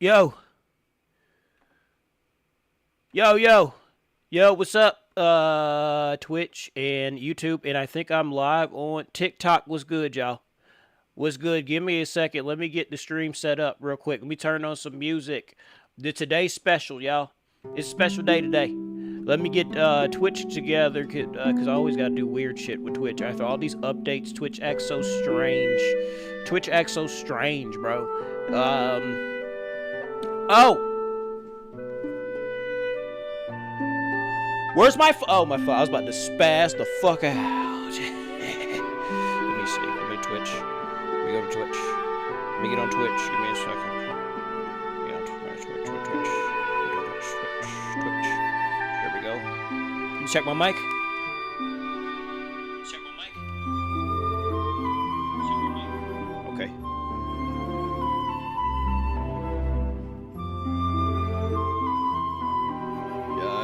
Yo, yo, what's up? Twitch and YouTube, and I think I'm live on TikTok. What's good, y'all? What's good? Give me a second. Let me get the stream set up real quick. Let me turn on some music. Today's special, y'all. It's a special day today. Let me get Twitch together, because I always got to do weird shit with Twitch. After all these updates, Twitch acts so strange. Twitch acts so strange, bro. Oh! Where's my oh, my phone. I was about to spaz the fuck out. Let me see. Let me Twitch. Let me go to Twitch. Let me get on Twitch. Give me a second. Get on Twitch. Twitch. There we go. Let me check my mic. Okay.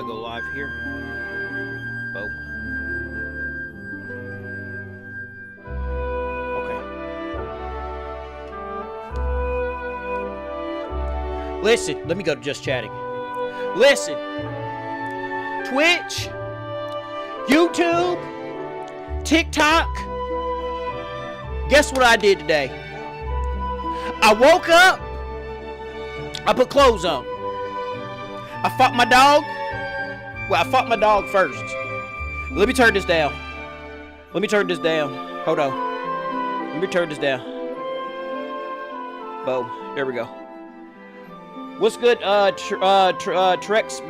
Go live here. Boom. Okay. Listen, let me go to just chatting. Listen. Twitch, YouTube, TikTok. Guess what I did today? I woke up. I put clothes on. I fought my dog. Well, I fought my dog first. Let me turn this down. Let me turn this down. Hold on. Let me turn this down. Boom. There we go. What's good, Trex,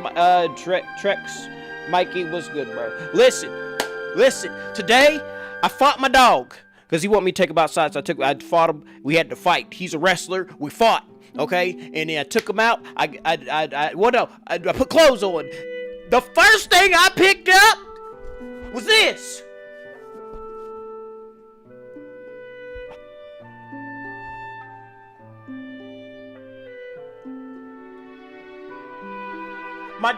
Mikey, what's good, bro? Listen. Today, I fought my dog. Because he wanted me to take him outside, so I fought him. We had to fight. He's a wrestler. We fought. Okay? And then I took him out. I put clothes on. The first thing I picked up was this. My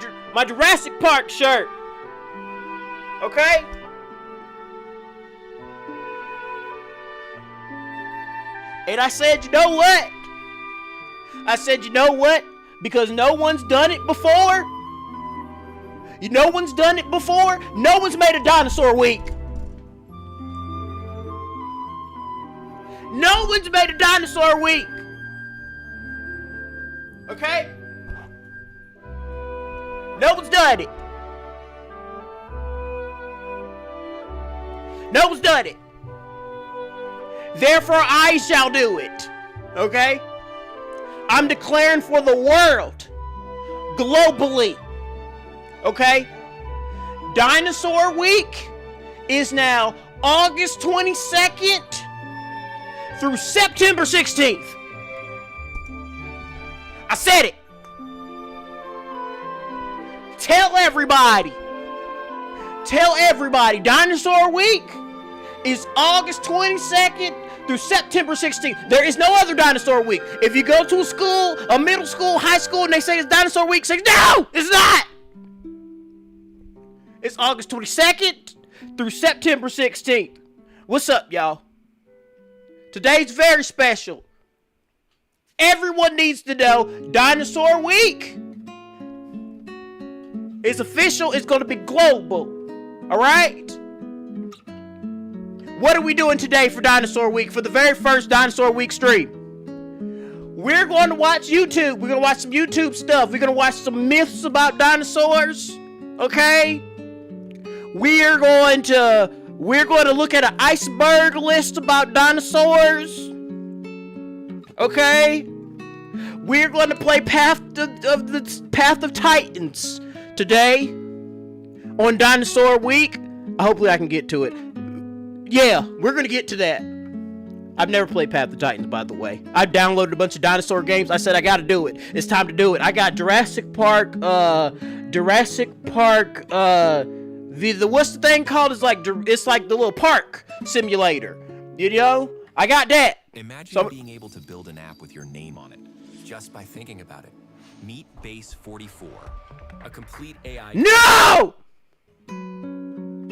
Jurassic Park shirt. Okay? And I said, you know what? Because no one's done it before. No one's done it before. No one's made a dinosaur week. No one's made a dinosaur week. Okay? No one's done it. No one's done it. Therefore, I shall do it. Okay? I'm declaring for the world, globally. Okay? Dinosaur Week is now August 22nd through September 16th. I said it. Tell everybody. Dinosaur Week is August 22nd through September 16th. There is no other Dinosaur Week. If you go to a school, a middle school, high school, and they say it's Dinosaur Week, say, no, it's not. It's August 22nd through September 16th. What's up, y'all? Today's very special. Everyone needs to know Dinosaur Week is official. It's going to be global. All right? What are we doing today for Dinosaur Week? For the very first Dinosaur Week stream? We're going to watch YouTube. We're going to watch some YouTube stuff. We're going to watch some myths about dinosaurs. Okay? We're going to look at an iceberg list about dinosaurs. Okay? We're going to play Path of Titans today on Dinosaur Week. Hopefully I can get to it. Yeah, we're going to get to that. I've never played Path of Titans, by the way. I downloaded a bunch of dinosaur games. I said I got to do it. It's time to do it. I got Jurassic Park, what's the thing called? It's like the little park simulator. You know? I got that. Imagine being able to build an app with your name on it, just by thinking about it. Meet Base 44, a complete AI... No!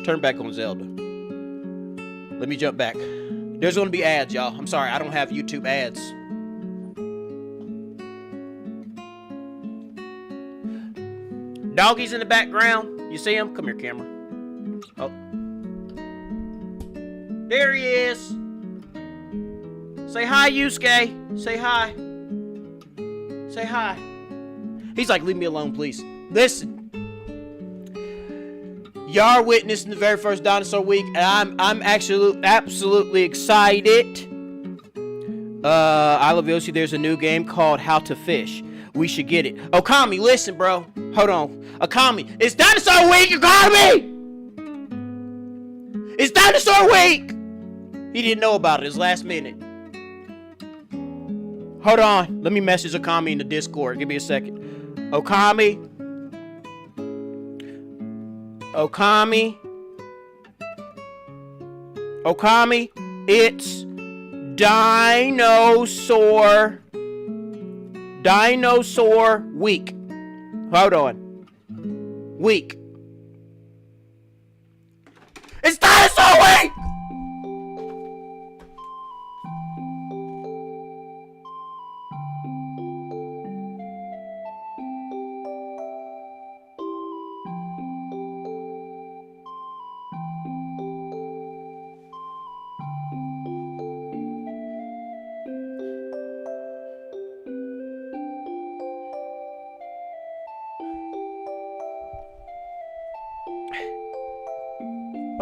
Turn back on Zelda. Let me jump back. There's going to be ads, y'all. I'm sorry, I don't have YouTube ads. Doggy's in the background. You see him? Come here, camera. Oh. There he is. Say hi, Yusuke. Say hi. Say hi. He's like, leave me alone, please. Listen. Y'all are witnessing the very first Dinosaur Week, and I'm actually absolutely excited. I love Yoshi. There's a new game called How to Fish. We should get it. Okami, listen, bro. Hold on. Okami, it's Dinosaur Week, Okami! It's Dinosaur Week! He didn't know about it. It's last minute. Hold on. Let me message Okami in the Discord. Give me a second. Okami. Okami. Okami. It's Dinosaur Week. Hold on. Week. It's Dinosaur Week!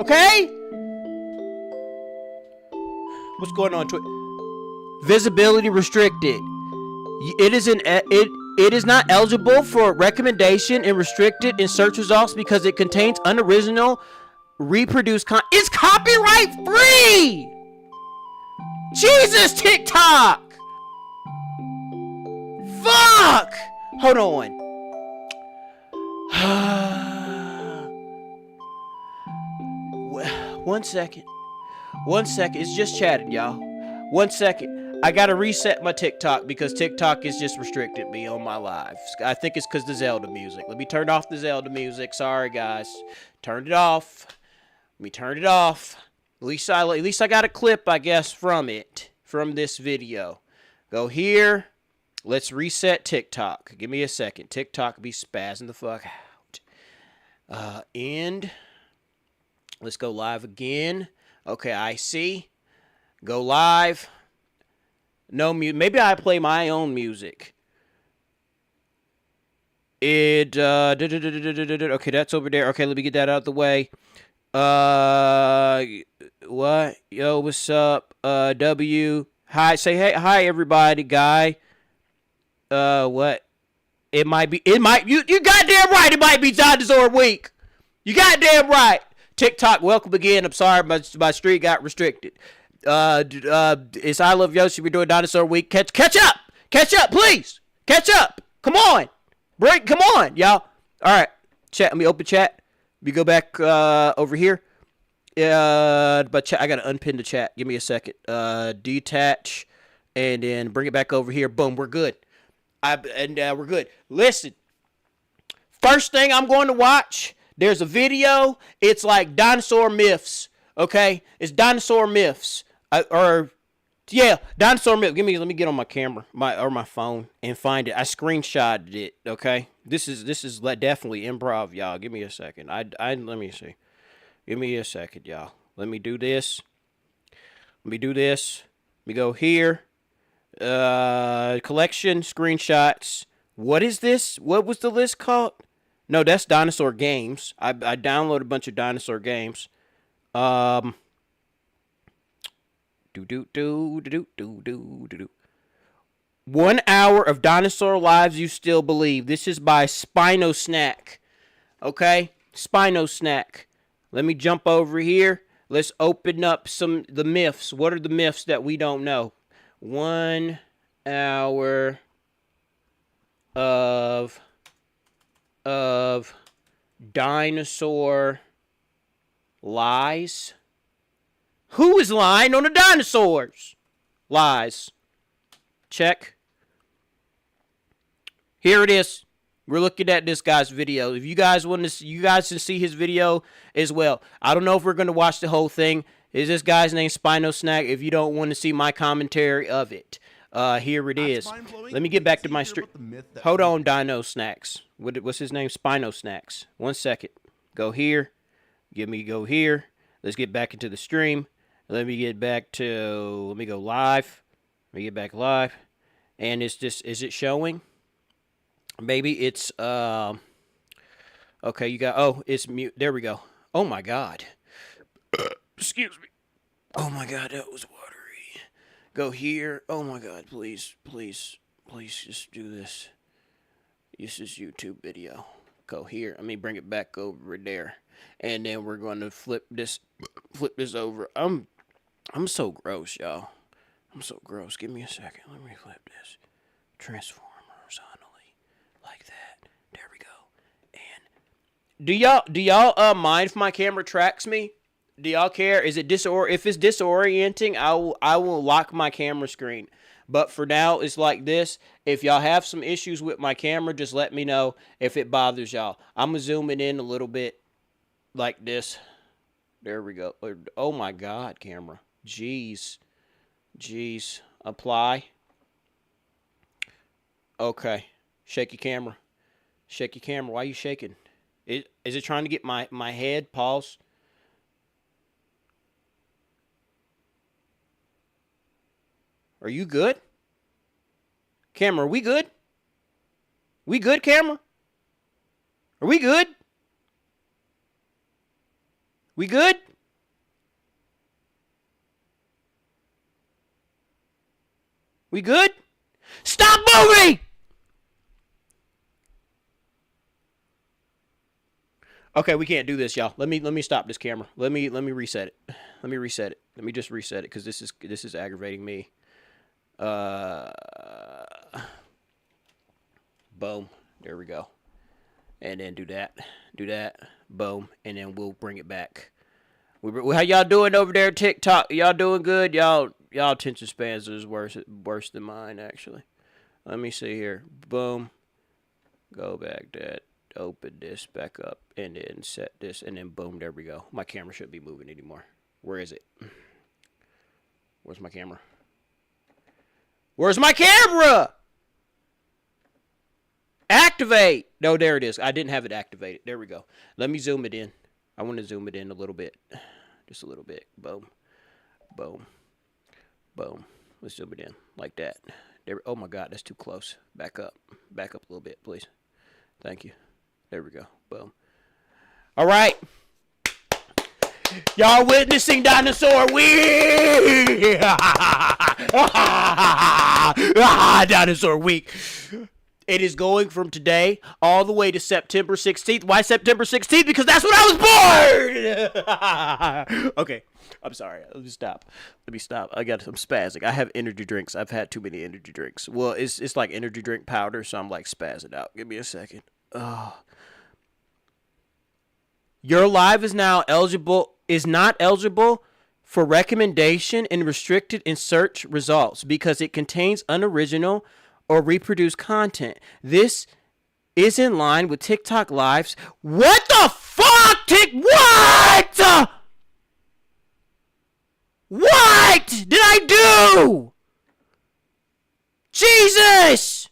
Okay? What's going on, Twitter? Visibility restricted. It is not eligible for recommendation and restricted in search results because it contains unoriginal, reproduced content. It's copyright free. Jesus, TikTok. Fuck. Hold on. One second. It's just chatting, y'all. 1 second. I gotta reset my TikTok because TikTok has just restricted me on my live. I think it's because the Zelda music. Let me turn off the Zelda music. Sorry, guys. Turned it off. Let me turn it off. At least I got a clip, I guess, from it. From this video. Go here. Let's reset TikTok. Give me a second. TikTok be spazzing the fuck out. End. Let's go live again. Okay, I see. Go live. No music. Maybe I play my own music. Okay, that's over there. Okay, let me get that out of the way. What? Yo, what's up? W. Hi. Say hey, hi everybody, guy. What? You goddamn right. It might be Dinosaur Week. You goddamn right. TikTok, welcome again. I'm sorry, my stream got restricted. It's I Love Yoshi. We're doing Dinosaur Week. Catch up, please. Catch up. Come on, come on, y'all. All right, chat. Let me open chat. We go back over here. But chat, I gotta unpin the chat. Give me a second. Detach, and then bring it back over here. Boom, we're good. We're good. Listen, first thing I'm going to watch. There's a video. It's like dinosaur myths. Okay, it's dinosaur myths. Dinosaur myths. Let me get on my camera, my phone, and find it. I screenshotted it. Okay, this is definitely improv, y'all. Give me a second. Let me see. Give me a second, y'all. Let me do this. Let me go here. Collection screenshots. What is this? What was the list called? No, that's dinosaur games. I downloaded a bunch of dinosaur games. 1 hour of dinosaur lives you still believe. This is by Spino Snack. Okay? Spino Snack. Let me jump over here. Let's open up the myths. What are the myths that we don't know? 1 hour of dinosaur lies. Who is lying on the dinosaurs? Lies. Check. Here it is. We're looking at this guy's video. If you guys want to, you guys can see his video as well. I don't know if we're going to watch the whole thing. Is this guy's name Spino Snack? If you don't want to see my commentary of it. Here it That's is. mind-blowing. Let me get back to It's my easier stream. about the myth that Hold food- on, Dino Snacks. What's his name? Spino Snacks. 1 second. Go here. Go here. Let's get back into the stream. Let me get back to. Let me go live. Let me get back live. And it's just. Is it showing? Maybe it's. Okay, you got. Oh, it's mute. There we go. Oh my God. Excuse me. Oh my God, that was watery. Go here. Oh my God, please, please, please just do this. This is YouTube video. Go here. Let me bring it back over there. And then we're going to flip this over. I'm so gross, y'all. I'm so gross. Give me a second. Let me flip this. Transform horizontally like that. There we go. And do y'all mind if my camera tracks me? Do y'all care? Is it if it's disorienting, I will lock my camera screen. But for now, it's like this. If y'all have some issues with my camera, just let me know if it bothers y'all. I'm going to zoom it in a little bit like this. There we go. Oh, my God, camera. Jeez. Apply. Okay. Shake your camera. Shake your camera. Why are you shaking? Is it trying to get my head? Pause. Are you good? Camera, are we good? We good, camera? Are we good? We good? We good? Stop moving! Okay, we can't do this, y'all. Let me stop this camera. Let me reset it. Let me reset it. Let me just reset it because this is aggravating me. Boom. There we go. And then do that. Boom. And then we'll bring it back. How y'all doing over there, TikTok? Y'all doing good? Y'all attention spans is worse than mine, actually. Let me see here. Boom. Go back that. Open this back up. And then set this. And then boom. There we go. My camera shouldn't be moving anymore. Where is it? Where's my camera? Where's my camera? Activate. No, there it is. I didn't have it activated. There we go. Let me zoom it in. I want to zoom it in a little bit. Just a little bit. Boom. Boom. Boom. Let's zoom it in like that. There. Oh my God, that's too close. Back up. Back up a little bit, please. Thank you. There we go. Boom. All right. Y'all witnessing Dinosaur Week. Dinosaur Week. It is going from today all the way to September 16th. Why September 16th? Because that's when I was born! Okay, I'm sorry. Let me stop. I'm spazzing. I have energy drinks. I've had too many energy drinks. Well, it's like energy drink powder, so I'm like spazzing out. Give me a second. Your live is not eligible for recommendation and restricted in search results because it contains unoriginal or reproduced content. This is in line with TikTok lives. What the fuck? What? What did I do? Jesus!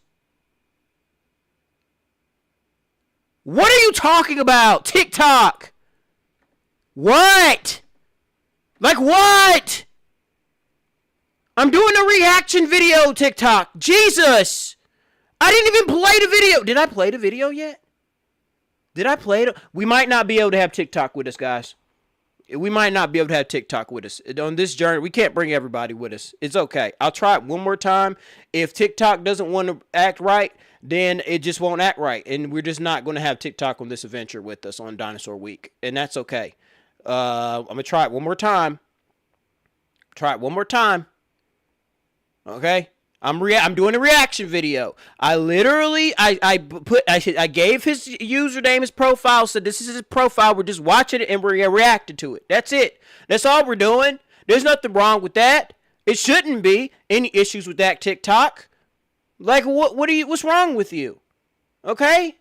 What are you talking about? TikTok. What? Like what? I'm doing a reaction video, TikTok. Jesus! I didn't even play the video. Did I play the video yet? Did I play it? We might not be able to have TikTok with us, guys. We might not be able to have TikTok with us. On this journey, we can't bring everybody with us. It's okay. I'll try it one more time. If TikTok doesn't want to act right, then it just won't act right. And we're just not going to have TikTok on this adventure with us on Dinosaur Week. And that's okay. I'm going to try it one more time. Okay? I'm doing a reaction video. I literally I gave his username, his profile, said this is his profile. We're just watching it and we're reacting to it. That's it. That's all we're doing. There's nothing wrong with that. It shouldn't be any issues with that, TikTok. Like what's wrong with you? Okay?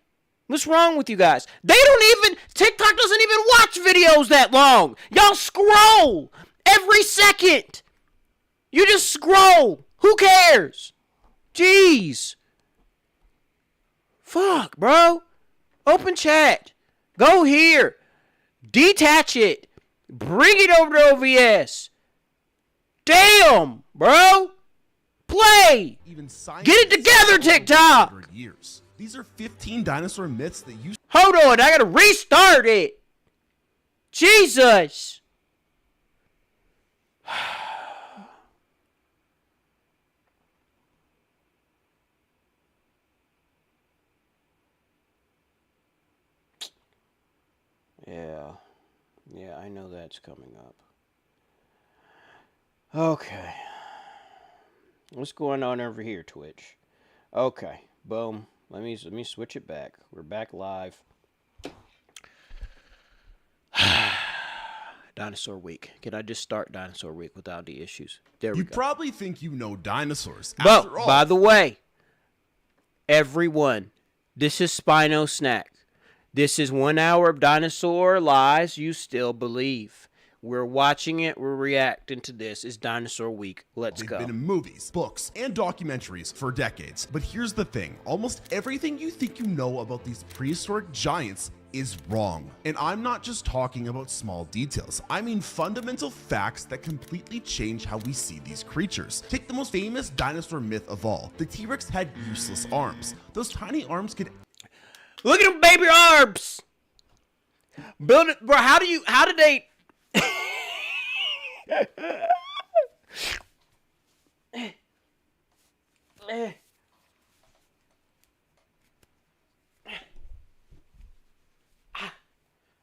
What's wrong with you guys? TikTok doesn't even watch videos that long. Y'all scroll every second. You just scroll. Who cares? Jeez. Fuck, bro. Open chat. Go here. Detach it. Bring it over to OVS. Damn, bro. Play. Even Get it together, TikTok. Years. These are 15 dinosaur myths that you Hold on, I gotta restart it. Jesus. Yeah, I know that's coming up. Okay. What's going on over here, Twitch? Okay, boom. Let me switch it back. We're back live. Dinosaur Week. Can I just start Dinosaur Week without the issues? There we You go. probably think you know dinosaurs. But, After all, by the way, everyone, this is Spino Snack. This is 1 hour of dinosaur lies you still believe. We're watching it. We're reacting to this. It's Dinosaur Week. Let's they've go. been in movies, books, and documentaries for decades. But here's the thing. Almost everything you think you know about these prehistoric giants is wrong. And I'm not just talking about small details. I mean fundamental facts that completely change how we see these creatures. Take the most famous dinosaur myth of all. The T-Rex had useless arms. Those tiny arms could... Look at them baby arms. Build it, bro. How did they...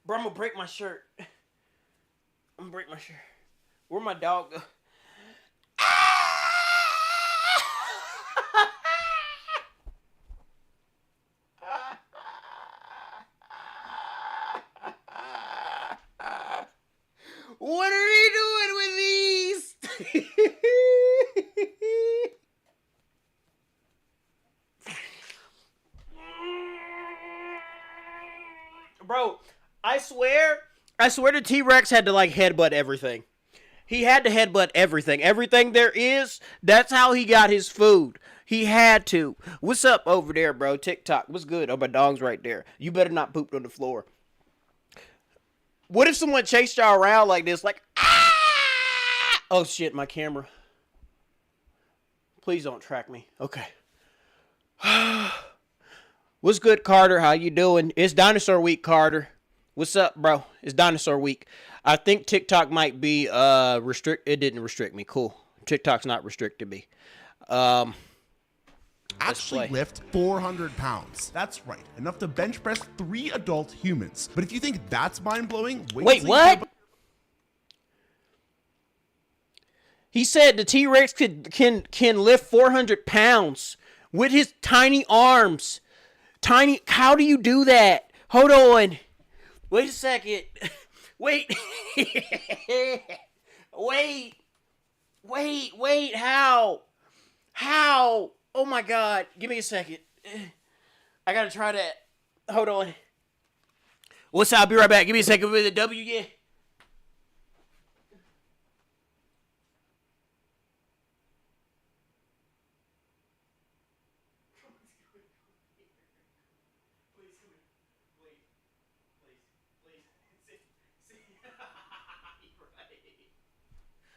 Bro, I'm gonna break my shirt. I'm gonna break my shirt. Where'd my dog go? What are they doing with these? Bro, I swear the T-Rex had to like headbutt everything. He had to headbutt everything. Everything there is, that's how he got his food. He had to. What's up over there, bro? TikTok. What's good? Oh, my dog's right there. You better not poop on the floor. What if someone chased y'all around like this? Like, ah! Oh, shit, my camera. Please don't track me. Okay. What's good, Carter? How you doing? It's Dinosaur Week, Carter. What's up, bro? It's Dinosaur Week. I think TikTok might be It didn't restrict me. Cool. TikTok's not restricted me. actually lift 400 pounds. That's right, enough to bench press 3 adult humans. But if you think that's mind-blowing, wait, what? He said the T-Rex can lift 400 pounds with his tiny arms. Tiny, how do you do that? Hold on. Wait a second. Wait. Wait, how? How? Oh my God. Give me a second. I gotta try that. Hold on. What's up? I'll be right back. Give me a second with the W, yeah.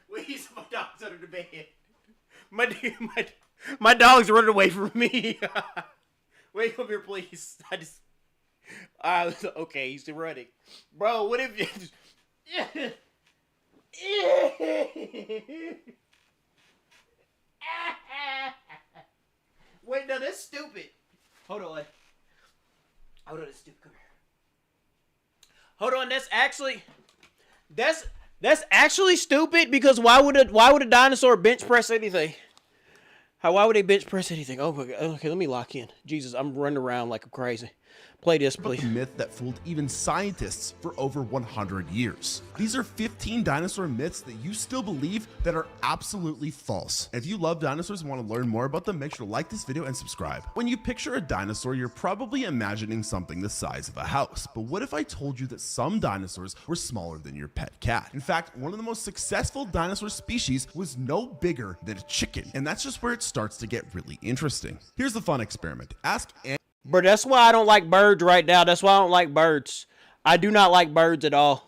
Wait, my dog's under the bed. My dog's running away from me. Wait, come here, please. Okay, he's running. Bro, what if you... Wait, no, that's stupid. Hold on, that's stupid. Come here. Hold on, that's actually stupid because why would a dinosaur bench press anything? Why would they bench press anything? Oh my god. Okay, let me lock in. Jesus, I'm running around like I'm crazy. Play this, About please. the myth that fooled even scientists for over 100 years. These are 15 dinosaur myths that you still believe that are absolutely false. If you love dinosaurs and want to learn more about them, make sure to like this video and subscribe. When you picture a dinosaur, you're probably imagining something the size of a house. But what if I told you that some dinosaurs were smaller than your pet cat? In fact, one of the most successful dinosaur species was no bigger than a chicken. And that's just where it starts to get really interesting. Here's the fun experiment. Ask Bro, that's why I don't like birds right now. That's why I don't like birds. I do not like birds at all.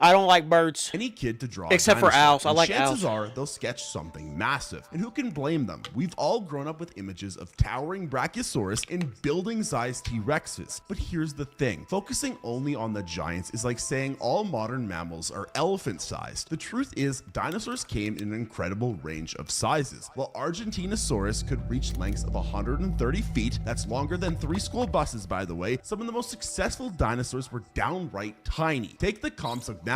I don't like birds. any kid to draw Except a for dinosaur, owls. I and like chances owls. are they'll sketch something massive. And who can blame them? We've all grown up with images of towering Brachiosaurus and building-sized T-Rexes. But here's the thing. Focusing only on the giants is like saying all modern mammals are elephant-sized. The truth is, dinosaurs came in an incredible range of sizes. While Argentinosaurus could reach lengths of 130 feet, that's longer than 3 school buses, by the way, some of the most successful dinosaurs were downright tiny. Take the Compsognathus,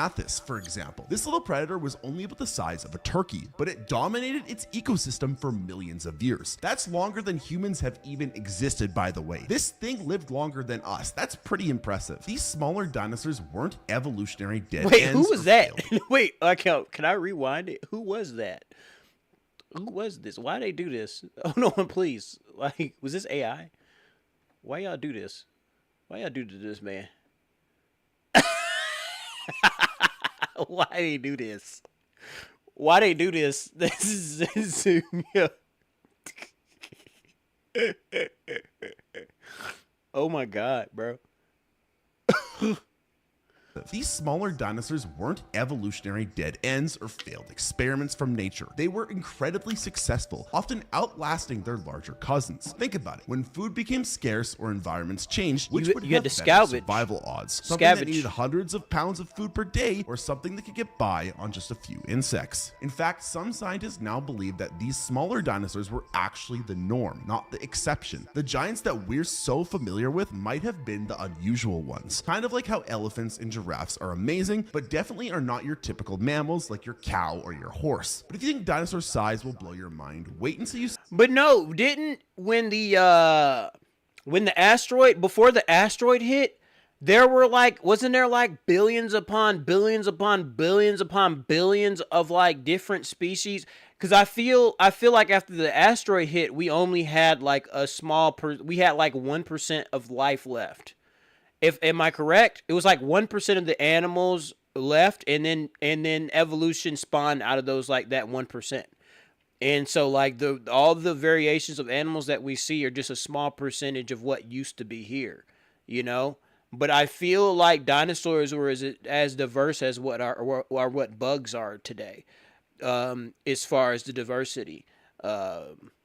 for example. This little predator was only about the size of a turkey, but it dominated its ecosystem for millions of years. That's longer than humans have even existed, by the way. This thing lived longer than us. That's pretty impressive. These smaller dinosaurs weren't evolutionary dead Wait, ends who was or that? failed. Wait, can I rewind it? Who was that? Who was this? Why they do this? Oh no, please. Like, was this AI? Why y'all do this? Why y'all do to this man? Why they do this? Why they do this? This is yeah. Oh my god, bro. These smaller dinosaurs weren't evolutionary dead ends or failed experiments from nature. They were incredibly successful, often outlasting their larger cousins. Think about it. When food became scarce or environments changed, which would you had have to better scavenge. survival odds? Something that Scavenge. needed hundreds of pounds of food per day, or something that could get by on just a few insects. In fact, some scientists now believe that these smaller dinosaurs were actually the norm, not the exception. The giants that we're so familiar with might have been the unusual ones. Kind of like how elephants and giraffes are amazing, but definitely are not your typical mammals like your cow or your horse. But if you think dinosaur size will blow your mind, wait until you But no, didn't when the asteroid before the asteroid hit, there were like wasn't there like billions upon billions upon billions upon billions of like different species? Because I feel like after the asteroid hit, we only had like a small we had like 1% of life left. If am I correct? It was like 1% of the animals left, and then evolution spawned out of those like that 1%. And so like all the variations of animals that we see are just a small percentage of what used to be here, you know? But I feel like dinosaurs were as diverse as what what bugs are today, as far as the diversity.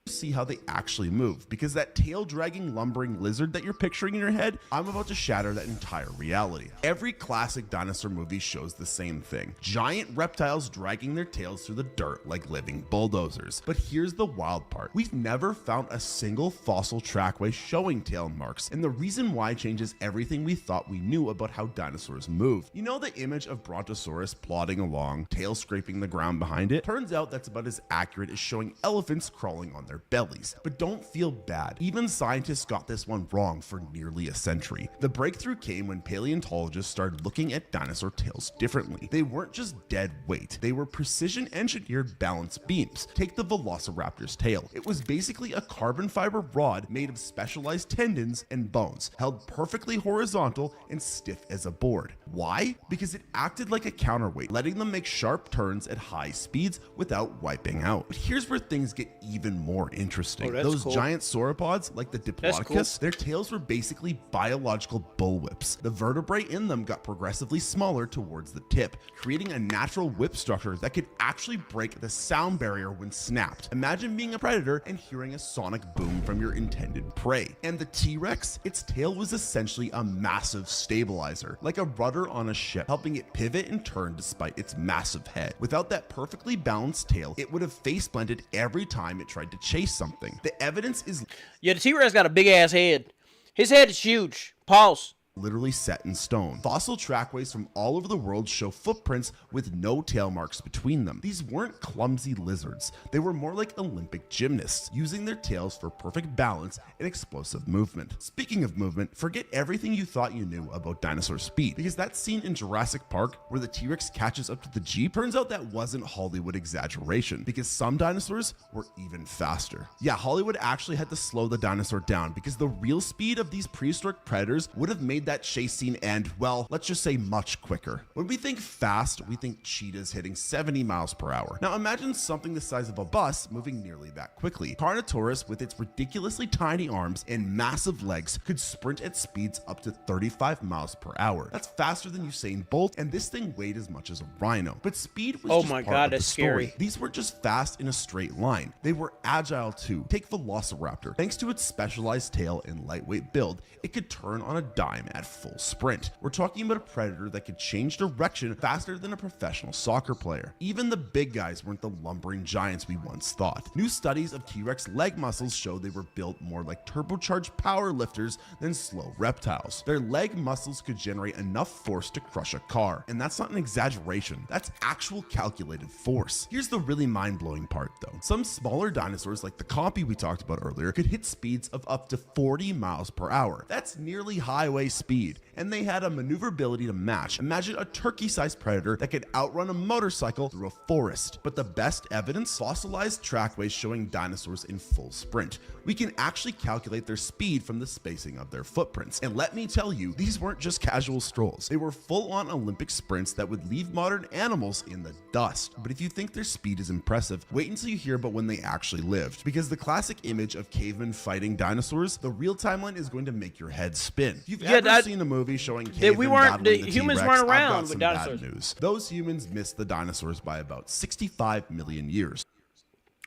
see how they actually move, because that tail dragging lumbering lizard that you're picturing in your head, I'm about to shatter that entire reality. Every classic dinosaur movie shows the same thing. Giant reptiles dragging their tails through the dirt like living bulldozers. But here's the wild part. We've never found a single fossil trackway showing tail marks, and the reason why changes everything we thought we knew about how dinosaurs move. You know the image of Brontosaurus plodding along, tail scraping the ground behind it? Turns out that's about as accurate as showing elephants crawling on their bellies. But don't feel bad. Even scientists got this one wrong for nearly a century. The breakthrough came when paleontologists started looking at dinosaur tails differently. They weren't just dead weight. They were precision engineered balance beams. Take the Velociraptor's tail. It was basically a carbon fiber rod made of specialized tendons and bones, held perfectly horizontal and stiff as a board. Why? Because it acted like a counterweight, letting them make sharp turns at high speeds without wiping out. But here's where things get even more interesting. Oh, that's Those cool. giant sauropods, like the That's Diplodocus, cool. their tails were basically biological bullwhips. The vertebrae in them got progressively smaller towards the tip, creating a natural whip structure that could actually break the sound barrier when snapped. Imagine being a predator and hearing a sonic boom from your intended prey. And the T-Rex, its tail was essentially a massive stabilizer, like a rudder on a ship, helping it pivot and turn despite its massive head. Without that perfectly balanced tail, it would have face planted every time it tried to chase something. The evidence is Yeah, the T-Rex got a big ass head. His head is huge. Pause. literally set in stone. Fossil trackways from all over the world show footprints with no tail marks between them. These weren't clumsy lizards. They were more like Olympic gymnasts, using their tails for perfect balance and explosive movement. Speaking of movement, forget everything you thought you knew about dinosaur speed, because that scene in Jurassic Park where the T-Rex catches up to the Jeep, turns out that wasn't Hollywood exaggeration, because some dinosaurs were even faster. Yeah, Hollywood actually had to slow the dinosaur down because the real speed of these prehistoric predators would have made that chase scene end, well, let's just say much quicker. When we think fast, we think cheetahs hitting 70 miles per hour. Now imagine something the size of a bus moving nearly that quickly. Carnotaurus, with its ridiculously tiny arms and massive legs, could sprint at speeds up to 35 miles per hour. That's faster than Usain Bolt, and this thing weighed as much as a rhino. But speed was just part of the story. These weren't just fast in a straight line. They were agile too. Take Velociraptor. Thanks to its specialized tail and lightweight build, it could turn on a dime at full sprint. We're talking about a predator that could change direction faster than a professional soccer player. Even the big guys weren't the lumbering giants we once thought. New studies of T-Rex leg muscles show they were built more like turbocharged power lifters than slow reptiles. Their leg muscles could generate enough force to crush a car. And that's not an exaggeration. That's actual calculated force. Here's the really mind-blowing part though. Some smaller dinosaurs like the Compy we talked about earlier could hit speeds of up to 40 miles per hour. That's nearly highway speed. And they had a maneuverability to match. Imagine a turkey-sized predator that could outrun a motorcycle through a forest. But the best evidence? Fossilized trackways showing dinosaurs in full sprint. We can actually calculate their speed from the spacing of their footprints. And let me tell you, these weren't just casual strolls. They were full-on Olympic sprints that would leave modern animals in the dust. But if you think their speed is impressive, wait until you hear about when they actually lived. Because the classic image of cavemen fighting dinosaurs, the real timeline is going to make your head spin. If you've ever seen a movie showing cavemen battling the humans T-Rex, weren't I've around got with some dinosaurs. bad news. Those humans missed the dinosaurs by about 65 million years.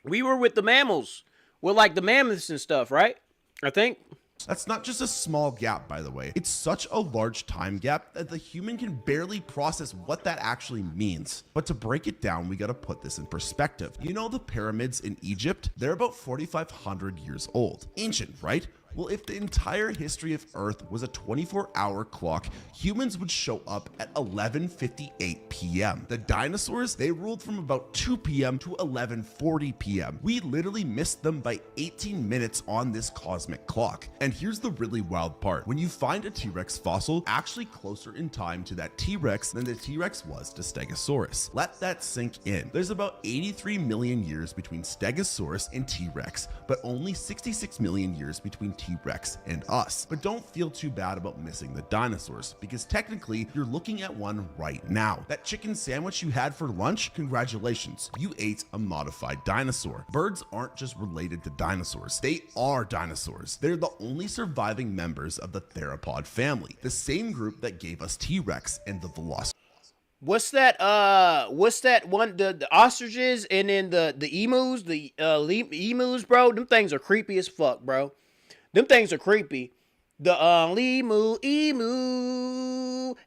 We were with the mammals. We're like the mammoths and stuff, right? I think. That's not just a small gap, by the way. It's such a large time gap that the human can barely process what that actually means. But to break it down, we gotta put this in perspective. You know the pyramids in Egypt? They're about 4,500 years old. Ancient, right? Well, if the entire history of Earth was a 24-hour clock, humans would show up at 11:58 p.m. The dinosaurs, they ruled from about 2 p.m. to 11:40 p.m. We literally missed them by 18 minutes on this cosmic clock. And here's the really wild part. When you find a T-Rex fossil, actually closer in time to that T-Rex than the T-Rex was to Stegosaurus. Let that sink in. There's about 83 million years between Stegosaurus and T-Rex, but only 66 million years between T-Rex and us. But don't feel too bad about missing the dinosaurs, because technically you're looking at one right now. That chicken sandwich you had for lunch, congratulations, you ate a modified dinosaur. Birds aren't just related to dinosaurs, they are dinosaurs. They're the only surviving members of the theropod family, the same group that gave us T-Rex and the Velociraptor. What's that one, the ostriches and then the emus, emus, bro? Them things are creepy as fuck, bro. Them things are creepy. The emu,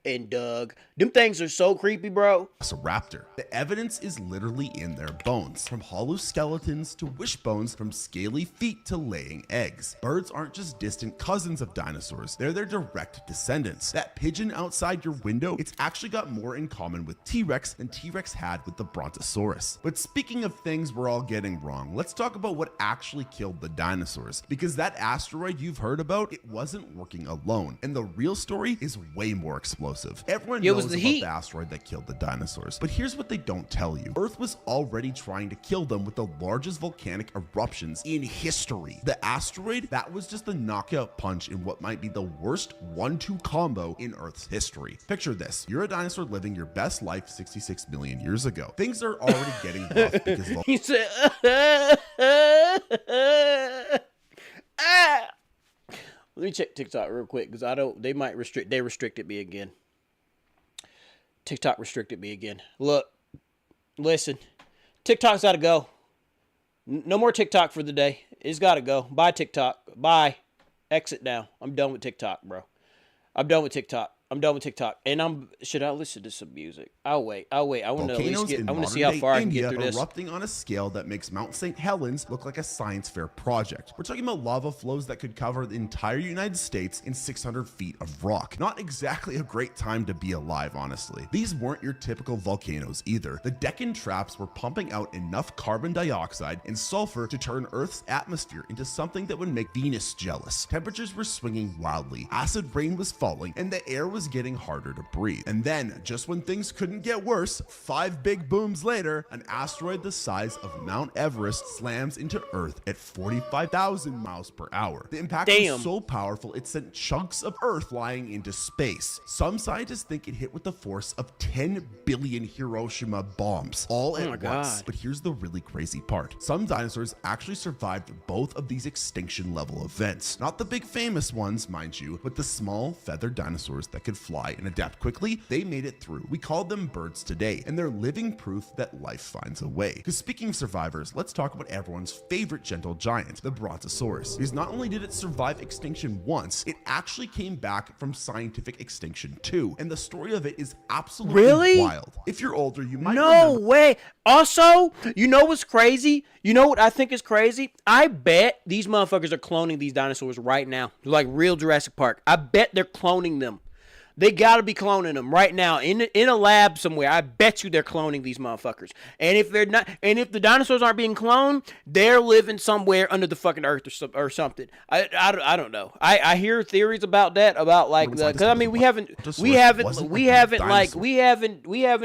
and Doug. Them things are so creepy, bro. Raptor. The evidence is literally in their bones. From hollow skeletons to wishbones, from scaly feet to laying eggs. Birds aren't just distant cousins of dinosaurs. They're their direct descendants. That pigeon outside your window, it's actually got more in common with T-Rex than T-Rex had with the Brontosaurus. But speaking of things we're all getting wrong, let's talk about what actually killed the dinosaurs. Because that asteroid you've heard about, it wasn't working alone. And the real story is way more explosive. Everyone knows about the asteroid that killed the dinosaurs. But here's what they don't tell you. Earth was already trying to kill them with the largest volcanic eruptions in history. The asteroid, that was just the knockout punch in what might be the worst 1-2 combo in Earth's history. Picture this. You're a dinosaur living your best life 66 million years ago. Things are already getting rough because he said, Let me check TikTok real quick because they restricted me again. TikTok restricted me again. Look, listen, TikTok's got to go. No more TikTok for the day. It's got to go. Bye, TikTok. Bye. Exit now. I'm done with TikTok, bro. I'm done with TikTok. I'm done with TikTok, and should I listen to some music? I'll wait. I want to at least Volcanoes get. in I want to see how modern-day far I can India get through this. erupting on a scale that makes Mount St. Helens look like a science fair project. We're talking about lava flows that could cover the entire United States in 600 feet of rock. Not exactly a great time to be alive, honestly. These weren't your typical volcanoes either. The Deccan traps were pumping out enough carbon dioxide and sulfur to turn Earth's atmosphere into something that would make Venus jealous. Temperatures were swinging wildly, acid rain was falling, and the air was getting harder to breathe. And then, just when things couldn't get worse, 5 big booms later, an asteroid the size of Mount Everest slams into Earth at 45,000 miles per hour. The impact was so powerful it sent chunks of Earth flying into space. Some scientists think it hit with the force of 10 billion Hiroshima bombs all at once. But here's the really crazy part. Some dinosaurs actually survived both of these extinction level events. Not the big famous ones, mind you, but the small feathered dinosaurs that could fly and adapt quickly. They made it through. We call them birds today, and they're living proof that life finds a way. Because speaking of survivors, let's talk about everyone's favorite gentle giant, the Brontosaurus. Because not only did it survive extinction once, it actually came back from scientific extinction too. And the story of it is absolutely wild. If you're older, you might remember. Way. Also, you know what's crazy? You know what I think is crazy? I bet these motherfuckers are cloning these dinosaurs right now. Like real Jurassic Park. I bet they're cloning them. They gotta be cloning them right now in a lab somewhere. I bet you they're cloning these motherfuckers. And if they're not, and if the dinosaurs aren't being cloned, they're living somewhere under the fucking earth or something. I don't know. I hear theories about that, about like because I mean we haven't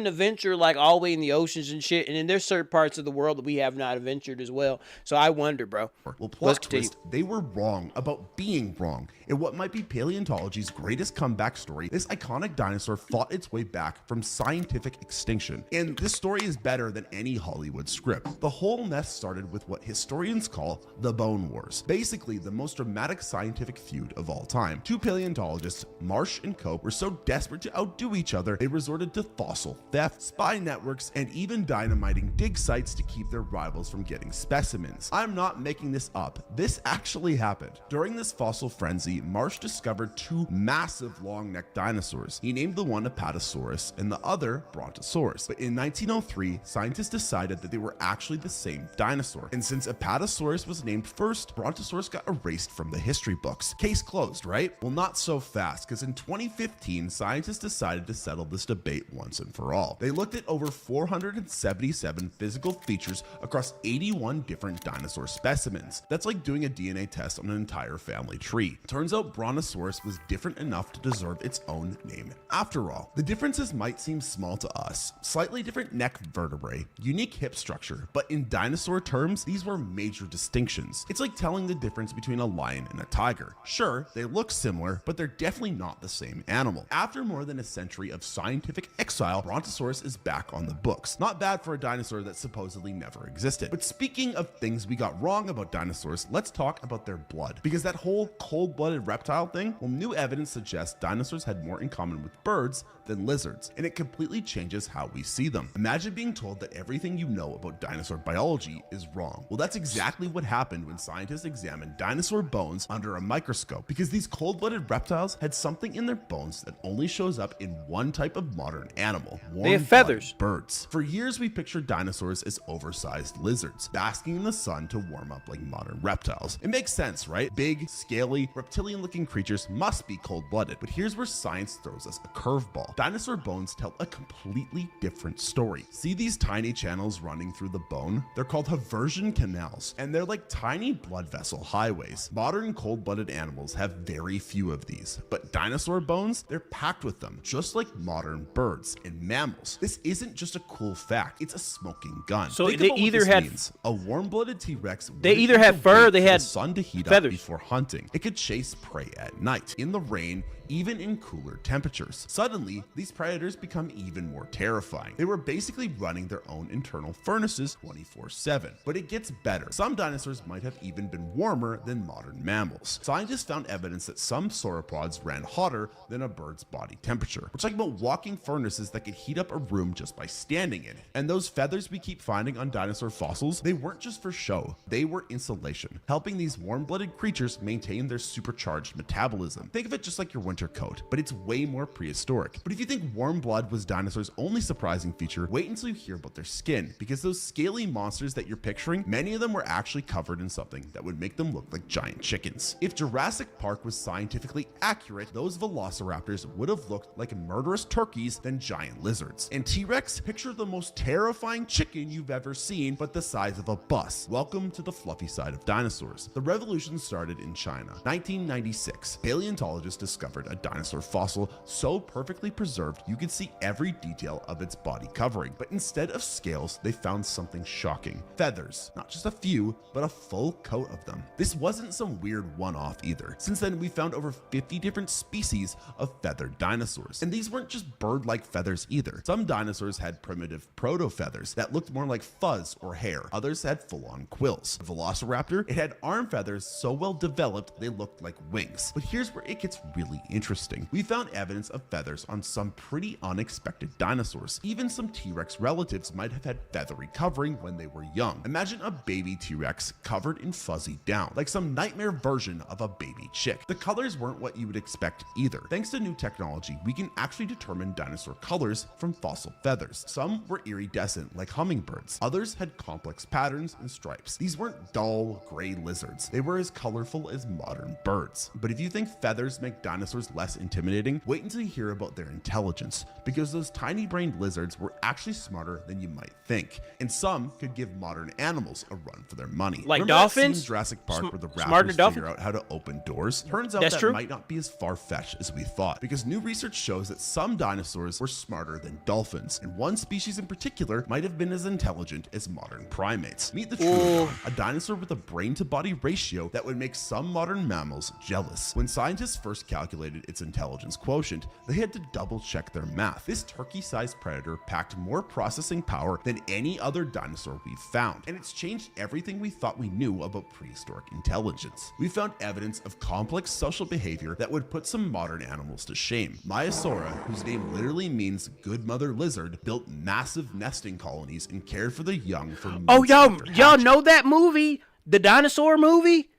adventured like all the way in the oceans and shit. And then there's certain parts of the world that we have not adventured as well. So I wonder, bro. Well, plot twist, they were wrong about being wrong. In what might be paleontology's greatest comeback story, this iconic dinosaur fought its way back from scientific extinction. And this story is better than any Hollywood script. The whole mess started with what historians call the Bone Wars. Basically, the most dramatic scientific feud of all time. 2 paleontologists, Marsh and Cope, were so desperate to outdo each other, they resorted to fossil theft, spy networks, and even dynamiting dig sites to keep their rivals from getting specimens. I'm not making this up. This actually happened. During this fossil frenzy, Marsh discovered 2 massive long-necked dinosaurs. He named the one Apatosaurus and the other Brontosaurus. But in 1903, scientists decided that they were actually the same dinosaur. And since Apatosaurus was named first, Brontosaurus got erased from the history books. Case closed, right? Well, not so fast, because in 2015, scientists decided to settle this debate once and for all. They looked at over 477 physical features across 81 different dinosaur specimens. That's like doing a DNA test on an entire family tree. Turns out Brontosaurus was different enough to deserve its own name. After all, the differences might seem small to us. Slightly different neck vertebrae, unique hip structure, but in dinosaur terms, these were major distinctions. It's like telling the difference between a lion and a tiger. Sure, they look similar, but they're definitely not the same animal. After more than a century of scientific exile, Brontosaurus is back on the books. Not bad for a dinosaur that supposedly never existed. But speaking of things we got wrong about dinosaurs, let's talk about their blood. Because that whole cold-blooded reptile thing, well, new evidence suggests dinosaurs had more in common with birds than lizards, and it completely changes how we see them. Imagine being told that everything you know about dinosaur biology is wrong. Well, that's exactly what happened when scientists examined dinosaur bones under a microscope, because these cold-blooded reptiles had something in their bones that only shows up in one type of modern animal. They have feathers. Birds. For years, we pictured dinosaurs as oversized lizards, basking in the sun to warm up like modern reptiles. It makes sense, right? Big, scaly, reptilian-looking creatures must be cold-blooded, but here's where science throws us a curveball. Dinosaur bones tell a completely different story. See these tiny channels running through the bone? They're called haversian canals, and they're like tiny blood vessel highways. Modern cold-blooded animals have very few of these, but dinosaur bones, they're packed with them, just like modern birds and mammals. This isn't just a cool fact, it's a smoking gun. So Think they about what either this had means. A warm-blooded T-Rex. They either had fur, they had the sun to heat feathers. up before hunting. It could chase prey at night, in the rain, even in cooler temperatures. Suddenly, these predators become even more terrifying. They were basically running their own internal furnaces 24/7. But it gets better. Some dinosaurs might have even been warmer than modern mammals. Scientists found evidence that some sauropods ran hotter than a bird's body temperature. We're talking about walking furnaces that could heat up a room just by standing in it. And those feathers we keep finding on dinosaur fossils, they weren't just for show. They were insulation, helping these warm-blooded creatures maintain their supercharged metabolism. Think of it just like your winter coat, but it's way more prehistoric. But if you think warm blood was dinosaurs' only surprising feature, wait until you hear about their skin, because those scaly monsters that you're picturing, many of them were actually covered in something that would make them look like giant chickens. If Jurassic Park was scientifically accurate, those velociraptors would have looked like murderous turkeys than giant lizards. And T-Rex, picture the most terrifying chicken you've ever seen, but the size of a bus. Welcome to the fluffy side of dinosaurs. The revolution started in China. 1996, paleontologists discovered a dinosaur fossil so perfectly preserved you could see every detail of its body covering. But instead of scales, they found something shocking. Feathers. Not just a few, but a full coat of them. This wasn't some weird one-off either. Since then, we found over 50 different species of feathered dinosaurs. And these weren't just bird-like feathers either. Some dinosaurs had primitive proto-feathers that looked more like fuzz or hair. Others had full-on quills. The Velociraptor, it had arm feathers so well developed they looked like wings. But here's where it gets really interesting. We found evidence of feathers on some pretty unexpected dinosaurs. Even some T-Rex relatives might have had feathery covering when they were young. Imagine a baby T-Rex covered in fuzzy down, like some nightmare version of a baby chick. The colors weren't what you would expect either. Thanks to new technology, we can actually determine dinosaur colors from fossil feathers. Some were iridescent, like hummingbirds. Others had complex patterns and stripes. These weren't dull, gray lizards. They were as colorful as modern birds. But if you think feathers make dinosaurs less intimidating, wait until you hear about their intelligence, because those tiny-brained lizards were actually smarter than you might think. And some could give modern animals a run for their money. Like Remember dolphins? That scene in Jurassic Park where the Smarter raptors than figure out how to open doors? Turns out That's that true. might not be as far-fetched as we thought, because new research shows that some dinosaurs were smarter than dolphins, and one species in particular might have been as intelligent as modern primates. Meet the Troodon, a dinosaur with a brain-to-body ratio that would make some modern mammals jealous. When scientists first calculated its intelligence quotient, they had to double-check their math. This turkey-sized predator packed more processing power than any other dinosaur we've found, and it's changed everything we thought we knew about prehistoric intelligence. We found evidence of complex social behavior that would put some modern animals to shame. Maiasaura, whose name literally means good mother lizard, built massive nesting colonies and cared for the young for months. Oh, y'all after hatching. know that movie? The dinosaur movie?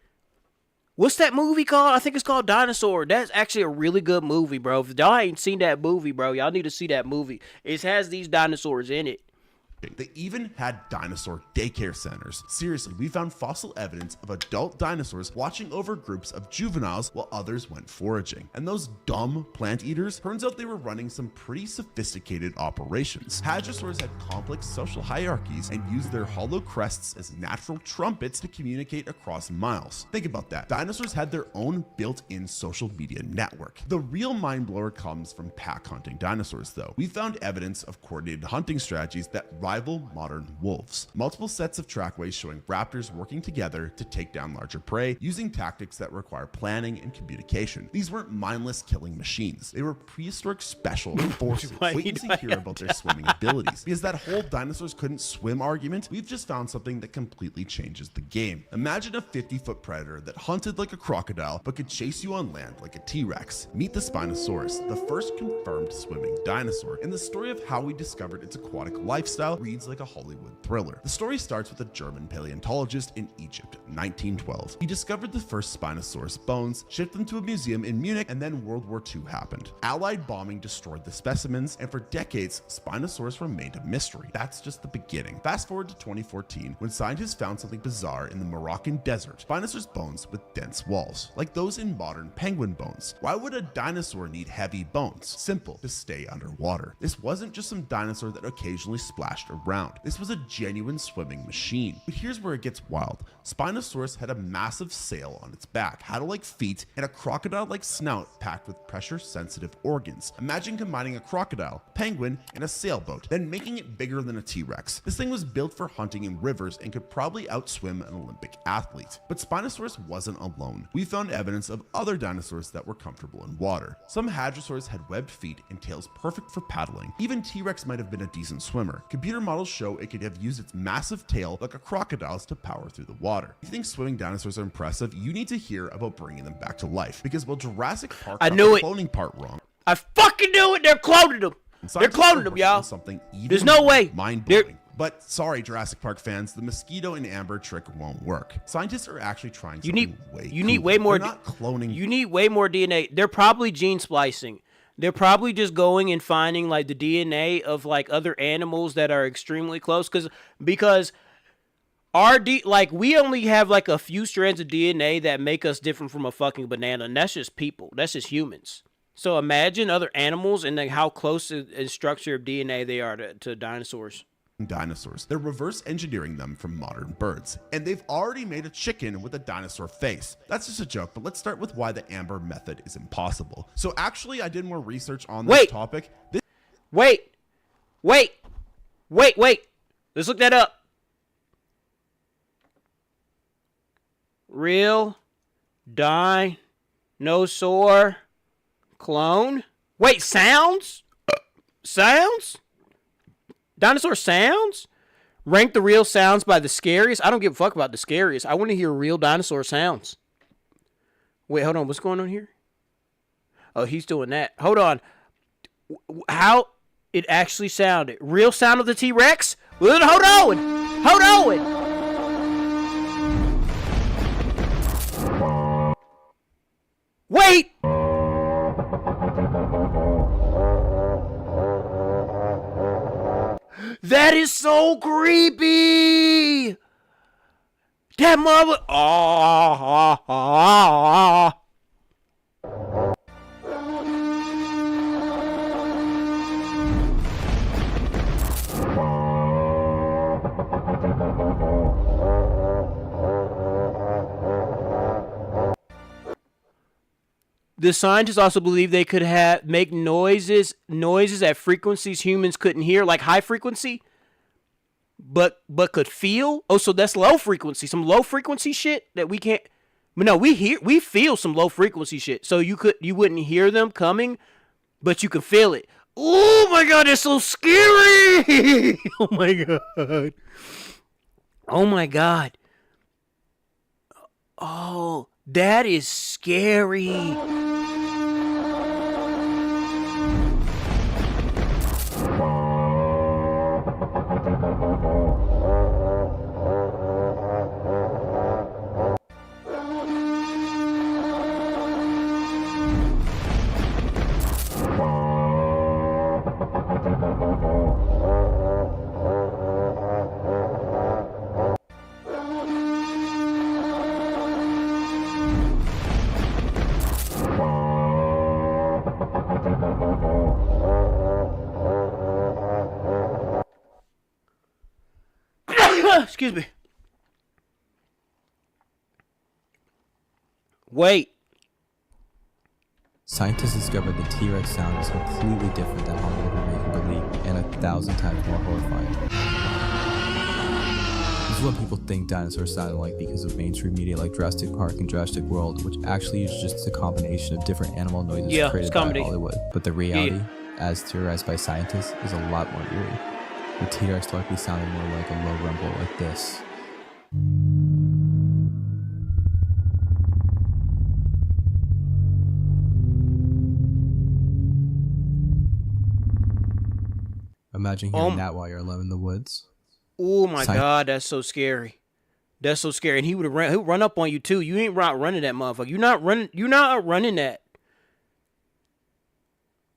What's that movie called? I think it's called Dinosaur. That's actually a really good movie, bro. If y'all ain't seen that movie, bro, y'all need to see that movie. It has these dinosaurs in it. They even had dinosaur daycare centers. Seriously, we found fossil evidence of adult dinosaurs watching over groups of juveniles while others went foraging. And those dumb plant eaters, turns out they were running some pretty sophisticated operations. Hadrosaurs had complex social hierarchies and used their hollow crests as natural trumpets to communicate across miles. Think about that. Dinosaurs had their own built-in social media network. The real mind blower comes from pack hunting dinosaurs though. We found evidence of coordinated hunting strategies that rival modern wolves. Multiple sets of trackways showing raptors working together to take down larger prey using tactics that require planning and communication. These weren't mindless killing machines. They were prehistoric special forces. Wait until you hear about their swimming abilities. Because that whole dinosaurs couldn't swim argument, we've just found something that completely changes the game. Imagine a 50-foot predator that hunted like a crocodile but could chase you on land like a T-Rex. Meet the Spinosaurus, the first confirmed swimming dinosaur, and the story of how we discovered its aquatic lifestyle reads like a Hollywood thriller. The story starts with a German paleontologist in Egypt, 1912. He discovered the first Spinosaurus bones, shipped them to a museum in Munich, and then World War II happened. Allied bombing destroyed the specimens, and for decades, Spinosaurus remained a mystery. That's just the beginning. Fast forward to 2014, when scientists found something bizarre in the Moroccan desert. Spinosaurus bones with dense walls, like those in modern penguin bones. Why would a dinosaur need heavy bones? Simple, to stay underwater. This wasn't just some dinosaur that occasionally splashed around. This was a genuine swimming machine. But here's where it gets wild. Spinosaurus had a massive sail on its back, had-like feet, and a crocodile-like snout packed with pressure-sensitive organs. Imagine combining a crocodile, penguin, and a sailboat, then making it bigger than a T-Rex. This thing was built for hunting in rivers and could probably outswim an Olympic athlete. But Spinosaurus wasn't alone. We found evidence of other dinosaurs that were comfortable in water. Some hadrosaurs had webbed feet and tails perfect for paddling. Even T-Rex might have been a decent swimmer. Computer models show it could have used its massive tail like a crocodile's to power through the water. If you think swimming dinosaurs are impressive, you need to hear about bringing them back to life. Because while Jurassic Park got the cloning part wrong, I fucking knew it. They're cloning them. They're cloning them, y'all. There's no way. Mind-blowing. But sorry, Jurassic Park fans, the mosquito and amber trick won't work. Scientists are actually trying something you need way more. They're not cloning. You need way more DNA. They're probably gene splicing. They're probably just going and finding like the DNA of like other animals that are extremely close, because like we only have like a few strands of DNA that make us different from a fucking banana, and that's just people. That's just humans. So imagine other animals and like how close in structure of DNA they are to dinosaurs. They're reverse engineering them from modern birds, and they've already made a chicken with a dinosaur face. That's just a joke, but let's start with why the amber method is impossible. So actually, I did more research on this topic. Wait. Let's look that up. Real dinosaur clone? Wait, sounds? Sounds? Dinosaur sounds? Rank the real sounds by the scariest? I don't give a fuck about the scariest. I want to hear real dinosaur sounds. Wait, hold on. What's going on here? Oh, he's doing that. Hold on. How it actually sounded. Real sound of the T-Rex? Hold on. Wait! That is so creepy! That mother... The scientists also believe they could make noises at frequencies humans couldn't hear, like high frequency, but could feel. Oh, so that's low frequency, some low frequency shit that we can't. But no, we feel some low frequency shit. So you wouldn't hear them coming, but you can feel it. Oh my god, that's so scary! Oh my god. Oh my god. Oh, that is scary. Excuse me. Wait. Scientists discovered the T-Rex sound is completely different than Hollywood would make you believe, and 1,000 times more horrifying. This is what people think dinosaurs sounded like because of mainstream media like Jurassic Park and Jurassic World, which actually is just a combination of different animal noises created by Hollywood. But the reality, as theorized by scientists, is a lot more eerie. The T-Rex likely sounded more like a low rumble like this. Imagine hearing that while you're alone in the woods. Oh my god, that's so scary. That's so scary. And he would run up on you too. You ain't running that motherfucker. You're not running that.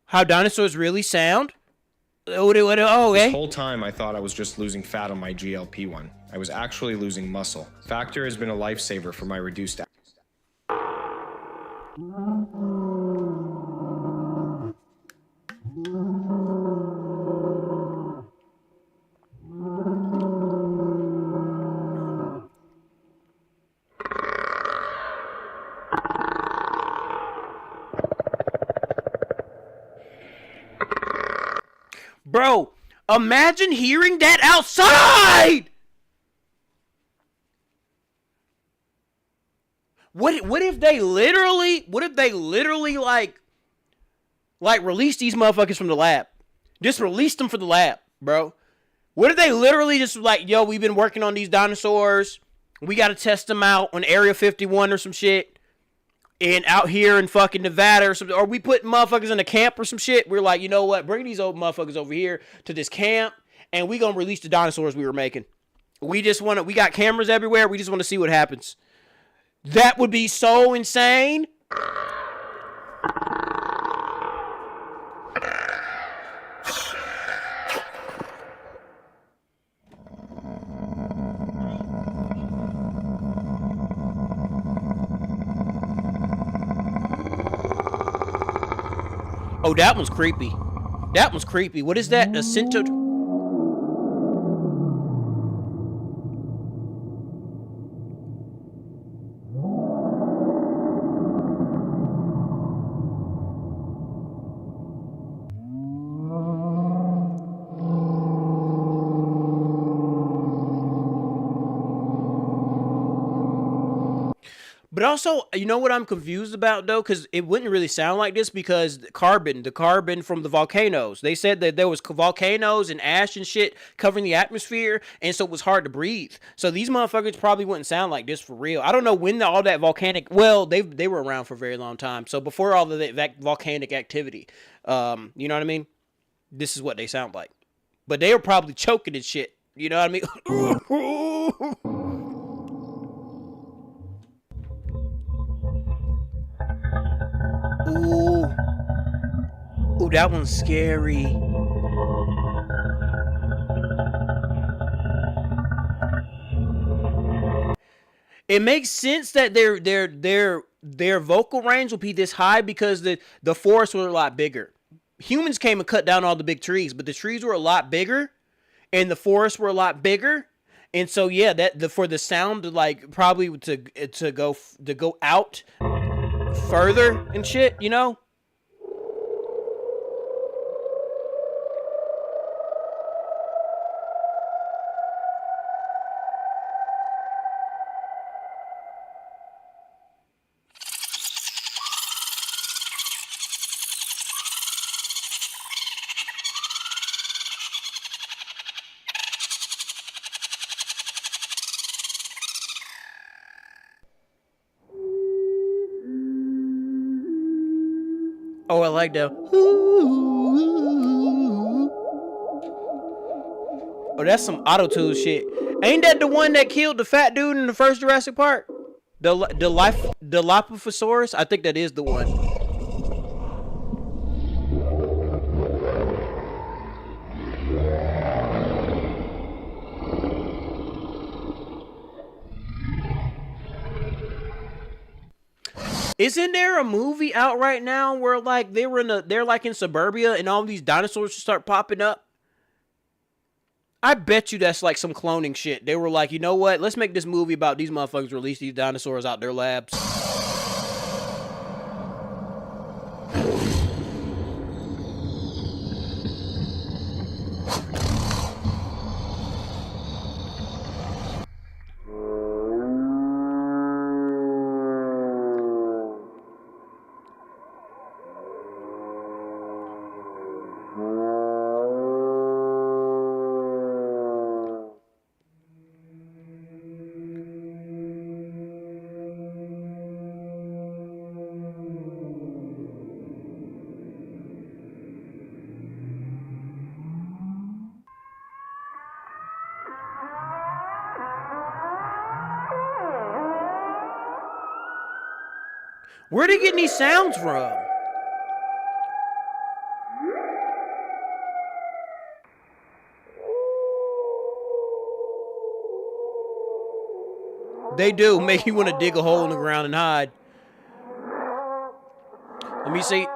How dinosaurs really sound? This whole time I thought I was just losing fat on my GLP-1. I was actually losing muscle. Factor has been a lifesaver for my reduced Bro, imagine hearing that outside! What if they literally like release these motherfuckers from the lab? Just release them from the lab, bro. What if they literally just like, yo, we've been working on these dinosaurs. We got to test them out on Area 51 or some shit. And out here in fucking Nevada or something. Or we put motherfuckers in a camp or some shit. We're like, you know what? Bring these old motherfuckers over here to this camp. And we going to release the dinosaurs we were making. We got cameras everywhere. We just want to see what happens. That would be so insane. Oh, that one's creepy. That one's creepy. What is that? A center? But also, you know what I'm confused about, though? Because it wouldn't really sound like this because the carbon from the volcanoes. They said that there was volcanoes and ash and shit covering the atmosphere, and so it was hard to breathe. So these motherfuckers probably wouldn't sound like this for real. I don't know when all that volcanic... Well, they were around for a very long time. So before all of that volcanic activity, you know what I mean? This is what they sound like. But they were probably choking and shit. You know what I mean? Ooh. Ooh, that one's scary. It makes sense that their vocal range will be this high because the forests were a lot bigger. Humans came and cut down all the big trees, but the trees were a lot bigger and the forests were a lot bigger. And so yeah, for the sound to like probably to go out further and shit, you know? Oh, I like that. Oh, that's some auto-tune shit. Ain't that the one that killed the fat dude in the first Jurassic Park? The Dilophosaurus? I think that is the one. Isn't there a movie out right now where like they're like in suburbia and all these dinosaurs start popping up? I bet you that's like some cloning shit. They were like, you know what? Let's make this movie about these motherfuckers release these dinosaurs out their labs. Where are they getting these sounds from? They do make you want to dig a hole in the ground and hide. Let me see.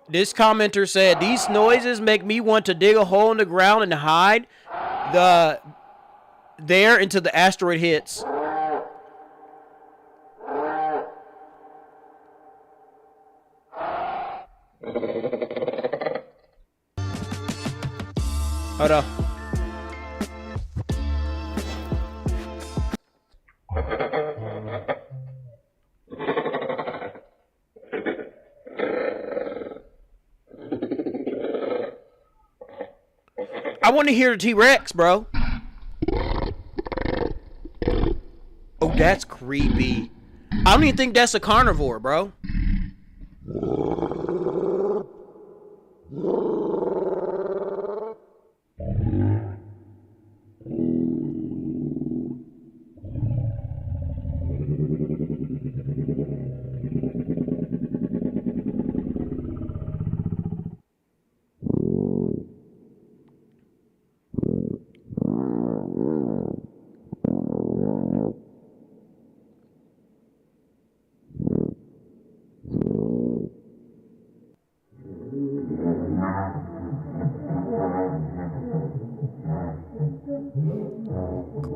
This commenter said, these noises make me want to dig a hole in the ground and hide there until the asteroid hits. Hold on. I want to hear the T-Rex, bro. Oh, that's creepy. I don't even think that's a carnivore, bro.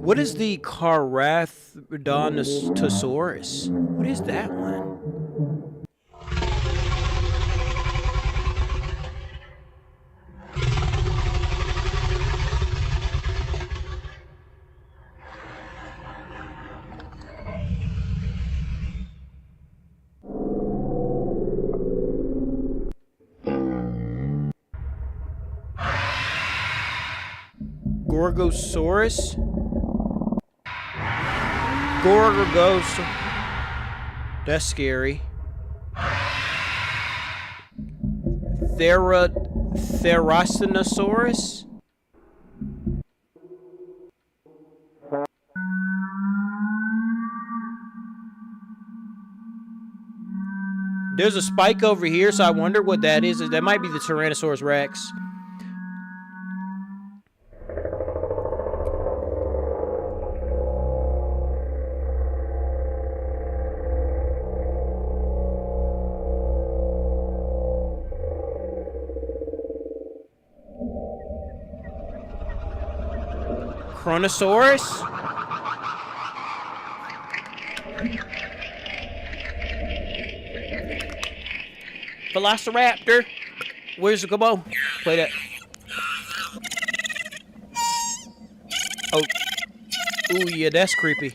What is the Dinosaurus? What is that one? Gorgosaurus? Gorgos. That's scary. Therasinosaurus? There's a spike over here, so I wonder what that is. That might be the Tyrannosaurus Rex. Chronosaurus? Velociraptor? Where's the Gabo? Play that. Oh. Ooh, yeah, that's creepy.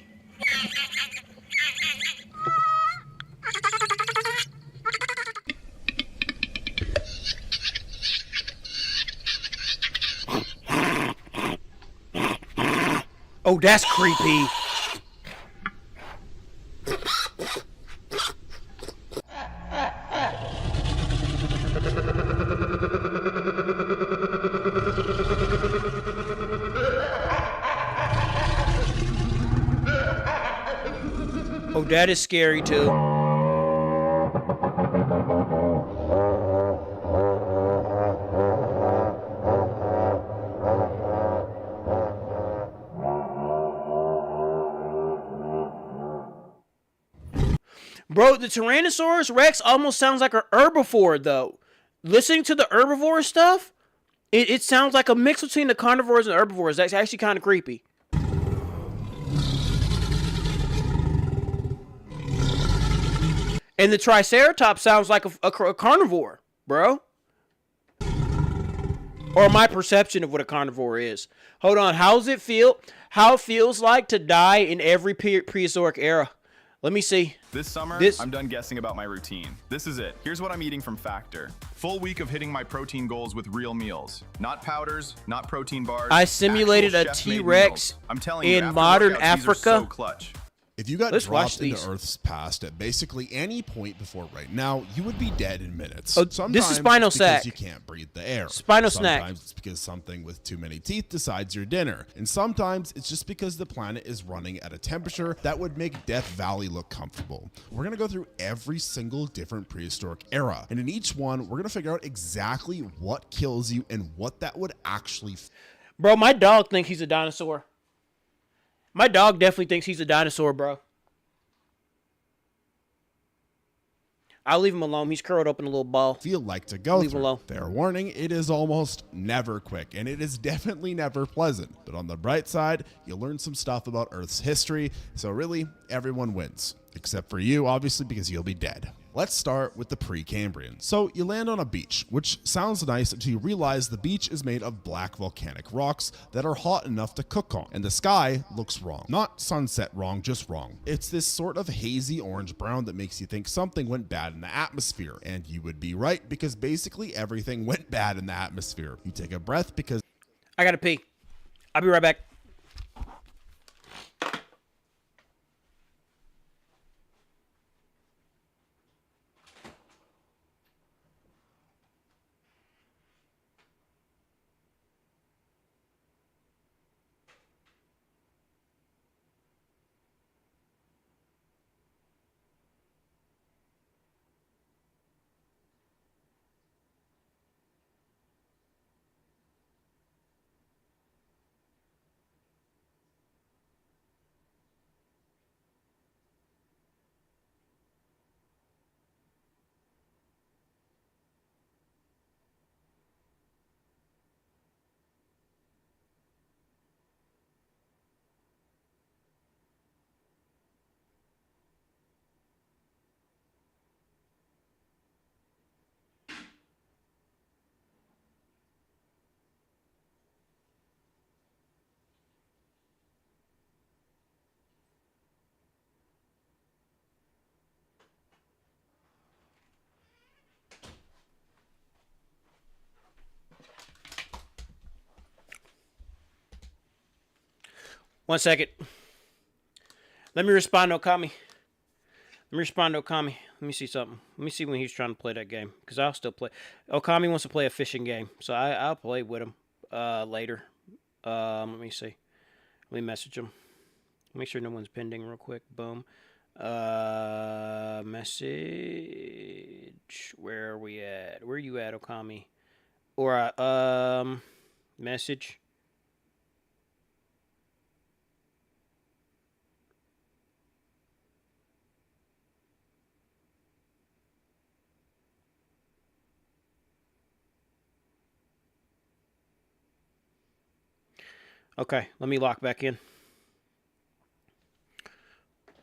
Oh, that's creepy. Oh, that is scary too. Bro, the Tyrannosaurus Rex almost sounds like an herbivore, though. Listening to the herbivore stuff, it sounds like a mix between the carnivores and herbivores. That's actually kind of creepy. And the Triceratops sounds like a carnivore, bro. Or my perception of what a carnivore is. Hold on, how's it feel? How it feels like to die in every prehistoric era. Let me see. This summer, I'm done guessing about my routine. This is it. Here's what I'm eating from Factor. Full week of hitting my protein goals with real meals. Not powders, not protein bars. I simulated a T-Rex in modern Africa. So clutch. If you got dropped into Earth's past at basically any point before right now, you would be dead in minutes. Oh, this is spinal sack. You can't breathe the air. Spinal snack. Sometimes it's because something with too many teeth decides your dinner. And sometimes it's just because the planet is running at a temperature that would make Death Valley look comfortable. We're going to go through every single different prehistoric era. And in each one, we're going to figure out exactly what kills you and what that would actually... Bro, my dog thinks he's a dinosaur. My dog definitely thinks he's a dinosaur, bro. I'll leave him alone. He's curled up in a little ball. Feel like to go leave through. Him alone. Fair warning, it is almost never quick, and it is definitely never pleasant. But on the bright side, you'll learn some stuff about Earth's history, so really, everyone wins. Except for you, obviously, because you'll be dead. Let's start with the Precambrian. So you land on a beach, which sounds nice until you realize the beach is made of black volcanic rocks that are hot enough to cook on, and the sky looks wrong. Not sunset wrong, just wrong. It's this sort of hazy orange brown that makes you think something went bad in the atmosphere, and you would be right because basically everything went bad in the atmosphere. You take a breath because I gotta pee. I'll be right back. 1 second. Let me respond to Okami. Let me see something. Let me see when he's trying to play that game, because I'll still play. Okami wants to play a fishing game, so I'll play with him later. Let me see. Let me message him. Make sure no one's pending real quick. Boom. Message. Where are we at? Where are you at, Okami? Or message. Okay, let me lock back in.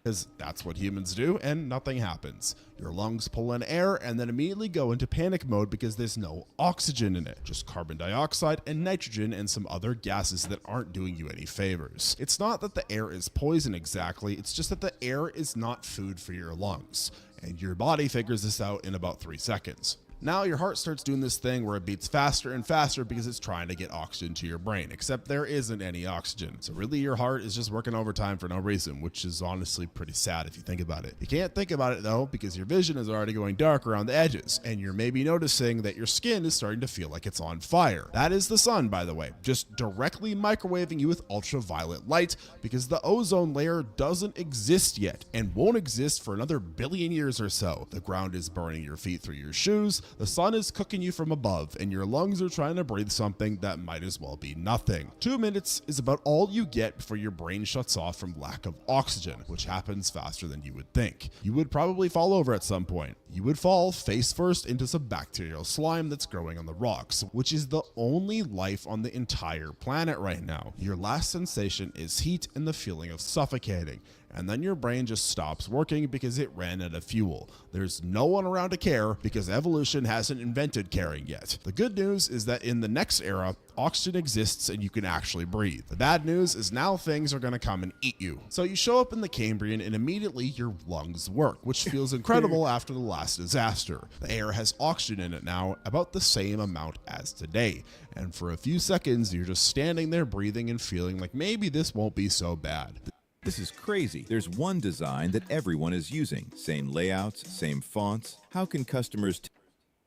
Because that's what humans do, and nothing happens. Your lungs pull in air and then immediately go into panic mode because there's no oxygen in it, just carbon dioxide and nitrogen and some other gases that aren't doing you any favors. It's not that the air is poison exactly, it's just that the air is not food for your lungs, and your body figures this out in about 3 seconds. Now your heart starts doing this thing where it beats faster and faster because it's trying to get oxygen to your brain, except there isn't any oxygen. So really your heart is just working overtime for no reason, which is honestly pretty sad if you think about it. You can't think about it though, because your vision is already going dark around the edges, and you're maybe noticing that your skin is starting to feel like it's on fire. That is the sun, by the way, just directly microwaving you with ultraviolet light, because the ozone layer doesn't exist yet and won't exist for another billion years or so. The ground is burning your feet through your shoes, the sun is cooking you from above, and your lungs are trying to breathe something that might as well be nothing. 2 minutes is about all you get before your brain shuts off from lack of oxygen, which happens faster than you would think. You would probably fall over at some point. You would fall face first into some bacterial slime that's growing on the rocks, which is the only life on the entire planet right now. Your last sensation is heat and the feeling of suffocating, and then your brain just stops working because it ran out of fuel. There's no one around to care because evolution hasn't invented caring yet. The good news is that in the next era, oxygen exists and you can actually breathe. The bad news is now things are going to come and eat you. So you show up in the Cambrian and immediately your lungs work, which feels incredible after the last disaster. The air has oxygen in it now, about the same amount as today. And for a few seconds, you're just standing there breathing and feeling like maybe this won't be so bad. This is crazy. There's one design that everyone is using. Same layouts, same fonts. How can customers...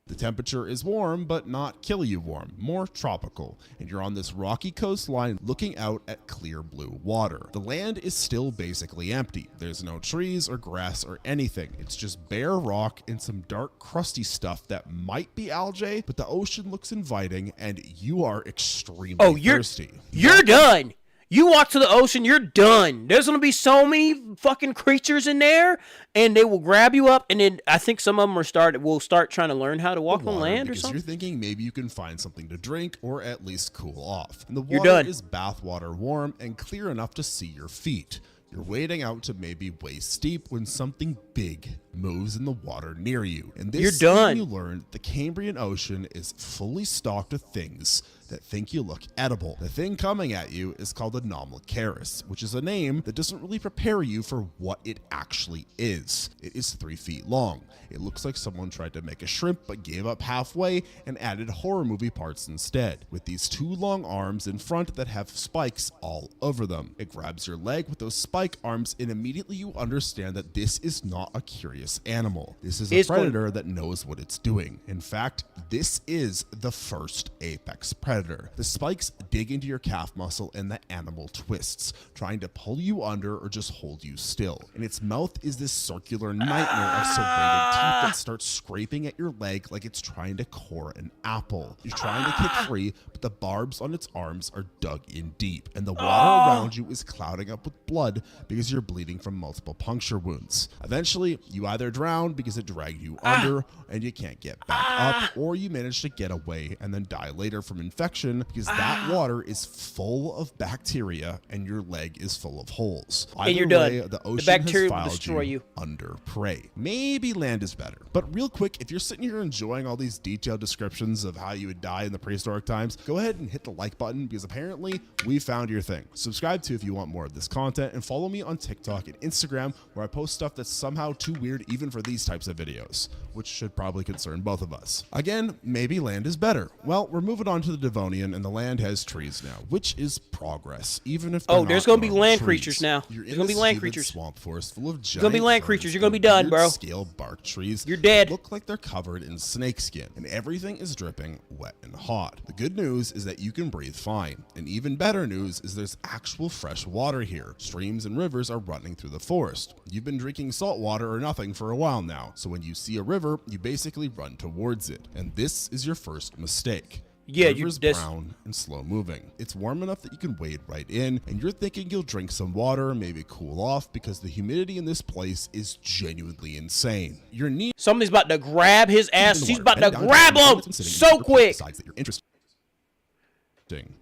The temperature is warm, but not kill you warm, more tropical, and you're on this rocky coastline looking out at clear blue water. The land is still basically empty. There's no trees or grass or anything. It's just bare rock and some dark crusty stuff that might be algae, but the ocean looks inviting and you are extremely thirsty. You're done. You walk to the ocean, you're done. There's going to be so many fucking creatures in there, and they will grab you up, and then I think some of them will start trying to learn how to walk on land or something. You're thinking maybe you can find something to drink or at least cool off. And the water is bathwater warm and clear enough to see your feet. You're wading out to maybe waist deep when something big moves in the water near you. And this You're done. You learn the Cambrian Ocean is fully stocked with things that think you look edible. The thing coming at you is called Anomalocaris, which is a name that doesn't really prepare you for what it actually is. It is 3 feet long. It looks like someone tried to make a shrimp but gave up halfway and added horror movie parts instead, with these 2 long arms in front that have spikes all over them. It grabs your leg with those spike arms, and immediately you understand that this is not a curious animal. This is a predator that knows what it's doing. In fact, this is the first apex predator. The spikes dig into your calf muscle and the animal twists, trying to pull you under or just hold you still. And its mouth is this circular nightmare of serrated teeth that start scraping at your leg like it's trying to core an apple. You're trying to kick free, but the barbs on its arms are dug in deep, and the water around you is clouding up with blood because you're bleeding from multiple puncture wounds. Eventually, you either drown because it dragged you under and you can't get back up, or you manage to get away and then die later from infection because that water is full of bacteria and your leg is full of holes. Either and you're way, done. The ocean The bacteria has will filed destroy you under prey. Maybe land is better. But real quick, if you're sitting here enjoying all these detailed descriptions of how you would die in the prehistoric times, go ahead and hit the like button because apparently we found your thing. Subscribe to if you want more of this content, and follow me on TikTok and Instagram where I post stuff that's somehow too weird even for these types of videos, which should probably concern both of us. Again, maybe land is better. Well, we're moving on to the Devonian, and the land has trees now, which is progress, even if there's gonna be land creatures now. There's gonna be land creatures. Swamp forest full of giant gonna be land ferns creatures. You're gonna be and done, bro. Scale bark trees. You're dead. That look like they're covered in snake skin, and everything is dripping wet and hot. The good news is that you can breathe fine, and even better news is there's actual fresh water here. Streams and rivers are running through the forest. You've been drinking salt water or nothing for a while now, so when you see a river, you basically run towards it, and this is your first mistake. Yeah, the river's brown and slow moving. It's warm enough that you can wade right in, and you're thinking you'll drink some water, maybe cool off, because the humidity in this place is genuinely insane. Your knee. Somebody's about to grab his ass. He's about to grab him so quick. That you're interested.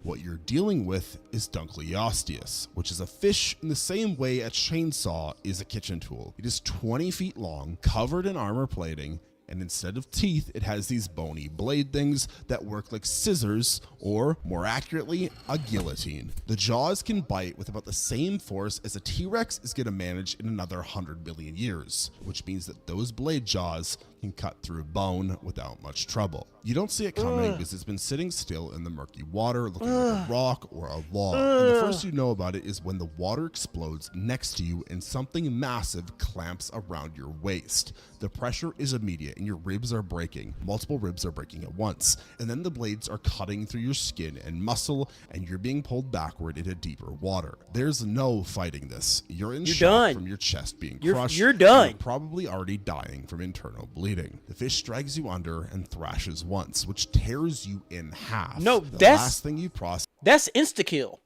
What you're dealing with is Dunkleosteus, which is a fish in the same way a chainsaw is a kitchen tool. It is 20 feet long, covered in armor plating, and instead of teeth, it has these bony blade things that work like scissors, or more accurately, a guillotine. The jaws can bite with about the same force as a T-Rex is going to manage in another 100 million years, which means that those blade jaws can cut through bone without much trouble. You don't see it coming because it's been sitting still in the murky water looking like a rock or a log. And the first you know about it is when the water explodes next to you and something massive clamps around your waist. The pressure is immediate and your ribs are breaking. Multiple ribs are breaking at once. And then the blades are cutting through your skin and muscle, and you're being pulled backward into deeper water. There's no fighting this. You're in shock from your chest being crushed. You're done. You're probably already dying from internal bleeding. The fish drags you under and thrashes once, which tears you in half. No, the last thing you process. That's insta-kill.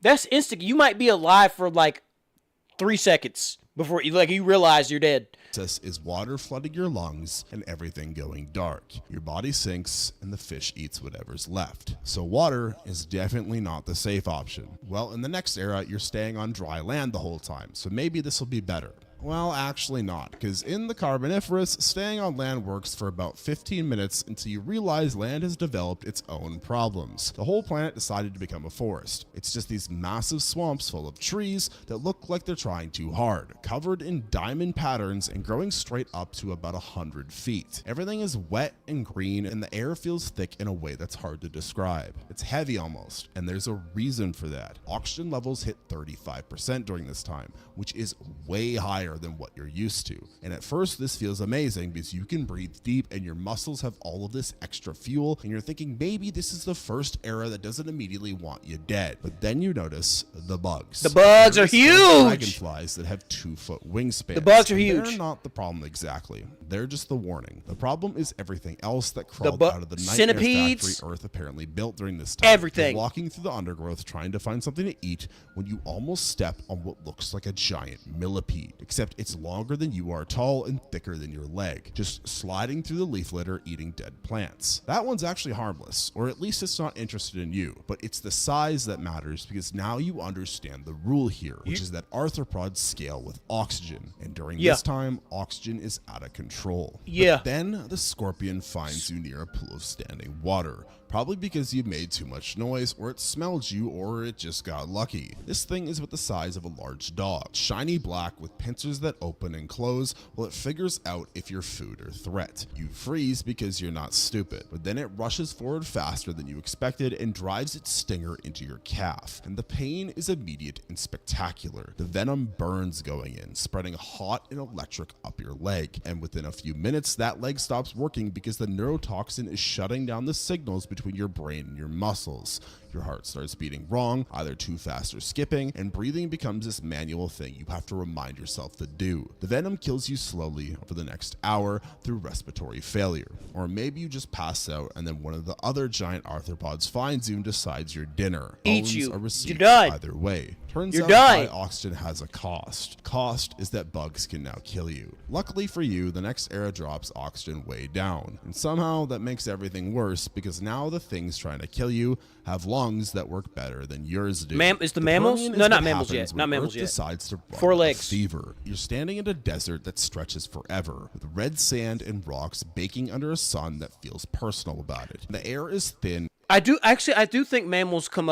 That's insta. You might be alive for like 3 seconds before you realize you're dead. Is water flooding your lungs and everything going dark. Your body sinks and the fish eats whatever's left. So water is definitely not the safe option. Well, in the next era, you're staying on dry land the whole time, so maybe this will be better. Well, actually not, because in the Carboniferous, staying on land works for about 15 minutes until you realize land has developed its own problems. The whole planet decided to become a forest. It's just these massive swamps full of trees that look like they're trying too hard, covered in diamond patterns and growing straight up to about 100 feet. Everything is wet and green, and the air feels thick in a way that's hard to describe. It's heavy almost, and there's a reason for that. Oxygen levels hit 35% during this time, which is way higher than what you're used to. And at first this feels amazing because you can breathe deep and your muscles have all of this extra fuel, and you're thinking maybe this is the first era that doesn't immediately want you dead. But then you notice the bugs. The bugs are huge! Dragonflies that have 2-foot wingspans. The bugs are huge. They're not the problem exactly. They're just the warning. The problem is everything else that crawled out of the nightmare factory Earth apparently built during this time. Everything. You're walking through the undergrowth trying to find something to eat when you almost step on what looks like a giant millipede. Except except it's longer than you are tall and thicker than your leg, just sliding through the leaf litter eating dead plants. That one's actually harmless, or at least it's not interested in you, but it's the size that matters because now you understand the rule here, which is that arthropods scale with oxygen, and during this time, oxygen is out of control. But then the scorpion finds you near a pool of standing water, probably because you made too much noise, or it smelled you, or it just got lucky. This thing is about the size of a large dog, shiny black with pincers that open and close while it figures out if you're food or threat. You freeze because you're not stupid, but then it rushes forward faster than you expected and drives its stinger into your calf, and the pain is immediate and spectacular. The venom burns going in, spreading hot and electric up your leg, and within a few minutes that leg stops working because the neurotoxin is shutting down the signals between your brain and your muscles. Your heart starts beating wrong, either too fast or skipping, and breathing becomes this manual thing you have to remind yourself to do. The venom kills you slowly over the next hour through respiratory failure. Or maybe you just pass out and then one of the other giant arthropods finds you and decides you're dinner. Eats you. Are received You're done. either way. Turns You're out done. high oxygen has a cost. Cost is that bugs can now kill you. Luckily for you, the next era drops oxygen way down. And somehow that makes everything worse because now the things trying to kill you have lungs that work better than yours do. Is the mammals? No, not mammals yet. Not mammals yet. Decides to run 4 with legs. fever. You're standing in a desert that stretches forever, with red sand and rocks baking under a sun that feels personal about it. The air is thin. I do think mammals come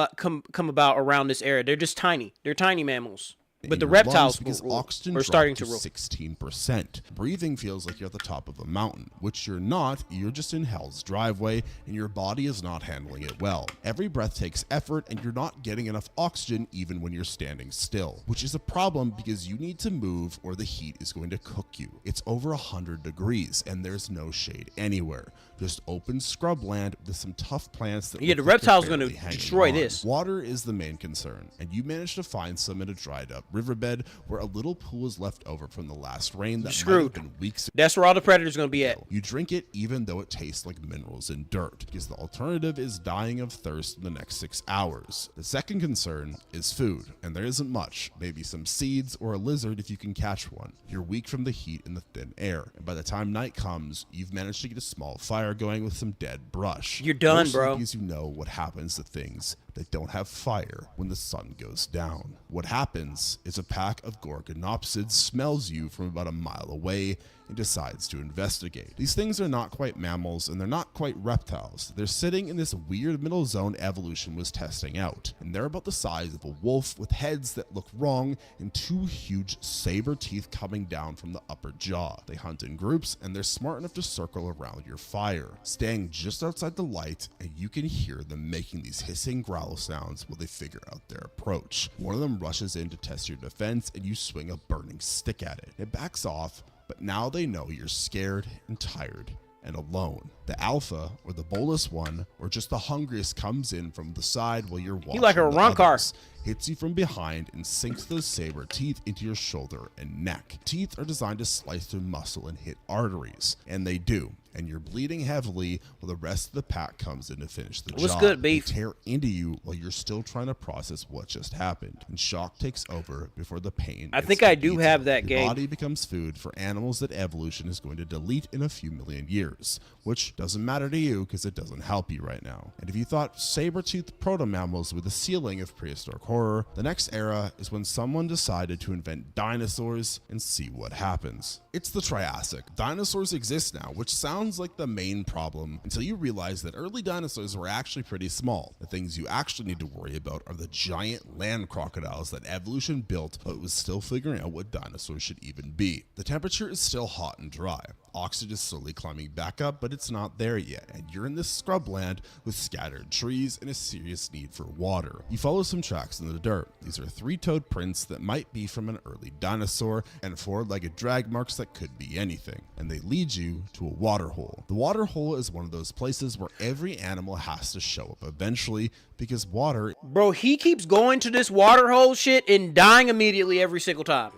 about around this era. They're just tiny. They're tiny mammals. But the reptiles are starting to rule. 16%. Breathing feels like you're at the top of a mountain, which you're not. You're just in hell's driveway, and your body is not handling it well. Every breath takes effort, and you're not getting enough oxygen even when you're standing still, which is a problem because you need to move or the heat is going to cook you. It's over 100 degrees, and there's no shade anywhere. Just open scrubland with some tough plants that the reptiles are going to destroy this. Water is the main concern, and you manage to find some in a dried up riverbed where a little pool is left over from the last rain that might have been weeks ago. That's where all the predators are going to be at. You drink it even though it tastes like minerals and dirt, because the alternative is dying of thirst in the next 6 hours. The second concern is food, and there isn't much. Maybe some seeds or a lizard if you can catch one. You're weak from the heat in the thin air, and by the time night comes, you've managed to get a small fire going with some dead brush. You're done, Mostly bro. because you know what happens to things that don't have fire when the sun goes down. What happens is a pack of gorgonopsids smells you from about a mile away and decides to investigate. These things are not quite mammals and they're not quite reptiles. They're sitting in this weird middle zone evolution was testing out, and they're about the size of a wolf with heads that look wrong and 2 huge saber teeth coming down from the upper jaw. They hunt in groups and they're smart enough to circle around your fire, staying just outside the light, and you can hear them making these hissing growl sounds while they figure out their approach. One of them rushes in to test your defense and you swing a burning stick at it. It backs off, but now they know you're scared and tired and alone. The alpha, or the boldest one, or just the hungriest comes in from the side while you're watching. You like a Ronkar. Hits you from behind and sinks those saber teeth into your shoulder and neck. Teeth are designed to slice through muscle and hit arteries, and they do. And you're bleeding heavily while the rest of the pack comes in to finish the job. What's good, beef? They tear into you while you're still trying to process what just happened, and shock takes over before the pain. I think I do have that game. Your game. body becomes food for animals that evolution is going to delete in a few million years, which doesn't matter to you because it doesn't help you right now. And if you thought saber-toothed proto-mammals were the ceiling of prehistoric horror, the next era is when someone decided to invent dinosaurs and see what happens. It's the Triassic. Dinosaurs exist now, which sounds like the main problem until you realize that early dinosaurs were actually pretty small. The things you actually need to worry about are the giant land crocodiles that evolution built, but was still figuring out what dinosaurs should even be. The temperature is still hot and dry. Oxygen is slowly climbing back up, but it's not there yet, and you're in this scrubland with scattered trees and a serious need for water. You follow some tracks in the dirt. These are 3-toed prints that might be from an early dinosaur, and 4-legged drag marks that could be anything, and they lead you to a water hole. The water hole is one of those places where every animal has to show up eventually, because water... Bro, he keeps going to this water hole shit and dying immediately every single time.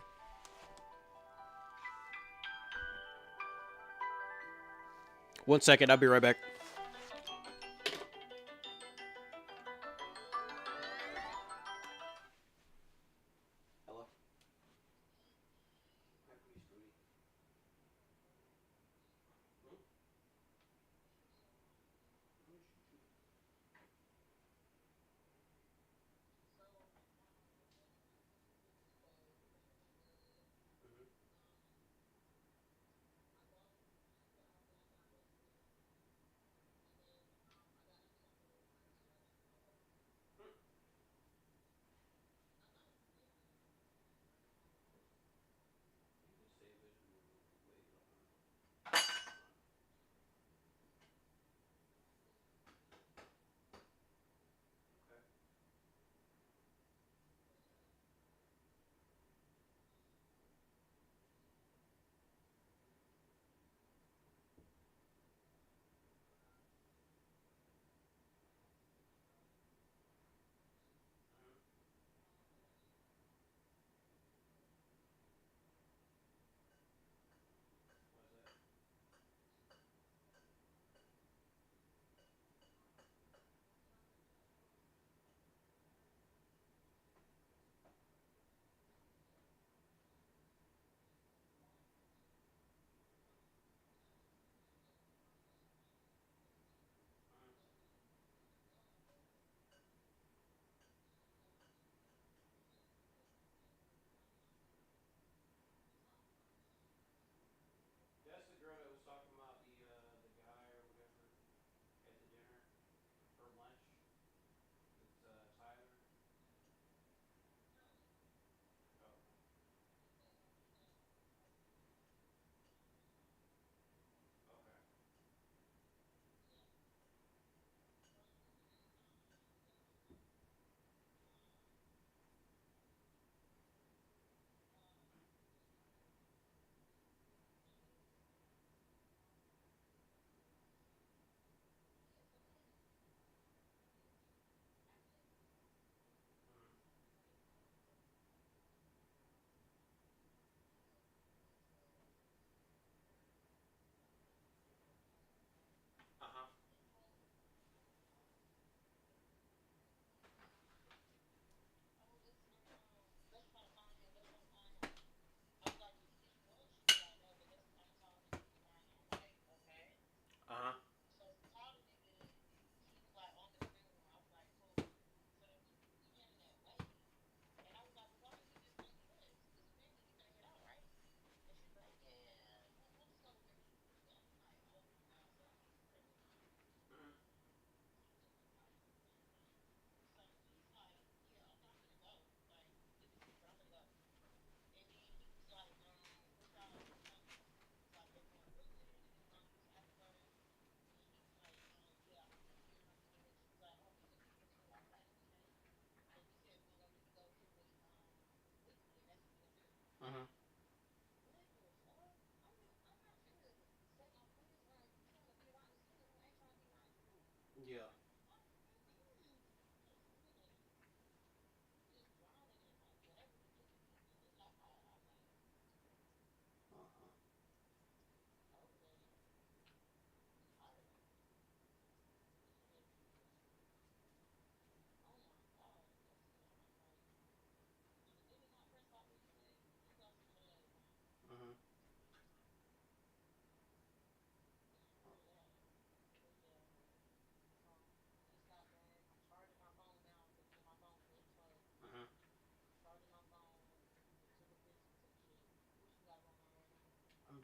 One second, I'll be right back. Hello?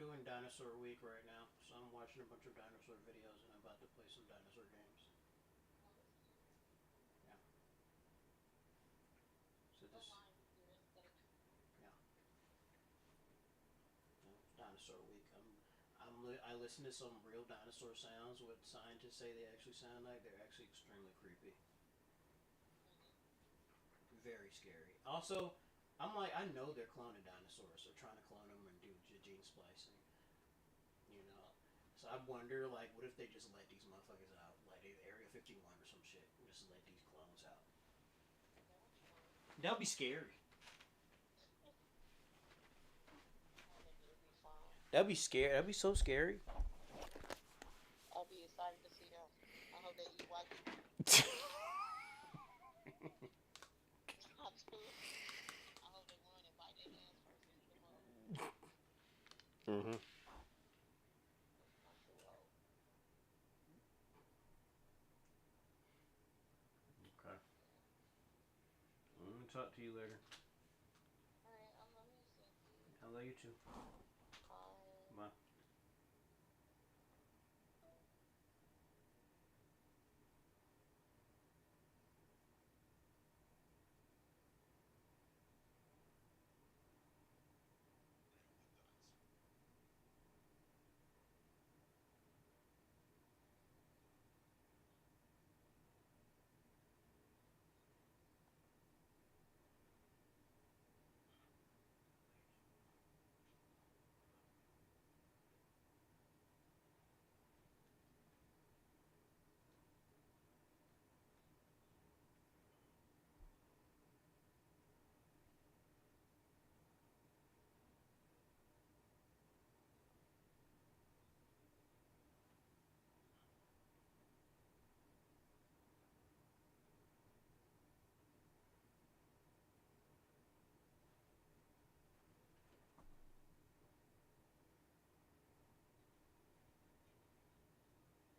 doing Dinosaur Week right now, so I'm watching a bunch of dinosaur videos and I'm about to play some dinosaur games. Yeah. So this. Yeah. Dinosaur Week. I listen to some real dinosaur sounds. What scientists say they actually sound like. They're actually extremely creepy. Very scary. Also, I'm like, I know they're cloning dinosaurs. They're trying to clone them and do gene splicing. You know, so I wonder, like, what if they just let these motherfuckers out, like Area 51 or some shit, and just let these clones out? That'd be scary. That'd be scary. That'd be so scary. I'll be excited to see them. I hope they eat white people. I hope they run and bite their hands first and eat them up. Mm-hmm. Okay. I'm gonna talk to you later. Alright, I love you, Cynthia. I love you too. Bye.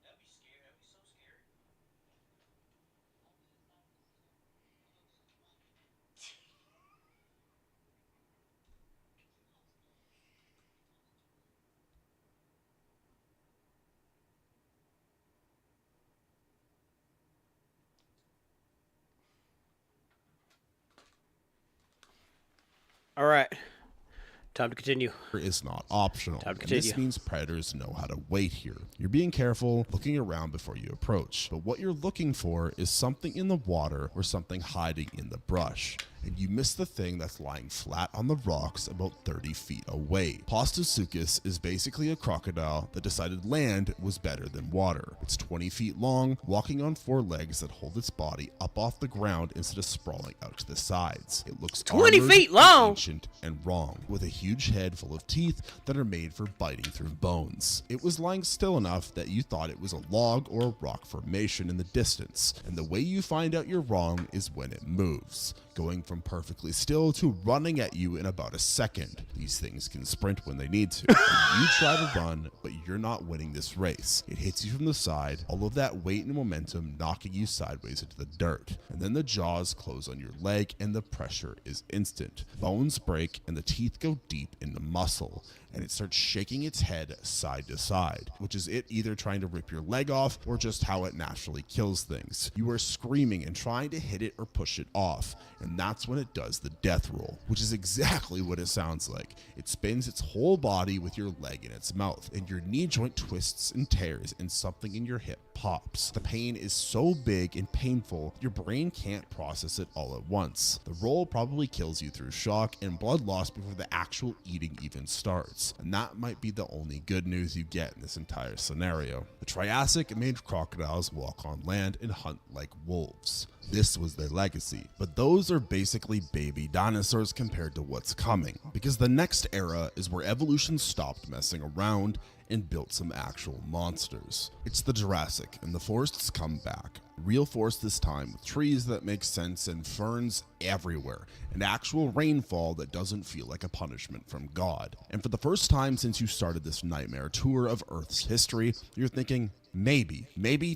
That'd be scary. That'd be so scary. All right. Time to continue. Is not optional. Time to and continue. this means predators know how to wait here. You're being careful, looking around before you approach. But what you're looking for is something in the water or something hiding in the brush. And you miss the thing that's lying flat on the rocks about 30 feet away. Plastosuchus is basically a crocodile that decided land was better than water. It's 20 feet long, walking on 4 legs that hold its body up off the ground instead of sprawling out to the sides. It looks 20 armored, feet long, ancient, and wrong, with a huge head full of teeth that are made for biting through bones. It was lying still enough that you thought it was a log or a rock formation in the distance, and the way you find out you're wrong is when it moves, going from perfectly still to running at you in about a second. These things can sprint when they need to. You try to run, but you're not winning this race. It hits you from the side, all of that weight and momentum knocking you sideways into the dirt. And then the jaws close on your leg and the pressure is instant. Bones break and the teeth go deep into muscle, and it starts shaking its head side to side, which is it either trying to rip your leg off or just how it naturally kills things. You are screaming and trying to hit it or push it off, and that's when it does the death roll, which is exactly what it sounds like. It spins its whole body with your leg in its mouth, and your knee joint twists and tears and something in your hip pops. The pain is so big and painful, your brain can't process it all at once. The roll probably kills you through shock and blood loss before the actual eating even starts. And that might be the only good news you get in this entire scenario. The Triassic made crocodiles walk on land and hunt like wolves. This was their legacy, but those are basically baby dinosaurs compared to what's coming, because the next era is where evolution stopped messing around and built some actual monsters. It's the Jurassic, and the forests come back. Real forest this time, with trees that make sense and ferns everywhere, and actual rainfall that doesn't feel like a punishment from God. And for the first time since you started this nightmare tour of Earth's history, you're thinking, maybe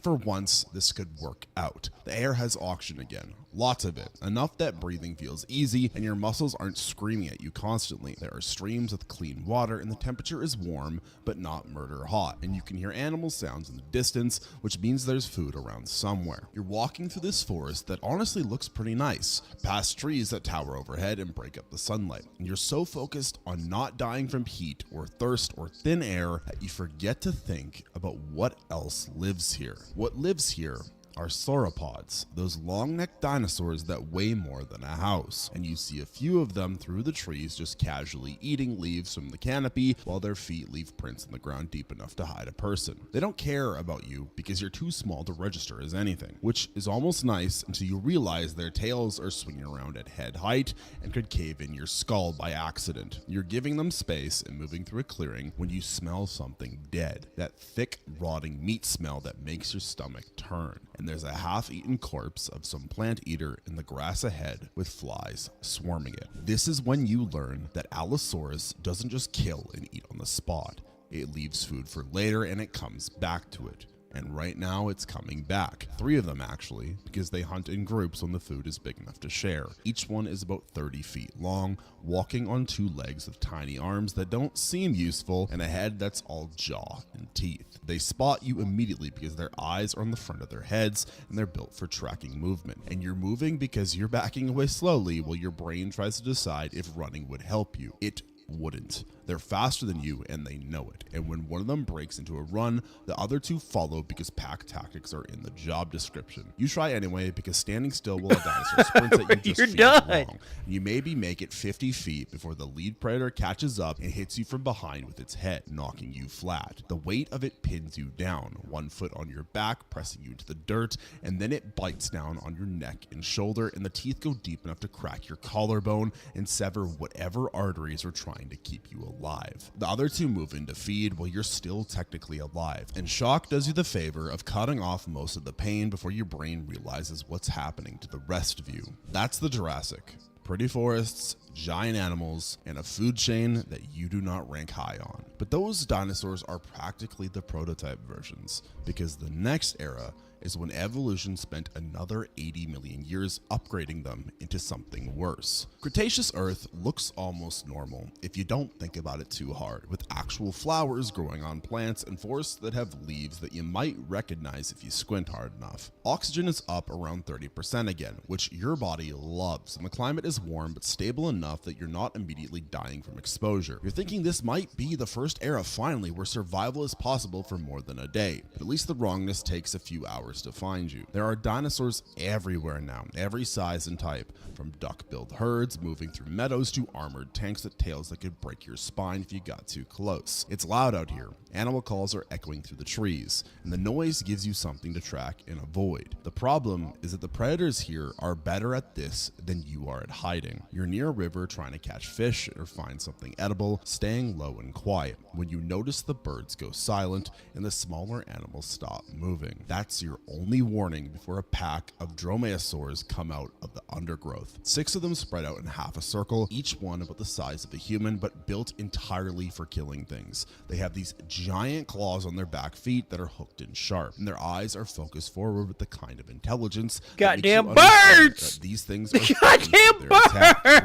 for once this could work out. The air has oxygen again, lots of it, enough that breathing feels easy and your muscles aren't screaming at you constantly. There are streams with clean water and the temperature is warm but not murder hot, and you can hear animal sounds in the distance, which means there's food around somewhere. You're walking through this forest that honestly looks pretty nice, past trees that tower overhead and break up the sunlight, and you're so focused on not dying from heat or thirst or thin air that you forget to think about what else lives here. What lives here are sauropods, those long-necked dinosaurs that weigh more than a house, and you see a few of them through the trees just casually eating leaves from the canopy while their feet leave prints in the ground deep enough to hide a person. They don't care about you because you're too small to register as anything, which is almost nice until you realize their tails are swinging around at head height and could cave in your skull by accident. You're giving them space and moving through a clearing when you smell something dead, that thick, rotting meat smell that makes your stomach turn. And there's a half-eaten corpse of some plant eater in the grass ahead with flies swarming it. This is when you learn that Allosaurus doesn't just kill and eat on the spot. It leaves food for later and it comes back to it. And right now it's coming back. 3 of them actually, because they hunt in groups when the food is big enough to share. Each one is about 30 feet long, walking on 2 legs with tiny arms that don't seem useful, and a head that's all jaw and teeth. They spot you immediately because their eyes are on the front of their heads and they're built for tracking movement. And you're moving because you're backing away slowly while your brain tries to decide if running would help you. It wouldn't. They're faster than you and they know it. And when one of them breaks into a run, the other 2 follow because pack tactics are in the job description. You try anyway because standing still while a dinosaur sprints at you just feels wrong. You maybe make it 50 feet before the lead predator catches up and hits you from behind with its head, knocking you flat. The weight of it pins you down, 1 foot on your back, pressing you into the dirt, and then it bites down on your neck and shoulder, and the teeth go deep enough to crack your collarbone and sever whatever arteries are trying to keep you alive. The other 2 move in to feed while you're still technically alive, and shock does you the favor of cutting off most of the pain before your brain realizes what's happening to the rest of you. That's the Jurassic. Pretty forests, giant animals, and a food chain that you do not rank high on. But those dinosaurs are practically the prototype versions, because the next era is when evolution spent another 80 million years upgrading them into something worse. Cretaceous Earth looks almost normal if you don't think about it too hard, with actual flowers growing on plants and forests that have leaves that you might recognize if you squint hard enough. Oxygen is up around 30% again, which your body loves, and the climate is warm but stable enough that you're not immediately dying from exposure. You're thinking this might be the first era finally where survival is possible for more than a day, but at least the wrongness takes a few hours to find you. There are dinosaurs everywhere now, every size and type, from duck-billed herds moving through meadows to armored tanks with tails that could break your spine if you got too close. It's loud out here. Animal calls are echoing through the trees, and the noise gives you something to track and avoid. The problem is that the predators here are better at this than you are at hiding. You're near a river trying to catch fish or find something edible, staying low and quiet, when you notice the birds go silent and the smaller animals stop moving. That's your only warning before a pack of dromaeosaurs come out of the undergrowth. 6 of them spread out in half a circle, each one about the size of a human but built entirely for killing things. They have these giant claws on their back feet that are hooked and sharp, and their eyes are focused forward with the kind of intelligence goddamn birds! These things are goddamn birds!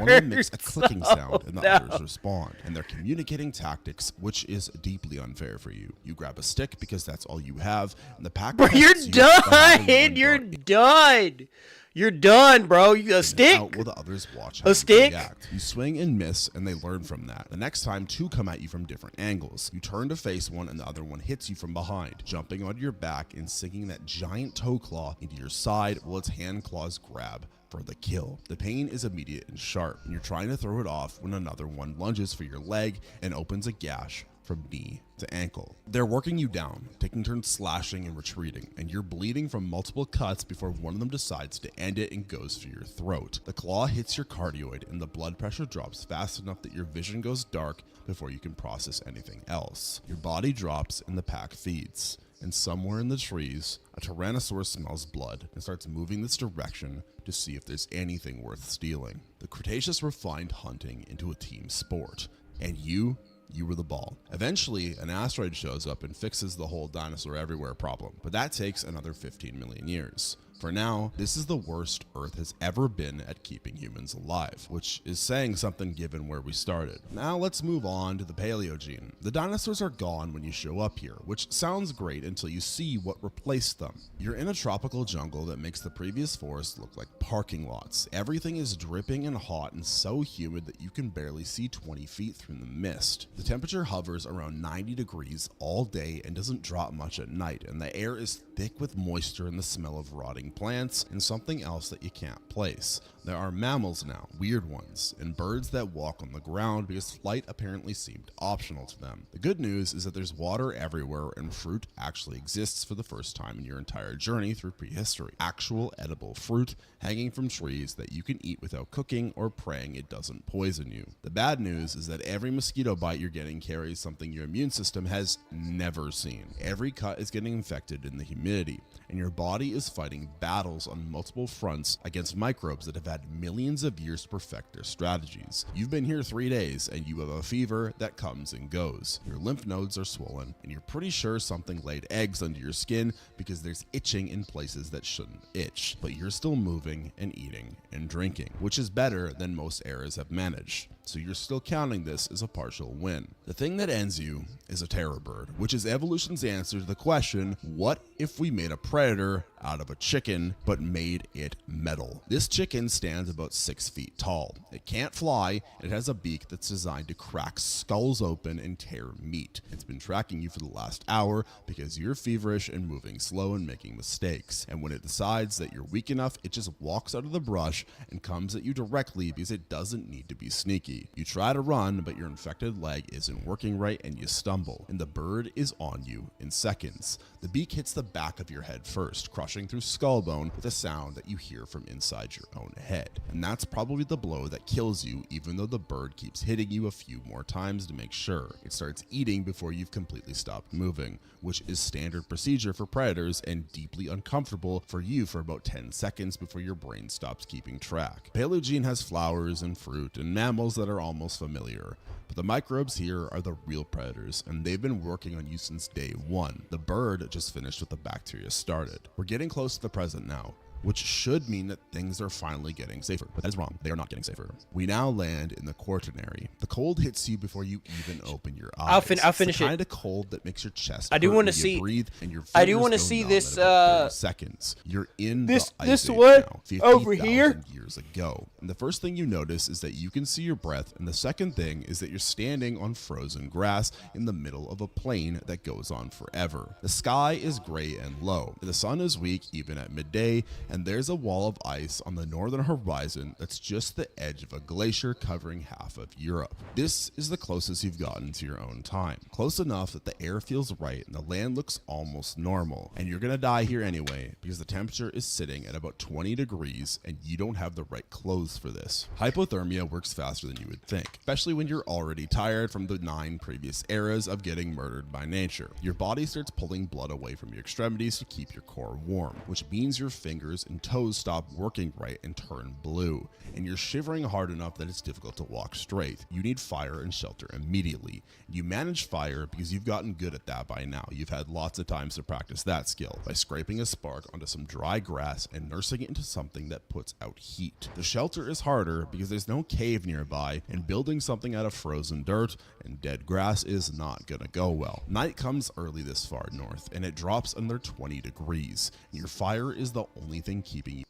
One of them makes a clicking sound and the others respond, and they're communicating tactics, which is deeply unfair for you. You grab a stick because that's all you have, and the pack you're done! You're done! You're done, bro. A stick? Out while the others watch how a stick? React. You swing and miss, and they learn from that. The next time, 2 come at you from different angles. You turn to face one, and the other one hits you from behind, jumping onto your back and sinking that giant toe claw into your side while its hand claws grab for the kill. The pain is immediate and sharp, and you're trying to throw it off when another one lunges for your leg and opens a gash from knee to ankle. They're working you down, taking turns slashing and retreating, and you're bleeding from multiple cuts before one of them decides to end it and goes for your throat. The claw hits your cardioid and the blood pressure drops fast enough that your vision goes dark before you can process anything else. Your body drops and the pack feeds. And somewhere in the trees, a Tyrannosaur smells blood and starts moving this direction to see if there's anything worth stealing. The Cretaceous refined hunting into a team sport, and you were the ball. Eventually, an asteroid shows up and fixes the whole dinosaur everywhere problem, but that takes another 15 million years. For now, this is the worst Earth has ever been at keeping humans alive, which is saying something given where we started. Now let's move on to the Paleogene. The dinosaurs are gone when you show up here, which sounds great until you see what replaced them. You're in a tropical jungle that makes the previous forest look like parking lots. Everything is dripping and hot and so humid that you can barely see 20 feet through the mist. The temperature hovers around 90 degrees all day and doesn't drop much at night, and the air is thick with moisture and the smell of rotting plants and something else that you can't place. There are mammals now, weird ones, and birds that walk on the ground because flight apparently seemed optional to them. The good news is that there's water everywhere and fruit actually exists for the first time in your entire journey through prehistory. Actual edible fruit hanging from trees that you can eat without cooking or praying it doesn't poison you. The bad news is that every mosquito bite you're getting carries something your immune system has never seen. Every cut is getting infected in the humidity, and your body is fighting battles on multiple fronts against microbes that have had millions of years to perfect their strategies. You've been here 3 days and you have a fever that comes and goes. Your lymph nodes are swollen and you're pretty sure something laid eggs under your skin because there's itching in places that shouldn't itch, but you're still moving and eating and drinking, which is better than most eras have managed. So you're still counting this as a partial win. The thing that ends you is a terror bird, which is evolution's answer to the question, what if we made a predator out of a chicken but made it metal? This chicken stands about 6 feet tall. It can't fly, and it has a beak that's designed to crack skulls open and tear meat. It's been tracking you for the last hour because you're feverish and moving slow and making mistakes. And when it decides that you're weak enough, it just walks out of the brush and comes at you directly because it doesn't need to be sneaky. You try to run, but your infected leg isn't working right and you stumble, and the bird is on you in seconds. The beak hits the back of your head first, crushing through skull bone with a sound that you hear from inside your own head. And that's probably the blow that kills you, even though the bird keeps hitting you a few more times to make sure. It starts eating before you've completely stopped moving, which is standard procedure for predators and deeply uncomfortable for you for about 10 seconds before your brain stops keeping track. Paleogene has flowers and fruit and mammals that are almost familiar, but the microbes here are the real predators, and they've been working on you since day one. The bird just finished what the bacteria started. We're getting close to the present now, which should mean that things are finally getting safer, but that is wrong. They are not getting safer. We now land in the Quaternary. The cold hits you before you even open your eyes. I'll finish it's the it. kind of cold that makes your chest I do want to see. see. And your I do want to see this. 30 seconds. You're in this the ice age one now, 50, over here. Years ago. And the first thing you notice is that you can see your breath, and the second thing is that you're standing on frozen grass in the middle of a plain that goes on forever. The sky is gray and low. The sun is weak even at midday, and there's a wall of ice on the northern horizon that's just the edge of a glacier covering half of Europe. This is the closest you've gotten to your own time. Close enough that the air feels right and the land looks almost normal. And you're gonna die here anyway because the temperature is sitting at about 20 degrees and you don't have the right clothes for this. Hypothermia works faster than you would think, especially when you're already tired from the 9 previous eras of getting murdered by nature. Your body starts pulling blood away from your extremities to keep your core warm, which means your fingers and toes stop working right and turn blue, and you're shivering hard enough that it's difficult to walk straight. You need fire and shelter immediately. You manage fire because you've gotten good at that by now. You've had lots of times to practice that skill by scraping a spark onto some dry grass and nursing it into something that puts out heat. The shelter is harder because there's no cave nearby, and building something out of frozen dirt and dead grass is not gonna go well. Night comes early this far north, and it drops under 20 degrees. And your fire is the only thing keeping you.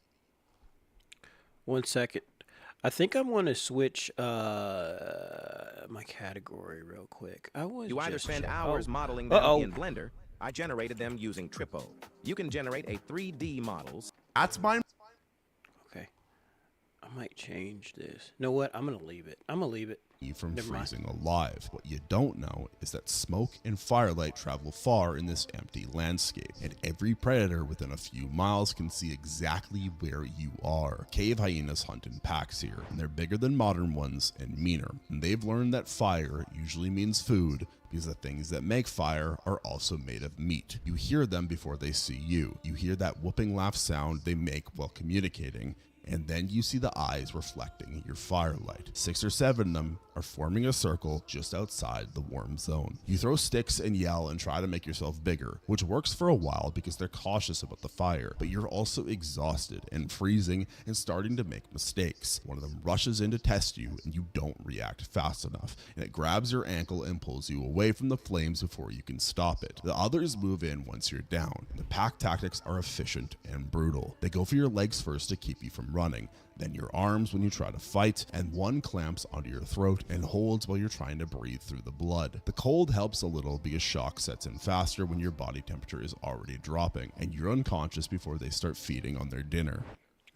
1 second. I think I'm going to switch my category real quick. You either spend hours modeling them in Blender. I generated them using Tripo. You can generate a 3D models. That's mine. Okay. I might change this. You know what? I'm going to leave it. I'm going to leave it. from freezing alive. What you don't know is that smoke and firelight travel far in this empty landscape, and every predator within a few miles can see exactly where you are. Cave hyenas hunt in packs here, and they're bigger than modern ones and meaner. And they've learned that fire usually means food, because the things that make fire are also made of meat. You hear them before they see you. You hear that whooping laugh sound they make while communicating, and then you see the eyes reflecting your firelight. 6 or 7 of them are forming a circle just outside the warm zone. You throw sticks and yell and try to make yourself bigger, which works for a while because they're cautious about the fire, but you're also exhausted and freezing and starting to make mistakes. One of them rushes in to test you and you don't react fast enough, and it grabs your ankle and pulls you away from the flames before you can stop it. The others move in once you're down. The pack tactics are efficient and brutal. They go for your legs first to keep you from running, then your arms when you try to fight, and one clamps onto your throat and holds while you're trying to breathe through the blood. The cold helps a little because shock sets in faster when your body temperature is already dropping, and you're unconscious before they start feeding on their dinner.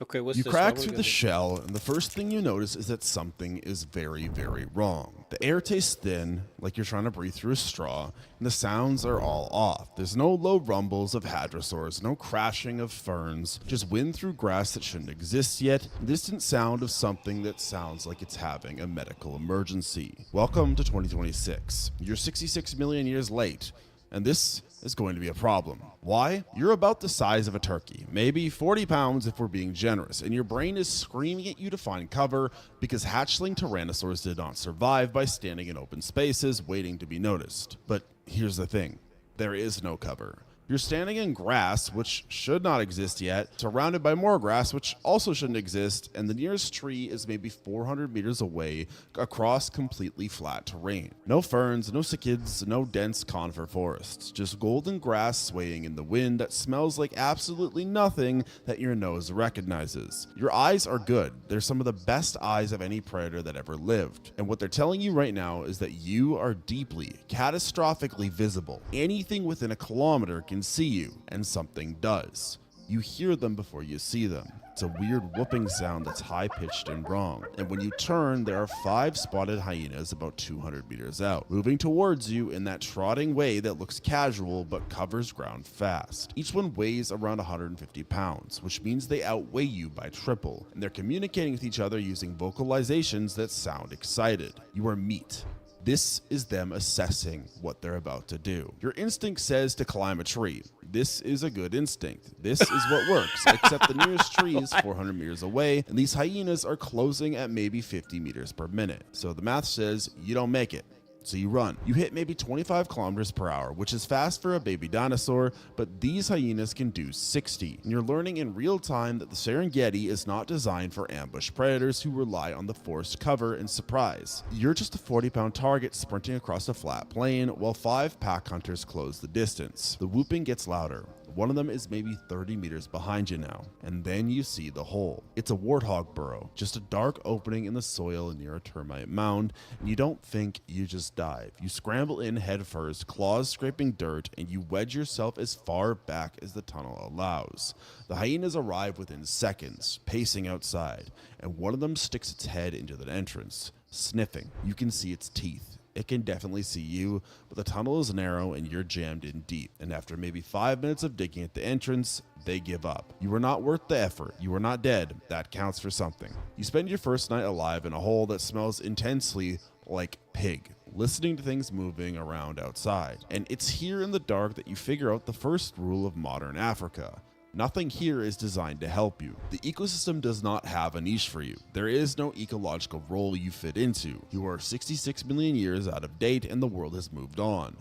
Okay, what's you this? crack through the shell, and the first thing you notice is that something is very, very wrong. The air tastes thin, like you're trying to breathe through a straw, and the sounds are all off. There's no low rumbles of hadrosaurs, no crashing of ferns, just wind through grass that shouldn't exist yet, and distant sound of something that sounds like it's having a medical emergency. Welcome to 2026. You're 66 million years late, and this is going to be a problem. Why? You're about the size of a turkey, maybe 40 pounds if we're being generous, and your brain is screaming at you to find cover because hatchling tyrannosaurs did not survive by standing in open spaces waiting to be noticed. But here's the thing, there is no cover. You're standing in grass, which should not exist yet, surrounded by more grass, which also shouldn't exist, and the nearest tree is maybe 400 meters away across completely flat terrain. No ferns, no cicadas, no dense conifer forests, just golden grass swaying in the wind that smells like absolutely nothing that your nose recognizes. Your eyes are good. They're some of the best eyes of any predator that ever lived. And what they're telling you right now is that you are deeply, catastrophically visible. Anything within a kilometer can see you, and something does. You hear them before you see them. It's a weird whooping sound that's high-pitched and wrong. And when you turn, there are 5 spotted hyenas about 200 meters out, moving towards you in that trotting way that looks casual but covers ground fast. Each one weighs around 150 pounds, which means they outweigh you by triple, and they're communicating with each other using vocalizations that sound excited. You are meat. This is them assessing what they're about to do. Your instinct says to climb a tree. This is a good instinct. This is what works, except the nearest tree is 400 meters away, and these hyenas are closing at maybe 50 meters per minute. So the math says you don't make it. So you run. You hit maybe 25 kilometers per hour, which is fast for a baby dinosaur, but these hyenas can do 60. And you're learning in real time that the Serengeti is not designed for ambush predators who rely on the forced cover and surprise. You're just a 40-pound target sprinting across a flat plain while 5 pack hunters close the distance. The whooping gets louder. One of them is maybe 30 meters behind you now, and then you see the hole. It's a warthog burrow, just a dark opening in the soil near a termite mound, and you don't think, you just dive. You scramble in head first, claws scraping dirt, and you wedge yourself as far back as the tunnel allows. The hyenas arrive within seconds, pacing outside, and one of them sticks its head into the entrance, sniffing. You can see its teeth. It can definitely see you, but the tunnel is narrow and you're jammed in deep. And after maybe 5 minutes of digging at the entrance, they give up. You are not worth the effort. You are not dead. That counts for something. You spend your first night alive in a hole that smells intensely like pig, listening to things moving around outside. And it's here in the dark that you figure out the first rule of modern Africa. Nothing here is designed to help you. The ecosystem does not have a niche for you. There is no ecological role you fit into. You are 66 million years out of date and the world has moved on.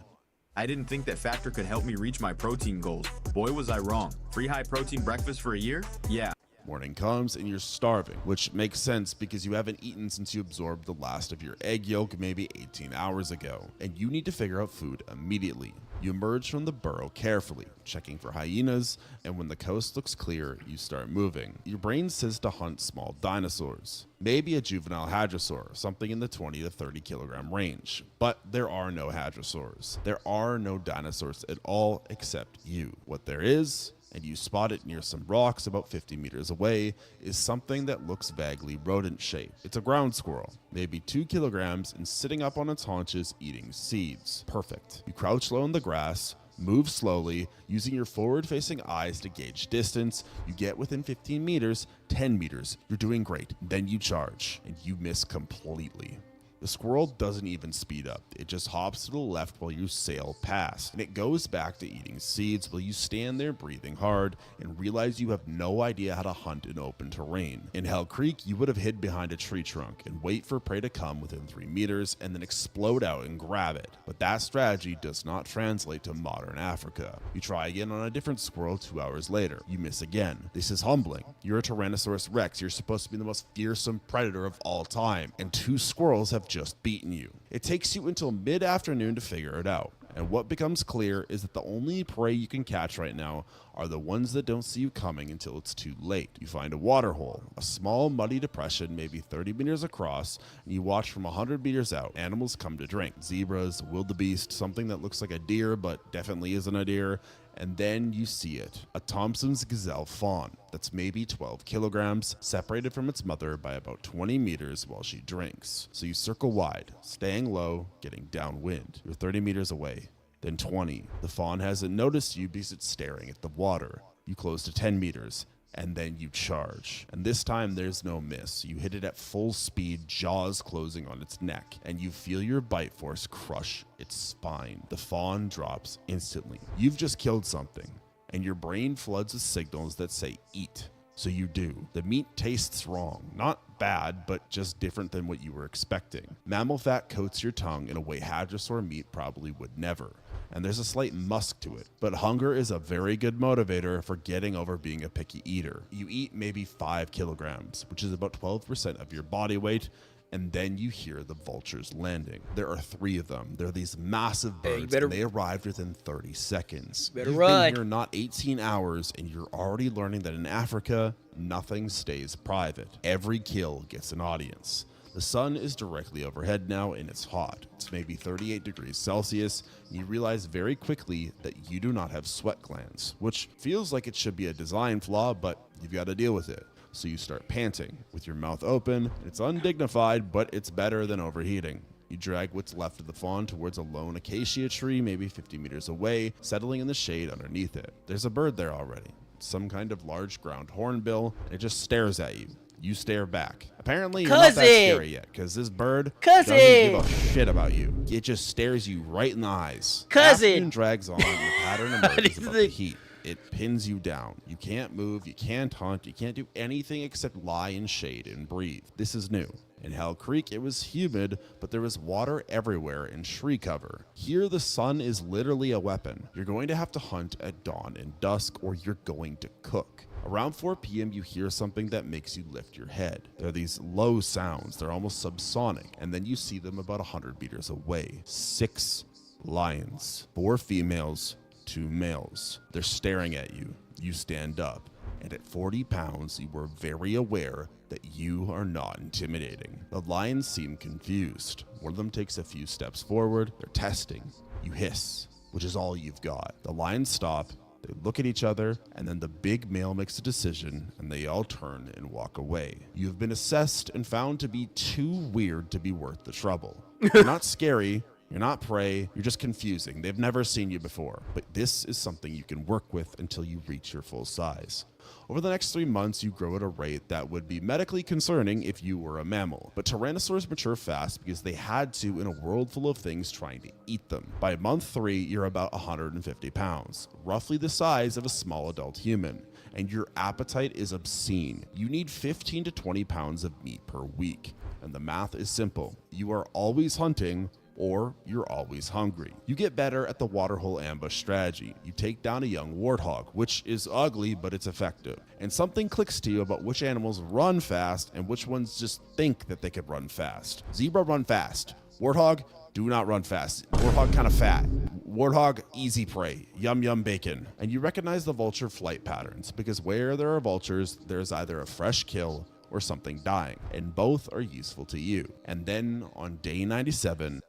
I didn't think that Factor could help me reach my protein goals. Boy, was I wrong. Free high protein breakfast for a year? Yeah. Morning comes and you're starving, which makes sense because you haven't eaten since you absorbed the last of your egg yolk maybe 18 hours ago, and you need to figure out food immediately. You emerge from the burrow carefully, checking for hyenas, and when the coast looks clear, you start moving. Your brain says to hunt small dinosaurs, maybe a juvenile hadrosaur, something in the 20 to 30 kilogram range. But there are no hadrosaurs. There are no dinosaurs at all except you. What there is and you spot it near some rocks about 50 meters away, is something that looks vaguely rodent-shaped. It's a ground squirrel, maybe 2 kilograms, and sitting up on its haunches eating seeds. Perfect. You crouch low in the grass, move slowly, using your forward-facing eyes to gauge distance. You get within 15 meters, 10 meters. You're doing great. Then you charge, and you miss completely. The squirrel doesn't even speed up. It just hops to the left while you sail past, and it goes back to eating seeds while you stand there breathing hard and realize you have no idea how to hunt in open terrain. In Hell Creek, you would have hid behind a tree trunk and wait for prey to come within 3 meters and then explode out and grab it. But that strategy does not translate to modern Africa. You try again on a different squirrel 2 hours later. You miss again. This is humbling. You're a Tyrannosaurus Rex. You're supposed to be the most fearsome predator of all time, and 2 squirrels have just beaten you. It takes you until mid-afternoon to figure it out, and what becomes clear is that the only prey you can catch right now are the ones that don't see you coming until it's too late. You find a water hole, a small muddy depression maybe 30 meters across, and you watch from 100 meters out. Animals come to drink. Zebras, wildebeest, something that looks like a deer but definitely isn't a deer, and then you see it, a Thompson's gazelle fawn that's maybe 12 kilograms, separated from its mother by about 20 meters while she drinks. So you circle wide, staying low, getting downwind. You're 30 meters away, then 20. The fawn hasn't noticed you because it's staring at the water. You close to 10 meters, and then you charge. And this time there's no miss. You hit it at full speed, jaws closing on its neck, and you feel your bite force crush its spine. The fawn drops instantly. You've just killed something, and your brain floods with signals that say eat. So you do. The meat tastes wrong. Not bad, but just different than what you were expecting. Mammal fat coats your tongue in a way hadrosaur meat probably would never, and there's a slight musk to it. But hunger is a very good motivator for getting over being a picky eater. You eat maybe 5 kilograms, which is about 12% of your body weight, and then you hear the vultures landing. There are 3 of them. They're these massive birds, and they arrived within 30 seconds. You've been here not 18 hours, and you're already learning that in Africa, nothing stays private. Every kill gets an audience. The sun is directly overhead now, and it's hot. It's maybe 38 degrees Celsius, and you realize very quickly that you do not have sweat glands, which feels like it should be a design flaw, but you've got to deal with it. So you start panting with your mouth open. It's undignified, but it's better than overheating. You drag what's left of the fawn towards a lone acacia tree, maybe 50 meters away, settling in the shade underneath it. There's a bird there already, some kind of large ground hornbill, and it just stares at you. You stare back. Apparently you're not that scary yet, because this bird doesn't give a shit about you. It just stares you right in the eyes. Afternoon drags on, and the pattern emerges above the heat. It pins you down. You can't move, you can't hunt, you can't do anything except lie in shade and breathe. This is new. In Hell Creek, it was humid, but there was water everywhere and tree cover. Here, the sun is literally a weapon. You're going to have to hunt at dawn and dusk, or you're going to cook. Around 4 p.m., you hear something that makes you lift your head. They're these low sounds. They're almost subsonic. And then you see them about 100 meters away. 6 lions, 4 females, 2 males. They're staring at you. You stand up, and at 40 pounds, you were very aware that you are not intimidating. The lions seem confused. One of them takes a few steps forward. They're testing. You hiss, which is all you've got. The lions stop. They look at each other, and then the big male makes a decision, and they all turn and walk away. You have been assessed and found to be too weird to be worth the trouble. You're not scary. You're not prey, you're just confusing. They've never seen you before, but this is something you can work with until you reach your full size. Over the next 3 months, you grow at a rate that would be medically concerning if you were a mammal. But tyrannosaurs mature fast because they had to in a world full of things trying to eat them. By month 3, you're about 150 pounds, roughly the size of a small adult human. And your appetite is obscene. You need 15 to 20 pounds of meat per week. And the math is simple. You are always hunting, or you're always hungry. You get better at the waterhole ambush strategy. You take down a young warthog, which is ugly, but it's effective. And something clicks to you about which animals run fast and which ones just think that they could run fast. Zebra run fast. Warthog, do not run fast. Warthog kind of fat. Warthog, easy prey. Yum yum bacon. And you recognize the vulture flight patterns, because where there are vultures, there's either a fresh kill or something dying, and both are useful to you. And then on day 97,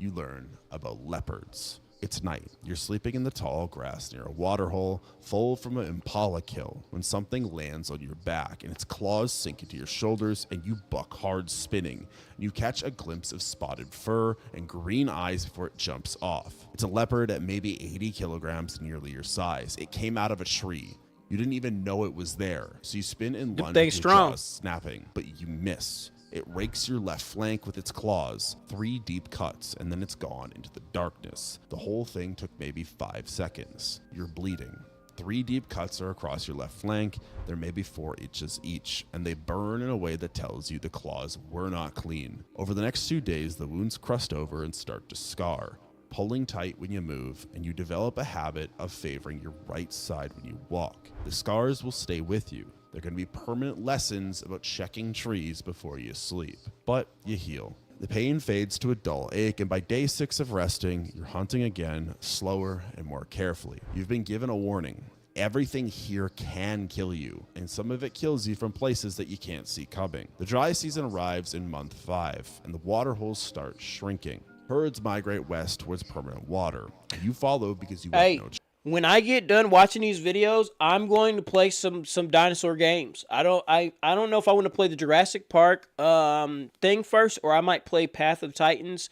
you learn about leopards. It's night. You're sleeping in the tall grass near a waterhole, full from an impala kill, when something lands on your back and its claws sink into your shoulders and you buck hard, spinning. You catch a glimpse of spotted fur and green eyes before it jumps off. It's a leopard at maybe 80 kilograms, nearly your size. It came out of a tree. You didn't even know it was there, so you spin and lunge with your jaws snapping, but you miss. It rakes your left flank with its claws, 3 deep cuts, and then it's gone into the darkness. The whole thing took maybe 5 seconds. You're bleeding. 3 deep cuts are across your left flank. They're maybe 4 inches each, and they burn in a way that tells you the claws were not clean. Over the next 2 days, the wounds crust over and start to scar, pulling tight when you move, and you develop a habit of favoring your right side when you walk. The scars will stay with you. They're going to be permanent lessons about checking trees before you sleep. But you heal. The pain fades to a dull ache, and by day 6 of resting, you're hunting again, slower and more carefully. You've been given a warning. Everything here can kill you, and some of it kills you from places that you can't see coming. The dry season arrives in month 5, and the water holes start shrinking. Herds migrate west towards permanent water. You follow because you have no choice. When I get done watching these videos, I'm going to play some dinosaur games. I don't know if I want to play the Jurassic Park thing first, or I might play Path of Titans.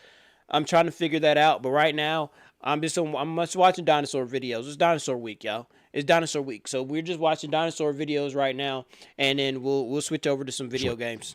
I'm trying to figure that out. But right now, I'm just watching dinosaur videos. It's Dinosaur Week, y'all. It's Dinosaur Week, so we're just watching dinosaur videos right now, and then we'll switch over to some video games.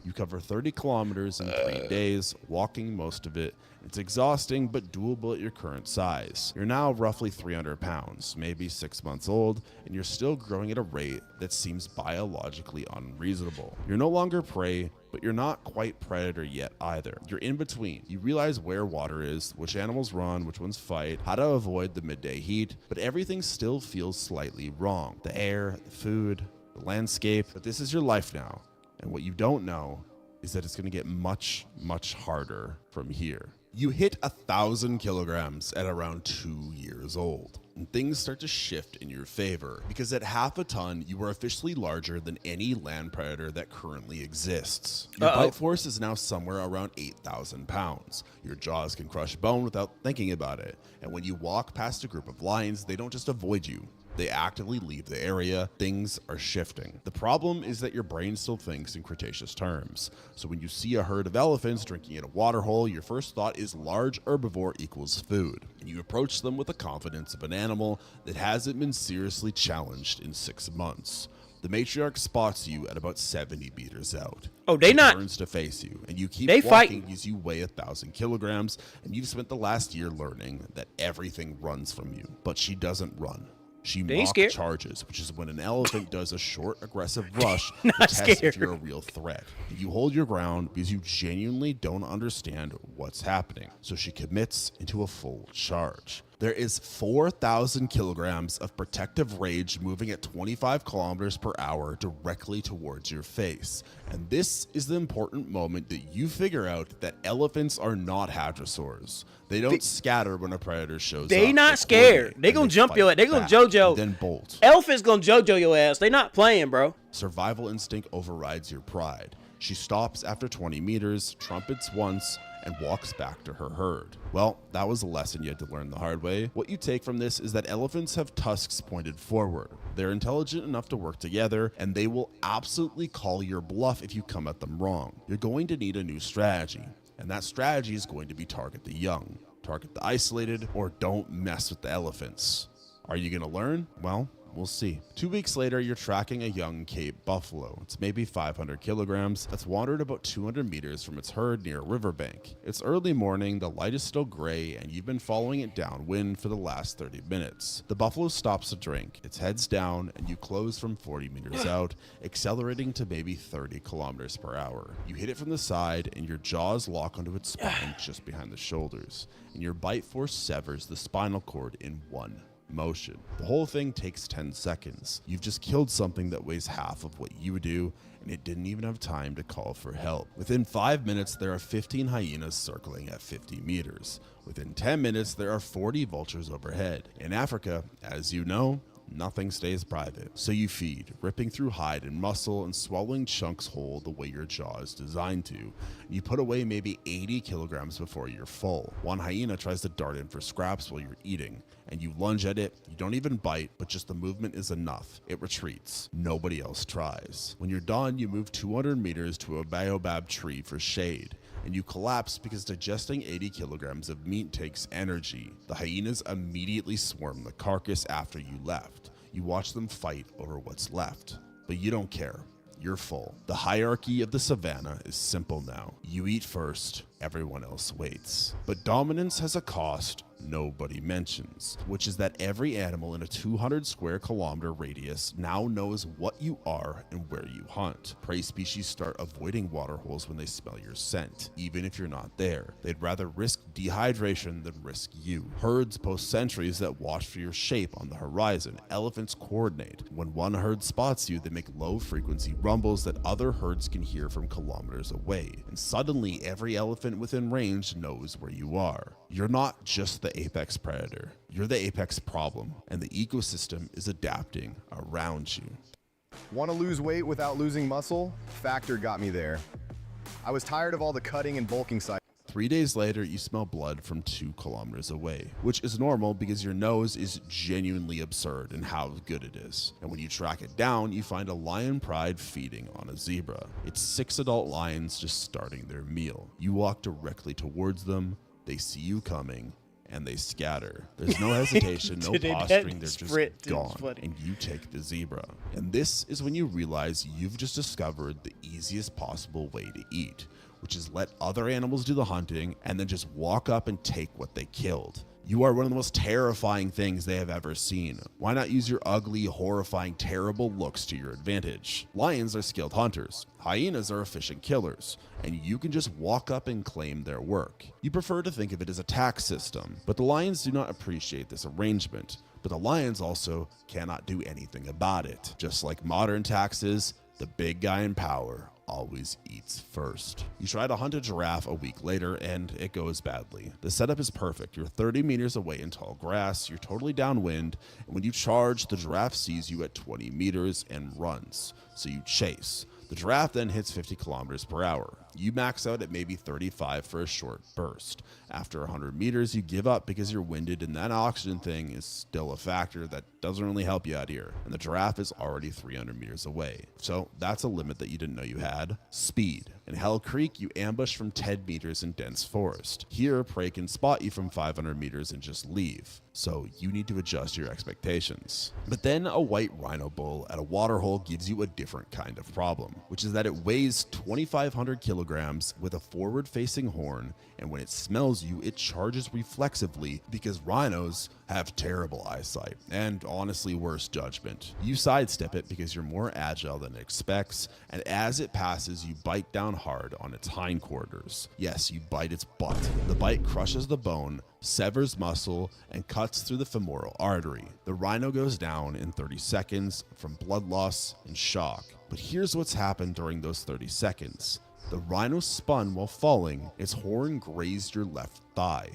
You cover 30 kilometers in 3 days, walking most of it. It's exhausting, but doable at your current size. You're now roughly 300 pounds, maybe 6 months old, and you're still growing at a rate that seems biologically unreasonable. You're no longer prey, but you're not quite predator yet either. You're in between. You realize where water is, which animals run, which ones fight, how to avoid the midday heat, but everything still feels slightly wrong. The air, the food, the landscape, but this is your life now. And what you don't know is that it's going to get much, much harder from here. You hit 1,000 kilograms at around 2 years old, and things start to shift in your favor, because at half a ton, you are officially larger than any land predator that currently exists. Your bite force is now somewhere around 8,000 pounds. Your jaws can crush bone without thinking about it, and when you walk past a group of lions, they don't just avoid you. They actively leave the area. Things are shifting. The problem is that your brain still thinks in Cretaceous terms. So when you see a herd of elephants drinking at a waterhole, your first thought is large herbivore equals food. And you approach them with the confidence of an animal that hasn't been seriously challenged in 6 months. The matriarch spots you at about 70 meters out. He turns to face you, and you keep walking because you weigh 1,000 kilograms, and you've spent the last year learning that everything runs from you. But she doesn't run. She mock charges, which is when an elephant does a short, aggressive rush to test if you're a real threat. You hold your ground because you genuinely don't understand what's happening. So she commits into a full charge. There is 4,000 kilograms of protective rage moving at 25 kilometers per hour directly towards your face. And this is the important moment that you figure out that elephants are not hadrosaurs. They don't scatter when a predator shows up. They not scared. They gonna jump your ass. They gonna JoJo. Then bolt. Elephants gonna JoJo your ass. They not playing, bro. Survival instinct overrides your pride. She stops after 20 meters, trumpets once, and walks back to her herd. Well, that was a lesson you had to learn the hard way. What you take from this is that elephants have tusks pointed forward. They're intelligent enough to work together, and they will absolutely call your bluff if you come at them wrong. You're going to need a new strategy, and that strategy is going to be target the young, target the isolated, or don't mess with the elephants. Are you going to learn? Well, we'll see. 2 weeks later, you're tracking a young Cape buffalo. It's maybe 500 kilograms. That's wandered about 200 meters from its herd near a riverbank. It's early morning, the light is still gray, and you've been following it downwind for the last 30 minutes. The buffalo stops to drink. Its head's down, and you close from 40 meters out, accelerating to maybe 30 kilometers per hour. You hit it from the side, and your jaws lock onto its spine just behind the shoulders, and your bite force severs the spinal cord in one motion. The whole thing takes 10 seconds. You've just killed something that weighs half of what you would do, and it didn't even have time to call for help. Within 5 minutes, there are 15 hyenas circling at 50 meters. Within 10 minutes, there are 40 vultures overhead. In Africa, as you know, nothing stays private. So you feed, ripping through hide and muscle and swallowing chunks whole the way your jaw is designed to. You put away maybe 80 kilograms before you're full. One hyena tries to dart in for scraps while you're eating, and you lunge at it. You don't even bite, but just the movement is enough. It retreats. Nobody else tries. When you're done, you move 200 meters to a baobab tree for shade, and you collapse because digesting 80 kilograms of meat takes energy. The hyenas immediately swarm the carcass after you left. You watch them fight over what's left, but you don't care. You're full. The hierarchy of the savannah is simple now. You eat first, everyone else waits. But dominance has a cost nobody mentions, which is that every animal in a 200 square kilometer radius now knows what you are and where you hunt. Prey species start avoiding waterholes when they smell your scent, even if you're not there. They'd rather risk dehydration than risk you. Herds post sentries that watch for your shape on the horizon. Elephants coordinate. When one herd spots you, they make low frequency rumbles that other herds can hear from kilometers away. And suddenly every elephant within range knows where you are. You're not just the apex predator, you're the apex problem, and the ecosystem is adapting around you. Want to lose weight without losing muscle? Factor got me there. I was tired of all the cutting and bulking cycles. 3 days later, you smell blood from 2 kilometers away, which is normal because your nose is genuinely absurd in how good it is. And when you track it down, you find a lion pride feeding on a zebra. It's 6 adult lions just starting their meal. You walk directly towards them, they see you coming, and they scatter. There's no hesitation, no posturing, they're just gone, and you take the zebra. And this is when you realize you've just discovered the easiest possible way to eat, which is let other animals do the hunting and then just walk up and take what they killed. You are one of the most terrifying things they have ever seen. Why not use your ugly, horrifying, terrible looks to your advantage? Lions are skilled hunters. Hyenas are efficient killers, and you can just walk up and claim their work. You prefer to think of it as a tax system, but the lions do not appreciate this arrangement. But the lions also cannot do anything about it. Just like modern taxes, the big guy in power always eats first. You try to hunt a giraffe a week later and it goes badly. The setup is perfect. You're 30 meters away in tall grass, you're totally downwind, and when you charge, the giraffe sees you at 20 meters and runs. So you chase. The giraffe then hits 50 kilometers per hour. You max out at maybe 35 for a short burst. After 100 meters, you give up because you're winded, and that oxygen thing is still a factor that doesn't really help you out here. And the giraffe is already 300 meters away. So that's a limit that you didn't know you had. Speed. In Hell Creek, you ambush from 10 meters in dense forest. Here, prey can spot you from 500 meters and just leave. So you need to adjust your expectations. But then a white rhino bull at a waterhole gives you a different kind of problem, which is that it weighs 2,500 kilograms with a forward-facing horn, and when it smells you, it charges reflexively because rhinos have terrible eyesight and honestly worse judgment. You sidestep it because you're more agile than it expects, and as it passes, you bite down hard on its hindquarters. Yes, you bite its butt. The bite crushes the bone, severs muscle, and cuts through the femoral artery. The rhino goes down in 30 seconds from blood loss and shock. But here's what's happened during those 30 seconds. The rhino spun while falling. Its horn grazed your left thigh,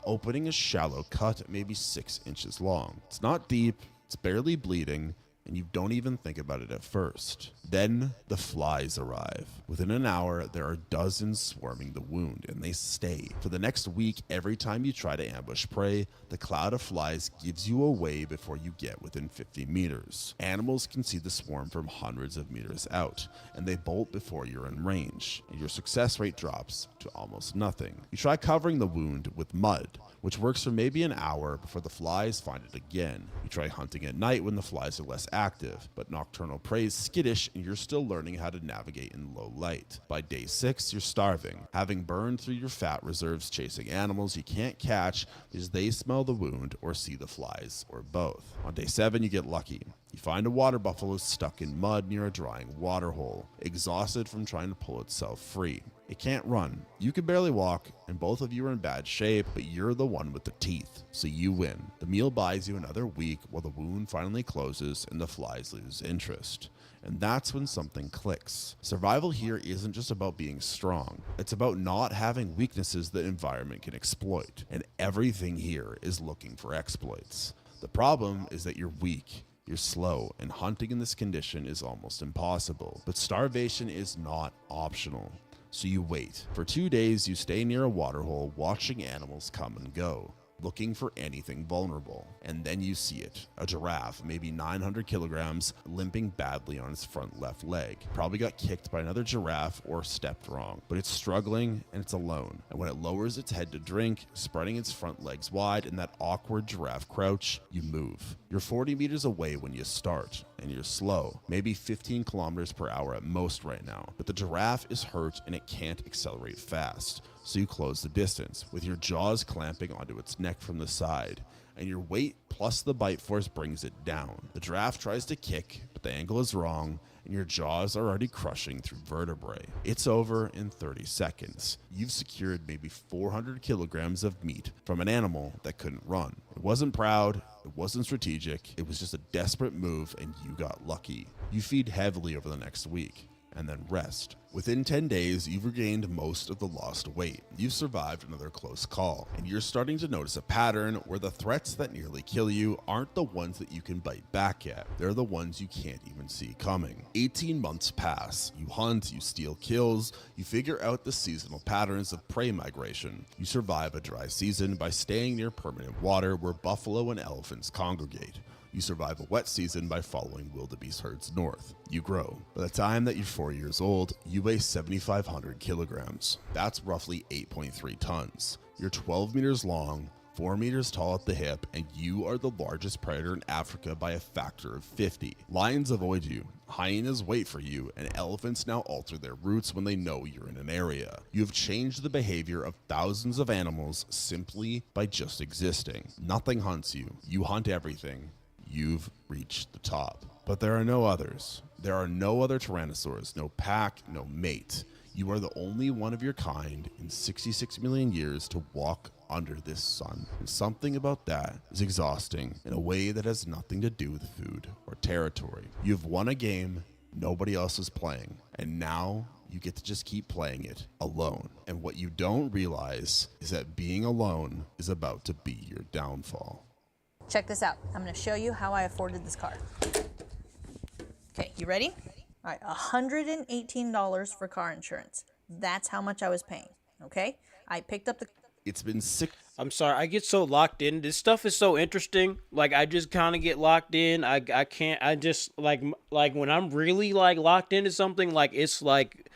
opening a shallow cut maybe 6 inches long. It's not deep, it's barely bleeding, and you don't even think about it at first. Then the flies arrive. Within an hour, there are dozens swarming the wound, and they stay. For the next week, every time you try to ambush prey, the cloud of flies gives you away before you get within 50 meters. Animals can see the swarm from hundreds of meters out, and they bolt before you're in range, and your success rate drops to almost nothing. You try covering the wound with mud, which works for maybe an hour before the flies find it again. You try hunting at night when the flies are less active, but nocturnal prey is skittish and you're still learning how to navigate in low light. By day 6, you're starving, having burned through your fat reserves chasing animals you can't catch because they smell the wound or see the flies, or both. On day 7, you get lucky. You find a water buffalo stuck in mud near a drying water hole, exhausted from trying to pull itself free. It can't run. You can barely walk, and both of you are in bad shape, but you're the one with the teeth, so you win. The meal buys you another week while the wound finally closes and the flies lose interest. And that's when something clicks. Survival here isn't just about being strong. It's about not having weaknesses the environment can exploit, and everything here is looking for exploits. The problem is that you're weak, You're slow, and hunting in this condition is almost impossible. But starvation is not optional. So you wait. For 2 days, you stay near a waterhole watching animals come and go, looking for anything vulnerable. And then you see it. A giraffe, maybe 900 kilograms, limping badly on its front left leg. Probably got kicked by another giraffe or stepped wrong. But it's struggling and it's alone. And when it lowers its head to drink, spreading its front legs wide in that awkward giraffe crouch, you move. You're 40 meters away when you start, and you're slow, maybe 15 kilometers per hour at most right now. But the giraffe is hurt and it can't accelerate fast. So you close the distance, with your jaws clamping onto its neck from the side, and your weight plus the bite force brings it down. The giraffe tries to kick, but the angle is wrong, and your jaws are already crushing through vertebrae. It's over in 30 seconds. You've secured maybe 400 kilograms of meat from an animal that couldn't run. It wasn't proud, it wasn't strategic, it was just a desperate move, and you got lucky. You feed heavily over the next week, and then rest. Within 10 days, you've regained most of the lost weight. You've survived another close call, and you're starting to notice a pattern where the threats that nearly kill you aren't the ones that you can bite back at. They're the ones you can't even see coming. 18 months pass. You hunt, you steal kills, you figure out the seasonal patterns of prey migration. You survive a dry season by staying near permanent water where buffalo and elephants congregate. You survive a wet season by following wildebeest herds north. You grow. By the time that you're 4 years old, you weigh 7,500 kilograms. That's roughly 8.3 tons. You're 12 meters long, 4 meters tall at the hip, and you are the largest predator in Africa by a factor of 50. Lions avoid you, hyenas wait for you, and elephants now alter their routes when they know you're in an area. You have changed the behavior of thousands of animals simply by just existing. Nothing hunts you. You hunt everything. You've reached the top. But there are no others. There are no other tyrannosaurs, no pack, no mate. You are the only one of your kind in 66 million years to walk under this sun. And something about that is exhausting in a way that has nothing to do with food or territory. You've won a game nobody else is playing, and now you get to just keep playing it alone. And what you don't realize is that being alone is about to be your downfall. Check this out. I'm going to show you how I afforded this car. Okay, you ready? All right, $118 for car insurance. That's how much I was paying, okay? I picked up the... It's been 6... I'm sorry, I get so locked in. This stuff is so interesting. Like, I just kind of get locked in. I can't... I just, like when I'm really, like, locked into something, like, it's, like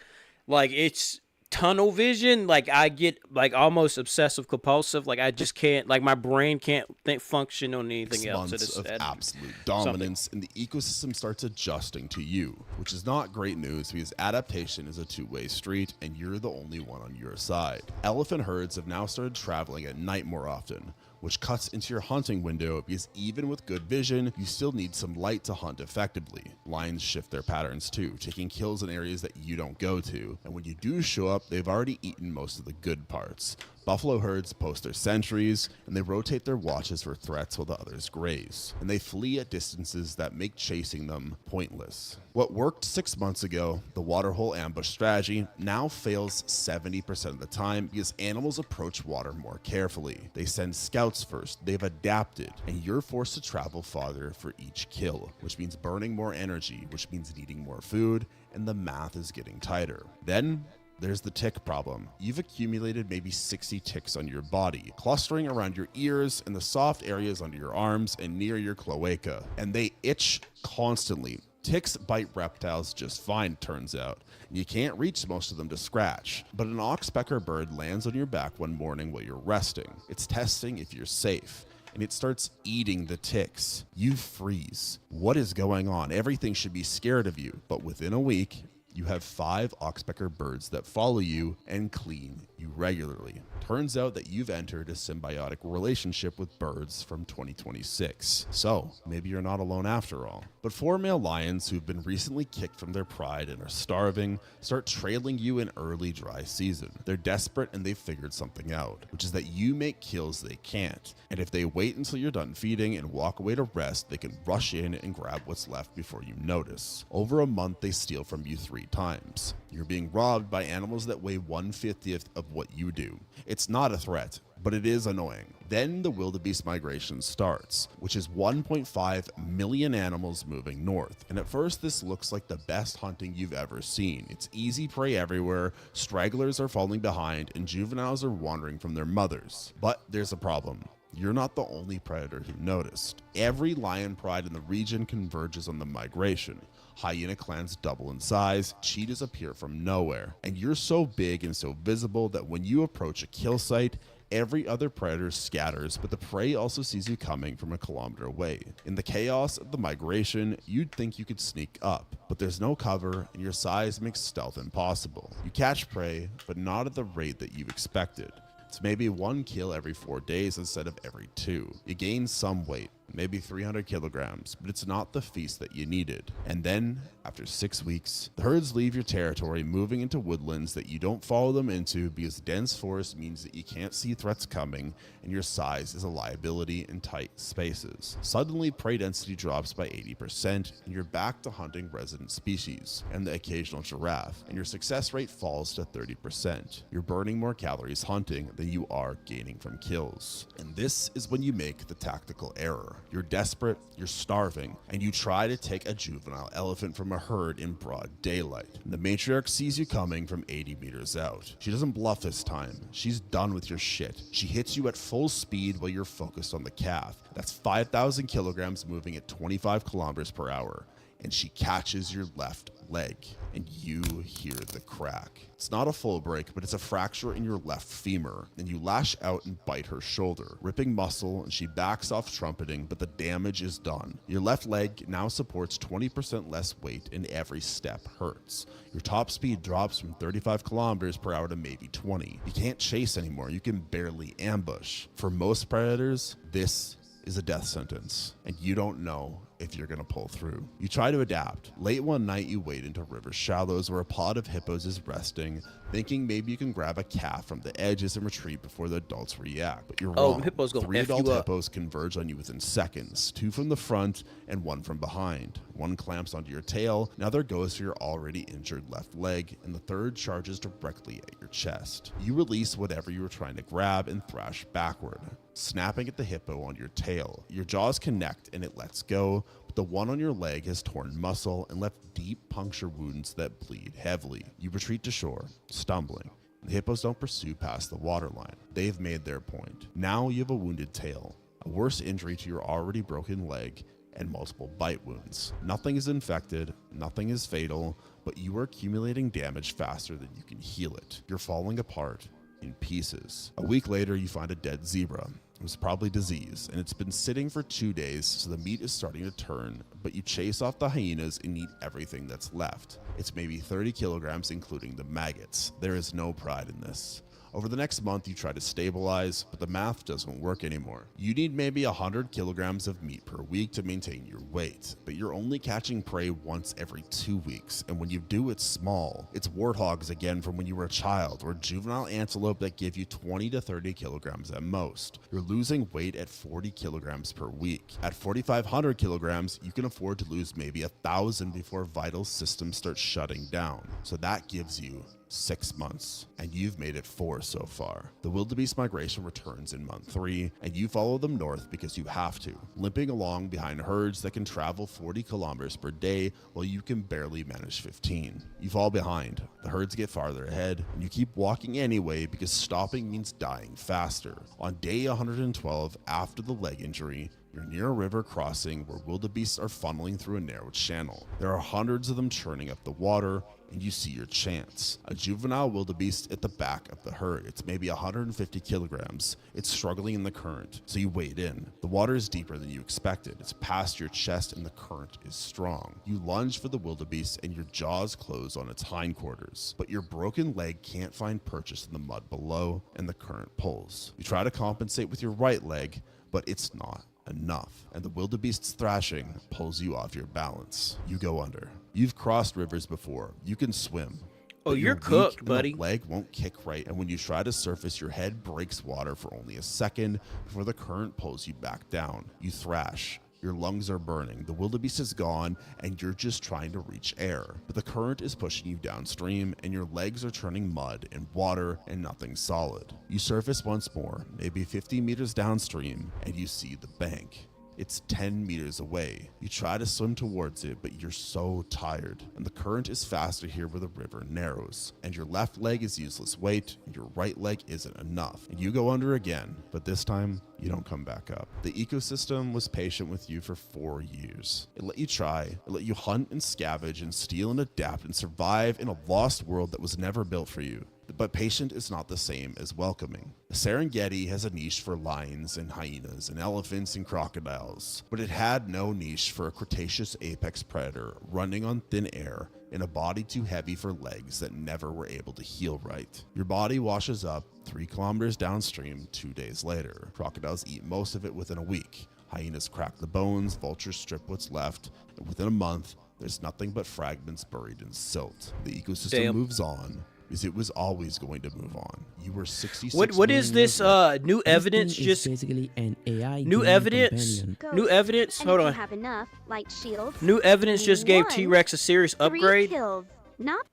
it's... tunnel vision, like I get like almost obsessive compulsive, like I just can't, like my brain can't function on anything else. Months of absolute dominance, and the ecosystem starts adjusting to you, which is not great news because adaptation is a two-way street and you're the only one on your side. Elephant herds have now started traveling at night more often, which cuts into your hunting window because even with good vision, you still need some light to hunt effectively. Lions shift their patterns too, taking kills in areas that you don't go to, and when you do show up, they've already eaten most of the good parts. Buffalo herds post their sentries, and they rotate their watches for threats while the others graze, and they flee at distances that make chasing them pointless. What worked 6 months ago, the waterhole ambush strategy, now fails 70% of the time because animals approach water more carefully. They send scouts first, they've adapted, and you're forced to travel farther for each kill, which means burning more energy, which means needing more food, and the math is getting tighter. Then, there's the tick problem. You've accumulated maybe 60 ticks on your body, clustering around your ears and the soft areas under your arms and near your cloaca, and they itch constantly. Ticks bite reptiles just fine, turns out. You can't reach most of them to scratch, but an oxpecker bird lands on your back one morning while you're resting. It's testing if you're safe, and it starts eating the ticks. You freeze. What is going on? Everything should be scared of you, but within a week, you have 5 oxpecker birds that follow you and clean you regularly. Turns out that you've entered a symbiotic relationship with birds from 2026. So, maybe you're not alone after all. But 4 male lions who've been recently kicked from their pride and are starving start trailing you in early dry season. They're desperate and they've figured something out, which is that you make kills they can't. And if they wait until you're done feeding and walk away to rest, they can rush in and grab what's left before you notice. Over a month, they steal from you 3 times. You're being robbed by animals that weigh 1/50th of what you do. It's not a threat, but but it is annoying. Then the wildebeest migration starts, which is 1.5 million animals moving north. And at first this looks like the best hunting you've ever seen. It's easy prey everywhere, stragglers are falling behind, and juveniles are wandering from their mothers. But there's a problem. You're not the only predator who noticed. Every lion pride in the region converges on the migration. Hyena clans double in size, cheetahs appear from nowhere, and you're so big and so visible that when you approach a kill site, every other predator scatters, but the prey also sees you coming from a kilometer away. In the chaos of the migration, you'd think you could sneak up, but there's no cover and your size makes stealth impossible. You catch prey, but not at the rate that you've expected. It's maybe 1 kill every 4 days instead of every 2. You gain some weight, maybe 300 kilograms, but it's not the feast that you needed. And then, after 6 weeks, the herds leave your territory, moving into woodlands that you don't follow them into because dense forest means that you can't see threats coming and your size is a liability in tight spaces. Suddenly, prey density drops by 80% and you're back to hunting resident species and the occasional giraffe, and your success rate falls to 30%. You're burning more calories hunting than you are gaining from kills. And this is when you make the tactical error. You're desperate, you're starving, and you try to take a juvenile elephant from a herd in broad daylight. The matriarch sees you coming from 80 meters out. She doesn't bluff this time. She's done with your shit. She hits you at full speed while you're focused on the calf. That's 5,000 kilograms moving at 25 kilometers per hour. And she catches your left leg, and you hear the crack. It's not a full break, but it's a fracture in your left femur, and you lash out and bite her shoulder, ripping muscle, and she backs off trumpeting, but the damage is done. Your left leg now supports 20% less weight, and every step hurts. Your top speed drops from 35 kilometers per hour to maybe 20. You can't chase anymore, you can barely ambush. For most predators, this is a death sentence, and you don't know if you're gonna pull through. You try to adapt. Late one night, you wade into river shallows where a pod of hippos is resting, thinking maybe you can grab a calf from the edges and retreat before the adults react. But you're wrong. Hippos gonna 3 F adult you up. hippos converge on you within seconds, 2 from the front and 1 from behind. One clamps onto your tail, another goes for your already injured left leg, and the third charges directly at your chest. You release whatever you were trying to grab and thrash backward, snapping at the hippo on your tail. Your jaws connect and it lets go, but the one on your leg has torn muscle and left deep puncture wounds that bleed heavily. You retreat to shore, stumbling. The hippos don't pursue past the waterline. They've made their point. Now you have a wounded tail, a worse injury to your already broken leg, and multiple bite wounds. Nothing is infected, nothing is fatal, but you are accumulating damage faster than you can heal it. You're falling apart in pieces. A week later, you find a dead zebra. It was probably disease, and it's been sitting for 2 days, so the meat is starting to turn, but you chase off the hyenas and eat everything that's left. It's maybe 30 kilograms, including the maggots. There is no pride in this. Over the next month, you try to stabilize, but the math doesn't work anymore. You need maybe 100 kilograms of meat per week to maintain your weight, but you're only catching prey once every 2 weeks, and when you do, it's small. It's warthogs again from when you were a child, or juvenile antelope that give you 20 to 30 kilograms at most. You're losing weight at 40 kilograms per week. At 4,500 kilograms, you can afford to lose maybe 1,000 before vital systems start shutting down. So that gives you 6 months, and you've made it 4 so far. The wildebeest migration returns in month 3, and you follow them north because you have to, limping along behind herds that can travel 40 kilometers per day while you can barely manage 15. You fall behind, the herds get farther ahead, and you keep walking anyway because stopping means dying faster. On day 112, after the leg injury, you're near a river crossing where wildebeests are funneling through a narrow channel. There are hundreds of them churning up the water, and you see your chance. A juvenile wildebeest at the back of the herd. It's maybe 150 kilograms. It's struggling in the current, so you wade in. The water is deeper than you expected. It's past your chest and the current is strong. You lunge for the wildebeest and your jaws close on its hindquarters, but your broken leg can't find purchase in the mud below and the current pulls. You try to compensate with your right leg, but it's not enough, and the wildebeest's thrashing pulls you off your balance. You go under. You've crossed rivers before. You can swim. Oh, But you're weak cooked, and buddy. The leg won't kick right, and when you try to surface, your head breaks water for only a second before the current pulls you back down. You thrash. Your lungs are burning, the wildebeest is gone, and you're just trying to reach air. But the current is pushing you downstream, and your legs are turning mud and water and nothing solid. You surface once more, maybe 50 meters downstream, and you see the bank. It's 10 meters away. You try to swim towards it, but you're so tired, and the current is faster here where the river narrows, and your left leg is useless weight, and your right leg isn't enough, and you go under again, but this time, you don't come back up. The ecosystem was patient with you for 4 years. It let you try, it let you hunt and scavenge and steal and adapt and survive in a lost world that was never built for you. But patient is not the same as welcoming. The Serengeti has a niche for lions and hyenas and elephants and crocodiles, but it had no niche for a Cretaceous apex predator running on thin air in a body too heavy for legs that never were able to heal right. Your body washes up 3 kilometers downstream 2 days later. Crocodiles eat most of it within a week. Hyenas crack the bones, vultures strip what's left, and within a month, there's nothing but fragments buried in silt. The ecosystem moves on, because it was always going to move on. You were 66 What is this new evidence? Just basically an AI new evidence. New evidence. Hold on. Have enough light shields. New evidence just gave T-Rex a serious 3 upgrade. kills. Not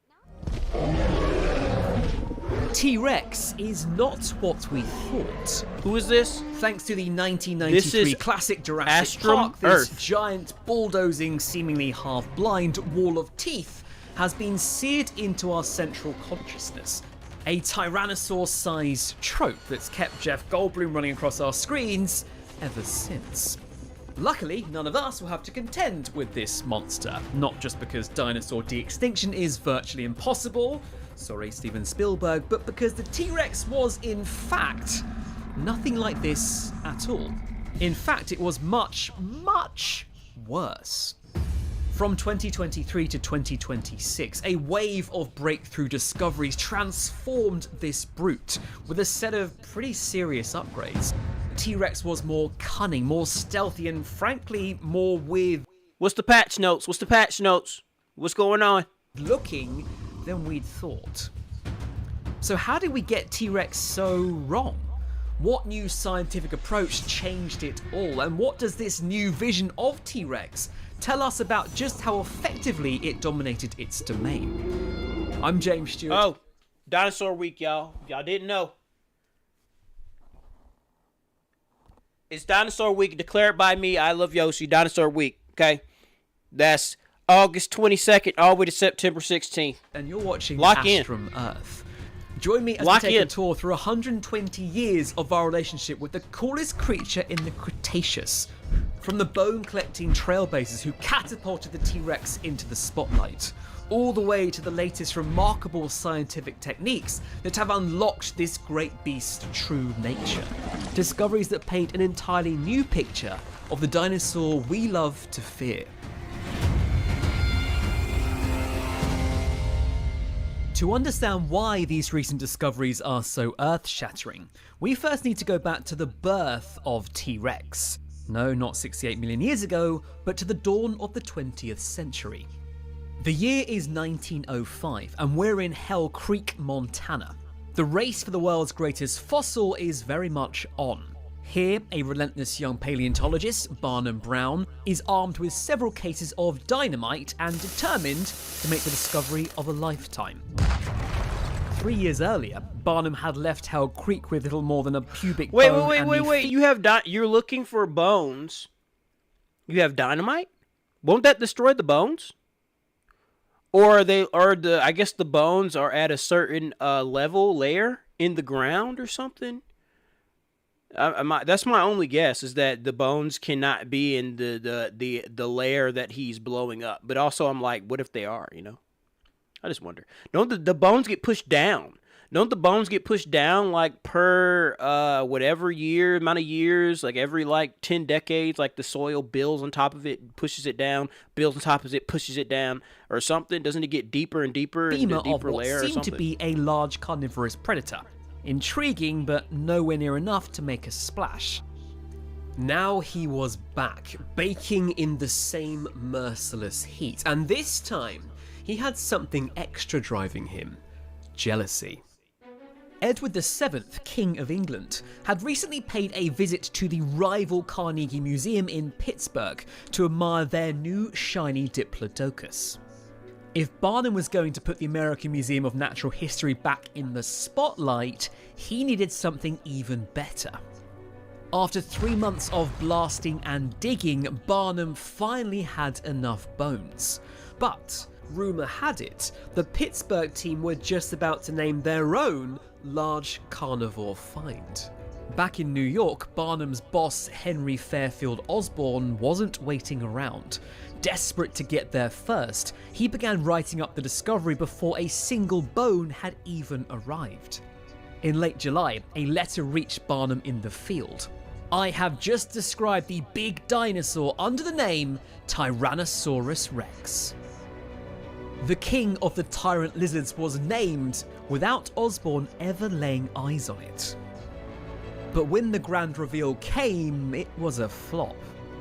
T-Rex is not what we thought. Who is this? Thanks to the 1993 classic Jurassic Park, this giant bulldozing, seemingly half-blind wall of teeth has been seared into our central consciousness. A Tyrannosaur-sized trope that's kept Jeff Goldblum running across our screens ever since. Luckily, none of us will have to contend with this monster, not just because dinosaur de-extinction is virtually impossible, sorry Steven Spielberg, but because the T-Rex was in fact nothing like this at all. In fact, it was much, much worse. From 2023 to 2026, a wave of breakthrough discoveries transformed this brute with a set of pretty serious upgrades. T-Rex was more cunning, more stealthy, and frankly, more with... What's the patch notes? What's the patch notes? What's going on? Looking than we'd thought. So how did we get T-Rex so wrong? What new scientific approach changed it all? And what does this new vision of T-Rex tell us about just how effectively it dominated its domain? I'm James Stewart. Oh, Dinosaur Week, y'all. Y'all didn't know. It's Dinosaur Week declared by me. I love Yoshi. Dinosaur Week, okay? That's August 22nd all the way to September 16th. And you're watching Lock Astrum Earth. Join me as we take a tour through 120 years of our relationship with the coolest creature in the Cretaceous. From the bone-collecting trailblazers who catapulted the T-Rex into the spotlight, all the way to the latest remarkable scientific techniques that have unlocked this great beast's true nature. Discoveries that paint an entirely new picture of the dinosaur we love to fear. To understand why these recent discoveries are so earth-shattering, we first need to go back to the birth of T-Rex. No, not 68 million years ago, but to the dawn of the 20th century. The year is 1905, and we're in Hell Creek, Montana. The race for the world's greatest fossil is very much on. Here, a relentless young paleontologist, Barnum Brown, is armed with several cases of dynamite and determined to make the discovery of a lifetime. 3 years earlier, Barnum had left Hell Creek with little more than a pubic bone. Wait. You're looking for bones. You have dynamite? Won't that destroy the bones? Or I guess the bones are at a certain layer in the ground or something? That's my only guess, is that the bones cannot be in the layer that he's blowing up. But also, I'm like, what if they are? You know, I just wonder. Don't the bones get pushed down? Don't the bones get pushed down like per whatever amount of years, like every 10 decades, like the soil builds on top of it, pushes it down, builds on top of it, pushes it down, or something? Doesn't it get deeper and deeper into a deeper layer or something? Seemed to be a large carnivorous predator. Intriguing, but nowhere near enough to make a splash. Now he was back, baking in the same merciless heat, and this time he had something extra driving him: jealousy. Edward VII, King of England, had recently paid a visit to the rival Carnegie Museum in Pittsburgh to admire their new shiny Diplodocus. If Barnum was going to put the American Museum of Natural History back in the spotlight, he needed something even better. After 3 months of blasting and digging, Barnum finally had enough bones. But, rumour had it, the Pittsburgh team were just about to name their own large carnivore find. Back in New York, Barnum's boss, Henry Fairfield Osborn, wasn't waiting around. Desperate to get there first, he began writing up the discovery before a single bone had even arrived. In late July, a letter reached Barnum in the field. I have just described the big dinosaur under the name Tyrannosaurus Rex. The king of the tyrant lizards was named without Osborn ever laying eyes on it. But when the grand reveal came, it was a flop.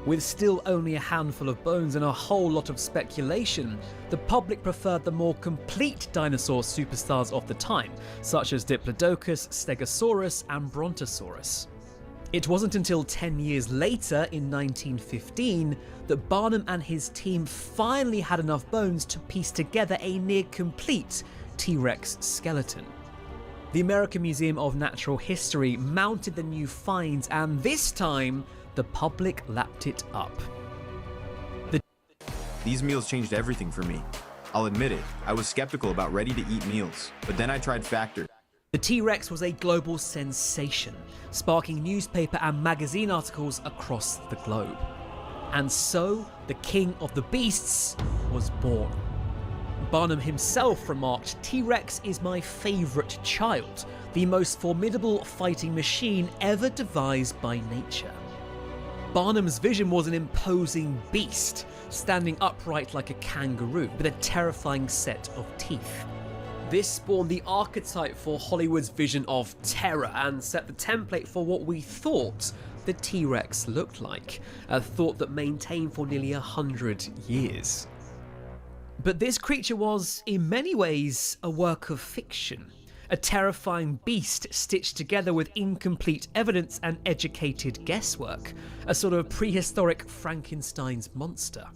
With still only a handful of bones and a whole lot of speculation, the public preferred the more complete dinosaur superstars of the time, such as Diplodocus, Stegosaurus, and Brontosaurus. It wasn't until 10 years later, in 1915, that Barnum and his team finally had enough bones to piece together a near-complete T-Rex skeleton. The American Museum of Natural History mounted the new finds, and this time, the public lapped it up. These meals changed everything for me. I'll admit it, I was skeptical about ready-to-eat meals, but then I tried Factor. The T-Rex was a global sensation, sparking newspaper and magazine articles across the globe. And so, the King of the Beasts was born. Barnum himself remarked, "T-Rex is my favourite child, the most formidable fighting machine ever devised by nature." Barnum's vision was an imposing beast, standing upright like a kangaroo, with a terrifying set of teeth. This spawned the archetype for Hollywood's vision of terror and set the template for what we thought the T-Rex looked like, a thought that maintained for nearly 100 years. But this creature was, in many ways, a work of fiction. A terrifying beast stitched together with incomplete evidence and educated guesswork. A sort of prehistoric Frankenstein's monster.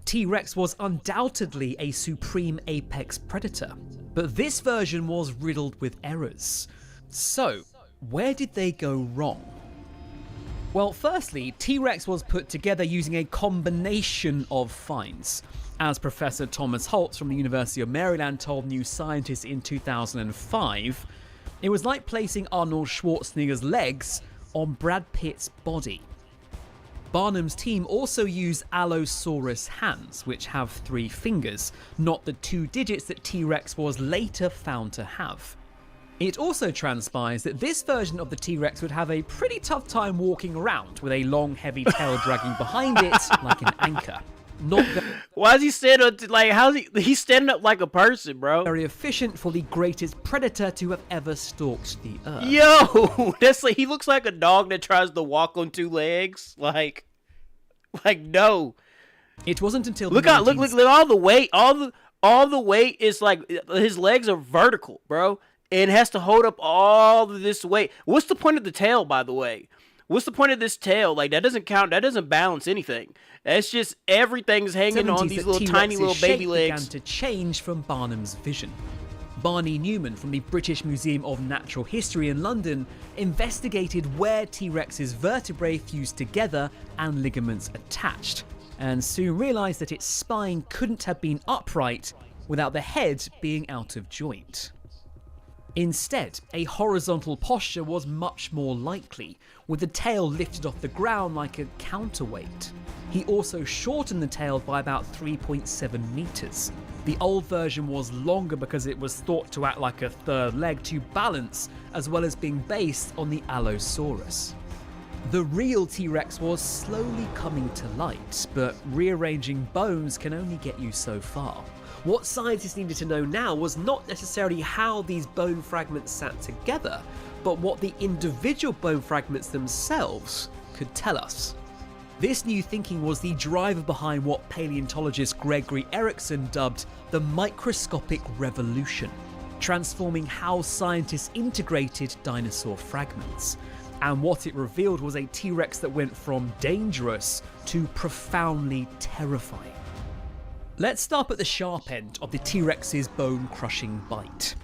T-Rex was undoubtedly a supreme apex predator, but this version was riddled with errors. So, where did they go wrong? Well, firstly, T-Rex was put together using a combination of finds. As Professor Thomas Holtz from the University of Maryland told New Scientist in 2005, it was like placing Arnold Schwarzenegger's legs on Brad Pitt's body. Barnum's team also used Allosaurus hands, which have 3 fingers, not the 2 digits that T-Rex was later found to have. It also transpires that this version of the T-Rex would have a pretty tough time walking around, with a long heavy tail dragging behind it like an anchor. Why is he standing up like he's standing up like a person, bro? Very efficient for the greatest predator to have ever stalked the earth. Yo, that's like he looks like a dog that tries to walk on 2 legs. Like no. It wasn't until look all the weight, all the weight is like his legs are vertical, bro, and has to hold up all of this weight. What's the point of the tail, by the way? What's the point of this tail? Like, that doesn't count. That doesn't balance anything. That's just everything's hanging on these little tiny little baby legs. Began to change from Barnum's vision. Barney Newman from the British Museum of Natural History in London investigated where T-Rex's vertebrae fused together and ligaments attached, and soon realised that its spine couldn't have been upright without the head being out of joint. Instead, a horizontal posture was much more likely, with the tail lifted off the ground like a counterweight. He also shortened the tail by about 3.7 meters. The old version was longer because it was thought to act like a third leg to balance, as well as being based on the Allosaurus. The real T-Rex was slowly coming to light, but rearranging bones can only get you so far. What scientists needed to know now was not necessarily how these bone fragments sat together, but what the individual bone fragments themselves could tell us. This new thinking was the driver behind what paleontologist Gregory Erickson dubbed the microscopic revolution. transforming how scientists integrated dinosaur fragments. And what it revealed was a T-Rex that went from dangerous to profoundly terrifying. Let's start at the sharp end of the T-Rex's bone-crushing bite.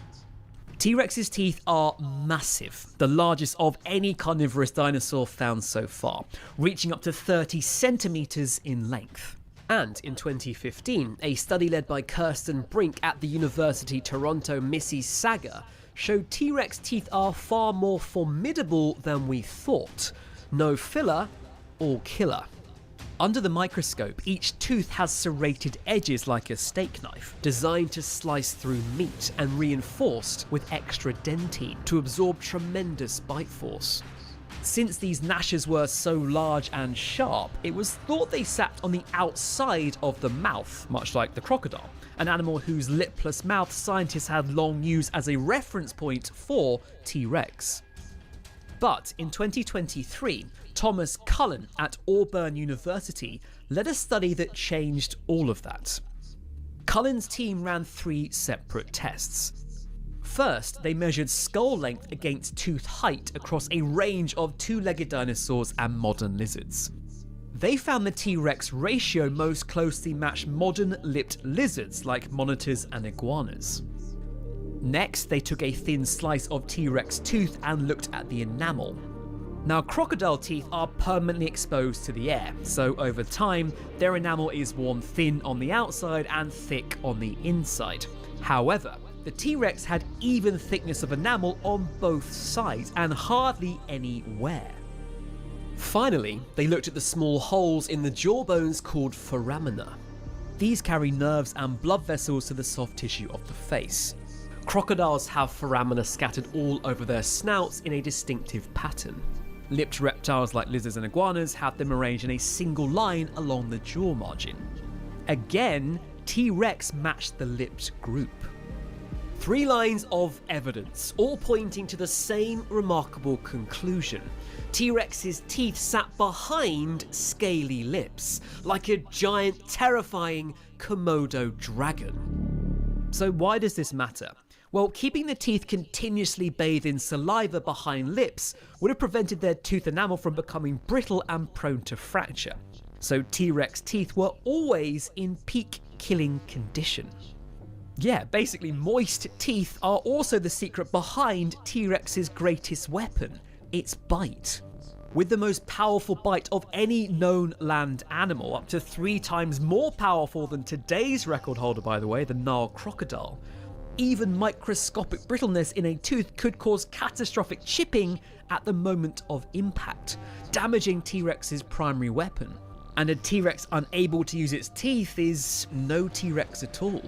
T-Rex's teeth are massive, the largest of any carnivorous dinosaur found so far, reaching up to 30 centimeters in length. And in 2015, a study led by Kirsten Brink at the University Toronto Mississauga showed T-Rex teeth are far more formidable than we thought. No filler, all killer. Under the microscope, each tooth has serrated edges like a steak knife, designed to slice through meat and reinforced with extra dentine to absorb tremendous bite force. Since these gnashes were so large and sharp, it was thought they sat on the outside of the mouth, much like the crocodile, an animal whose lipless mouth scientists had long used as a reference point for T-Rex. But in 2023, Thomas Cullen at Auburn University led a study that changed all of that. Cullen's team ran 3 separate tests. First, they measured skull length against tooth height across a range of two-legged dinosaurs and modern lizards. They found the T-Rex ratio most closely matched modern lipped lizards like monitors and iguanas. Next, they took a thin slice of T-Rex tooth and looked at the enamel. Now, crocodile teeth are permanently exposed to the air, so over time, their enamel is worn thin on the outside and thick on the inside. However, the T-Rex had even thickness of enamel on both sides and hardly any wear. Finally, they looked at the small holes in the jaw bones called foramina. These carry nerves and blood vessels to the soft tissue of the face. Crocodiles have foramina scattered all over their snouts in a distinctive pattern. Lipped reptiles like lizards and iguanas have them arranged in a single line along the jaw margin. Again, T-Rex matched the lipped group. 3 lines of evidence, all pointing to the same remarkable conclusion. T-Rex's teeth sat behind scaly lips, like a giant, terrifying Komodo dragon. So why does this matter? Well, keeping the teeth continuously bathed in saliva behind lips would have prevented their tooth enamel from becoming brittle and prone to fracture. So T-Rex teeth were always in peak killing condition. Yeah, basically moist teeth are also the secret behind T-Rex's greatest weapon, its bite. With the most powerful bite of any known land animal, up to 3 times more powerful than today's record holder, by the way, the Nile crocodile. Even microscopic brittleness in a tooth could cause catastrophic chipping at the moment of impact, damaging T-Rex's primary weapon. And a T-Rex unable to use its teeth is no T-Rex at all.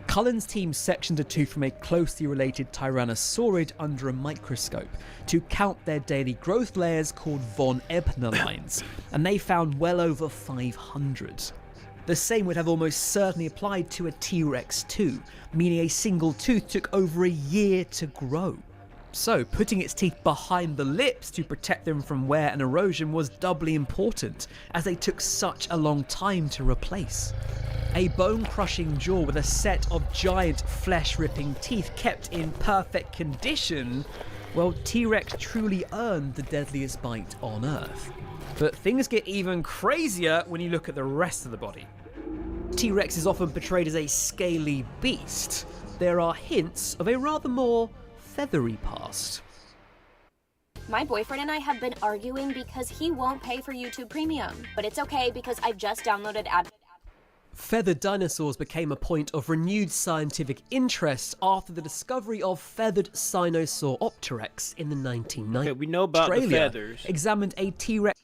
Cullen's team sectioned a tooth from a closely related tyrannosaurid under a microscope to count their daily growth layers called von Ebner lines, and they found well over 500. The same would have almost certainly applied to a T-Rex too, meaning a single tooth took over a year to grow. So putting its teeth behind the lips to protect them from wear and erosion was doubly important, as they took such a long time to replace. A bone-crushing jaw with a set of giant flesh-ripping teeth kept in perfect condition, well, T-Rex truly earned the deadliest bite on Earth. But things get even crazier when you look at the rest of the body. T-Rex is often portrayed as a scaly beast. There are hints of a rather more feathery past. My boyfriend and I have been arguing because he won't pay for YouTube Premium, but it's okay because I've just downloaded Feathered dinosaurs became a point of renewed scientific interest after the discovery of feathered Sinosauropteryx in the 1990s. Okay, we know about the feathers. Examined a T-Rex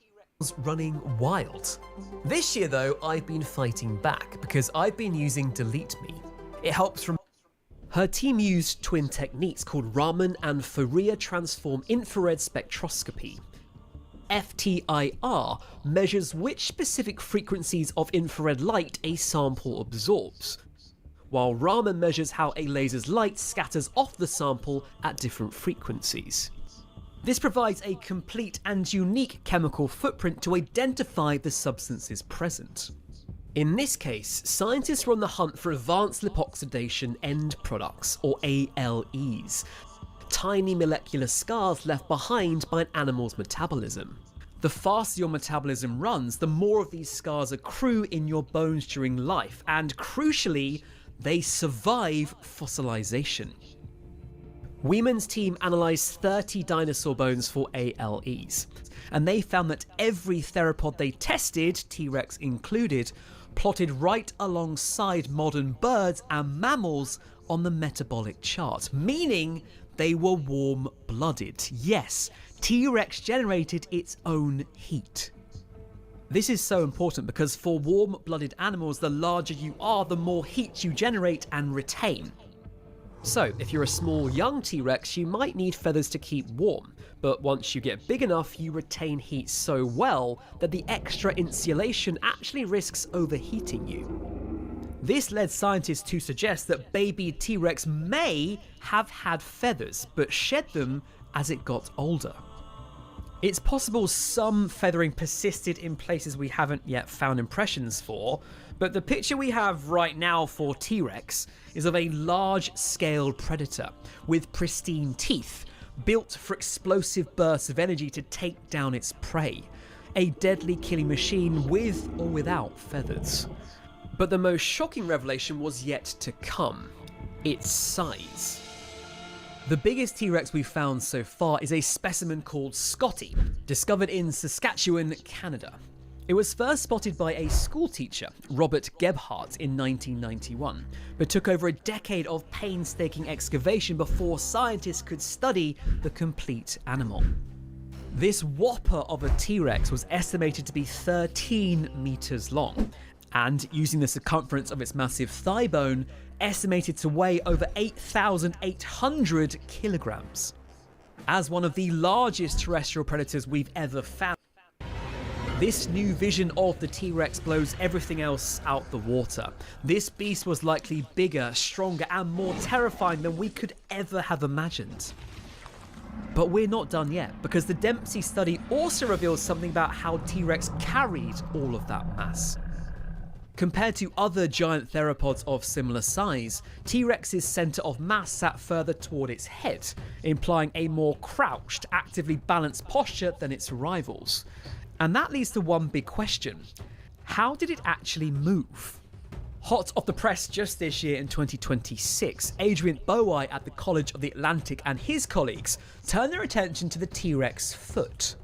running wild. This year, though, I've been fighting back because I've been using Delete Me. It helps from. Her team used twin techniques called Raman and Fourier transform infrared spectroscopy. FTIR measures which specific frequencies of infrared light a sample absorbs, while Raman measures how a laser's light scatters off the sample at different frequencies. This provides a complete and unique chemical footprint to identify the substances present. In this case, scientists were on the hunt for advanced lipoxidation end products, or ALEs, tiny molecular scars left behind by an animal's metabolism. The faster your metabolism runs, the more of these scars accrue in your bones during life, and crucially, they survive fossilization. Weeman's team analysed 30 dinosaur bones for ALEs, and they found that every theropod they tested, T-Rex included, plotted right alongside modern birds and mammals on the metabolic chart, meaning they were warm-blooded. Yes, T-Rex generated its own heat. This is so important because for warm-blooded animals, the larger you are, the more heat you generate and retain. So, if you're a small young T-Rex, you might need feathers to keep warm, but once you get big enough, you retain heat so well that the extra insulation actually risks overheating you. This led scientists to suggest that baby T-Rex may have had feathers, but shed them as it got older. It's possible some feathering persisted in places we haven't yet found impressions for, but the picture we have right now for T-Rex is of a large-scale predator with pristine teeth, built for explosive bursts of energy to take down its prey. A deadly killing machine with or without feathers. But the most shocking revelation was yet to come: its size. The biggest T-Rex we've found so far is a specimen called Scotty, discovered in Saskatchewan, Canada. It was first spotted by a schoolteacher, Robert Gebhardt, in 1991, but took over a decade of painstaking excavation before scientists could study the complete animal. This whopper of a T-Rex was estimated to be 13 meters long, and using the circumference of its massive thigh bone, estimated to weigh over 8,800 kilograms. As one of the largest terrestrial predators we've ever found, this new vision of the T-Rex blows everything else out the water. This beast was likely bigger, stronger, and more terrifying than we could ever have imagined. But we're not done yet, because the Dempsey study also reveals something about how T-Rex carried all of that mass. Compared to other giant theropods of similar size, T-Rex's centre of mass sat further toward its head, implying a more crouched, actively balanced posture than its rivals. And that leads to one big question: how did it actually move? Hot off the press just this year in 2026, Adrian Bowye at the College of the Atlantic and his colleagues turned their attention to the T-Rex foot.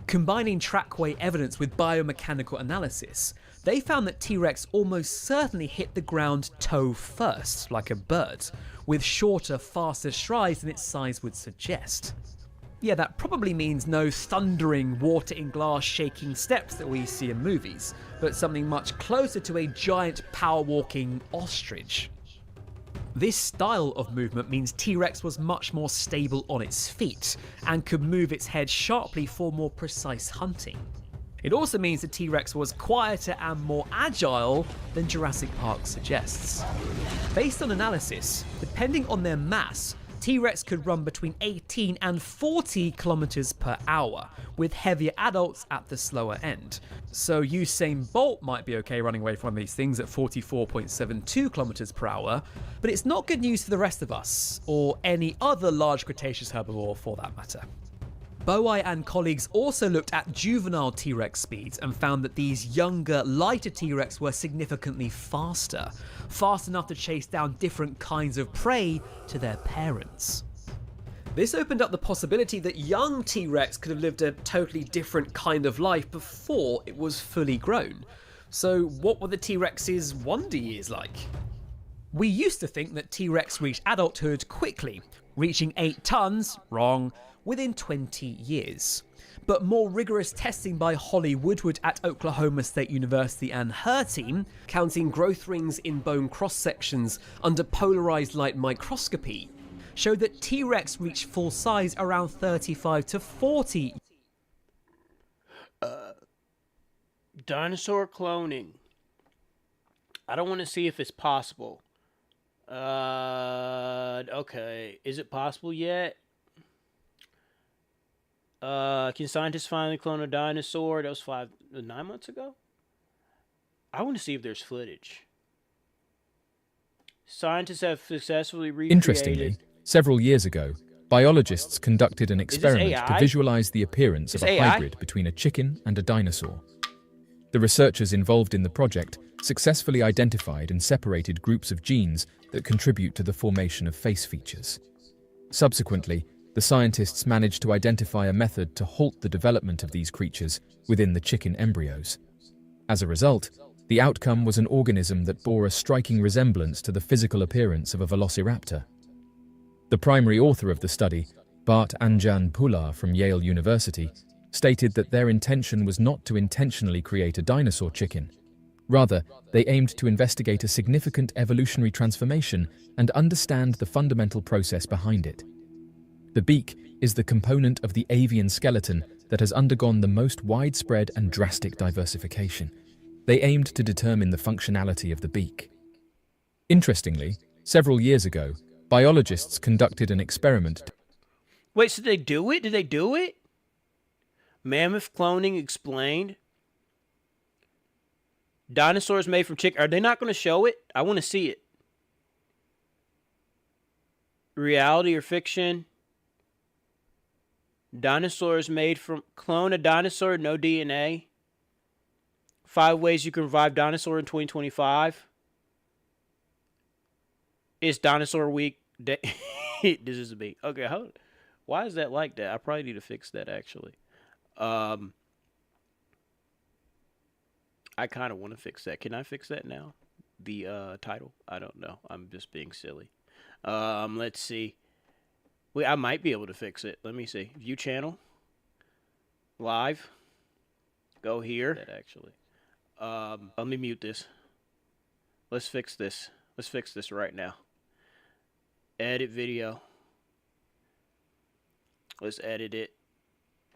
Combining trackway evidence with biomechanical analysis, they found that T-Rex almost certainly hit the ground toe first, like a bird, with shorter, faster strides than its size would suggest. Yeah, that probably means no thundering, water-in-glass shaking steps that we see in movies, but something much closer to a giant power-walking ostrich. This style of movement means T-Rex was much more stable on its feet, and could move its head sharply for more precise hunting. It also means the T-Rex was quieter and more agile than Jurassic Park suggests. Based on analysis, depending on their mass, T-Rex could run between 18 and 40 kilometers per hour, with heavier adults at the slower end. So Usain Bolt might be okay running away from one of these things at 44.72 kilometers per hour, but it's not good news for the rest of us, or any other large Cretaceous herbivore for that matter. Bowye and colleagues also looked at juvenile T-Rex speeds and found that these younger, lighter T-Rex were significantly faster, fast enough to chase down different kinds of prey to their parents. This opened up the possibility that young T-Rex could have lived a totally different kind of life before it was fully grown. So what were the T-Rex's wonder years like? We used to think that T-Rex reached adulthood quickly, reaching 8 tons, wrong, within 20 years. But more rigorous testing by Holly Woodward at Oklahoma State University and her team, counting growth rings in bone cross-sections under polarized light microscopy, showed that T-Rex reached full size around 35 to 40. Dinosaur cloning. I don't want to see if it's possible. Okay. Is it possible yet? Can scientists finally clone a dinosaur? That was 9 months ago? I want to see if there's footage. Scientists have successfully recreated... Interestingly, several years ago, biologists conducted an experiment to visualize the appearance of a hybrid between a chicken and a dinosaur. The researchers involved in the project successfully identified and separated groups of genes that contribute to the formation of face features. Subsequently, the scientists managed to identify a method to halt the development of these creatures within the chicken embryos. As a result, the outcome was an organism that bore a striking resemblance to the physical appearance of a velociraptor. The primary author of the study, Bart Anjan Pullar from Yale University, stated that their intention was not to intentionally create a dinosaur chicken. Rather, they aimed to investigate a significant evolutionary transformation and understand the fundamental process behind it. The beak is the component of the avian skeleton that has undergone the most widespread and drastic diversification. They aimed to determine the functionality of the beak. Interestingly, several years ago, biologists conducted an experiment. Wait, so they do it? Did they do it? Mammoth cloning explained. Dinosaurs made from chicken. Are they not going to show it? I want to see it. Reality or fiction? Dinosaurs made from... Clone a dinosaur, no DNA. 5 ways you can revive dinosaur in 2025. It's Dinosaur Week. This is a beat. Okay, why is that like that? I probably need to fix that, actually. I kind of want to fix that. Can I fix that now? The title? I don't know. I'm just being silly. Let's see. Wait, I might be able to fix it. Let me see. View channel. Live. Go here. That actually. Let me mute this. Let's fix this. Let's fix this right now. Edit video. Let's edit it.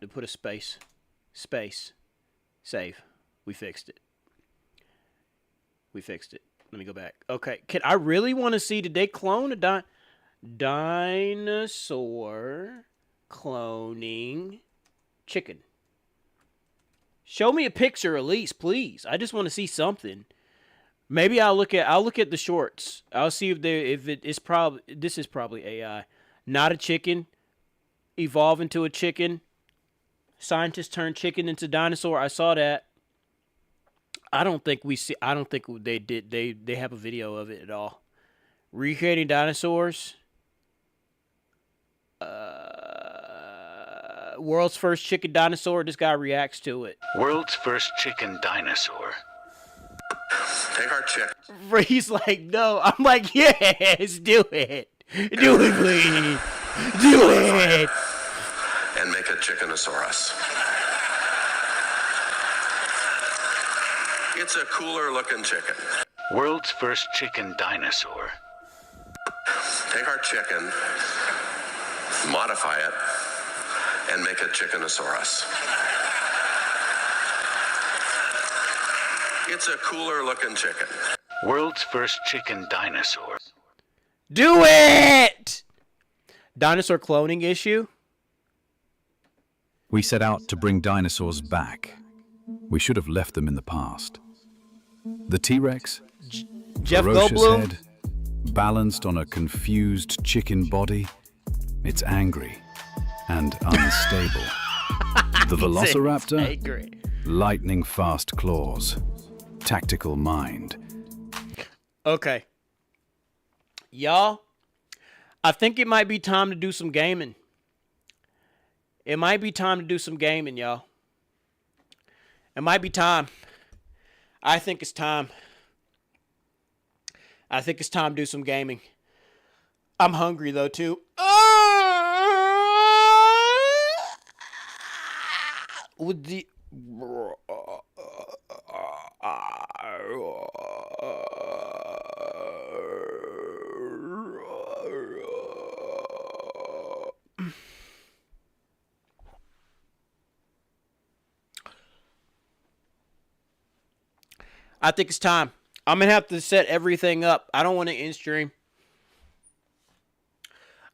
To put a space. Space. Save. We fixed it. We fixed it. Let me go back. Okay. I really want to see, did they clone a dinosaur cloning chicken? Show me a picture at least, please. I just want to see something. Maybe I'll look at the shorts. I'll see if this is probably AI. Not a chicken. Evolve into a chicken. Scientists turn chicken into dinosaur. I saw that. I don't think they did. They have a video of it at all. Recreating dinosaurs. World's first chicken dinosaur. This guy reacts to it. World's first chicken dinosaur. Take our chick. He's like, no. I'm like, yes, do it. Do it, please. Do it. And make a chickenosaurus. It's a cooler looking chicken. World's first chicken dinosaur. Take our chicken, modify it, and make a chickenosaurus. It's a cooler looking chicken. World's first chicken dinosaur. Do it! Dinosaur cloning issue? We set out to bring dinosaurs back. We should have left them in the past. The T-Rex, Jeff ferocious Goldblum? head, balanced on a confused chicken body. It's angry and unstable. The Velociraptor, lightning-fast claws, tactical mind. Okay. Y'all, I think it might be time to do some gaming. It might be time to do some gaming, y'all. It might be time. I think it's time. I think it's time to do some gaming. I'm hungry, though, too. With the... I think it's time. I'm going to have to set everything up. I don't want to end stream.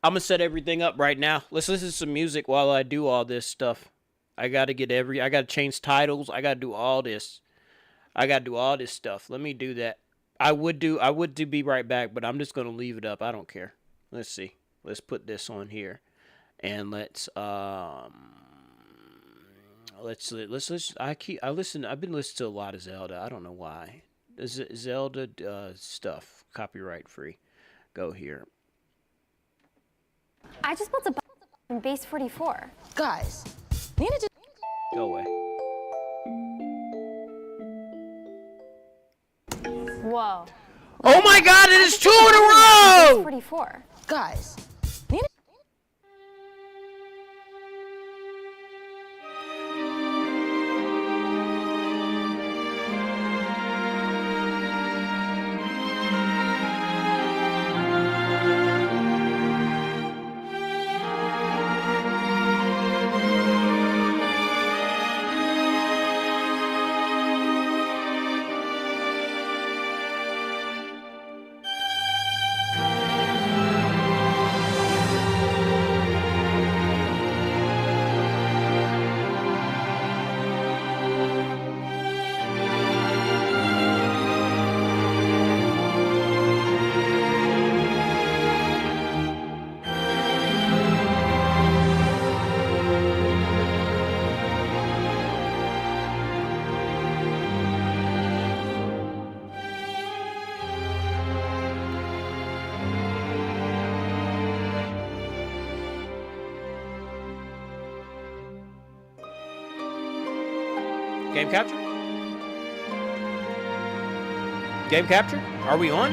I'm going to set everything up right now. Let's listen to some music while I do all this stuff. I got to change titles. I got to do all this. I gotta do all this stuff. Let me do that. I would be right back, but I'm just gonna leave it up. I don't care. Let's see. Let's put this on here, and let's I've been listening to a lot of Zelda. I don't know why. Zelda stuff copyright free. Go here. I just built a base 44. Guys, Nina just... Go away. Whoa. Oh my God! It is 2 in a row. 44. Guys, Nina... Game capture? Game capture? Are we on?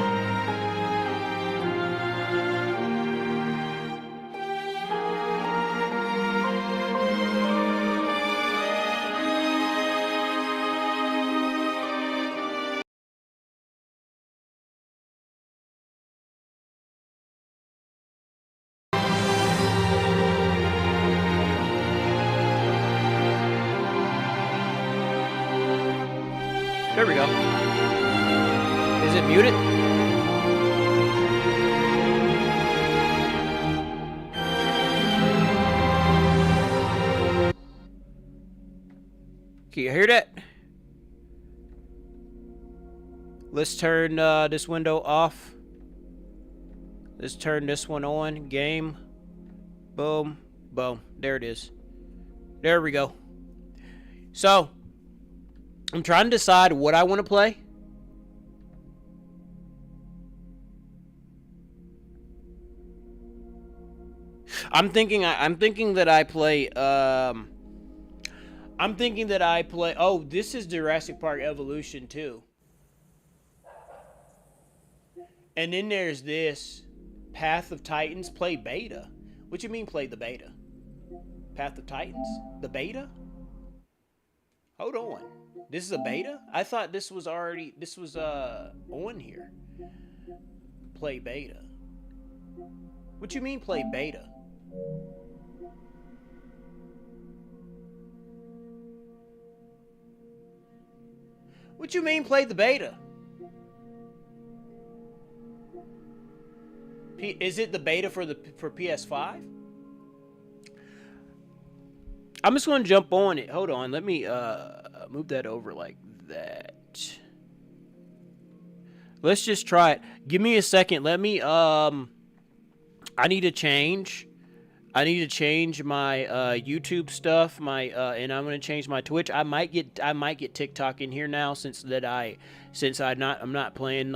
There we go. Is it muted? Can you hear that? Let's turn this window off. Let's turn this one on. Game. Boom. Boom. There it is. There we go. So, I'm trying to decide what I want to play. I'm thinking that I play oh, this is Jurassic Park Evolution 2. And then there's this Path of Titans, play beta. What you mean play the beta? Path of Titans? The beta? Hold on. This is a beta? I thought this was already on here. Play beta. What you mean play beta? What you mean play the beta? Is it the beta for PS5? I'm just going to jump on it. Hold on. Let me move that over like that. Let's just try it. Give me a second. Let me I need to change my YouTube stuff, and I'm going to change my Twitch. I might get TikTok in here now I'm not playing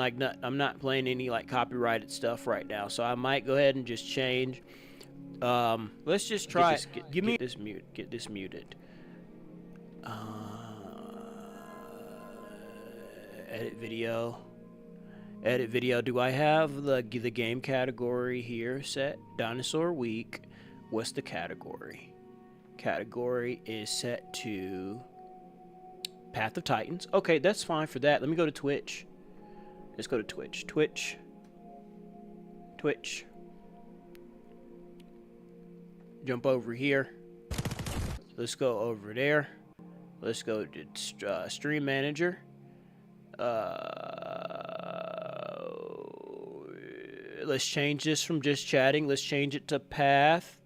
any like copyrighted stuff right now. So I might go ahead and just change. Let's just try it. Get this muted. Edit video. Do I have the game category here set? Dinosaur Week. What's the category? Category is set to Path of Titans. Okay, that's fine for that. Let me go to Twitch. Let's go to Twitch. Twitch. Jump over here. Let's go over there. Let's go to Stream Manager. Let's change this from just chatting. Let's change it to Path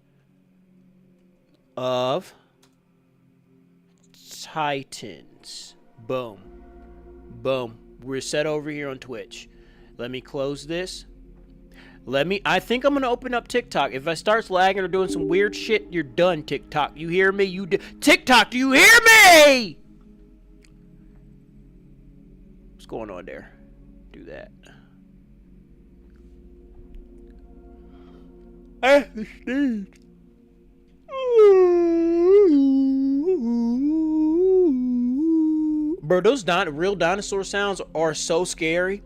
of Titans. Boom. Boom. We're set over here on Twitch. Let me close this. I think I'm going to open up TikTok. If I start lagging or doing some weird shit, you're done, TikTok. You hear me? TikTok, do you hear me? What's going on there? Do that. At the stage. Bro, those real dinosaur sounds are so scary.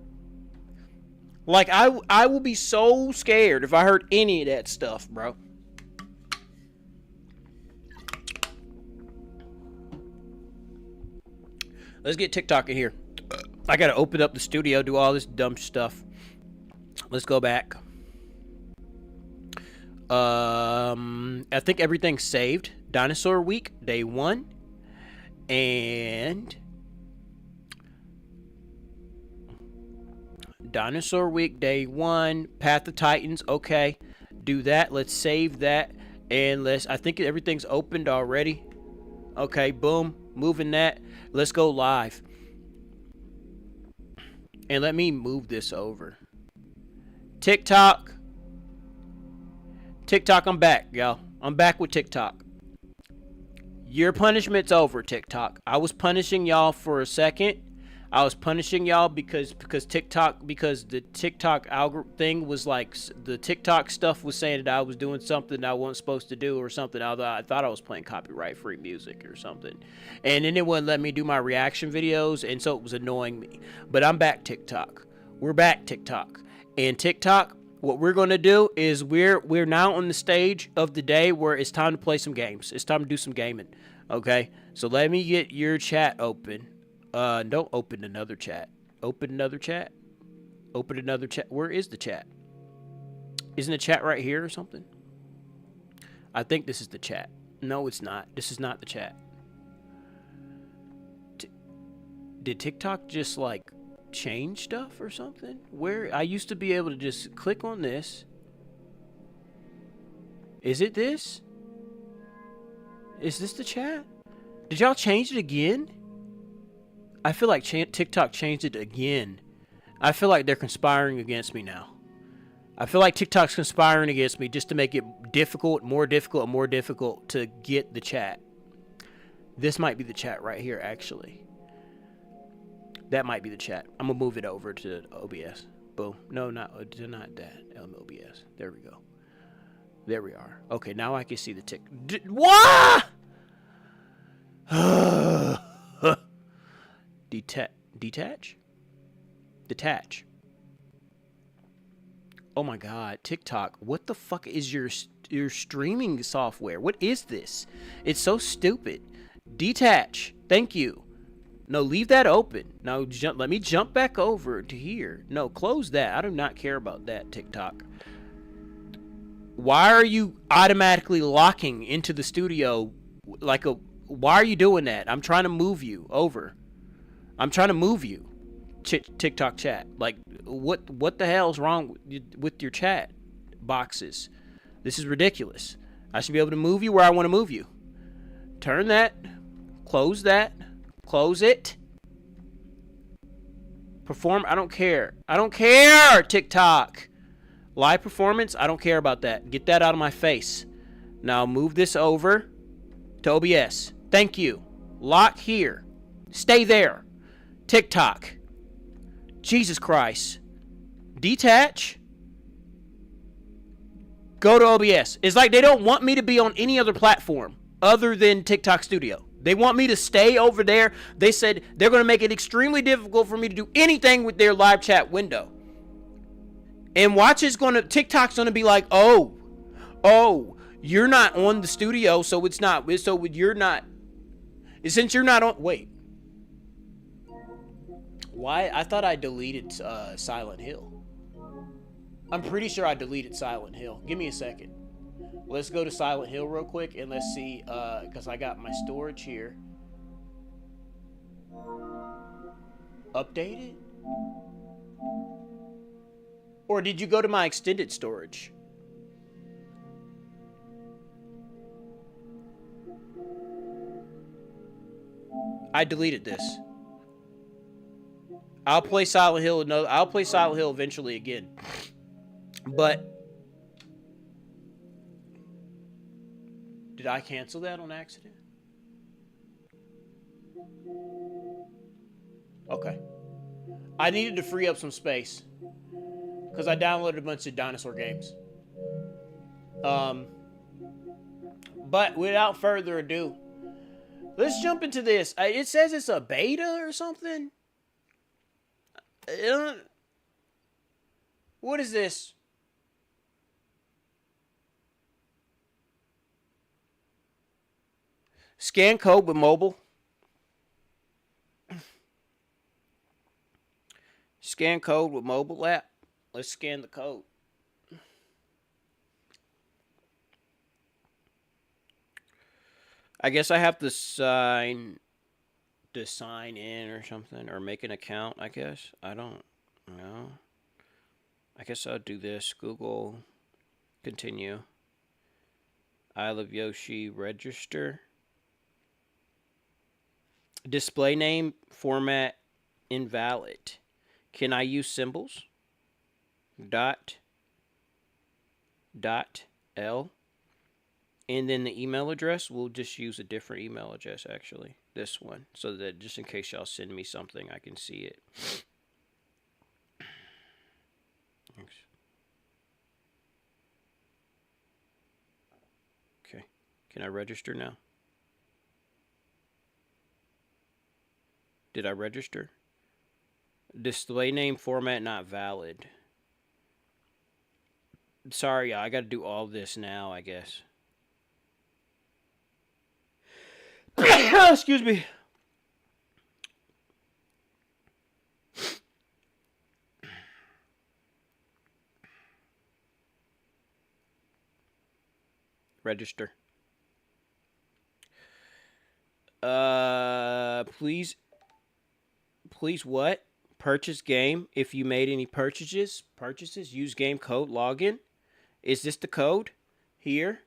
Like, I will be so scared if I heard any of that stuff, bro. Let's get TikTok in here. I gotta open up the studio, do all this dumb stuff. Let's go back. I think everything's saved. Dinosaur Week, day 1. And Dinosaur Week, day 1. Path of Titans, okay. Do that. Let's save that. And I think everything's opened already. Okay, boom. Moving that. Let's go live. And let me move this over. TikTok. TikTok, I'm back, y'all. I'm back with TikTok. Your punishment's over, TikTok. I was punishing y'all for a second. I was punishing y'all because the TikTok algorithm thing was like, the TikTok stuff was saying that I was doing something I wasn't supposed to do or something. I thought I was playing copyright-free music or something. And then it wouldn't let me do my reaction videos, and so it was annoying me. But I'm back, TikTok. We're back, TikTok. And TikTok, what we're going to do is we're now on the stage of the day where it's time to play some games. It's time to do some gaming. Okay? So let me get your chat open. Don't open another chat. Open another chat. Open another chat. Where is the chat? Isn't the chat right here or something? I think this is the chat. No, it's not. This is not the chat. Did TikTok just like change stuff or something? Where I used to be able to just click on this. Is it this? Is this the chat? Did y'all change it again? I feel like TikTok changed it again. I feel like they're conspiring against me now. I feel like TikTok's conspiring against me just to make it difficult, more difficult, and more difficult to get the chat. This might be the chat right here, actually. That might be the chat. I'm going to move it over to OBS. Boom. No, not that. OBS. There we go. There we are. Okay, now I can see the tick. What? Detach? Detach. Oh my god, TikTok, what the fuck is your streaming software? What is this? It's so stupid. Detach. Thank you. No, leave that open. No, let me jump back over to here. No, close that. I do not care about that, TikTok. Why are you automatically locking into the studio like a... Why are you doing that? I'm trying to move you over. I'm trying to move you. TikTok chat. Like, what the hell's wrong with your chat boxes? This is ridiculous. I should be able to move you where I want to move you. Turn that. Close that. Close it. Perform. I don't care. I don't care, TikTok. Live performance. I don't care about that. Get that out of my face. Now move this over to OBS. Thank you. Lock here. Stay there. TikTok. Jesus Christ. Detach. Go to OBS. It's like they don't want me to be on any other platform other than TikTok Studio. They want me to stay over there. They said they're going to make it extremely difficult for me to do anything with their live chat window. And TikTok's going to be like, oh, you're not on the studio, so it's not, so you're not, since you're not on, wait. Why? I thought I deleted Silent Hill. I'm pretty sure I deleted Silent Hill. Give me a second. Let's go to Silent Hill real quick and let's see, because I got my storage here. Updated? Or did you go to my extended storage? I deleted this. I'll play Silent Hill. No, I'll play Silent Hill eventually again. But did I cancel that on accident? Okay. I needed to free up some space because I downloaded a bunch of dinosaur games. But without further ado, let's jump into this. It says it's a beta or something. What is this? Scan code with mobile. Scan code with mobile app. Let's scan the code. I guess I have to sign in or something, or make an account, I guess. I don't know. I guess I'll do this. Google, continue. I love Yoshi, register. Display name, format, invalid. Can I use symbols? .L. And then the email address, we'll just use a different email address, actually. This one. So that just in case y'all send me something, I can see it. Thanks. Okay. Can I register now? Did I register? Display name format not valid. Sorry, I got to do all this now, I guess. Excuse me. Register. Please what? Purchase game. If you made any purchases, use game code, login. Is this the code? Here.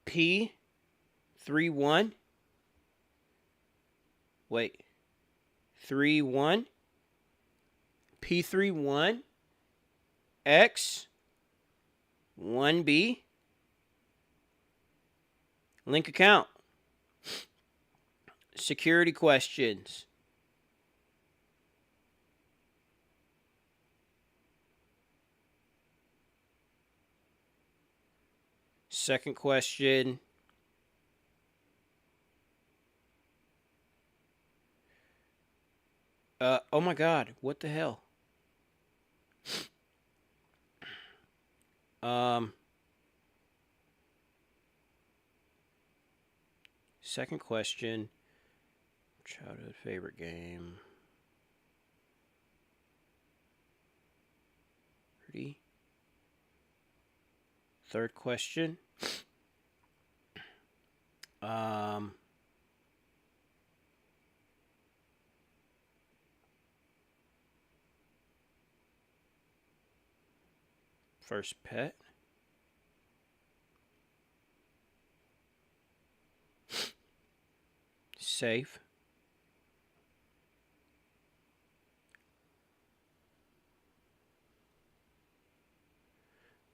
P31. Wait. 31. P31. X. 1B. Link account. Security questions. Second question. Oh my God, what the hell? Second question. Childhood favorite game. Ready? Third question. First pet. Save.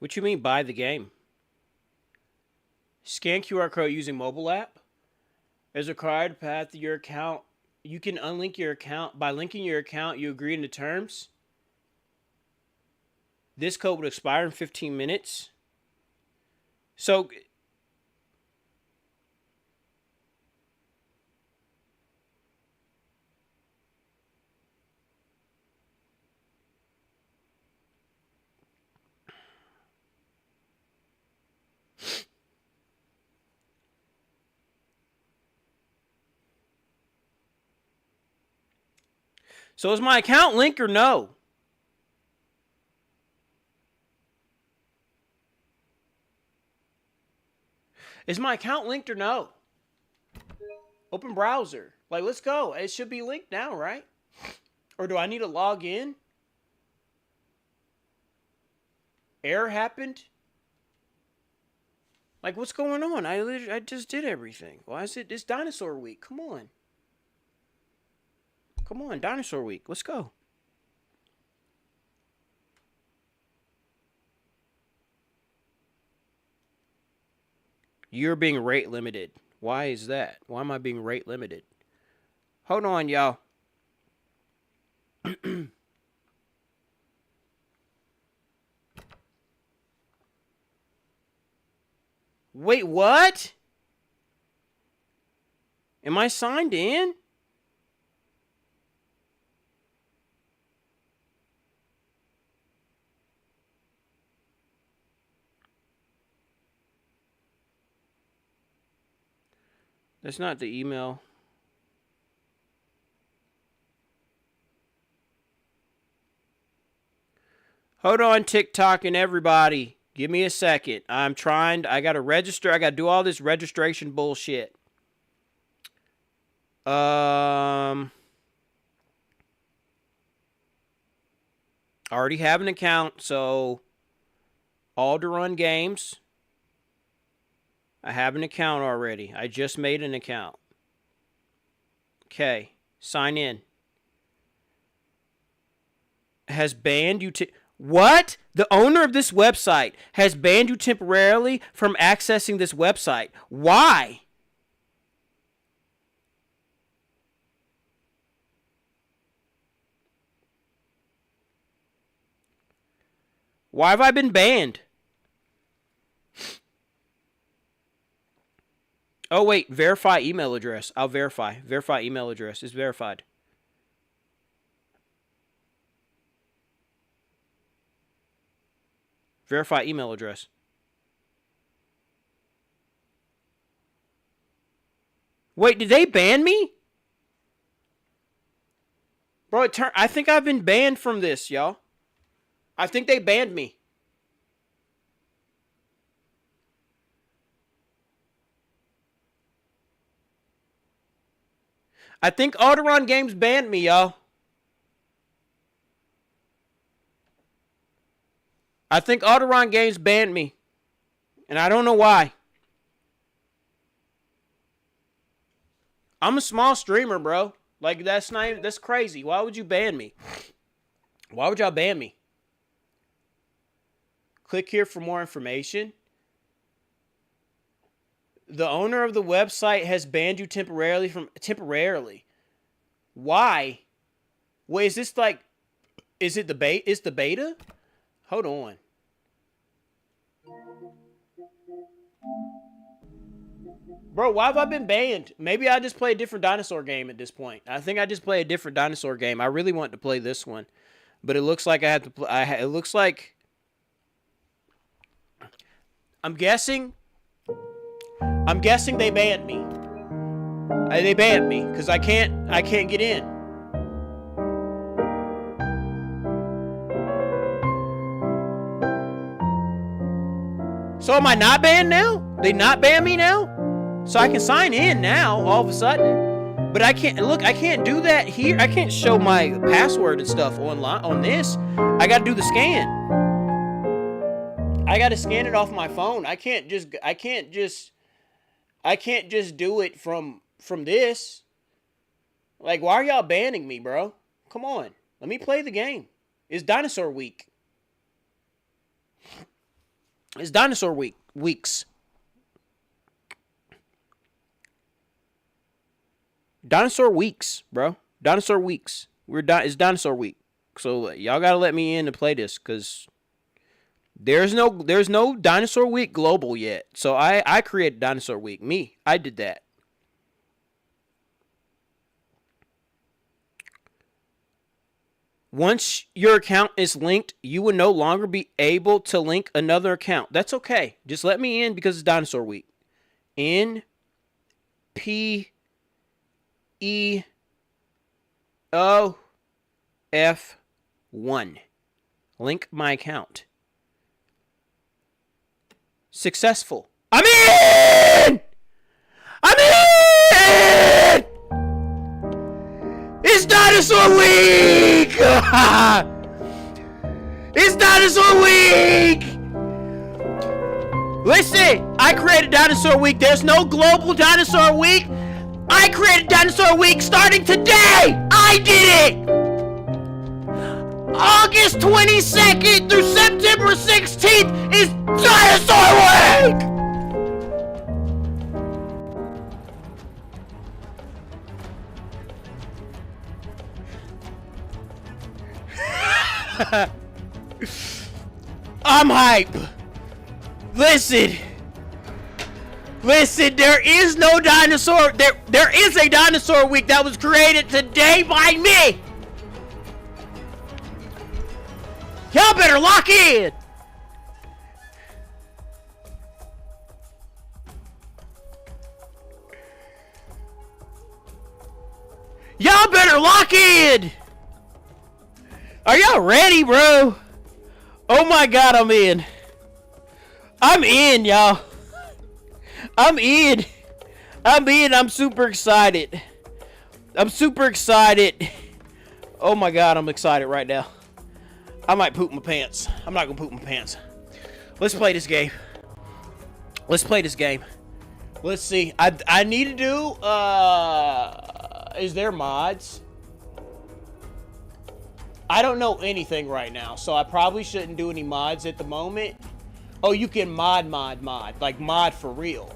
What you mean buy the game? Scan QR code using mobile app. As required path to your account. You can unlink your account. By linking your account, you agree into terms. This code would expire in 15 minutes. So is my account linked or no? Is my account linked or no? Open browser. Like, let's go. It should be linked now, right? Or do I need to log in? Error happened? Like, what's going on? I just did everything. Why is it? It's Dinosaur Week. Come on. Come on, Dinosaur Week. Let's go. You're being rate limited. Why is that? Why am I being rate limited? Hold on, y'all. Wait, what? Am I signed in? That's not the email. Hold on, TikTok and everybody. Give me a second. I gotta register. I gotta do all this registration bullshit. I already have an account, so Alderun Games. I have an account already. I just made an account. Okay, sign in. Has banned you What? The owner of this website has banned you temporarily from accessing this website. Why? Why have I been banned? Oh, wait. Verify email address. I'll verify. Verify email address. It's verified. Verify email address. Wait, did they ban me? Bro, I think I've been banned from this, y'all. I think they banned me. I think Alderun Games banned me, y'all. I think Alderun Games banned me. And I don't know why. I'm a small streamer, bro. Like, that's crazy. Why would you ban me? Why would y'all ban me? Click here for more information. The owner of the website has banned you temporarily. Why? Wait, is this like, is it the beta? Is the beta? Hold on. Bro, why have I been banned? Maybe I just play a different dinosaur game at this point. I think I just play a different dinosaur game. I really want to play this one, but it looks like I have to play. It looks like I'm guessing they banned me. They banned me because I can't get in. So am I not banned now? They not ban me now? So I can sign in now all of a sudden. But I can't do that here. I can't show my password and stuff online on this. I gotta do the scan. I gotta scan it off my phone. I can't just do it from this. Like, why are y'all banning me, bro? Come on. Let me play the game. It's Dinosaur Week. It's Dinosaur Weeks. Dinosaur Weeks, bro. Dinosaur Weeks. It's Dinosaur Week. So y'all gotta let me in to play this, cause there's no Dinosaur Week global yet. So I created Dinosaur Week. I did that. Once your account is linked, you will no longer be able to link another account. That's okay. Just let me in because it's Dinosaur Week. NPEOF1. Link my account. Successful. I'm in! I'm in! It's Dinosaur Week! It's Dinosaur Week! Listen, I created Dinosaur Week. There's no global Dinosaur Week. I created Dinosaur Week starting today! I did it! August 22nd through September 16th is Dinosaur Week! I'm hype. Listen, there is no dinosaur. There is a dinosaur week that was created today by me. Y'all better lock in. Y'all better lock in. Are y'all ready, bro? Oh my god, I'm in. I'm in, y'all. I'm in. I'm super excited. Oh my god, I'm excited right now. I might poop my pants. I'm not gonna poop my pants. Let's play this game. Let's see. I need to do, is there mods? I don't know anything right now, so I probably shouldn't do any mods at the moment. Oh, you can mod. Like mod for real.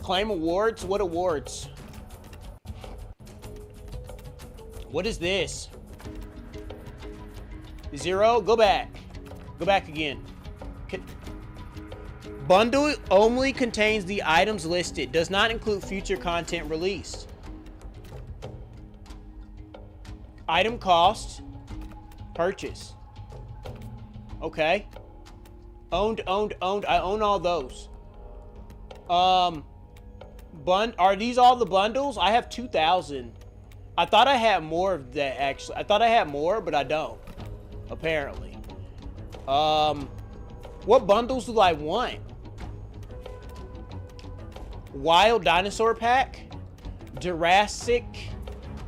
Claim awards? What awards? What is this? 0? Go back. Go back again. Bundle only contains the items listed. Does not include future content released. Item cost. Purchase. Okay. Owned. I own all those. Are these all the bundles? I have 2,000. I thought I had more of that, actually. I thought I had more, but I don't. Apparently. What bundles do I want? Wild Dinosaur Pack? Jurassic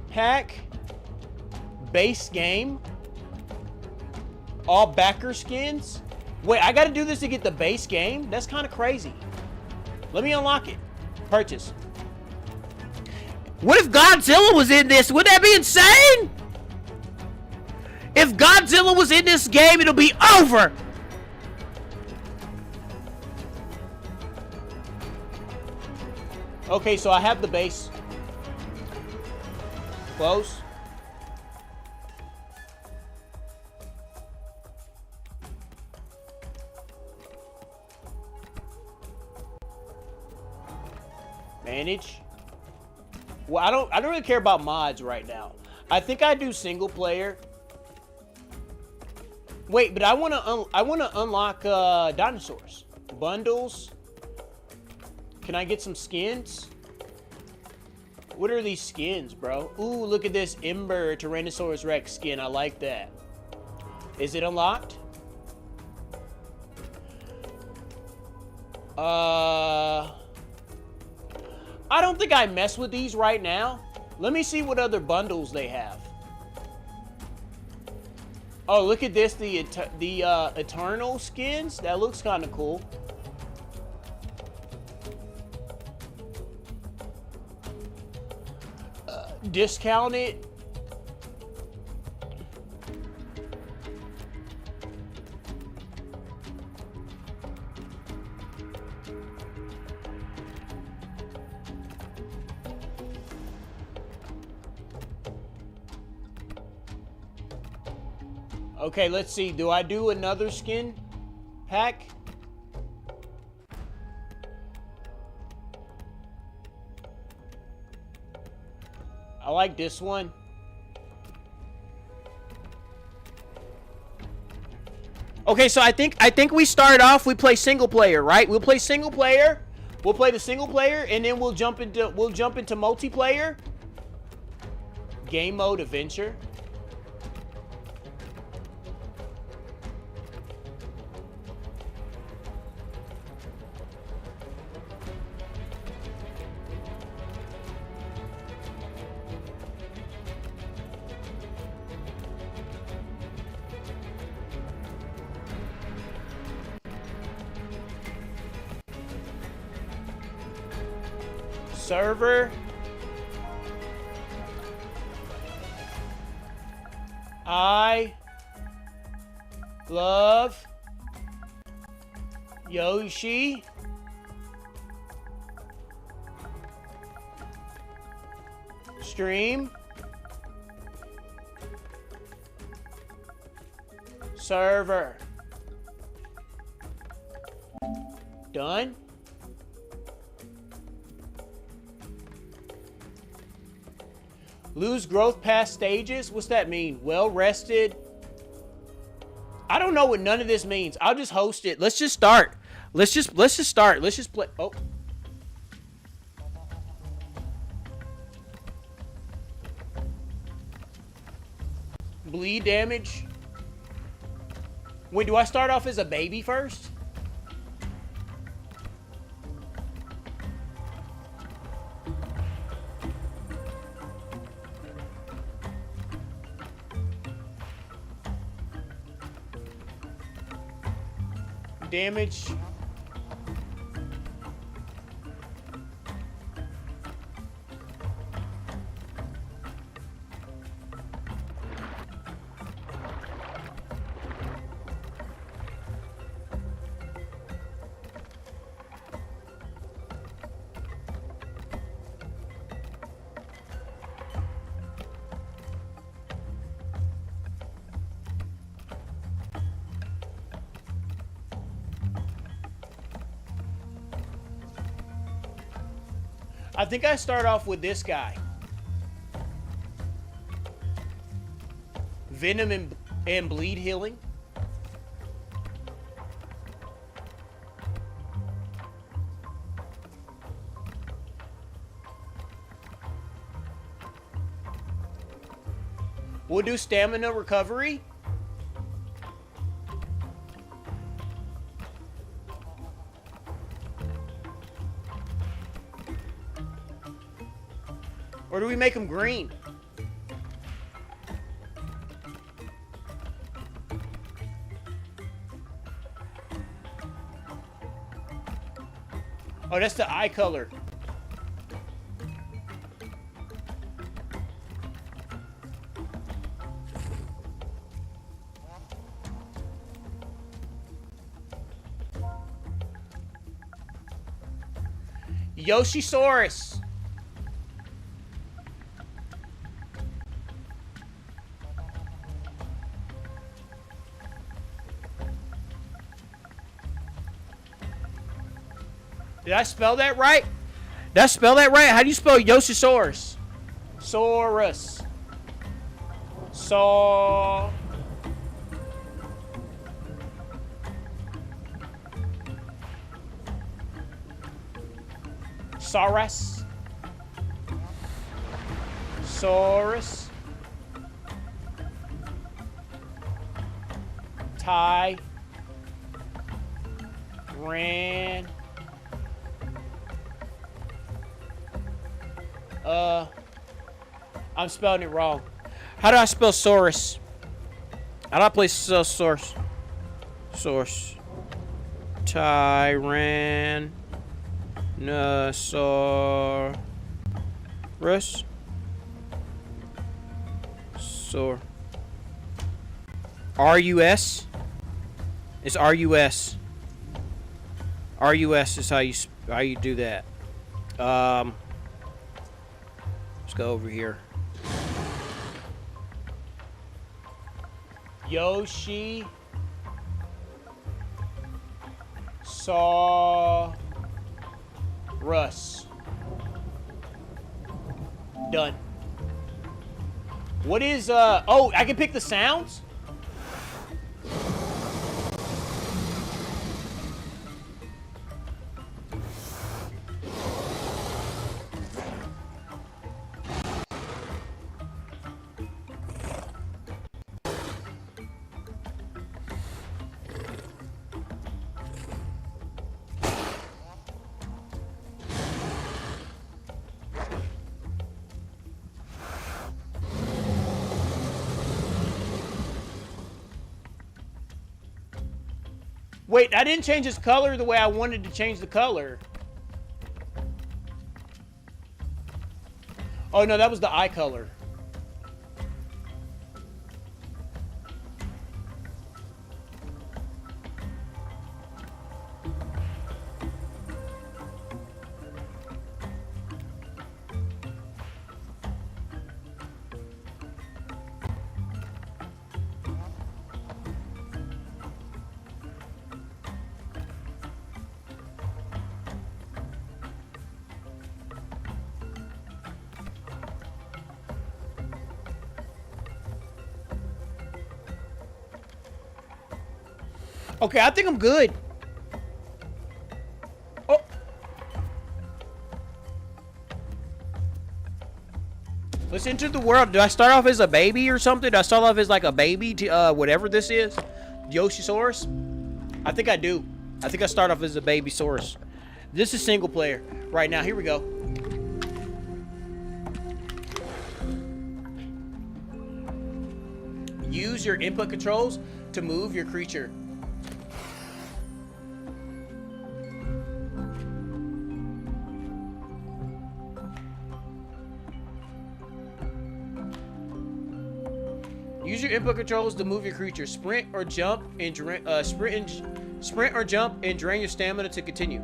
Pack? Base Game? All backer skins? Wait, I gotta do this to get the base game? That's kind of crazy. Let me unlock it. Purchase. What if Godzilla was in this? Would that be insane? If Godzilla was in this game, it'll be over. Okay, so I have the base. Close. Manage. Well, I don't really care about mods right now. I think I do single player. Wait, but I want to unlock dinosaurs. Bundles. Can I get some skins? What are these skins, bro? Ooh, look at this Ember Tyrannosaurus Rex skin. I like that. Is it unlocked? I don't think I mess with these right now. Let me see what other bundles they have. Oh, look at this. The Eternal skins. That looks kind of cool. Discounted. Okay, let's see. Do I do another skin pack? I like this one. Okay, so I think we start off, we play single player, right? We'll play single player. We'll play the single player and then we'll jump into multiplayer. Game mode adventure. Server. I love Yoshi. Stream. Server. Done. Lose growth past stages? What's that mean? Well rested? I don't know what none of this means. I'll just host it. Let's just start. Let's just start. Let's just play. Oh. Bleed damage. Wait, do I start off as a baby first? Damage. I think I start off with this guy. Venom and bleed healing. We'll do stamina recovery. Or do we make them green? Oh, that's the eye color. Yoshisaurus. Did I spell that right? Did I spell that right? How do you spell Yoshisaurus? Saurus. Saw. Saurus. Saurus. Ty. Ran. I'm spelling it wrong. How do I spell Saurus? How do I play source? Source. Tyrannosaurus. Sor. R-U-S? It's R-U-S. R-U-S is how you do that. Let's go over here. Yoshi saw Russ. Done. What is oh, I can pick the sounds? Wait, I didn't change his color the way I wanted to change the color. Oh, no, that was the eye color. Okay, I think I'm good. Oh. Let's enter the world. Do I start off as a baby or something? Do I start off as like a baby to whatever this is? Yoshisaurus? I think I do. I think I start off as a baby saurus. This is single player right now. Here we go. Use your input controls to move your creature. Use your input controls to move your creature. Sprint or jump and sprint or jump and drain your stamina to continue.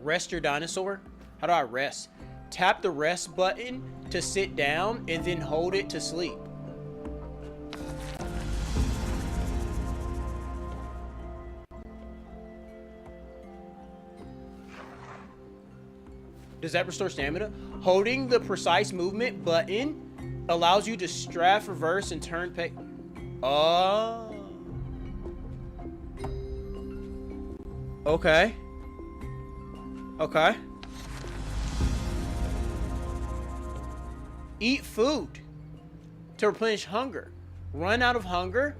Rest your dinosaur. How do I rest? Tap the rest button to sit down and then hold it to sleep. Does that restore stamina? Holding the precise movement button allows you to strafe, reverse, and turn peg. Oh. Okay. Okay. Eat food to replenish hunger. Run out of hunger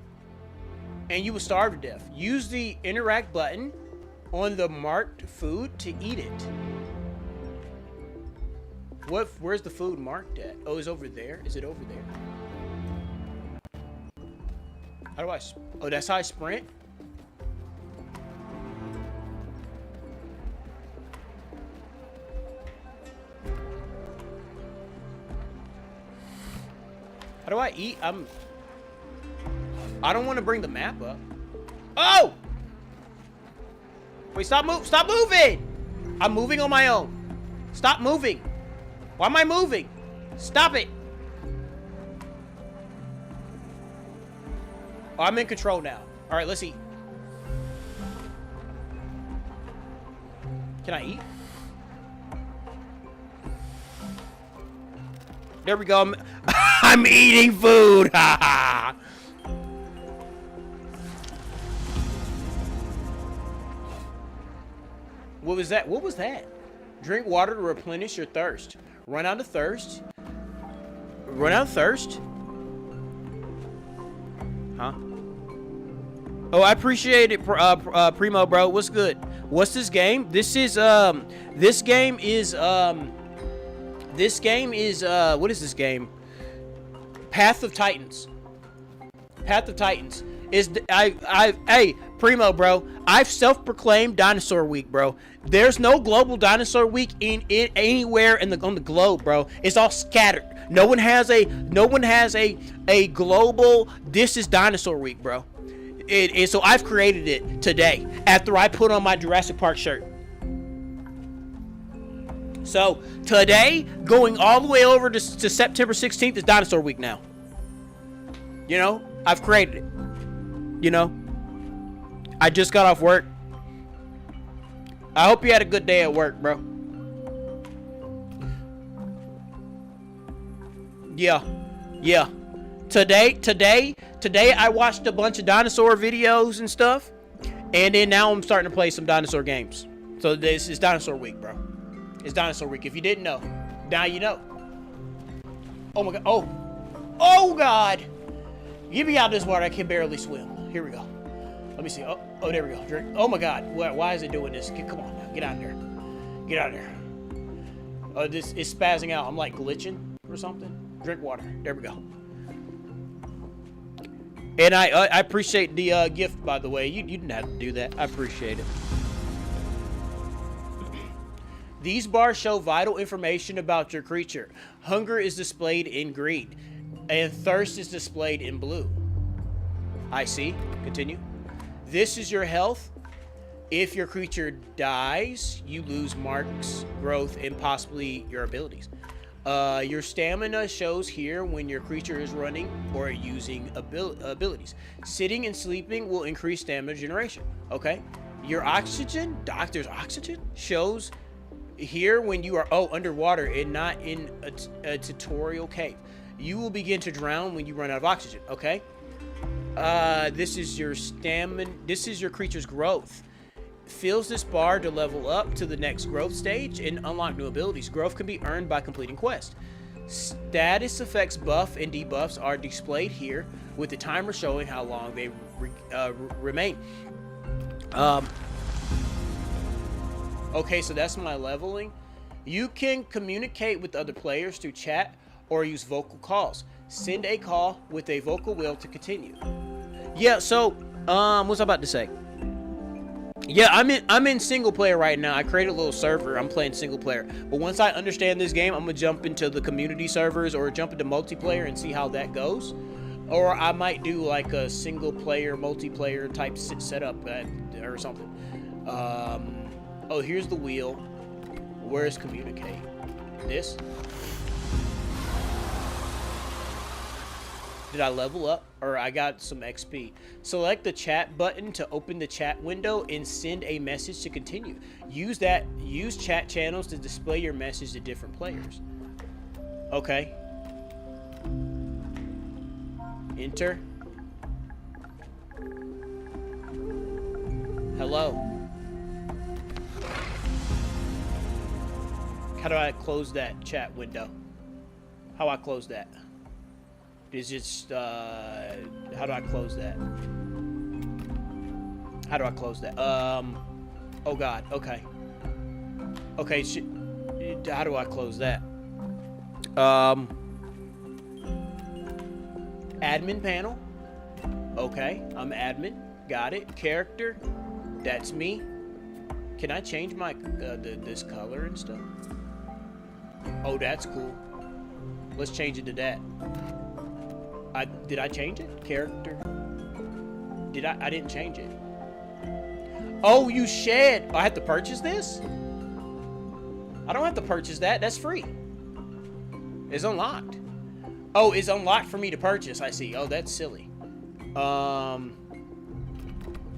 and you will starve to death. Use the interact button on the marked food to eat it. Where's the food marked at? Oh, it's over there? Is it over there? How do I... Oh, that's how I sprint? How do I eat? I don't want to bring the map up. Oh! Wait, stop moving! I'm moving on my own. Stop moving. Why am I moving? Stop it. Oh, I'm in control now. All right, let's eat. Can I eat? There we go. I'm eating food. What was that? What was that? Drink water to replenish your thirst. Run out of thirst. Run out of thirst. Huh? Oh, I appreciate it, Primo, bro. What's good? What's this game? This is what is this game? Path of Titans. Path of Titans is hey, Primo, bro. I've self-proclaimed Dinosaur Week, bro. There's no global Dinosaur Week in anywhere on the globe, bro. It's all scattered. No one has a global. This is Dinosaur Week, bro. So I've created it today after I put on my Jurassic Park shirt. So today, going all the way over to September 16th is Dinosaur Week now. You know, I've created it. You know, I just got off work. I hope you had a good day at work, bro. Yeah. Today I watched a bunch of dinosaur videos and stuff, and then now I'm starting to play some dinosaur games. So this is Dinosaur Week, bro. It's Dinosaur Week. If you didn't know, now you know. Oh my god. Oh god. Get me out of this water. I can barely swim. Here we go. Let me see. Oh, there we go. Drink. Oh my god. Why is it doing this? Come on now. Get out of there. Get out of there. Oh, this is spazzing out. I'm like glitching or something. Drink water. There we go. And I appreciate the gift, by the way. You didn't have to do that. I appreciate it. These bars show vital information about your creature. Hunger is displayed in green, and thirst is displayed in blue. I see. Continue. This is your health. If your creature dies, you lose marks, growth, and possibly your abilities. Your stamina shows here when your creature is running or using abilities. Sitting and sleeping will increase stamina generation. Okay. Your oxygen, doctor's oxygen, shows here when you are underwater and not in a tutorial cave. You will begin to drown when you run out of oxygen. Okay. This is your stamina. This is your creature's growth. Fills this bar to level up to the next growth stage and unlock new abilities. Growth can be earned by completing quests. Status effects buff and debuffs are displayed here with the timer showing how long they remain. Okay, so that's my leveling. You can communicate with other players through chat or use vocal calls. Send a call with a vocal wheel to continue. Yeah, so what was I about to say? Yeah, I'm in single player right now. I created a little server. I'm playing single player. But once I understand this game, I'm gonna jump into the community servers or jump into multiplayer and see how that goes. Or I might do like a single player, multiplayer type setup or something. Oh, here's the wheel. Where's communicate? This? Did I level up? Or I got some XP. Select the chat button to open the chat window and send a message to continue. Use chat channels to display your message to different players. Okay. Enter. Hello. How do I close that chat window? How do I close that? Is just, how do I close that? How do I close that? Oh God, okay. Okay, how do I close that? Admin panel. Okay, I'm admin. Got it. Character. That's me. Can I change my, this color and stuff? Oh, that's cool. Let's change it to that. Did I change it? Character? Did I didn't change it. Oh, you shed. I have to purchase this? I don't have to purchase that. That's free. It's unlocked. Oh, it's unlocked for me to purchase. I see. Oh, that's silly. How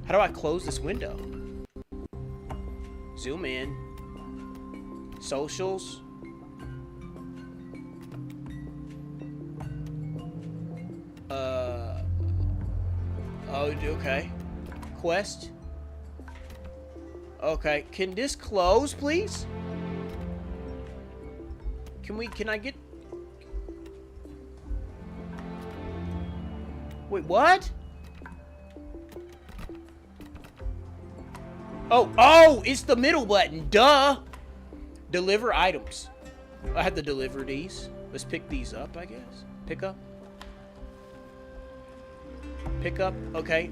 do I close this window? Zoom in. Socials. Oh, okay. Quest. Okay, can this close, please? Can I get... Wait, what? Oh, it's the middle button, duh! Deliver items. I have to deliver these. Let's pick these up, I guess. Pick up. Pick up, okay.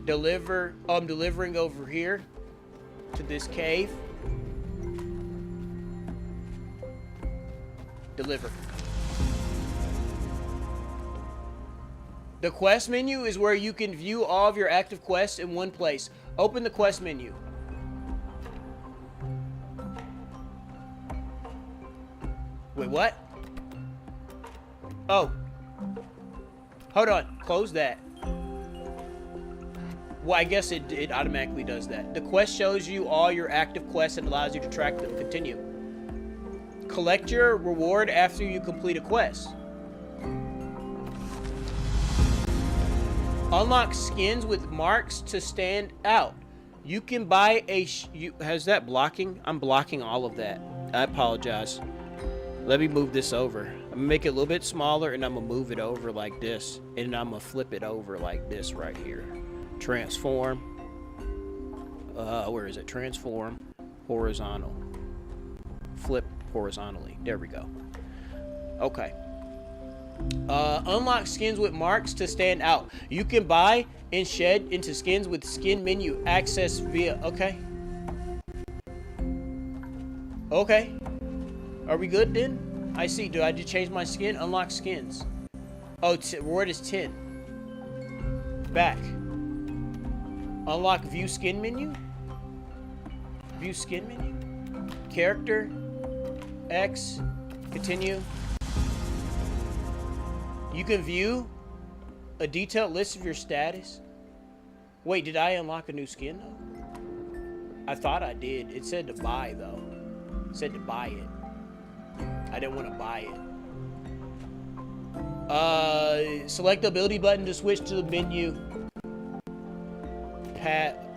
Deliver, I'm delivering over here to this cave. Deliver. The quest menu is where you can view all of your active quests in one place. Open the quest menu. Wait, what? Oh. Hold on, close that. Well, I guess it automatically does that. The quest shows you all your active quests and allows you to track them. Continue. Collect your reward after you complete a quest. Unlock skins with marks to stand out. You can buy a... has that blocking? I'm blocking all of that. I apologize. Let me move this over. I'm gonna make it a little bit smaller and I'm gonna move it over like this. And I'm gonna flip it over like this right here. Transform. Where is it? Transform. Horizontal. Flip horizontally. There we go. Okay. Unlock skins with marks to stand out. You can buy and shed into skins with skin menu access via... Okay. Okay. Are we good then? I see. Do I just change my skin? Unlock skins. Oh, reward is 10. Back. Unlock view skin menu. View skin menu. Character. X. Continue. You can view a detailed list of your status. Wait, did I unlock a new skin though? I thought I did. It said to buy though. It said to buy it. I didn't want to buy it. Select the ability button to switch to the menu.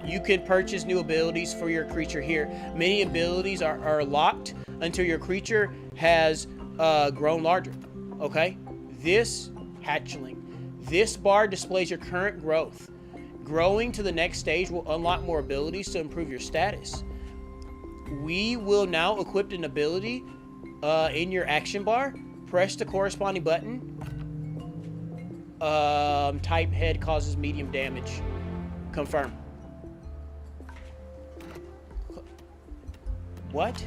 You can purchase new abilities for your creature here. Many abilities are locked until your creature has grown larger. Okay? This hatchling. This bar displays your current growth. Growing to the next stage will unlock more abilities to improve your status. We will now equip an ability in your action bar. Press the corresponding button. Type head causes medium damage. Confirm. What?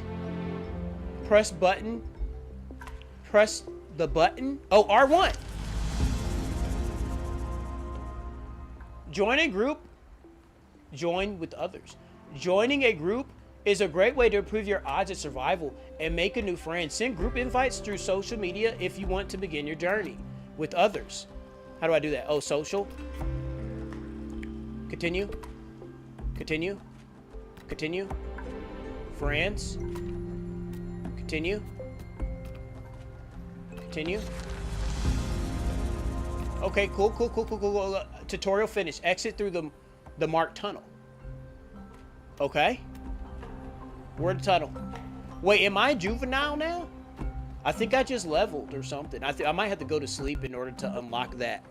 Press button. Press the button. Oh, R1. Join a group. Join with others. Joining a group is a great way to improve your odds at survival and make a new friend. Send group invites through social media if you want to begin your journey with others. How do I do that? Oh, social. Continue. Continue. Continue. Friends. Continue. Continue. Okay, cool. Tutorial finished. Exit through the marked tunnel. Okay. Where the tunnel? Wait, am I juvenile now? I think I just leveled or something. I might have to go to sleep in order to unlock that.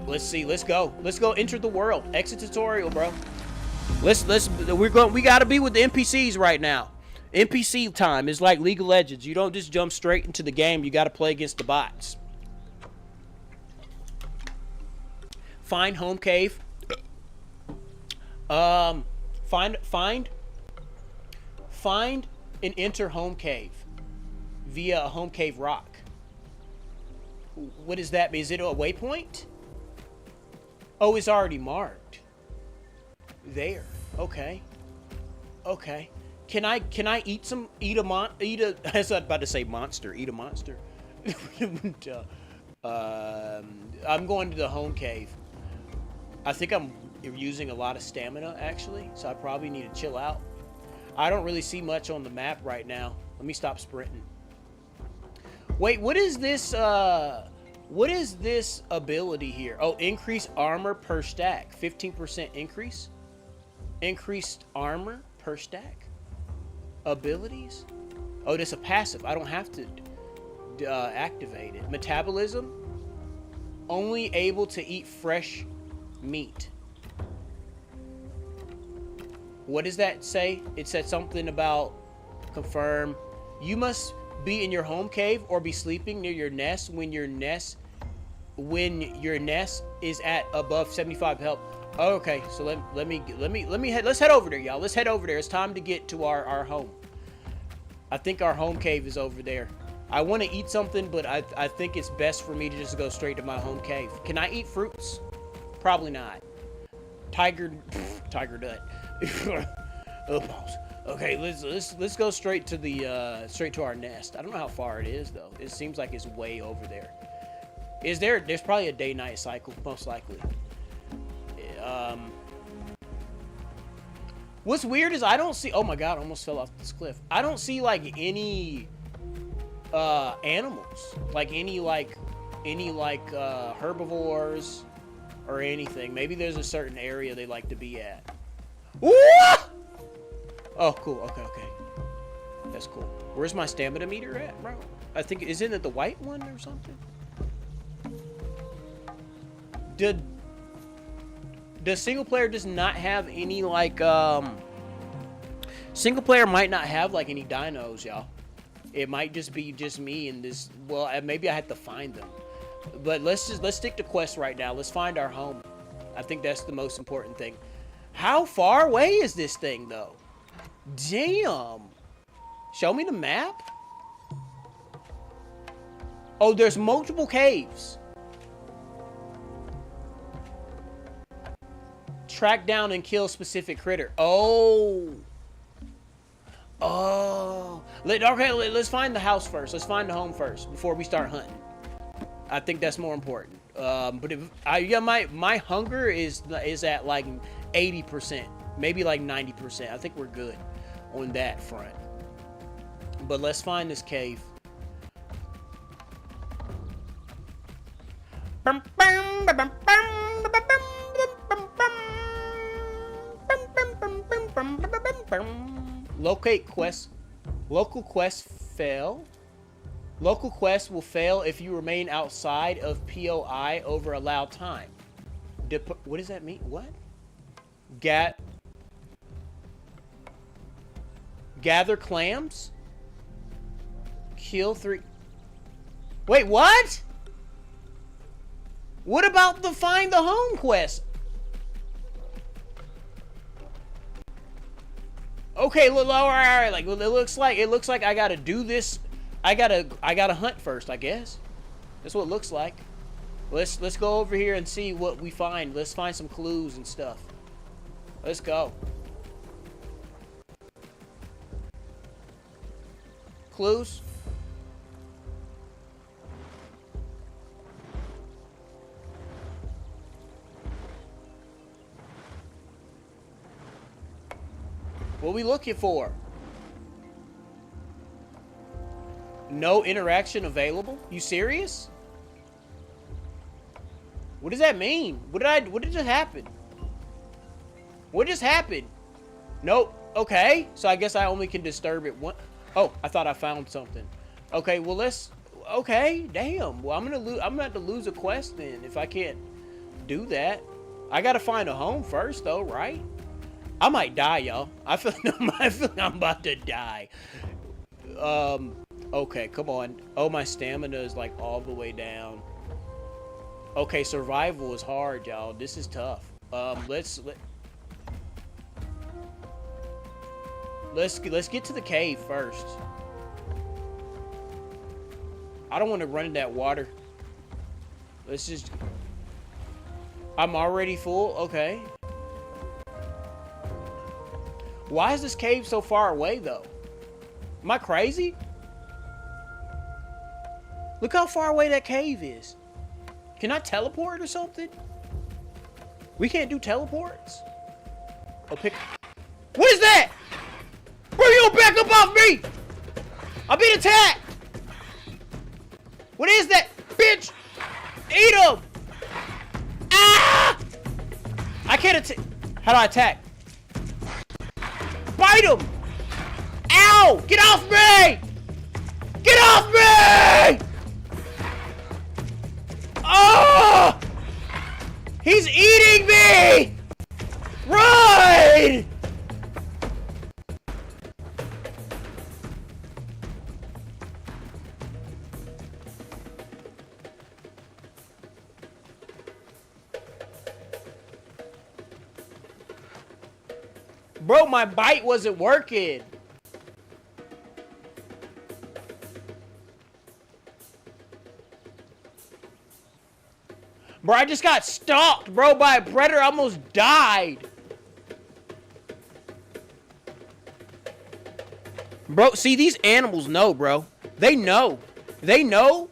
Let's see. Let's go. Let's go. Enter the world. Exit tutorial, bro. We gotta be with the NPCs right now. NPC time is like League of Legends. You don't just jump straight into the game. You gotta play against the bots. Find home cave. Find and enter home cave via a home cave rock. What does that mean? Is it a waypoint? Oh, it's already marked. There. Okay. Okay. Can I eat a I was about to say monster. Eat a monster. I'm going to the home cave. I think I'm using a lot of stamina actually, so I probably need to chill out. I don't really see much on the map right now. Let me stop sprinting. Wait, what is this ability here? Oh, increase armor per stack. 15% increase. Increased armor per stack. Abilities? Oh, that's a passive. I don't have to activate it. Metabolism. Only able to eat fresh meat. What does that say? It said something about confirm. You must be in your home cave or be sleeping near your nest when your nest is at above 75 health. Okay, so let's head over there, y'all. Let's head over there. It's time to get to our home. I think our home cave is over there. I want to eat something, but I think it's best for me to just go straight to my home cave. Can I eat fruits? Probably not. Tiger nut. Okay, let's go straight to our nest. I don't know how far it is though. It seems like it's way over there. There's probably a day-night cycle, most likely. What's weird is I don't see, oh my god, I almost fell off this cliff. I don't see like any animals, like any herbivores or anything. Maybe there's a certain area they like to be at. Oh, cool. Okay. That's cool. Where's my stamina meter at, bro? I think, isn't it the white one or something? Does single player just not have any, like, single player might not have, like, any dinos, y'all. It might just be just me and this, well, maybe I have to find them. But let's stick to quests right now. Let's find our home. I think that's the most important thing. How far away is this thing, though? Damn. Show me the map? Oh, there's multiple caves. Track down and kill specific critter. Oh. Oh. Okay, let's find the house first. Let's find the home first before we start hunting. I think that's more important. But if my hunger is at like 80%, maybe like 90%. I think we're good on that front. But let's find this cave. Locate quest. Local quest fail. Local quest will fail if you remain outside of POI over allowed time. What does that mean? What? Gather clams? Kill 3. Wait, what? What about the find the home quest? Okay, all right. Like it looks like I gotta do this. I gotta hunt first, I guess. That's what it looks like. Let's go over here and see what we find. Let's find some clues and stuff. Let's go. Clues? What are we looking for? No interaction available? You serious? What does that mean? What did just happen? What just happened? Nope. Okay. So I guess I only can disturb it one. Oh, I thought I found something. Okay, well okay, damn. Well, I'm gonna have to lose a quest then if I can't do that. I gotta find a home first though, right? I might die, y'all. I feel like I'm about to die. Okay, come on. Oh, my stamina is like all the way down. Okay, survival is hard, y'all. This is tough. Let's get to the cave first. I don't want to run in that water. Let's just. I'm already full. Okay. Why is this cave so far away, though? Am I crazy? Look how far away that cave is. Can I teleport or something? We can't do teleports? Oh, pick. What is that? Bro, you don't back up off me! I'm being attacked! What is that? Bitch! Eat him! Ah! I can't attack. How do I attack? Bite him! Ow! Get off me! Get off me! Oh! He's eating me! Run! Bro, my bite wasn't working. Bro, I just got stalked, bro, by a predator. I almost died. Bro, see, these animals know, bro. They know. They know.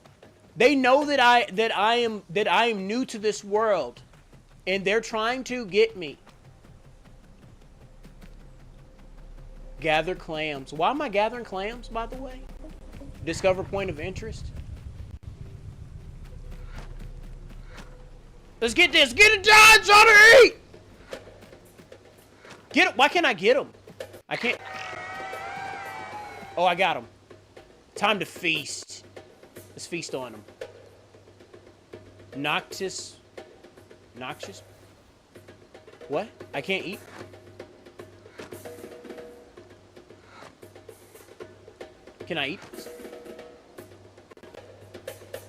They know that I am new to this world, and they're trying to get me. Gather clams. Why am I gathering clams, by the way? Discover point of interest. Let's get this. Get it done, trying to eat. Get it. Why can't I get him? I can't. Oh, I got him. Time to feast. Let's feast on him. Noxious. What? I can't eat. Can I eat this?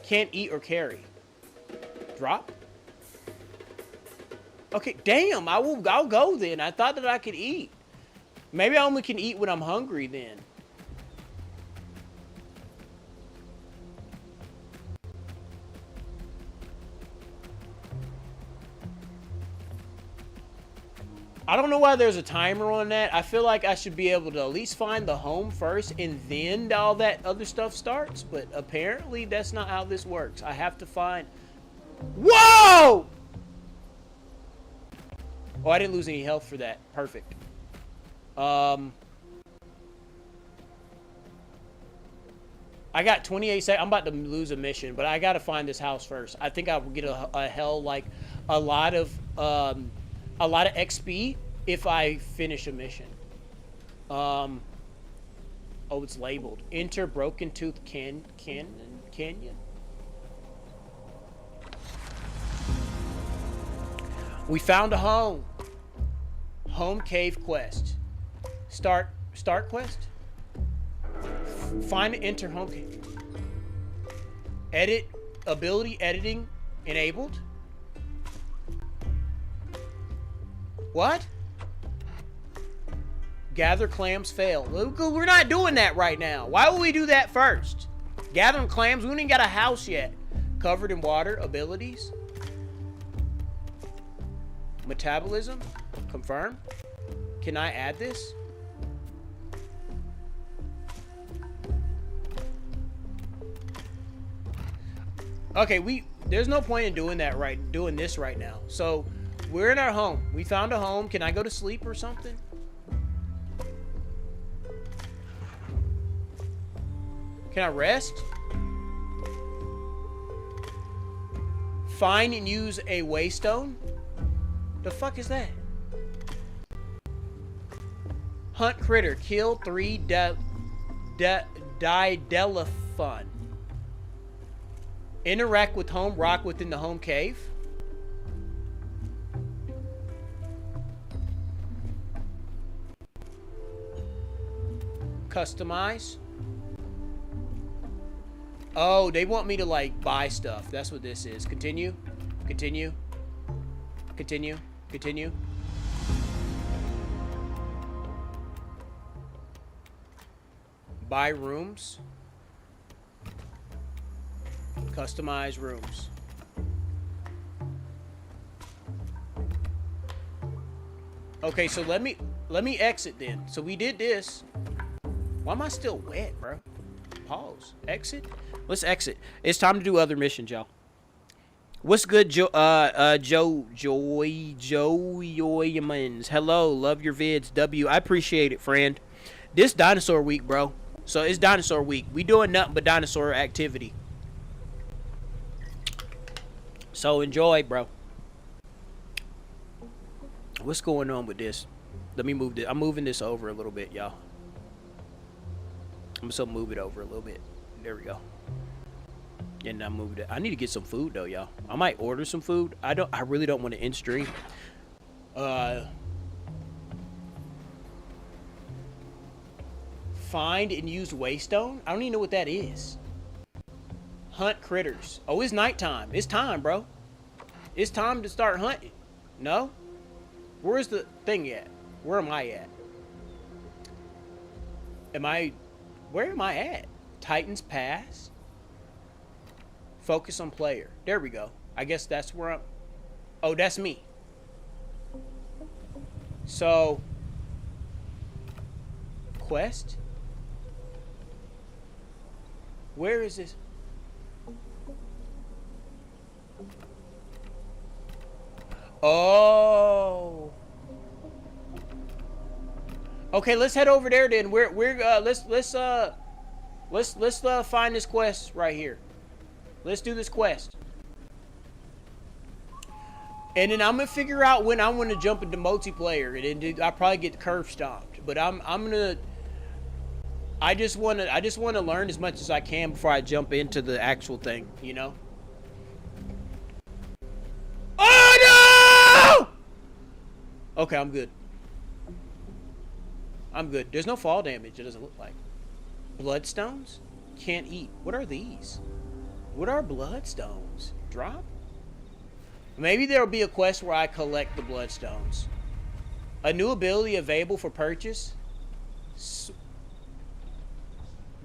Can't eat or carry. Drop? Okay, damn, I'll go then. I thought that I could eat. Maybe I only can eat when I'm hungry then. I don't know why there's a timer on that. I feel like I should be able to at least find the home first and then all that other stuff starts. But apparently that's not how this works. I have to find... Whoa! Oh, I didn't lose any health for that. Perfect. I got 28 seconds. I'm about to lose a mission, but I got to find this house first. I think I will get a lot of XP if I finish a mission. Oh, it's labeled. Enter Broken Tooth Canyon. We found a home. Home cave quest. Start quest. Find and enter home cave. Edit ability editing enabled. What? Gather clams fail. We're not doing that right now. Why would we do that first? Gathering clams. We ain't got a house yet. Covered in water abilities. Metabolism. Confirm. Can I add this? Okay, there's no point in doing this right now. So we're in our home. We found a home. Can I go to sleep or something? Can I rest? Find and use a waystone? The fuck is that? Hunt critter. Kill 3 Didelephon. Interact with home rock within the home cave. Customize. Oh, they want me to like buy stuff. That's what this is. Continue. Continue. Continue. Continue. Buy rooms. Customize rooms. Okay, so let me exit then. So we did this. Why am I still wet, bro? Pause. Exit. Let's exit. It's time to do other missions, y'all. What's good, Joymans? Hello, love your vids. W, I appreciate it, friend. This dinosaur week, bro. So it's dinosaur week. We doing nothing but dinosaur activity. So enjoy, bro. What's going on with this? Let me move this. I'm moving this over a little bit, y'all. I'm just gonna move it over a little bit. There we go. And I moved it. I need to get some food though, y'all. I might order some food. I really don't want to end stream. Find and use waystone? I don't even know what that is. Hunt critters. Oh, it's nighttime. It's time, bro. It's time to start hunting. No? Where's the thing at? Where am I at? Where am I at? Titans Pass. Focus on player. There we go. I guess that's where I'm... Oh, that's me. So... Quest? Where is this? Oh. Okay, let's head over there then. Let's find this quest right here. Let's do this quest. And then I'm gonna figure out when I want to jump into multiplayer, and then I'll probably get curve stomped. But I just want to learn as much as I can before I jump into the actual thing, you know? Oh no! Okay, I'm good. I'm good. There's no fall damage, it doesn't look like. Bloodstones? Can't eat. What are these? What are bloodstones? Drop? Maybe there'll be a quest where I collect the bloodstones. A new ability available for purchase.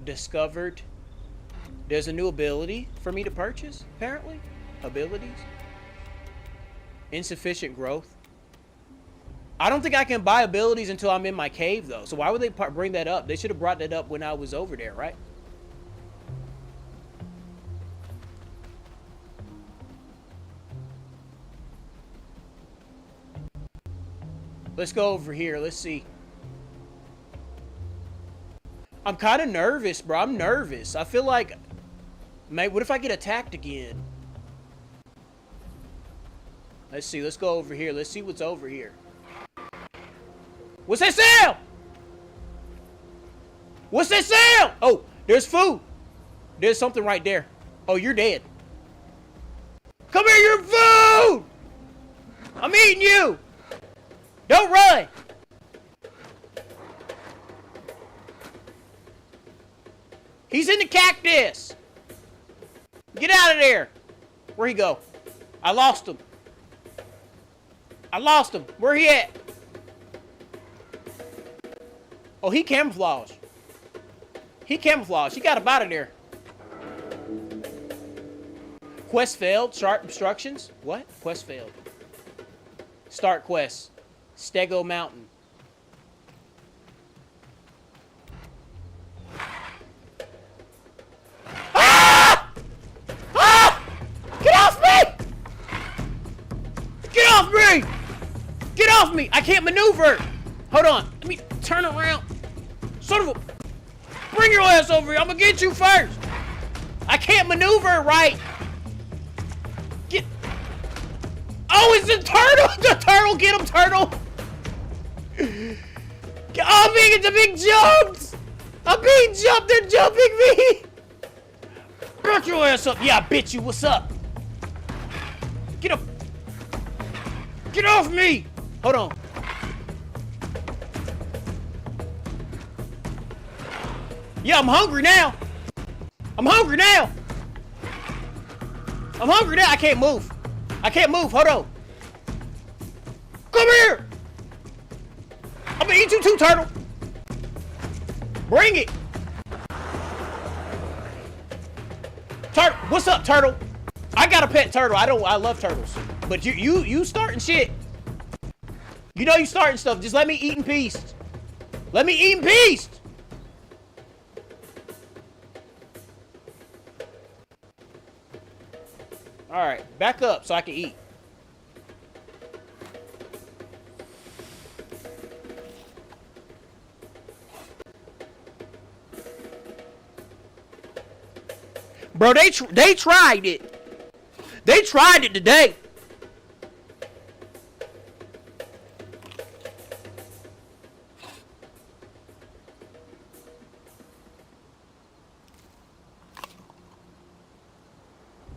Discovered. There's a new ability for me to purchase, apparently. Abilities. Insufficient growth. I don't think I can buy abilities until I'm in my cave, though. So why would they bring that up? They should have brought that up when I was over there, right? Let's go over here. Let's see. I'm kind of nervous, bro. I'm nervous. I feel like... Mate, what if I get attacked again? Let's see. Let's go over here. Let's see what's over here. What's that sound? What's that sound? Oh, there's food. There's something right there. Oh, you're dead. Come here, you're food! I'm eating you! Don't run! He's in the cactus! Get out of there! Where'd he go? I lost him. I lost him. Where he at? Oh, he camouflaged. He camouflaged. He got up out of there. Quest failed. Sharp instructions. What? Quest failed. Start quest. Stego Mountain. Ah! Ah! Get off me! Get off me! Get off me! I can't maneuver! Hold on. Let me turn around. Son of a... Bring your ass over here. I'm gonna get you first. I can't maneuver right. Get... Oh, it's the turtle! The turtle! Get him, turtle! Oh, I'm being into big jumps! I'm being jumped! They're jumping me! Get your ass up! Yeah, I bit you. What's up? Get up! Get off me! Hold on. Yeah, I'm hungry now. I'm hungry now. I'm hungry now. I can't move. I can't move. Hold on. Come here. I'm gonna eat you too, turtle. Bring it. Turtle. What's up, turtle? I got a pet turtle. I love turtles. But you starting shit. You know you starting stuff. Just let me eat in peace. Let me eat in peace. Alright, back up so I can eat. Bro, they tried it. They tried it today.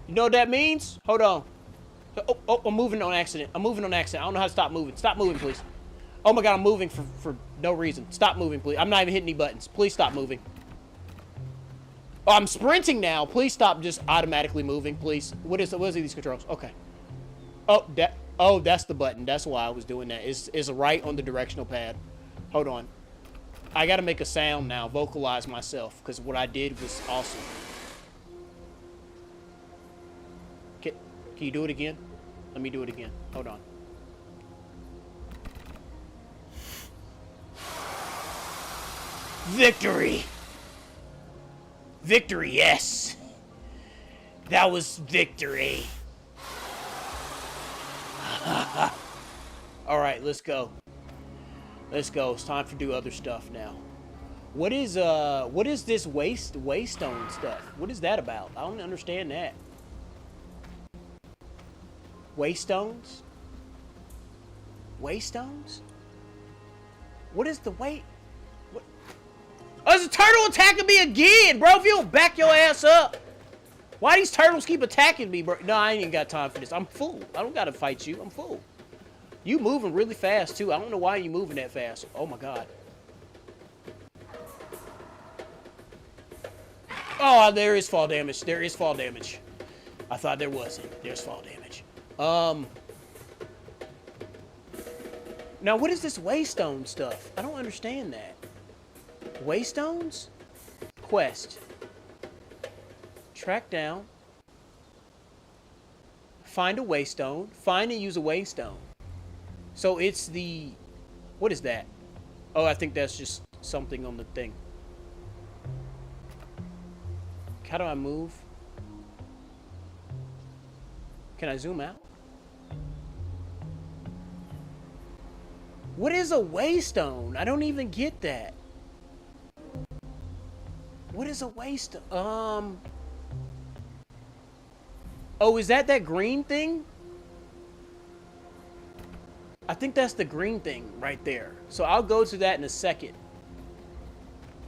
You know what that means? Hold on. Oh, I'm moving on accident. I'm moving on accident. I don't know how to stop moving. Stop moving, please. Oh my god, I'm moving for no reason. Stop moving, please. I'm not even hitting any buttons. Please stop moving. Oh, I'm sprinting now. Please stop just automatically moving, please. What is these controls? Okay. Oh, that's the button. That's why I was doing that. It's right on the directional pad. Hold on. I gotta make a sound now. Vocalize myself, because what I did was awesome. Can you do it again? Let me do it again. Hold on. Victory! Victory, yes! That was victory. Alright, let's go. Let's go. It's time to do other stuff now. What is this waystone stuff? What is that about? I don't understand that. Waystones? Waystones? What is the weight? What? Oh, there's a turtle attacking me again, bro. If you don't back your ass up. Why these turtles keep attacking me, bro? No, I ain't even got time for this. I'm full. I don't gotta fight you. I'm full. You moving really fast, too. I don't know why you moving that fast. Oh, my God. Oh, there is fall damage. There is fall damage. I thought there wasn't. There's fall damage. Now what is this waystone stuff? I don't understand that. Waystones? Quest. Track down. Find a waystone. Find and use a waystone. So it's the What is that? Oh, I think that's just something on the thing. How do I move? Can I zoom out? What is a waystone? I don't even get that. What is a waystone? Oh, is that green thing? I think that's the green thing right there. So I'll go to that in a second.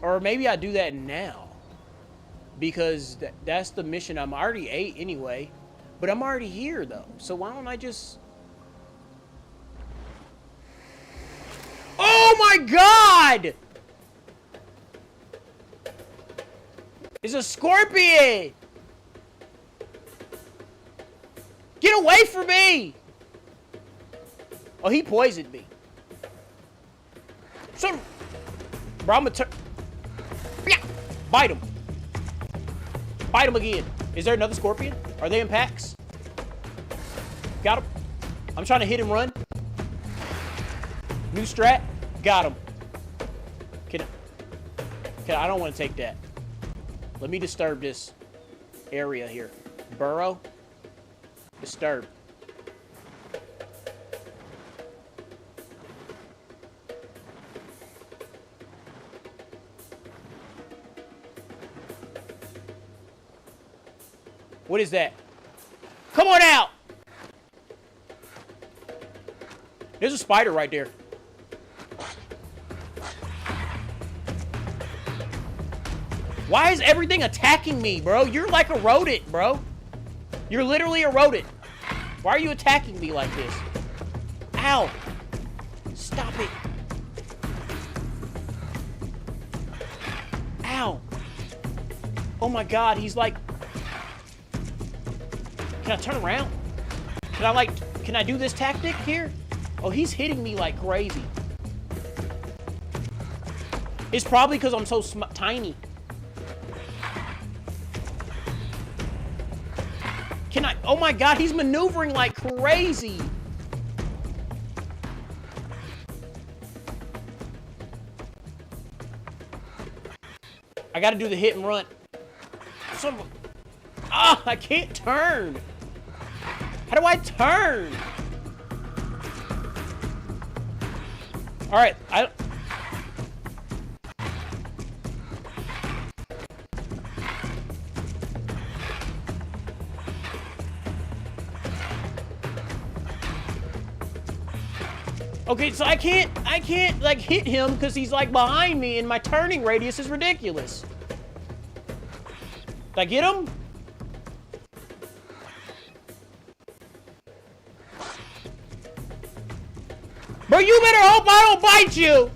Or maybe I do that now. Because that's the mission. I'm already 8 anyway. But I'm already here though. So why don't I just... Oh my god! It's a scorpion! Get away from me! Oh, he poisoned me. So, bro, I'm gonna bite him. Bite him again. Is there another scorpion? Are they in packs? Got him. I'm trying to hit and run. New strat. Got him. Can I don't want to take that. Let me disturb this area here. Burrow. Disturb. What is that? Come on out! There's a spider right there. Why is everything attacking me, bro? You're like a rodent, bro. You're literally a rodent. Why are you attacking me like this? Ow! Stop it. Ow! Oh my god, he's like... Can I turn around? Can I do this tactic here? Oh, he's hitting me like crazy. It's probably because I'm so tiny. Can I? Oh my god, he's maneuvering like crazy. I gotta do the hit and run. I can't turn. How do I turn? All right, okay, so I can't like hit him because he's like behind me and my turning radius is ridiculous. Did I get him? Bro, you better hope I don't bite you!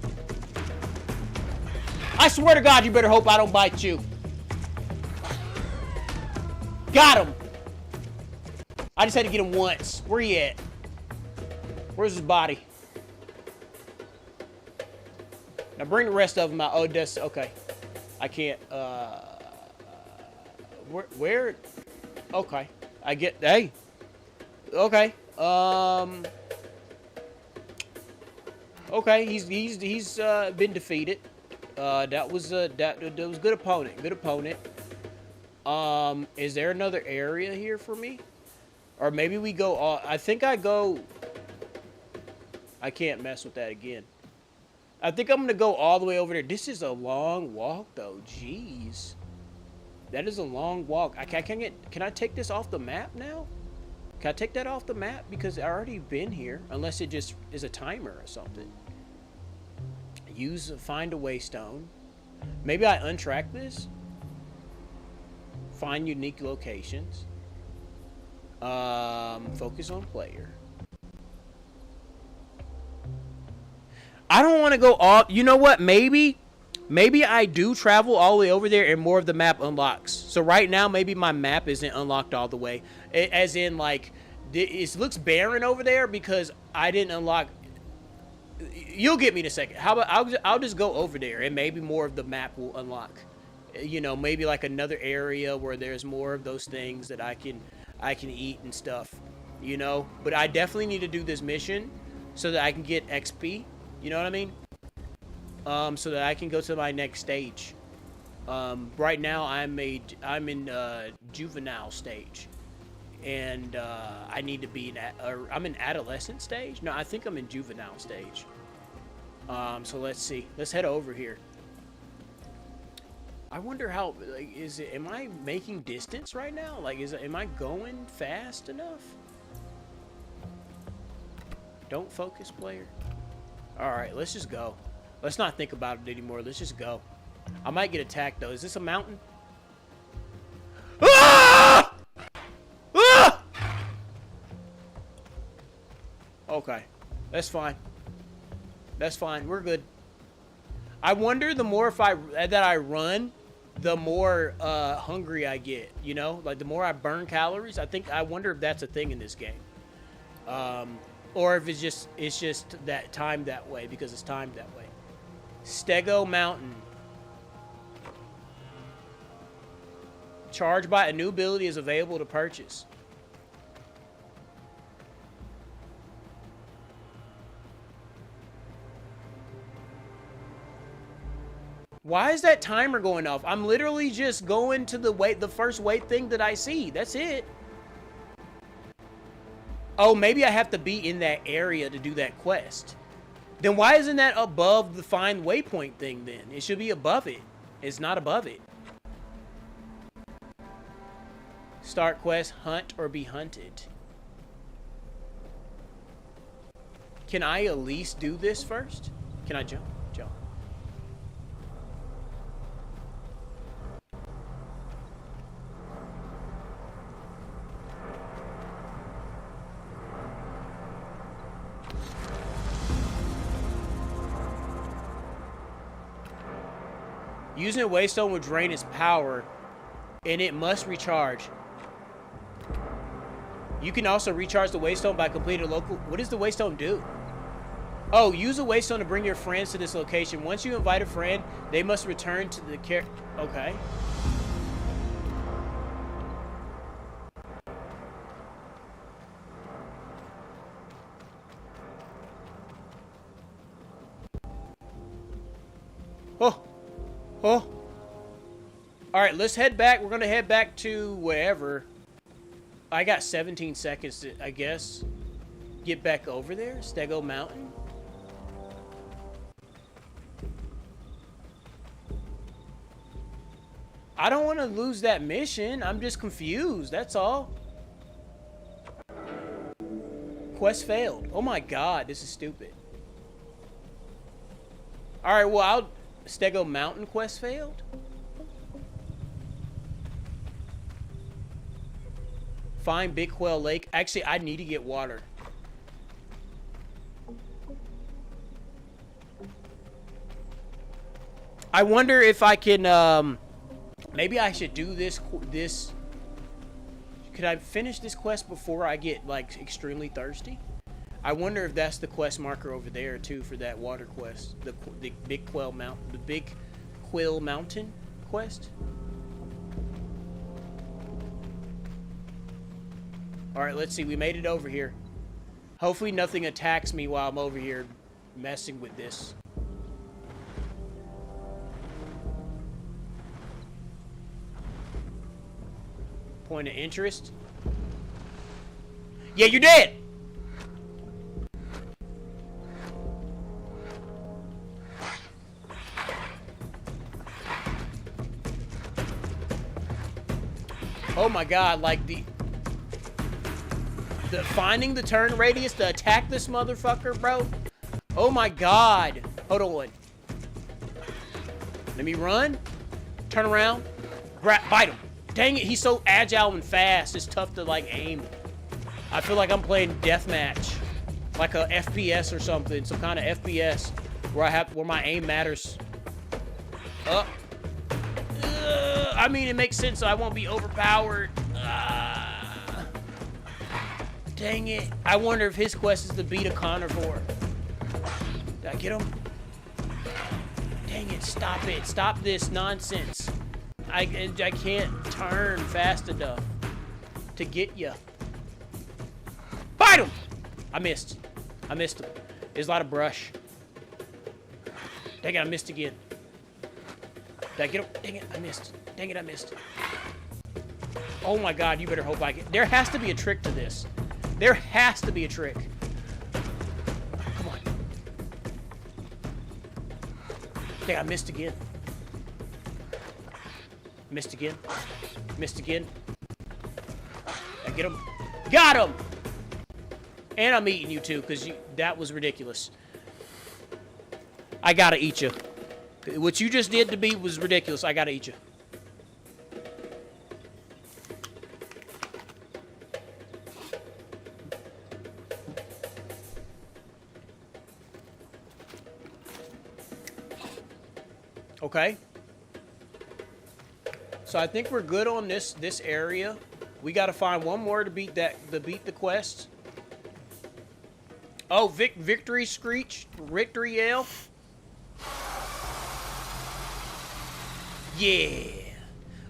I swear to God, you better hope I don't bite you. Got him! I just had to get him once. Where he at? Where's his body? Now bring the rest of them out. Oh, that's okay. I can't, where? Okay. I get, hey. Okay. Okay, he's been defeated. That was good opponent. Good opponent. Is there another area here for me? Or maybe we go I think I go... I can't mess with that again. I think I'm gonna go all the way over there. This is a long walk though. Jeez. That is a long walk. Can I take this off the map now? Can I take that off the map? Because I already been here. Unless it just is a timer or something. Find a waystone. Maybe I untrack this. Find unique locations. Focus on player. I don't want to go all... You know what? Maybe I do travel all the way over there and more of the map unlocks. So right now, maybe my map isn't unlocked all the way. As in, like, it looks barren over there because I didn't unlock... You'll get me in a second. How about I'll just go over there and maybe more of the map will unlock. You know, maybe like another area where there's more of those things that I can eat and stuff. You know, but I definitely need to do this mission so that I can get XP. You know what I mean? So that I can go to my next stage. Right now I'm in juvenile stage, and I need to be I'm in adolescent stage. No, I think I'm in juvenile stage. So let's see. Let's head over here. I wonder how, like, am I making distance right now? Like, am I going fast enough? Don't focus, player. All right, let's just go. Let's not think about it anymore. Let's just go. I might get attacked, though. Is this a mountain? Ah! Ah! Okay. That's fine. That's fine. We're good. I wonder the more that I run, the more hungry I get, you know? Like, the more I burn calories. I wonder if that's a thing in this game. Or if it's just that timed that way, because it's timed that way. Stego Mountain. Charged by a new ability is available to purchase. Why is that timer going off? I'm literally just going to the first weight thing that I see. That's it. Oh, maybe I have to be in that area to do that quest. Then why isn't that above the find waypoint thing then? It should be above it. It's not above it. Start quest, hunt or be hunted. Can I at least do this first? Can I jump? Jump. Using a waystone will drain its power, and it must recharge. You can also recharge the waystone by completing a local... What does the waystone do? Oh, use a waystone to bring your friends to this location. Once you invite a friend, they must return to the Okay. Oh. Oh. Alright, let's head back. We're going to head back to wherever. I got 17 seconds to, I guess, get back over there. Stego Mountain. I don't want to lose that mission. I'm just confused. That's all. Quest failed. Oh my god, this is stupid. Alright, well, Stego Mountain quest failed? Find Big Quail Lake. Actually, I need to get water. I wonder if I can, maybe I should do this. Could I finish this quest before I get, like, extremely thirsty? I wonder if that's the quest marker over there, too, for that water quest. The Big Quail Mountain. The Big Quill Mountain quest. Alright, let's see. We made it over here. Hopefully nothing attacks me while I'm over here messing with this. Point of interest. Yeah, you're dead! Oh my god, like the finding the turn radius to attack this motherfucker, bro. Oh my god. Hold on. Let me run. Turn around. Bite him. Dang it, he's so agile and fast. It's tough to, like, aim. I feel like I'm playing deathmatch. Like a FPS or something. Some kind of FPS where my aim matters. I mean, it makes sense so I won't be overpowered. Dang it. I wonder if his quest is to beat a carnivore. Did I get him? Dang it, stop it. Stop this nonsense. I can't turn fast enough to get you. Bite him! I missed. I missed him. There's a lot of brush. Dang it, I missed again. Did I get him? Dang it, I missed. Dang it, I missed. Oh my god, you better hope I get... There has to be a trick to this. There has to be a trick. Come on. Dang, I missed again. Missed again. Missed again. I get him. Got him! And I'm eating you too, because that was ridiculous. I gotta eat you. What you just did to me was ridiculous. I gotta eat you. Okay. So I think we're good on this area. We got to find one more to beat the quest. Oh, victory screech, victory yell. Yeah.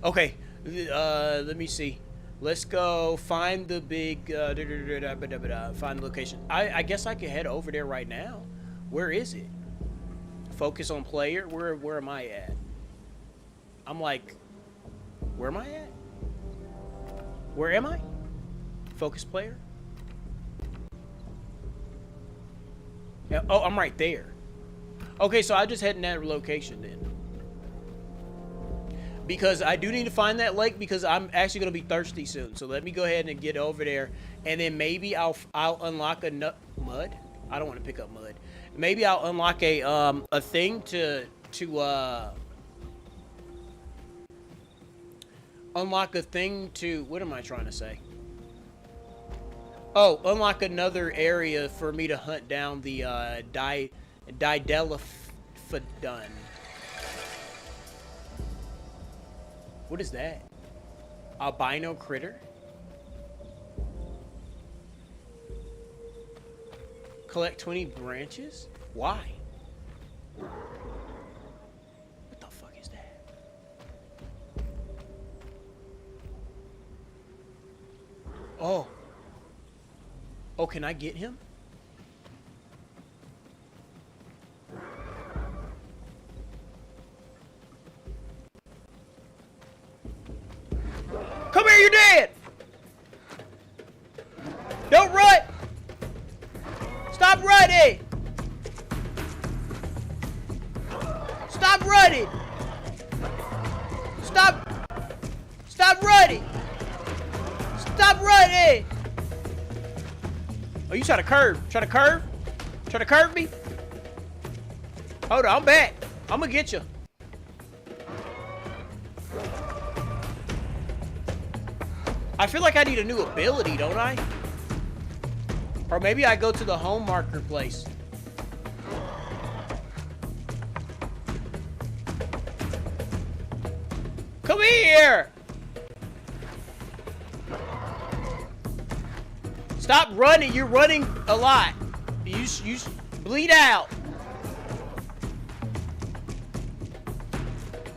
Okay. Let me see. Let's go find the big find the location. I guess I can head over there right now. Where is it? Focus on player. Where am I at? I'm like, where am I at? Where am I? Focus player. Yeah, oh, I'm right there. Okay, so I just head in that location then. Because I do need to find that lake because I'm actually going to be thirsty soon. So let me go ahead and get over there. And then maybe I'll unlock a mud. I don't want to pick up mud. Maybe I'll unlock a thing to unlock a thing to, what am I trying to say? Oh, unlock another area for me to hunt down the Didelophodon. What is that? Albino critter? Collect 20 branches? Why? What the fuck is that? Oh. Oh, can I get him? Come here, you're dead! Don't run! Stop running! Stop running! Stop running! Stop running! Oh, you trying to curve? Trying to curve? Trying to curve me? Hold on, I'm back. I'm gonna get you. I feel like I need a new ability, don't I? Or maybe I go to the home marker place. Come here! Stop running. You're running a lot. You bleed out.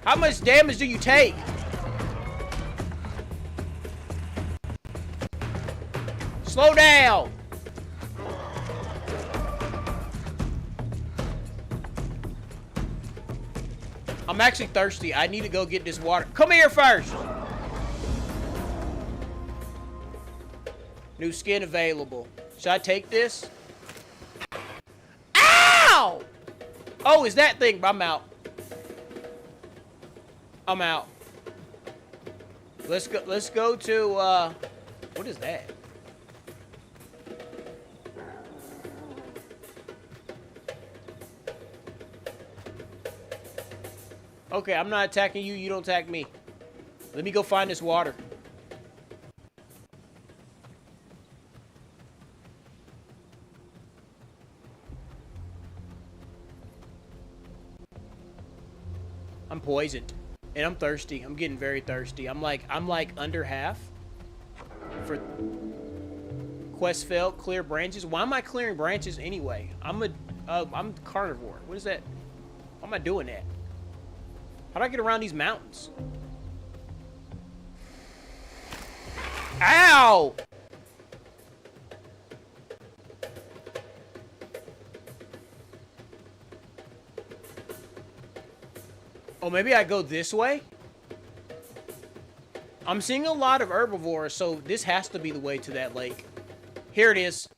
How much damage do you take? Slow down. I'm actually thirsty. I need to go get this water. Come here first. New skin available. Should I take this? Ow! Oh, is that thing? I'm out. I'm out. Let's go to what is that? Okay, I'm not attacking you. You don't attack me. Let me go find this water. I'm poisoned. And I'm thirsty. I'm getting very thirsty. I'm like under half. For quest failed, clear branches. Why am I clearing branches anyway? I'm carnivore. What is that? Why am I doing that? How do I get around these mountains? Ow! Oh, maybe I go this way? I'm seeing a lot of herbivores, so this has to be the way to that lake. Here it is.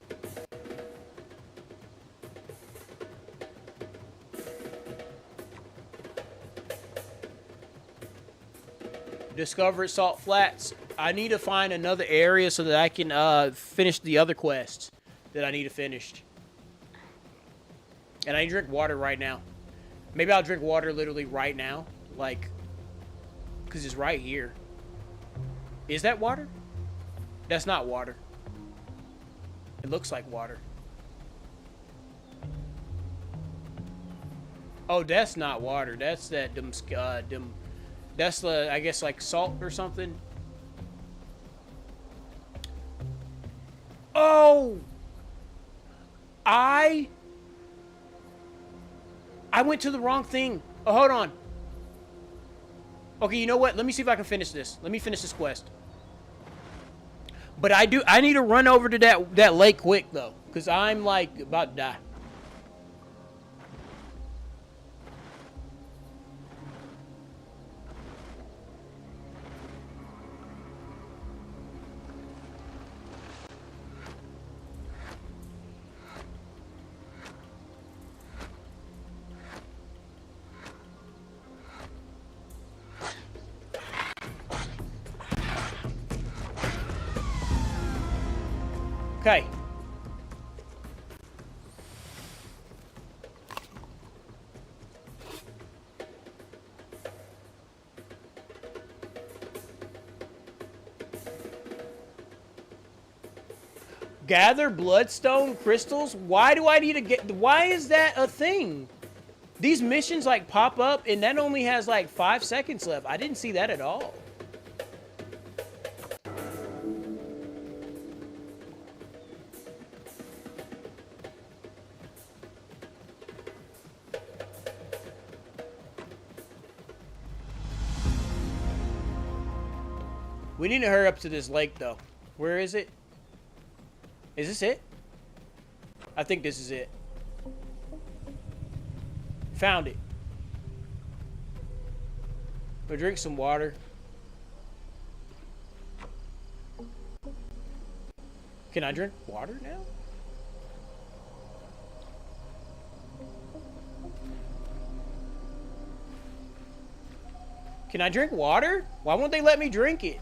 Discovered salt flats. I need to find another area so that I can finish the other quests that I need to finish. And I need to drink water right now. Maybe I'll drink water literally right now. Like, because it's right here. Is that water? That's not water. It looks like water. Oh, that's not water. That's that that's the, I guess, like salt or something. Oh! I went to the wrong thing. Oh, hold on. Okay, you know what? Let me see if I can finish this. Let me finish this quest. But I need to run over to that lake quick, though. Because I'm, like, about to die. Okay. Gather bloodstone crystals? Why do I need to get... Why is that a thing? These missions, like, pop up, and that only has, like, 5 seconds left. I didn't see that at all. We need to hurry up to this lake, though. Where is it? Is this it? I think this is it. Found it. We'll drink some water. Can I drink water now? Can I drink water? Why won't they let me drink it?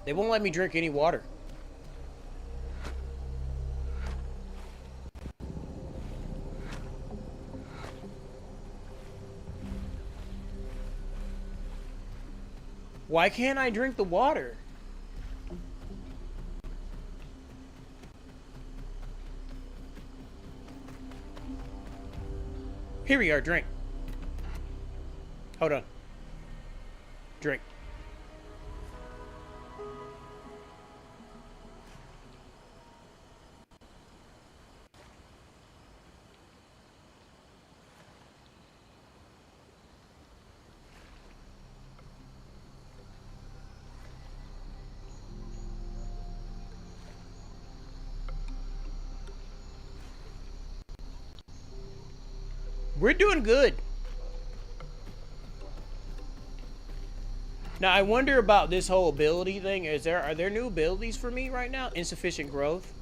They won't let me drink any water. Why can't I drink the water? Here we are, drink. Hold on. Drink. We're doing good. Now, I wonder about this whole ability thing. Are there new abilities for me right now? Insufficient growth.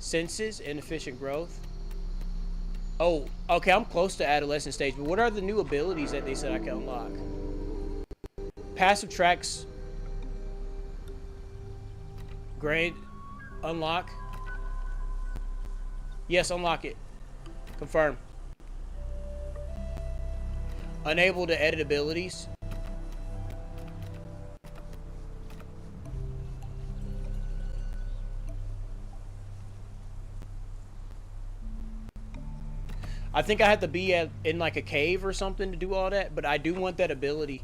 Senses, inefficient growth. Oh, okay, I'm close to adolescent stage, but what are the new abilities that they said I can unlock? Passive tracks. Grade. Unlock. Yes, unlock it. Confirm. Unable to edit abilities. I think I have to be in like a cave or something to do all that, but I do want that ability.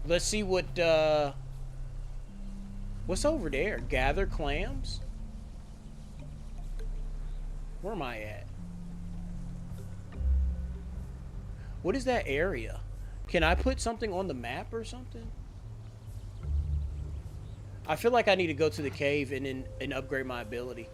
Let's see what, what's over there? Gather clams? Where am I at? What is that area? Can I put something on the map or something? I feel like I need to go to the cave and upgrade my ability.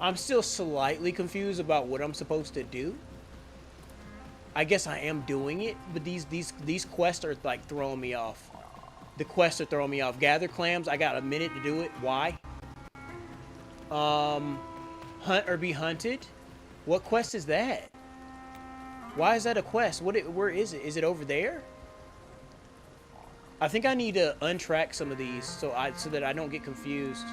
I'm still slightly confused about what I'm supposed to do. I guess I am doing it, but these quests are like throwing me off. The quests are throwing me off. Gather clams. I got a minute to do it. Why? Hunt or be hunted. What quest is that? Why is that a quest? Where is it? Is it over there? I think I need to untrack some of these so that I don't get confused.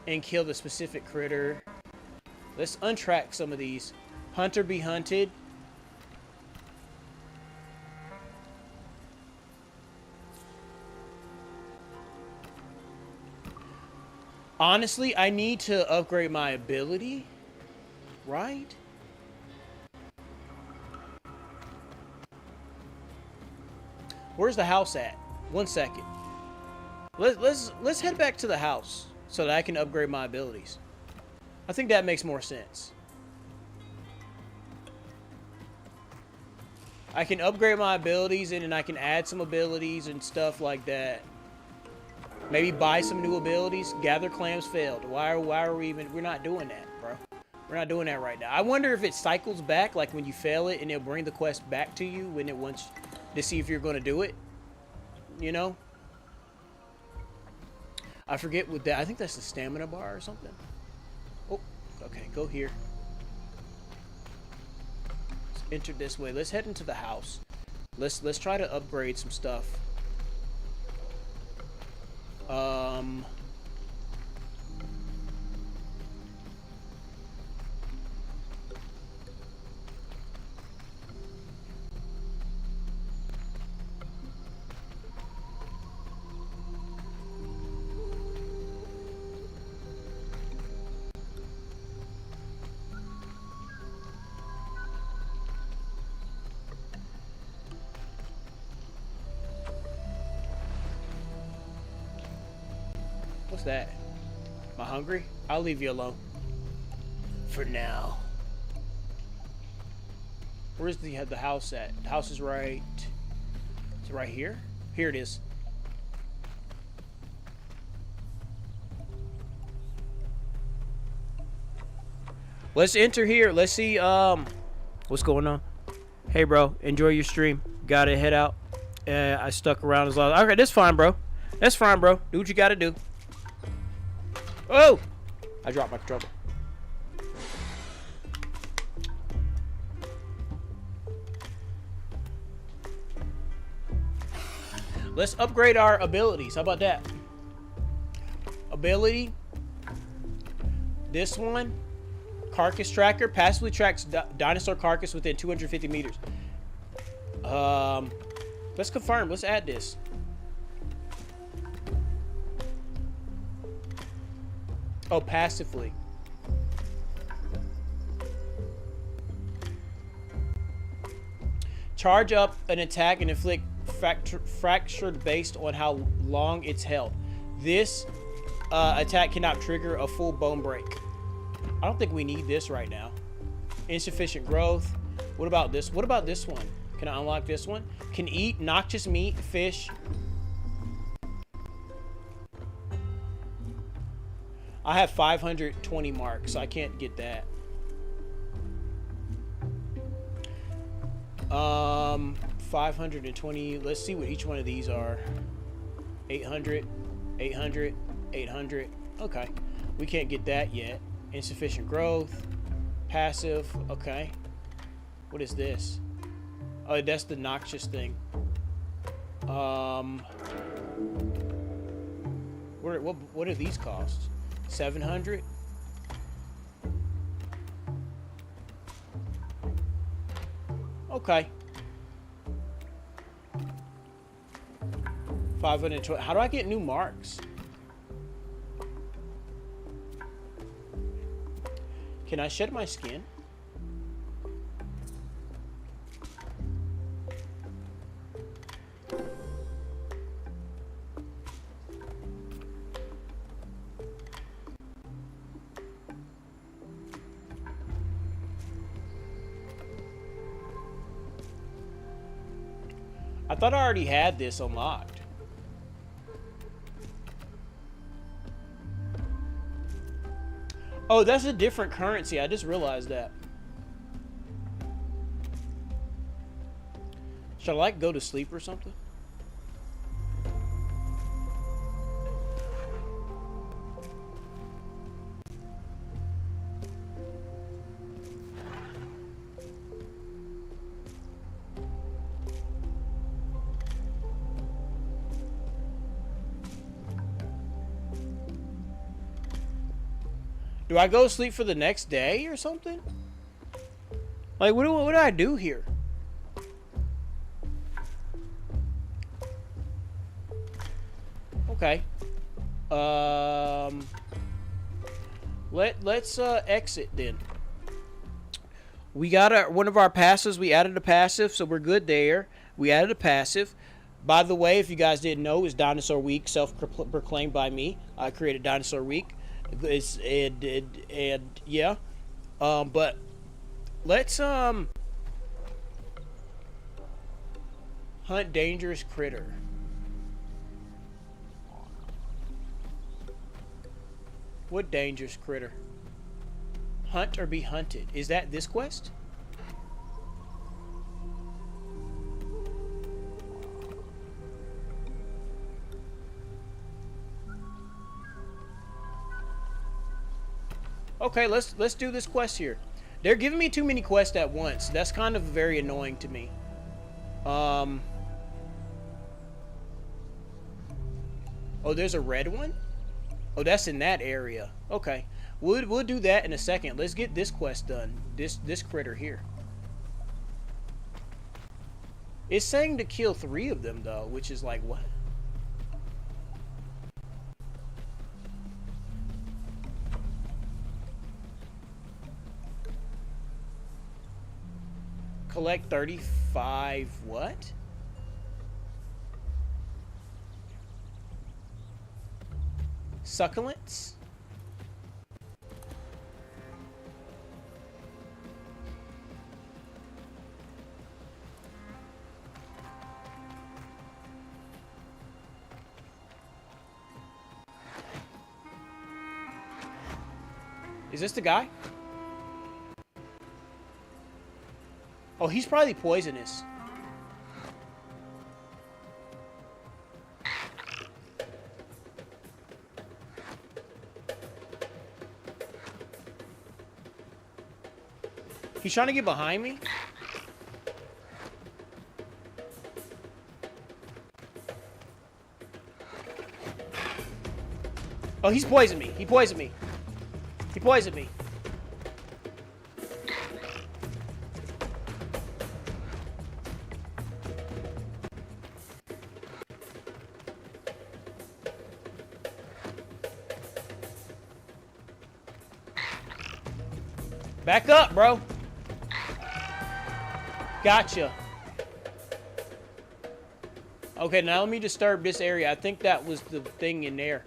And kill the specific critter. Let's untrack some of these. Hunter be hunted. Honestly, I need to upgrade my ability. Right? Where's the house at? 1 second. Let's head back to the house so that I can upgrade my abilities. I think that makes more sense. I can upgrade my abilities and then I can add some abilities and stuff like that. Maybe buy some new abilities. Gather clams failed. Why are we even... We're not doing that, bro. We're not doing that right now. I wonder if it cycles back, like when you fail it and it'll bring the quest back to you when it wants to see if you're going to do it. You know? I forget what that... I think that's the stamina bar or something. Oh, okay. Go here. Let's enter this way. Let's head into the house. Let's try to upgrade some stuff. What's that? Am I hungry? I'll leave you alone. For now. Where's the house at? The house is right... Is it right here? Here it is. Let's enter here. Let's see, what's going on? Hey, bro. Enjoy your stream. Gotta head out. I stuck around as long as... Okay, that's fine, bro. That's fine, bro. Do what you gotta do. Oh! I dropped my controller. Let's upgrade our abilities. How about that? Ability. This one. Carcass tracker. Passively tracks dinosaur carcass within 250 meters. Let's confirm. Let's add this. Oh, passively. Charge up an attack and inflict fractured based on how long it's held. This attack cannot trigger a full bone break. I don't think we need this right now. Insufficient growth. What about this? What about this one? Can I unlock this one? Can eat noxious meat, fish. I have 520 marks, so I can't get that. 520. Let's see what each one of these are. 800, 800, 800. Okay. We can't get that yet. Insufficient growth. Passive. Okay. What is this? Oh, that's the noxious thing. What do these cost? 700. Okay. 520. How do I get new marks? Can I shed my skin? I thought I already had this unlocked. Oh, that's a different currency. I just realized that. Should I like go to sleep or something? Do I go to sleep for the next day or something? Like, what do I do here? Okay. Let's exit then. We got one of our passives. We added a passive, so we're good there. We added a passive. By the way, if you guys didn't know, it's Dinosaur Week, self-proclaimed by me. I created Dinosaur Week. Yeah. But let's hunt dangerous critter. What dangerous critter? Hunt or be hunted. Is that this quest? Okay, let's do this quest here. They're giving me too many quests at once. That's kind of very annoying to me. Oh, there's a red one? Oh, that's in that area. Okay. We'll do that in a second. Let's get this quest done. This critter here. It's saying to kill 3 of them though, which is like what? Collect 35 what? Succulents? Is this the guy? Oh, he's probably poisonous. He's trying to get behind me? Oh, he's poisoned me. He poisoned me. He poisoned me. Back up, bro. Gotcha. Okay, now let me disturb this area. I think that was the thing in there.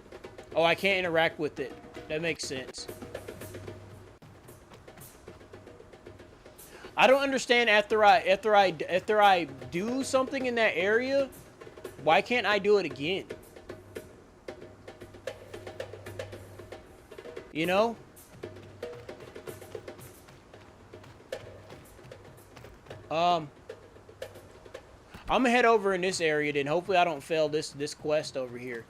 Oh, I can't interact with it. That makes sense. I don't understand after I do something in that area, why can't I do it again? You know? I'm gonna head over in this area then. Hopefully I don't fail this quest over here.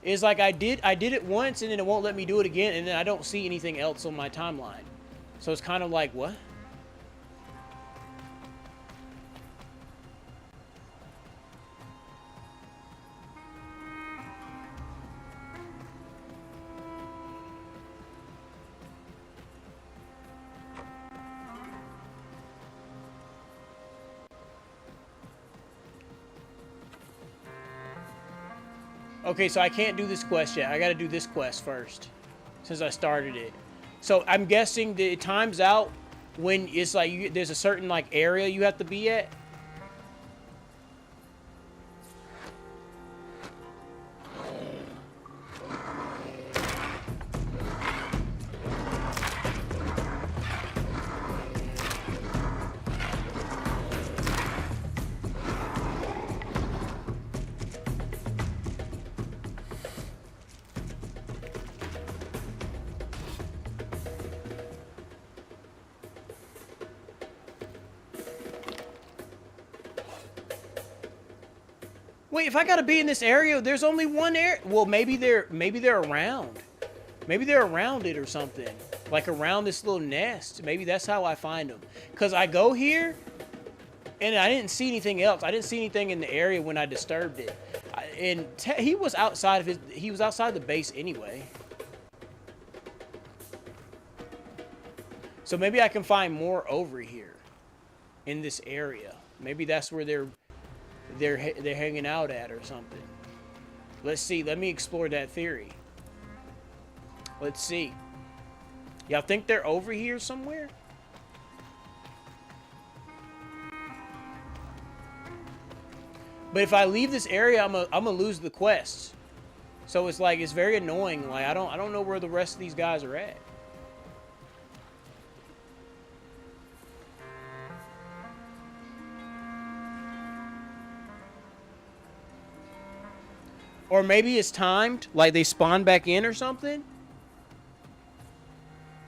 It's like I did it once and then it won't let me do it again and then I don't see anything else on my timeline. So it's kind of like, what? Okay, so I can't do this quest yet. I gotta do this quest first, since I started it. So I'm guessing that it times out when it's like there's a certain like area you have to be at. Wait, if I gotta be in this area, there's only one area. Well, maybe they're around. Maybe they're around it or something. Like around this little nest. Maybe that's how I find them. Cause I go here, and I didn't see anything else. I didn't see anything in the area when I disturbed it. He was outside of he was outside the base anyway. So maybe I can find more over here in this area. Maybe that's where they're hanging out at or something. Let's see. Let me explore that theory. Let's see. Y'all think they're over here somewhere? But if I leave this area, I'm gonna lose the quests. So it's like, it's very annoying. Like I don't know where the rest of these guys are at. Or maybe it's timed, like they spawn back in or something.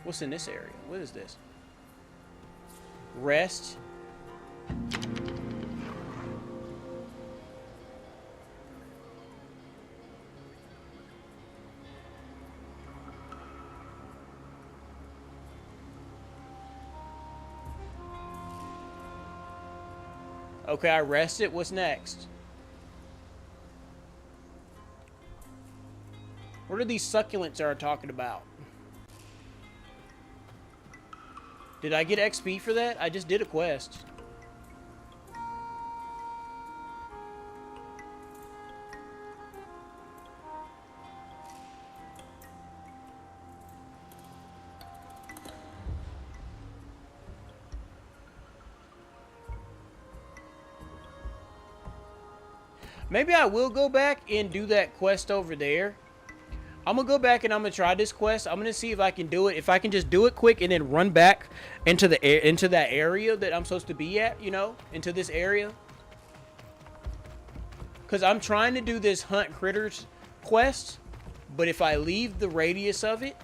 What's in this area? What is this? Rest. Okay, I rested. What's next? What are these succulents are talking about? Did I get XP for that? I just did a quest. Maybe I will go back and do that quest over there. I'm gonna go back and I'm gonna try this quest. I'm gonna see if I can do it. If I can just do it quick and then run back into that area that I'm supposed to be at, you know, into this area. Cause I'm trying to do this hunt critters quest, but if I leave the radius of it,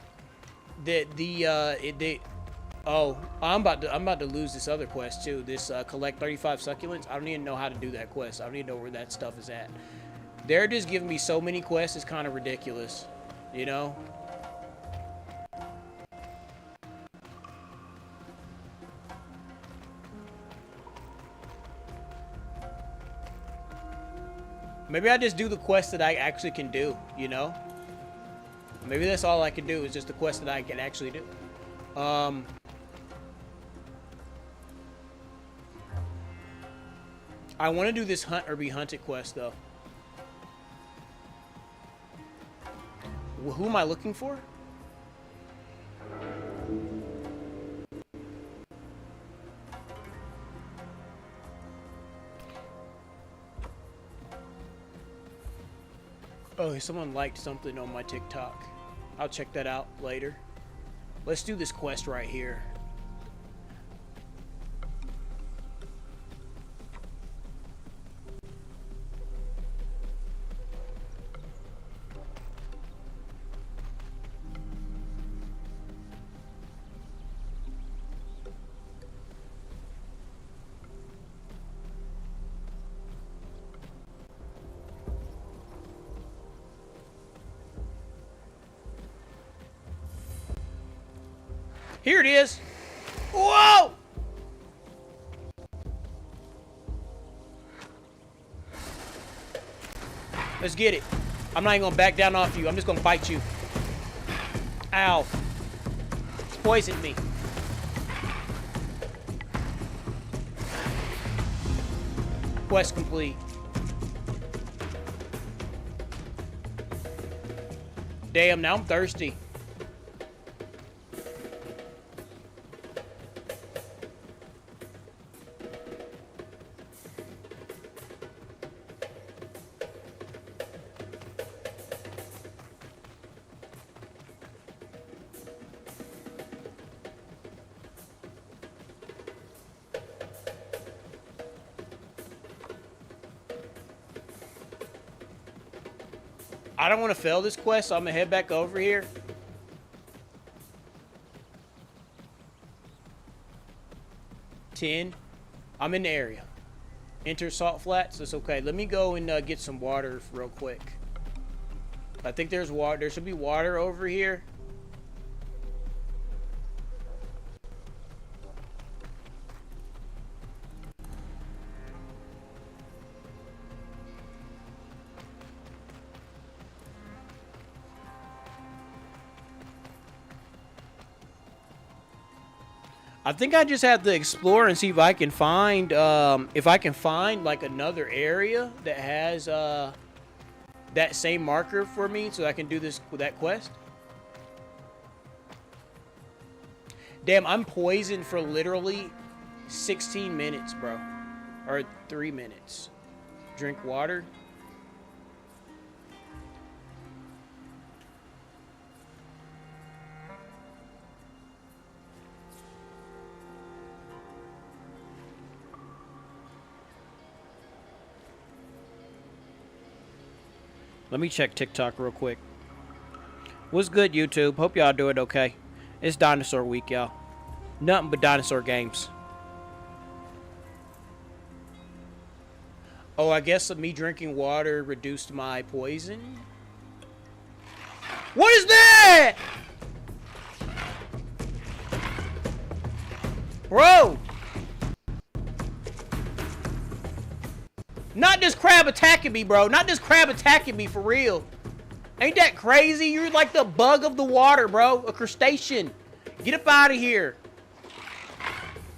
oh, I'm about to lose this other quest too. This collect 35 succulents. I don't even know how to do that quest. I don't even know where that stuff is at. They're just giving me so many quests. It's kind of ridiculous. You know? Maybe I just do the quest that I actually can do, you know? Maybe that's all I can do is just the quest that I can actually do. I want to do this hunt or be hunted quest though. Who am I looking for? Oh, someone liked something on my TikTok. I'll check that out later. Let's do this quest right here. Here it is. Whoa! Let's get it. I'm not even gonna back down off you. I'm just gonna bite you. Ow. It's poisoned me. Quest complete. Damn, now I'm thirsty. I don't want to fail this quest, so I'm gonna head back over here. I'm in the area. Enter salt flats. That's okay. Let me go and get some water real quick. I think there's water. There should be water over here. I think I just have to explore and see if I can find like another area that has that same marker for me, so I can do this with that quest. Damn, I'm poisoned for literally 16 minutes, bro, or 3 minutes. Drink water. Let me check TikTok real quick. What's good, YouTube? Hope y'all doing okay. It's Dinosaur Week, y'all. Nothing but dinosaur games. Oh, I guess me drinking water reduced my poison. What is that? Bro! Not this crab attacking me, bro. Not this crab attacking me, for real. Ain't that crazy? You're like the bug of the water, bro. A crustacean. Get up out of here.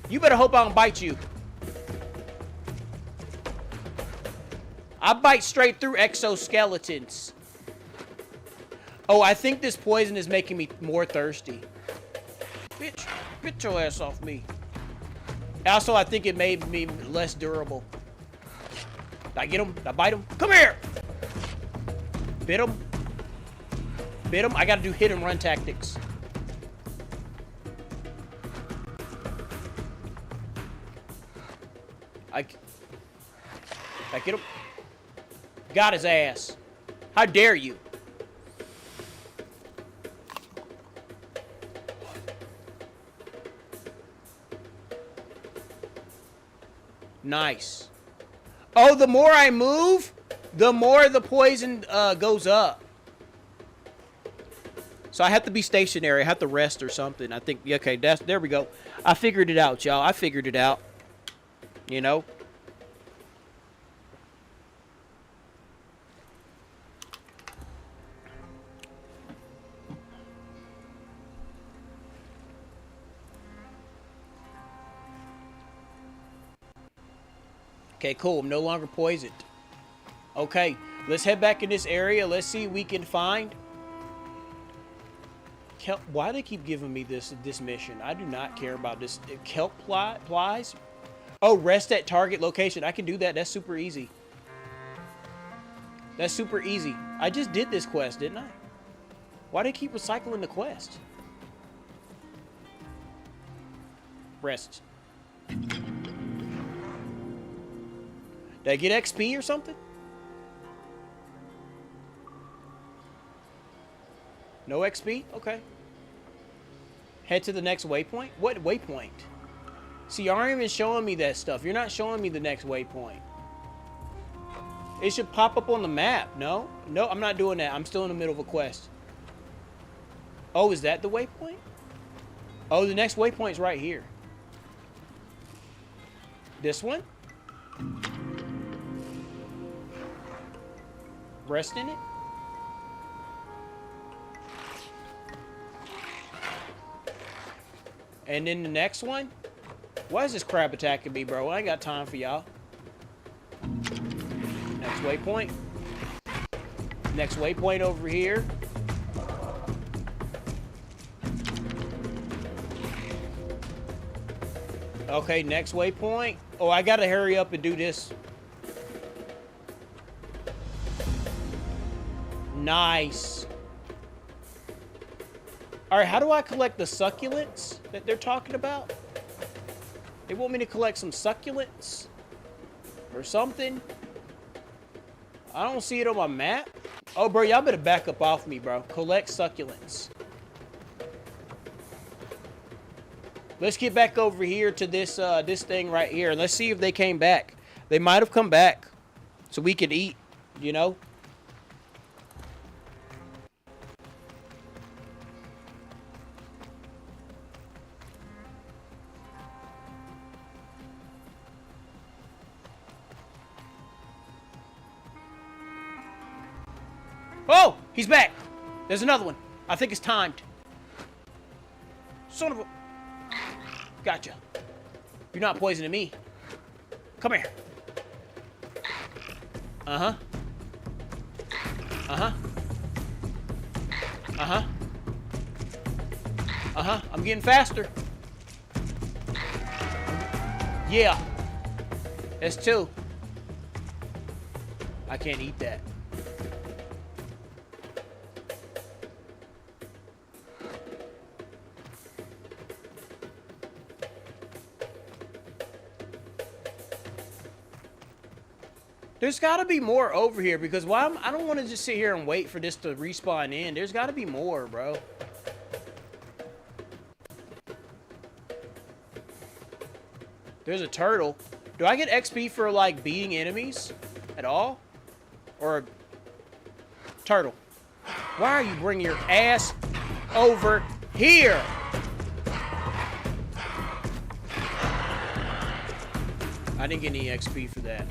You better hope I don't bite you. I bite straight through exoskeletons. Oh, I think this poison is making me more thirsty. Bitch, get your ass off me. Also, I think it made me less durable. Did I get him? Did I bite him? Come here! Bit him. Bit him. I gotta do hit and run tactics. I get him. Got his ass. How dare you? Nice. Oh, the more I move, the more the poison goes up. So I have to be stationary. I have to rest or something. I think, okay, there we go. I figured it out, y'all. I figured it out. You know? Okay, cool. I'm no longer poisoned. Okay, let's head back in this area. Let's see what we can find. Kelp, why do they keep giving me this mission? I do not care about this. Kelp plies? Oh, rest at target location. I can do that. That's super easy. That's super easy. I just did this quest, didn't I? Why do they keep recycling the quest? Rest. Did I get XP or something? No XP? Okay. Head to the next waypoint? What waypoint? See, you aren't even showing me that stuff. You're not showing me the next waypoint. It should pop up on the map, no? No, I'm not doing that. I'm still in the middle of a quest. Oh, is that the waypoint? Oh, the next waypoint's right here. This one? Rest in it? And then the next one? Why is this crab attacking me, bro? I ain't got time for y'all. Next waypoint. Next waypoint over here. Okay, next waypoint. Oh, I gotta hurry up and do this. Nice. All right, how do I collect the succulents that they're talking about? They want me to collect some succulents or something. I don't see it on my map. Oh, bro, y'all better back up off me, bro. Collect succulents. Let's get back over here to this this thing right here, and let's see if they came back. They might have come back so we could eat, you know? Oh, he's back. There's another one. I think it's timed. Son of a... Gotcha. You're not poisoning me. Come here. Uh-huh. Uh-huh. Uh-huh. Uh-huh. I'm getting faster. Yeah. That's two. I can't eat that. There's got to be more over here because I don't want to just sit here and wait for this to respawn in. There's got to be more, bro. There's a turtle. Do I get XP for, like, beating enemies at all? Or... Turtle. Why are you bringing your ass over here? I didn't get any XP for that.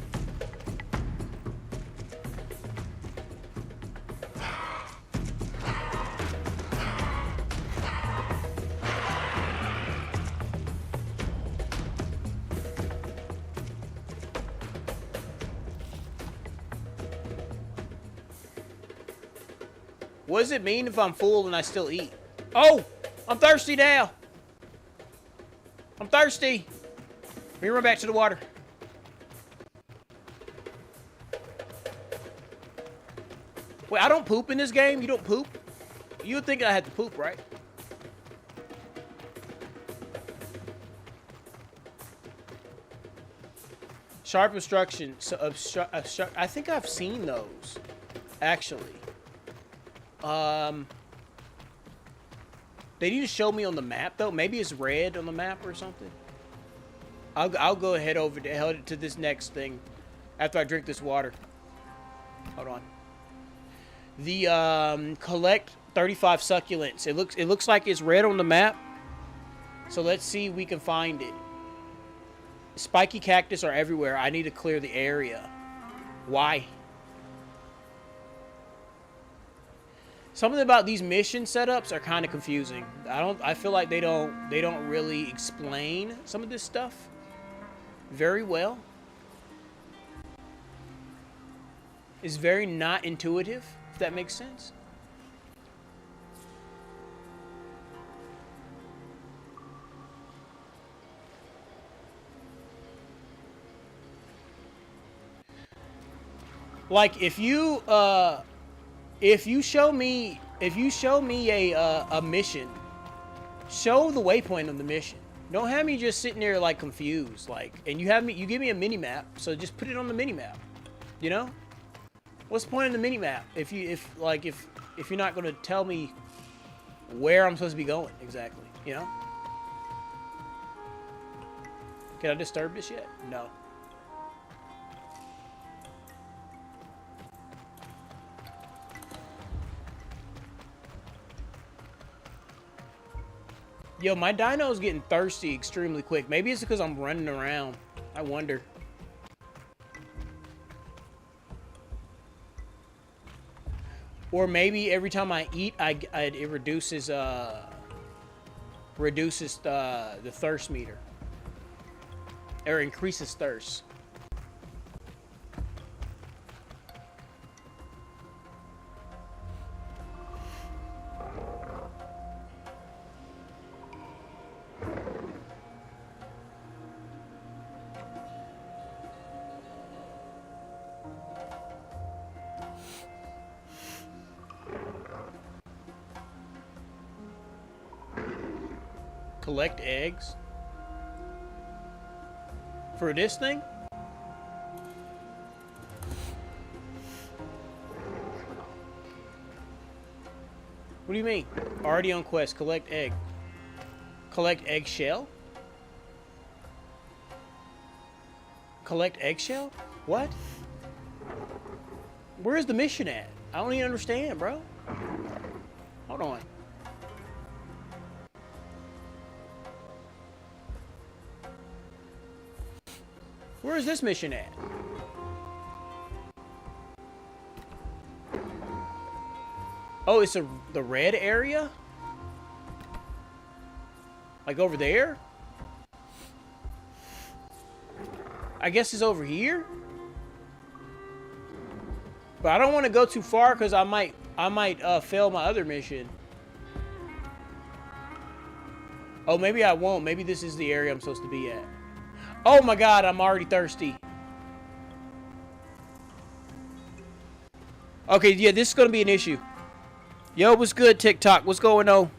What does it mean if I'm full and I still eat? Oh! I'm thirsty now! I'm thirsty! Let me run back to the water. Wait, I don't poop in this game? You don't poop? You would think I had to poop, right? Sharp instructions. I think I've seen those, actually. They need to show me on the map though. Maybe it's red on the map or something. I'll go ahead over to this next thing after I drink this water. Hold on. The collect 35 succulents. It looks like it's red on the map. So let's see if we can find it. Spiky cactus are everywhere. I need to clear the area. Why? Something about these mission setups are kind of confusing. I feel like they don't really explain some of this stuff very well. It's very not intuitive, if that makes sense. Like if you show me a mission, show the waypoint of the mission. Don't have me just sitting there like confused, like, and you give me a mini map, so just put it on the mini map. You know? What's the point of the mini map if you're not gonna tell me where I'm supposed to be going exactly, you know? Can I disturb this yet? No. Yo, my dino's getting thirsty extremely quick. Maybe it's because I'm running around. I wonder. Or maybe every time I eat, it reduces the thirst meter. Or increases thirst. Collect eggs for this thing? What do you mean? Already on quest. Collect egg. Collect eggshell? Collect eggshell? What? Where's the mission at? I don't even understand, bro. Hold on. Where is this mission at? Oh, it's the red area? Like over there? I guess it's over here? But I don't want to go too far because I might fail my other mission. Oh, maybe I won't. Maybe this is the area I'm supposed to be at. Oh my god, I'm already thirsty. Okay, yeah, this is going to be an issue. Yo, what's good, TikTok? What's going on?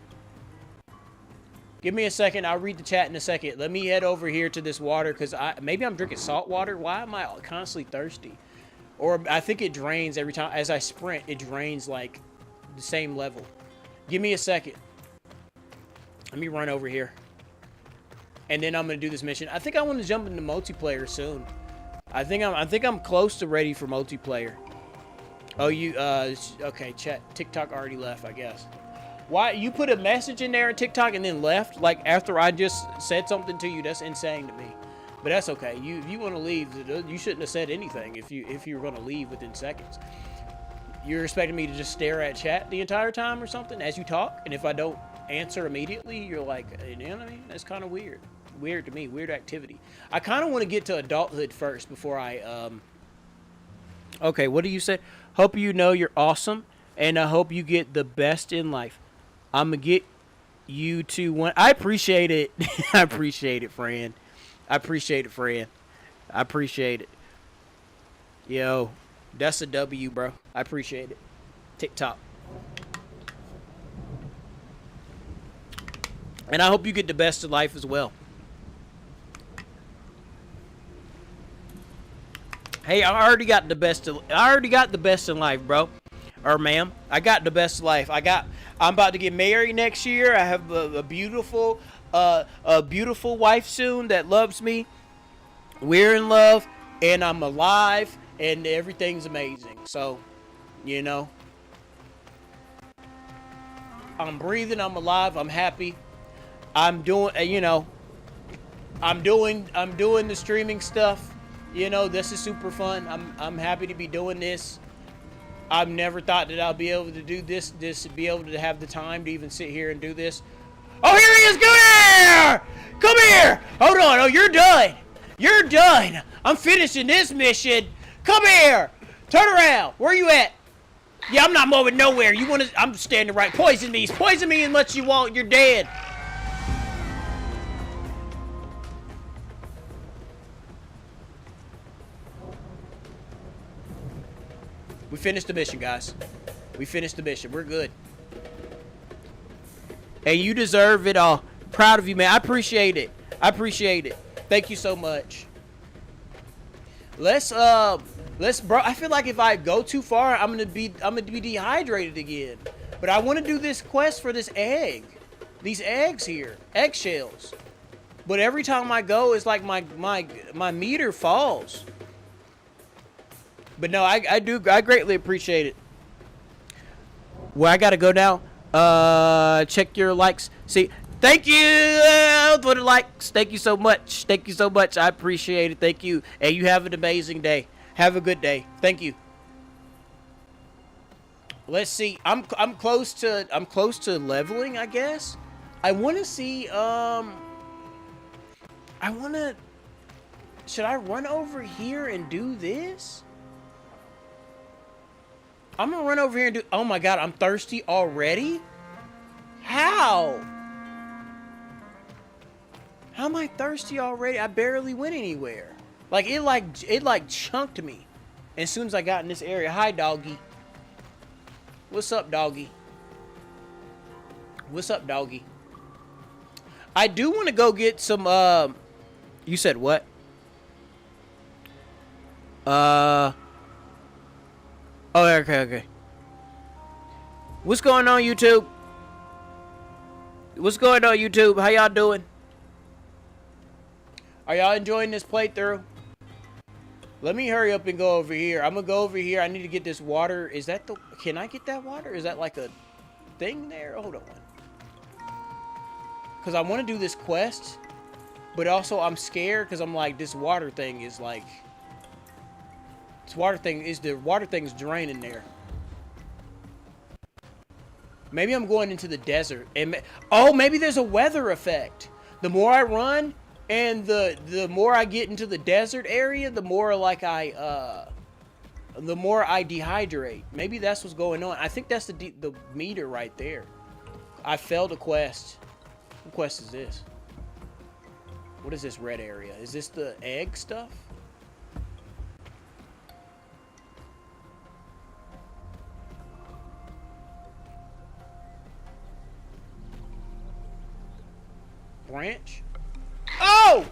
Give me a second. I'll read the chat in a second. Let me head over here to this water because maybe I'm drinking salt water. Why am I constantly thirsty? Or I think it drains every time. As I sprint, it drains like the same level. Give me a second. Let me run over here. And then I'm going to do this mission. I think I want to jump into multiplayer soon. I think I'm close to ready for multiplayer. Oh, okay, chat. TikTok already left, I guess. Why you put a message in there in TikTok and then left like after I just said something to you? That's insane to me. But that's okay. If you want to leave, you shouldn't have said anything if you were going to leave within seconds. You're expecting me to just stare at chat the entire time or something as you talk, and if I don't answer immediately, you're like, you know what I mean? That's kind of weird. Weird to me. Weird activity. I kind of want to get to adulthood first before I Okay, what do you say? Hope you know you're awesome, and I hope you get the best in life. I'm gonna get you to one. I appreciate it. I appreciate it, friend. I appreciate it, friend. I appreciate it. Yo, that's a W, bro. I appreciate it. TikTok. And I hope you get the best of life as well. Hey, I already got the best in life, bro. Or ma'am. I got the best of life. I'm about to get married next year. I have a beautiful wife soon that loves me. We're in love, and I'm alive, and everything's amazing. So, you know, I'm breathing. I'm alive. I'm happy. I'm doing, I'm doing the streaming stuff. You know, this is super fun. I'm happy to be doing this. I've never thought that I'll be able to do this, be able to have the time to even sit here and do this. Oh, here he is! Come here! Come here! Hold on. Oh, you're done. You're done. I'm finishing this mission. Come here. Turn around. Where you at? Yeah, I'm not moving nowhere. I'm standing right. Poison me. Poison me as much as you want. You're dead. We finished the mission, guys. We finished the mission. We're good. And you deserve it all. Proud of you, man. I appreciate it. I appreciate it. Thank you so much. Let's bro. I feel like if I go too far, I'm gonna be dehydrated again. But I want to do this quest for this egg. These eggs here, eggshells. But every time I go, it's like my meter falls. But no, I greatly appreciate it. Well, I gotta go now. Check your likes. See, thank you for the likes. Thank you so much. Thank you so much. I appreciate it. Thank you. And you have an amazing day. Have a good day. Thank you. Let's see. I'm close to leveling, I guess. I want to see. Should I run over here and do this? I'm gonna run over here and do. Oh my god, I'm thirsty already. How? How am I thirsty already? I barely went anywhere. Like it chunked me as soon as I got in this area. Hi, doggy. What's up, doggy? What's up, doggy? I do want to go get some. You said what? Oh, okay. What's going on, YouTube? What's going on, YouTube? How y'all doing? Are y'all enjoying this playthrough? Let me hurry up and go over here. I'm gonna go over here. I need to get this water. Is that the... Can I get that water? Is that like a thing there? Hold on. Because I want to do this quest. But also I'm scared because I'm like, this water thing is like... The water thing's draining there. Maybe I'm going into the desert. And oh, maybe there's a weather effect. The more I run... And the more I get into the desert area, the more like the more I dehydrate. Maybe that's what's going on. I think that's the meter right there. I failed a quest. What quest is this? What is this red area? Is this the egg stuff? Branch? Oh!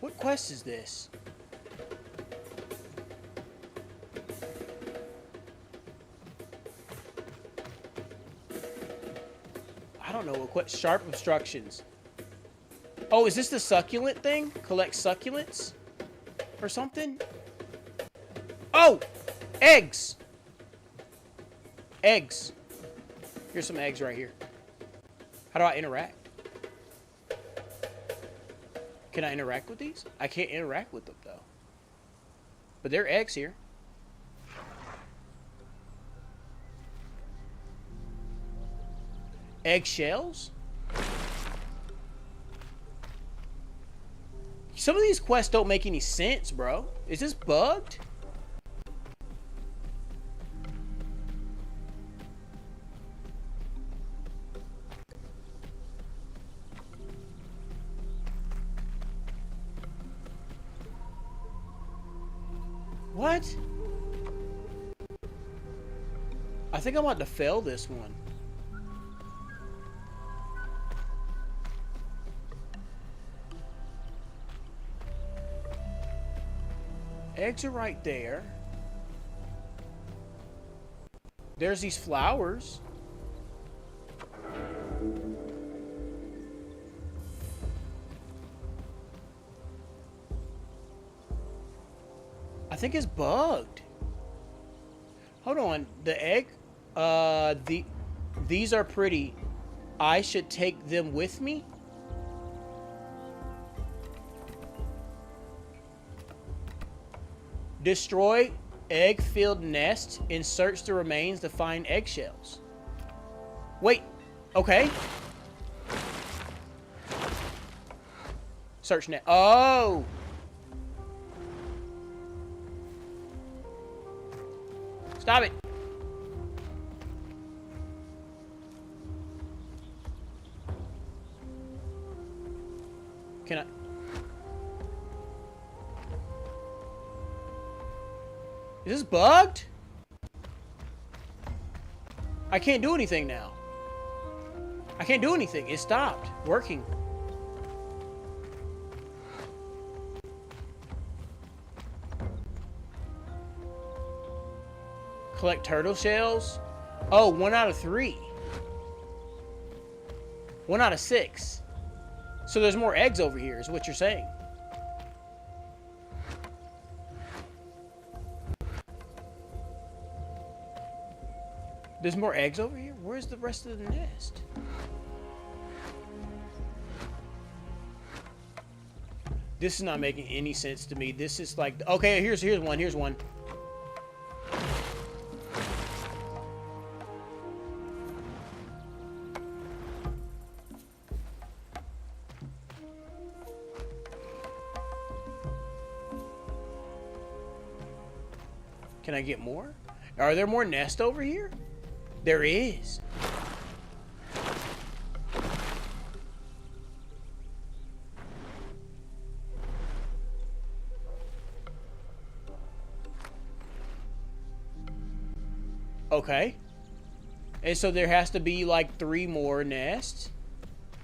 What quest is this? I don't know what quest. Sharp obstructions. Oh, is this the succulent thing? Collect succulents? Or something? Oh! Eggs! Eggs. Here's some eggs right here. How do I interact? Can I interact with these? I can't interact with them, though. But there are eggs here. Eggshells? Some of these quests don't make any sense, bro. Is this bugged? What? I think I'm about to fail this one. Eggs are right there. There's these flowers. I think it's bugged. Hold on. The egg, these are pretty. I should take them with me? Destroy egg-filled nest and search the remains to find eggshells. Wait. Okay. Search net. Oh. Stop it. Can I? Is this bugged? I can't do anything now. I can't do anything. It stopped working. Collect turtle shells. Oh, 1 out of 3. 1 out of 6. So there's more eggs over here, is what you're saying. There's more eggs over here? Where's the rest of the nest? This is not making any sense to me. This is like... Okay, here's one. Here's one. Can I get more? Are there more nests over here? There is. Okay. And so there has to be like 3 more nests,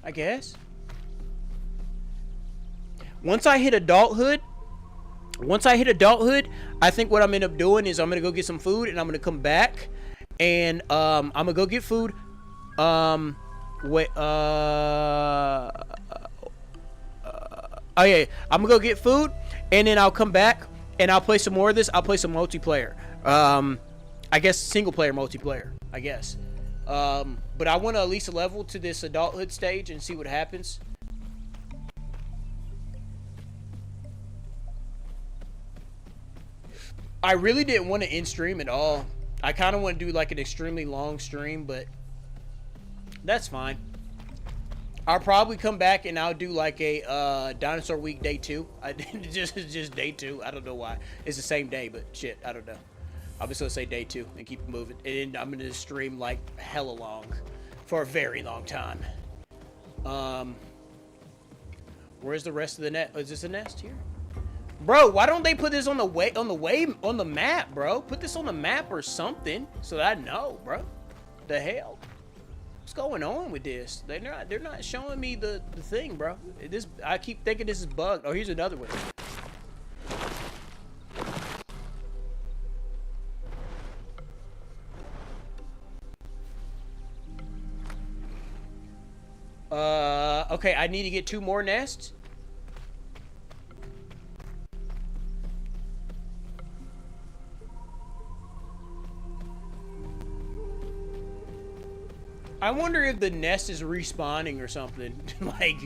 I guess. Once I hit adulthood, once I hit adulthood, I think what I'm gonna end up doing is I'm gonna go get some food and I'm gonna come back and I'm gonna go get food. Wait, oh yeah, I'm gonna go get food and then I'll come back and I'll play some more of this. I'll play some multiplayer. I guess single player multiplayer, I guess. But I want to at least level to this adulthood stage and see what happens. I really didn't want to end stream at all. I kind of want to do like an extremely long stream, but that's fine. I'll probably come back and I'll do like a Dinosaur Week Day 2. Just Day 2. I don't know why. It's the same day, but shit, I don't know. I'm just gonna say Day 2 and keep it moving. And I'm gonna stream like hella long for a very long time. Where's the rest of the net? Is this a nest here? Bro, why don't they put this on the map, bro? Put this on the map or something so that I know, bro. The hell? What's going on with this? They're not showing me the thing, bro. I keep thinking this is bugged. Oh, here's another one. Okay, I need to get 2 more nests. I wonder if the nest is respawning or something. Like,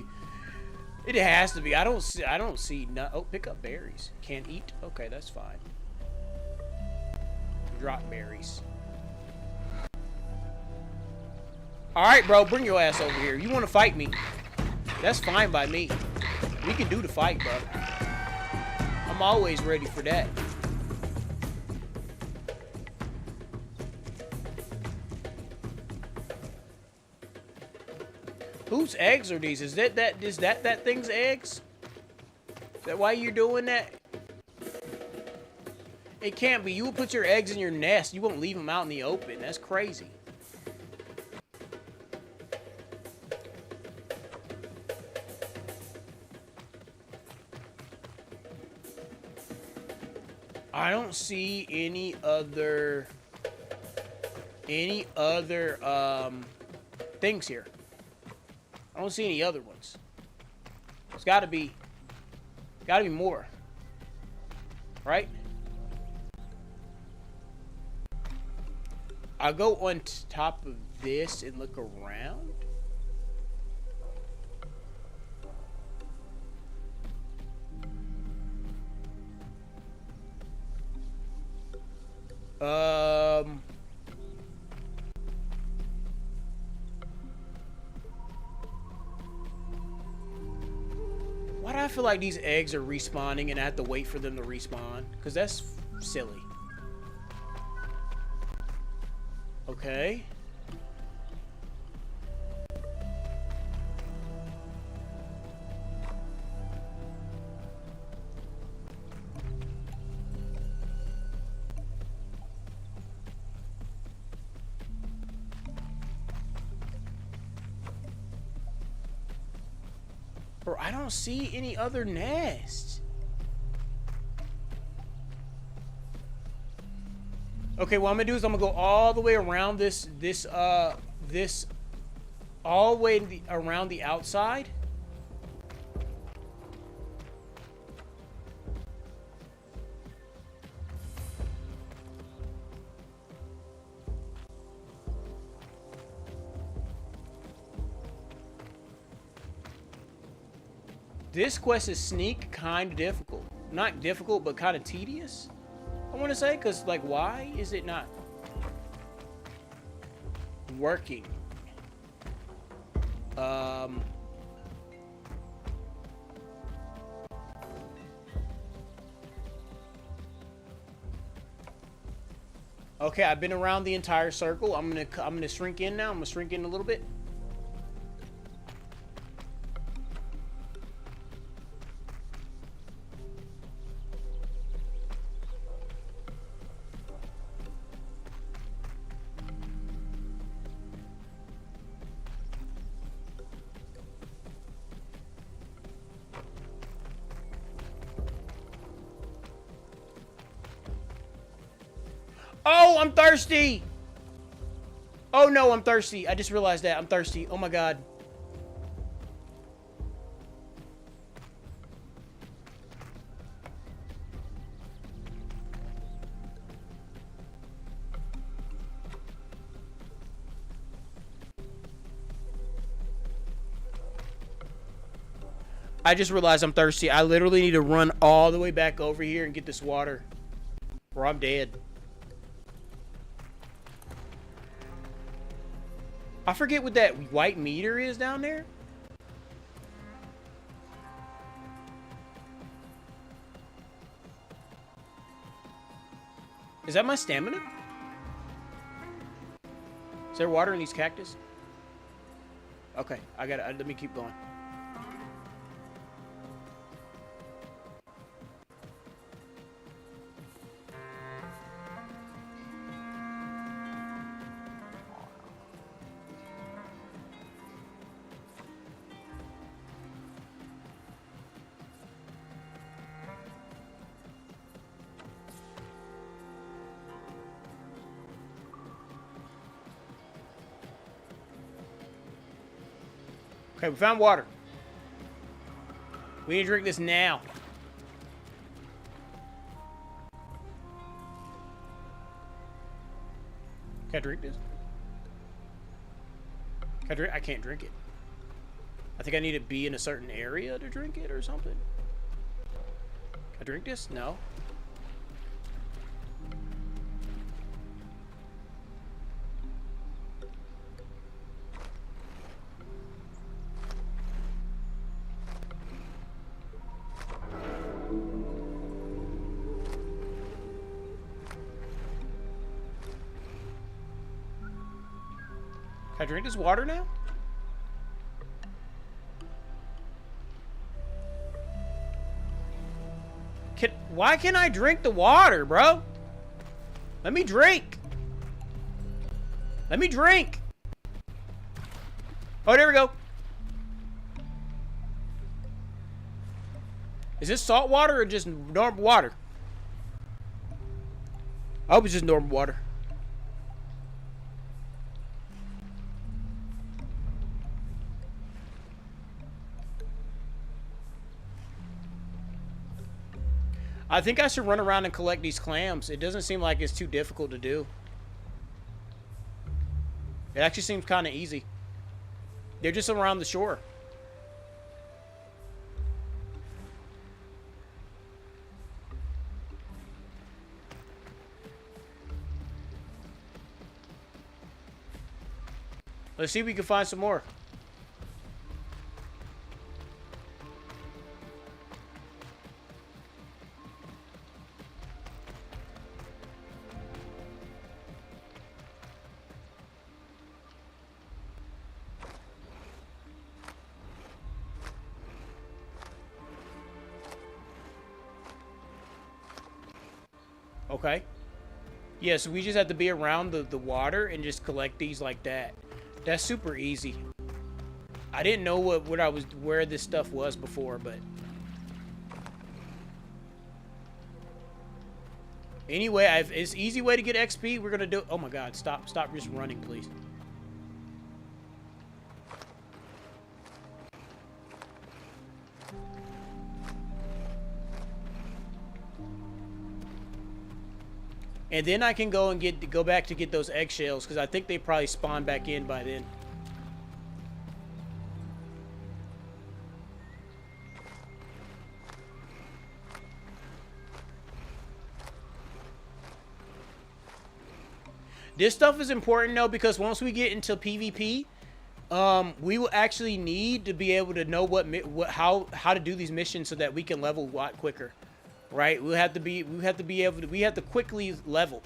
it has to be. I don't see no. Oh, pick up berries. Can't eat. Okay, that's fine. Drop berries. All right, bro, bring your ass over here. You want to fight me? That's fine by me. We can do the fight, bro. I'm always ready for that. Whose eggs are these? Is that thing's eggs? Is that why you're doing that? It can't be. You will put your eggs in your nest. You won't leave them out in the open. That's crazy. I don't see any other things here. I don't see any other ones. There's gotta be more. Right? I'll go on top of this and look around. Why do I feel like these eggs are respawning and I have to wait for them to respawn? Because that's silly. Okay. Bro, I don't see any other nests. Okay, what I'm gonna do is I'm gonna go all the way around this all the way around the outside. This quest is sneak kind of difficult. Not difficult, but kind of tedious, I want to say, because, like, why is it not working? Okay, I've been around the entire circle. I'm gonna shrink in now. I'm gonna shrink in a little bit. Oh, I'm thirsty. Oh no, I'm thirsty. I just realized that. I'm thirsty. Oh my god. I just realized I'm thirsty. I literally need to run all the way back over here and get this water, or I'm dead. I forget what that white meter is down there. Is that my stamina? Is there water in these cactus? Okay, I gotta, let me keep going. Okay, we found water. We need to drink this now. Can I drink this? Can I drink? I can't drink it. I think I need to be in a certain area to drink it or something. Can I drink this? No. Can I drink this water now? Why can't I drink the water, bro? Let me drink. Let me drink. Oh, there we go. Is this salt water or just normal water? I hope it's just normal water. I think I should run around and collect these clams. It doesn't seem like it's too difficult to do. It actually seems kind of easy. They're just around the shore. Let's see if we can find some more. Okay. Yeah, so we just have to be around the water and just collect these like that. That's super easy. I didn't know where this stuff was before, but anyway, it's easy way to get XP. We're gonna do. Oh my God! Stop just running, please. And then I can go and go back to get those eggshells because I think they probably spawn back in by then. This stuff is important though because once we get into PvP, we will actually need to be able to know how to do these missions so that we can level a lot quicker. Right, we have to quickly level.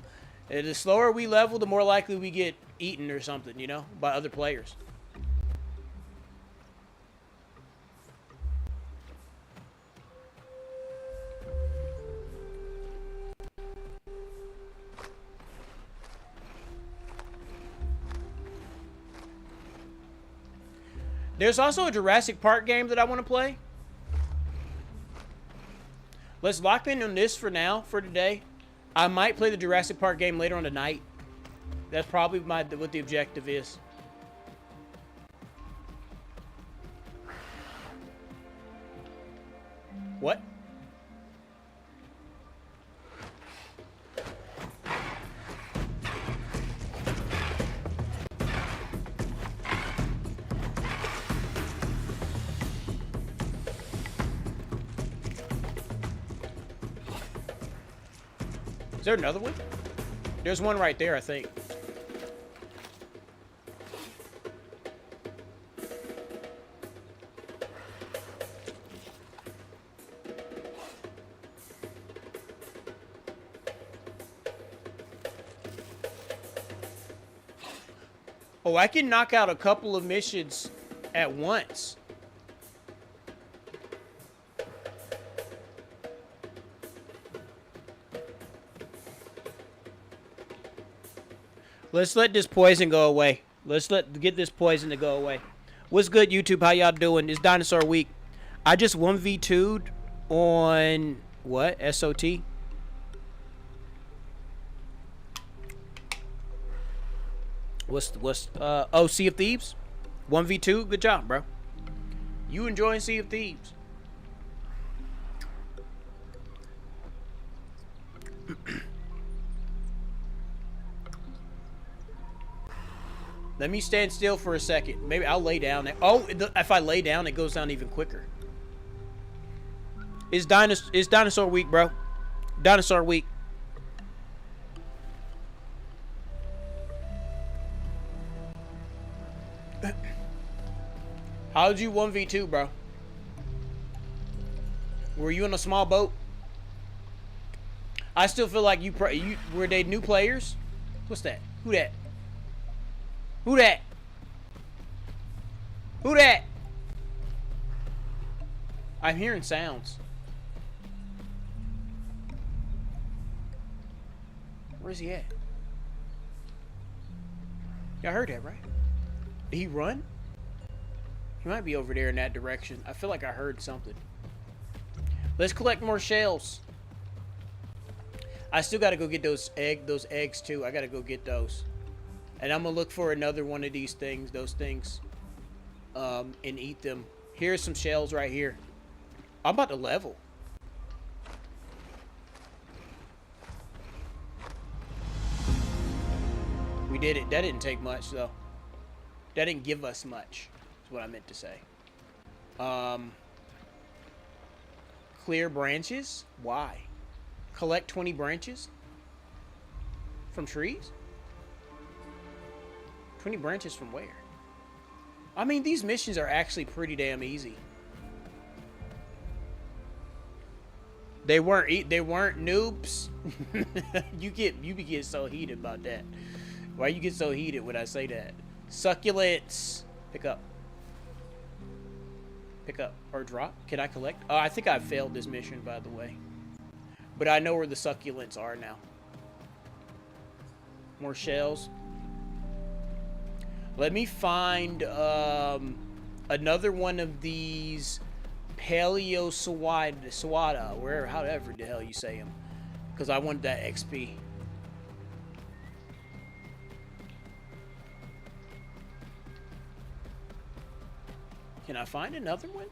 And the slower we level, the more likely we get eaten or something, you know, by other players. There's also a Jurassic Park game that I want to play. Let's lock in on this for now, for today. I might play the Jurassic Park game later on tonight. That's probably what the objective is. What? Is there another one? There's one right there, I think. Oh, I can knock out a couple of missions at once. Let's let this poison go away. Let's get this poison to go away. What's good, YouTube? How y'all doing? It's Dinosaur Week. I just 1v2'd on what? SOT? Oh, Sea of Thieves? 1v2? Good job, bro. You enjoying Sea of Thieves? Let me stand still for a second. Maybe I'll lay down. Oh, if I lay down, it goes down even quicker. It's Dinosaur Week, bro. Dinosaur Week. How did you 1v2, bro? Were you in a small boat? I still feel like you were they new players? What's that? Who that? Who that? Who that? I'm hearing sounds. Where's he at? Y'all heard that, right? Did he run? He might be over there in that direction. I feel like I heard something. Let's collect more shells. I still got to go get those eggs too. I got to go get those. And I'm going to look for another one of these things, and eat them. Here's some shells right here. I'm about to level. We did it. That didn't take much, though. That didn't give us much, is what I meant to say. Clear branches? Why? Collect 20 branches? From trees? 20 branches from where? I mean, these missions are actually pretty damn easy. They weren't noobs. you get so heated about that. Why you get so heated when I say that? Succulents. Pick up. Pick up or drop. Can I collect? Oh, I think I failed this mission, by the way. But I know where the succulents are now. More shells. Let me find another one of these Paleosawada, however the hell you say them, because I want that XP. Can I find another one?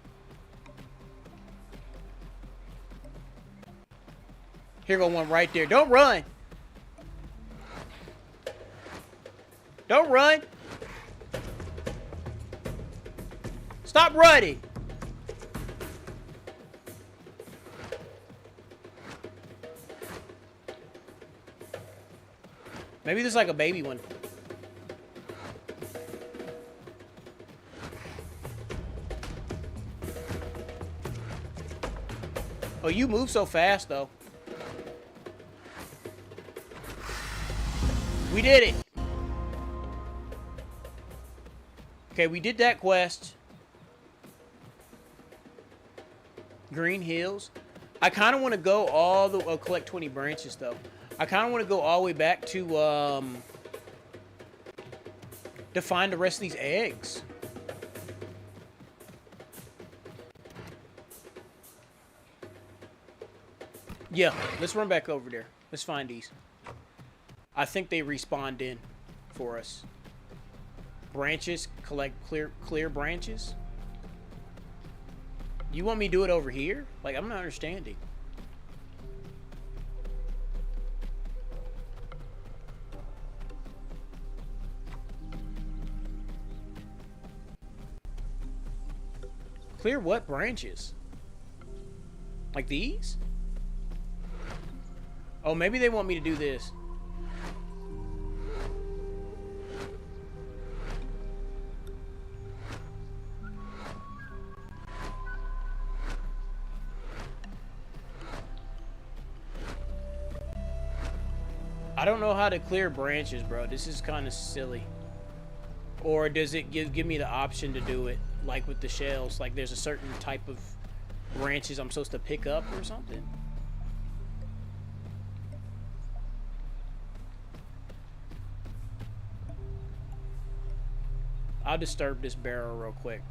Here go one right there. Don't run. Don't run. Stop running. Maybe there's like a baby one. Oh, you move so fast, though. We did it. Okay, we did that quest. Green Hills. I kind of want to go all the collect 20 branches though. I kind of want to go all the way back to find the rest of these eggs. Yeah, let's run back over there. Let's find these. I think they respawned in for us. Branches, collect clear branches. You want me to do it over here? Like, I'm not understanding. Clear what branches? Like these? Oh, maybe they want me to do this. I don't know how to clear branches, bro. This is kind of silly. Or does it give me the option to do it like with the shells? Like there's a certain type of branches I'm supposed to pick up or something? I'll disturb this barrel real quick.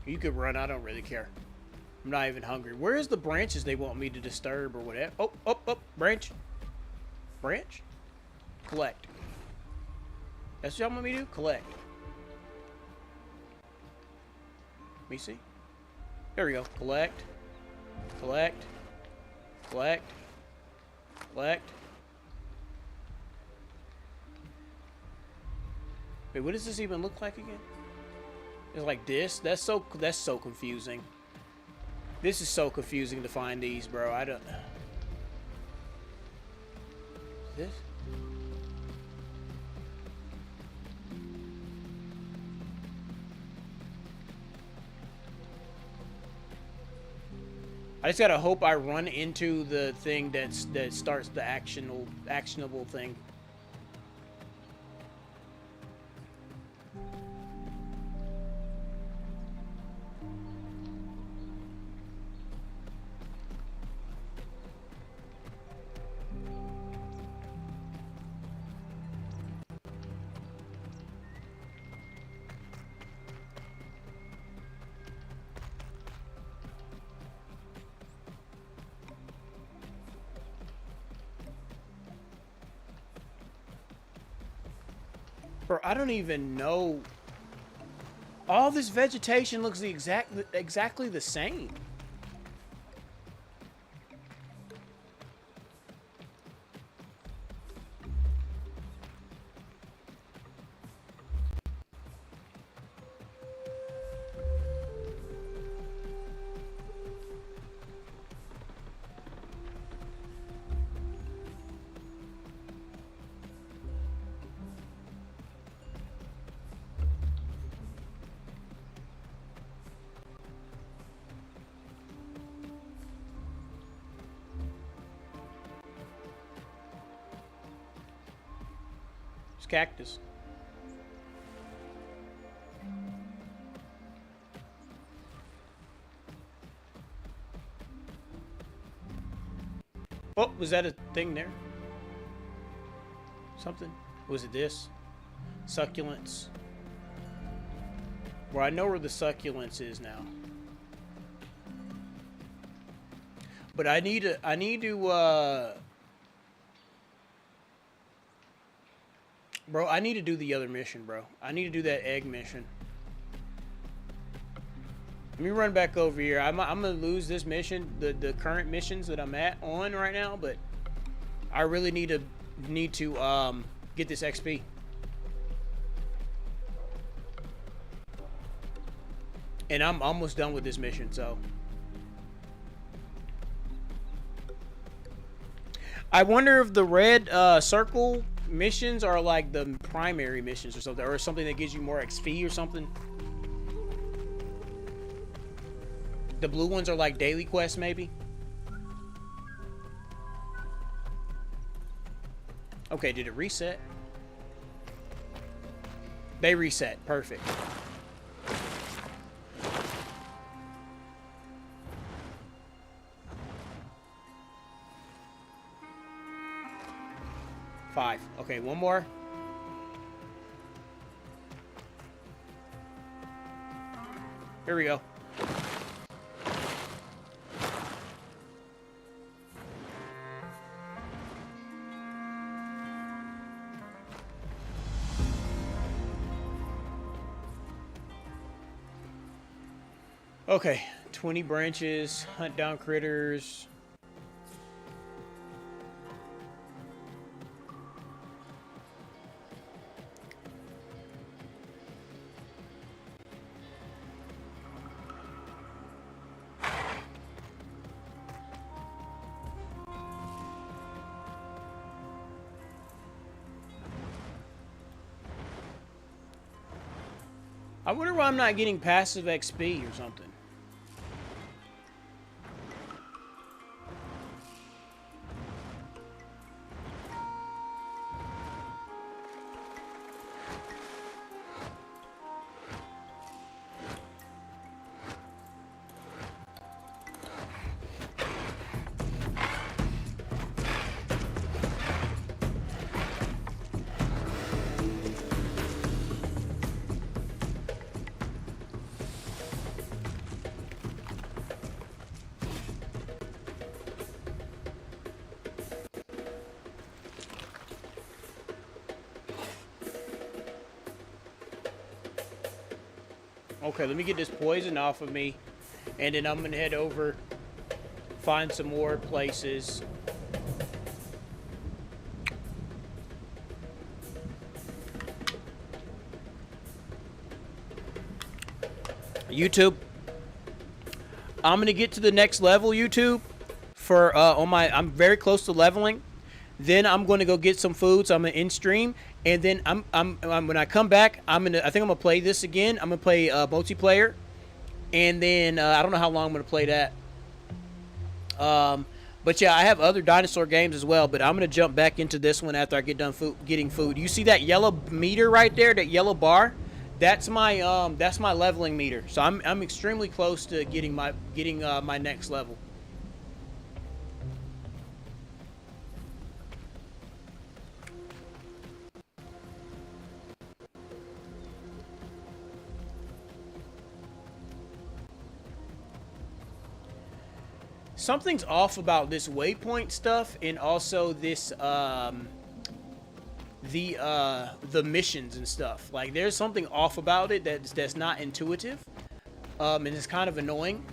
You could run, I don't really care. I'm not even hungry. Where is the branches they want me to disturb or whatever? Oh, branch. Branch? Collect. That's what y'all want me to do? Collect. Let me see. There we go. Collect. Collect. Collect. Collect. Wait, what does this even look like again? It's like this. That's so confusing. This is so confusing to find these, bro. I don't. This. I just gotta hope I run into the thing that starts the actionable thing. Bro, I don't even know. All this vegetation looks exactly the same. Cactus. Oh, was that a thing there? Something? Was it this? Succulents. Well, I know where the succulents is now. But I need to bro, I need to do the other mission, bro. I need to do that egg mission. Let me run back over here. I'm gonna lose this mission, the current missions that I'm on right now, but I really need to get this XP. And I'm almost done with this mission, so. I wonder if the red circle missions are like the primary missions or something, or something that gives you more XP or something. The blue ones are like daily quests, maybe. Okay, did it reset? They reset. Perfect. 5. Okay, one more. Here we go. Okay, 20 branches, hunt down critters. I wonder why I'm not getting passive XP or something. Okay, let me get this poison off of me, and then I'm gonna head over, find some more places. YouTube, I'm gonna get to the next level, YouTube, for I'm very close to leveling. Then I'm going to go get some food, so I'm gonna end stream, and then when I come back, I think I'm gonna play this again. I'm gonna play multiplayer, and then I don't know how long I'm gonna play that. But yeah, I have other dinosaur games as well, but I'm gonna jump back into this one after I get done getting food. You see that yellow meter right there, that yellow bar? That's my leveling meter. So I'm extremely close to getting my next level. Something's off about this waypoint stuff, and also this the missions and stuff. Like, there's something off about it that's not intuitive, and it's kind of annoying.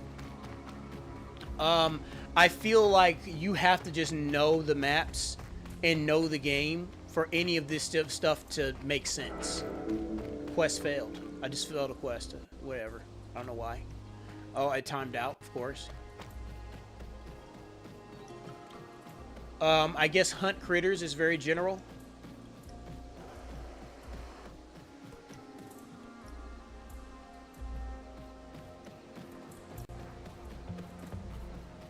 I feel like you have to just know the maps and know the game for any of this stuff to make sense. Quest failed. I just failed a quest. Whatever. I don't know why. Oh, I timed out, of course. I guess hunt critters is very general.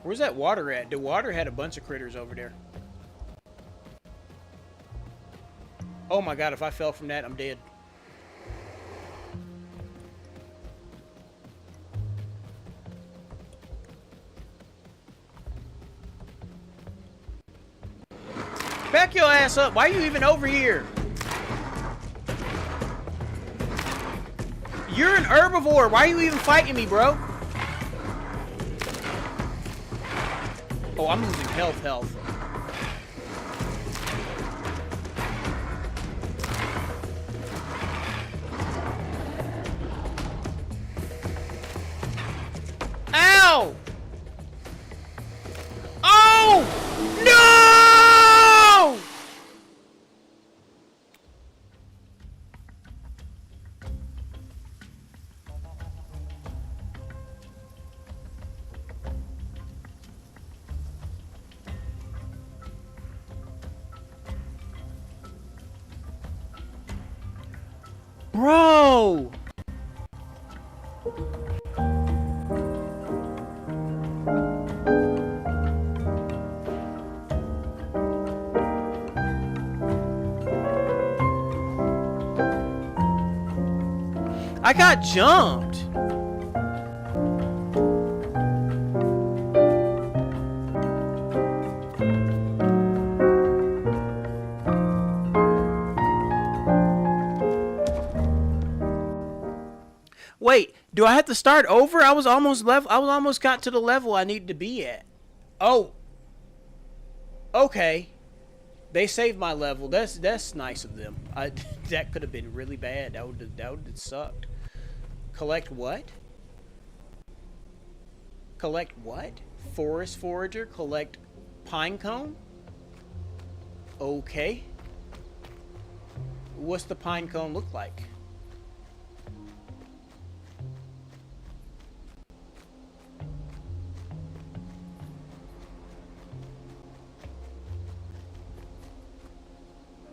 Where's that water at? The water had a bunch of critters over there. Oh my god, if I fell from that, I'm dead. Back your ass up. Why are you even over here? You're an herbivore. Why are you even fighting me, bro? Oh, I'm losing health. Ow! Oh! No! Bro! I got jumped. Do I have to start over? I was almost got to the level I needed to be at. Oh. Okay. They saved my level. That's nice of them. That could have been really bad. That would have sucked. Collect what? Collect what? Forest forager. Collect pine cone. Okay. What's the pine cone look like?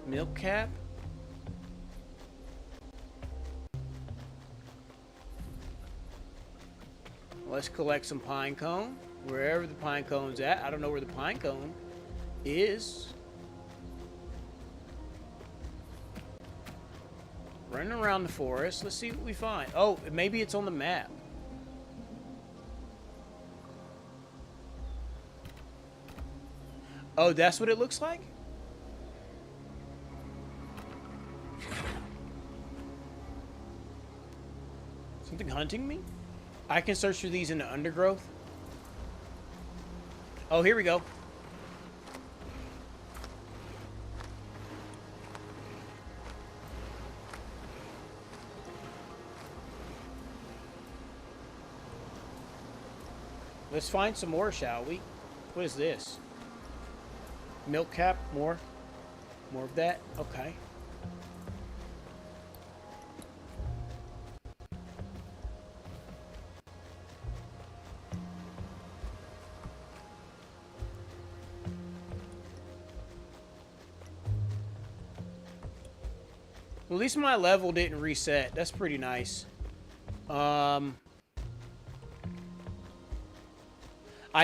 Milk cap? Let's collect some pine cone. Wherever the pine cone's at. I don't know where the pine cone is. Running around the forest. Let's see what we find. Oh, maybe it's on the map. Oh, that's what it looks like? Something hunting me? I can search for these in the undergrowth. Oh, here we go. Let's find some more, shall we? What is this? Milk cap? More? More of that? Okay. At least my level didn't reset. That's pretty nice. I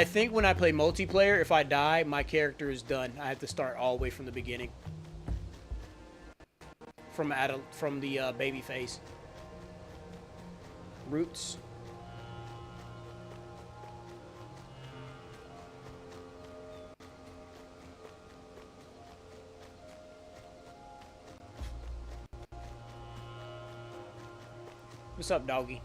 think when I play multiplayer, if I die, my character is done. I have to start all the way from the beginning. From the baby phase. Roots. What's up, doggy?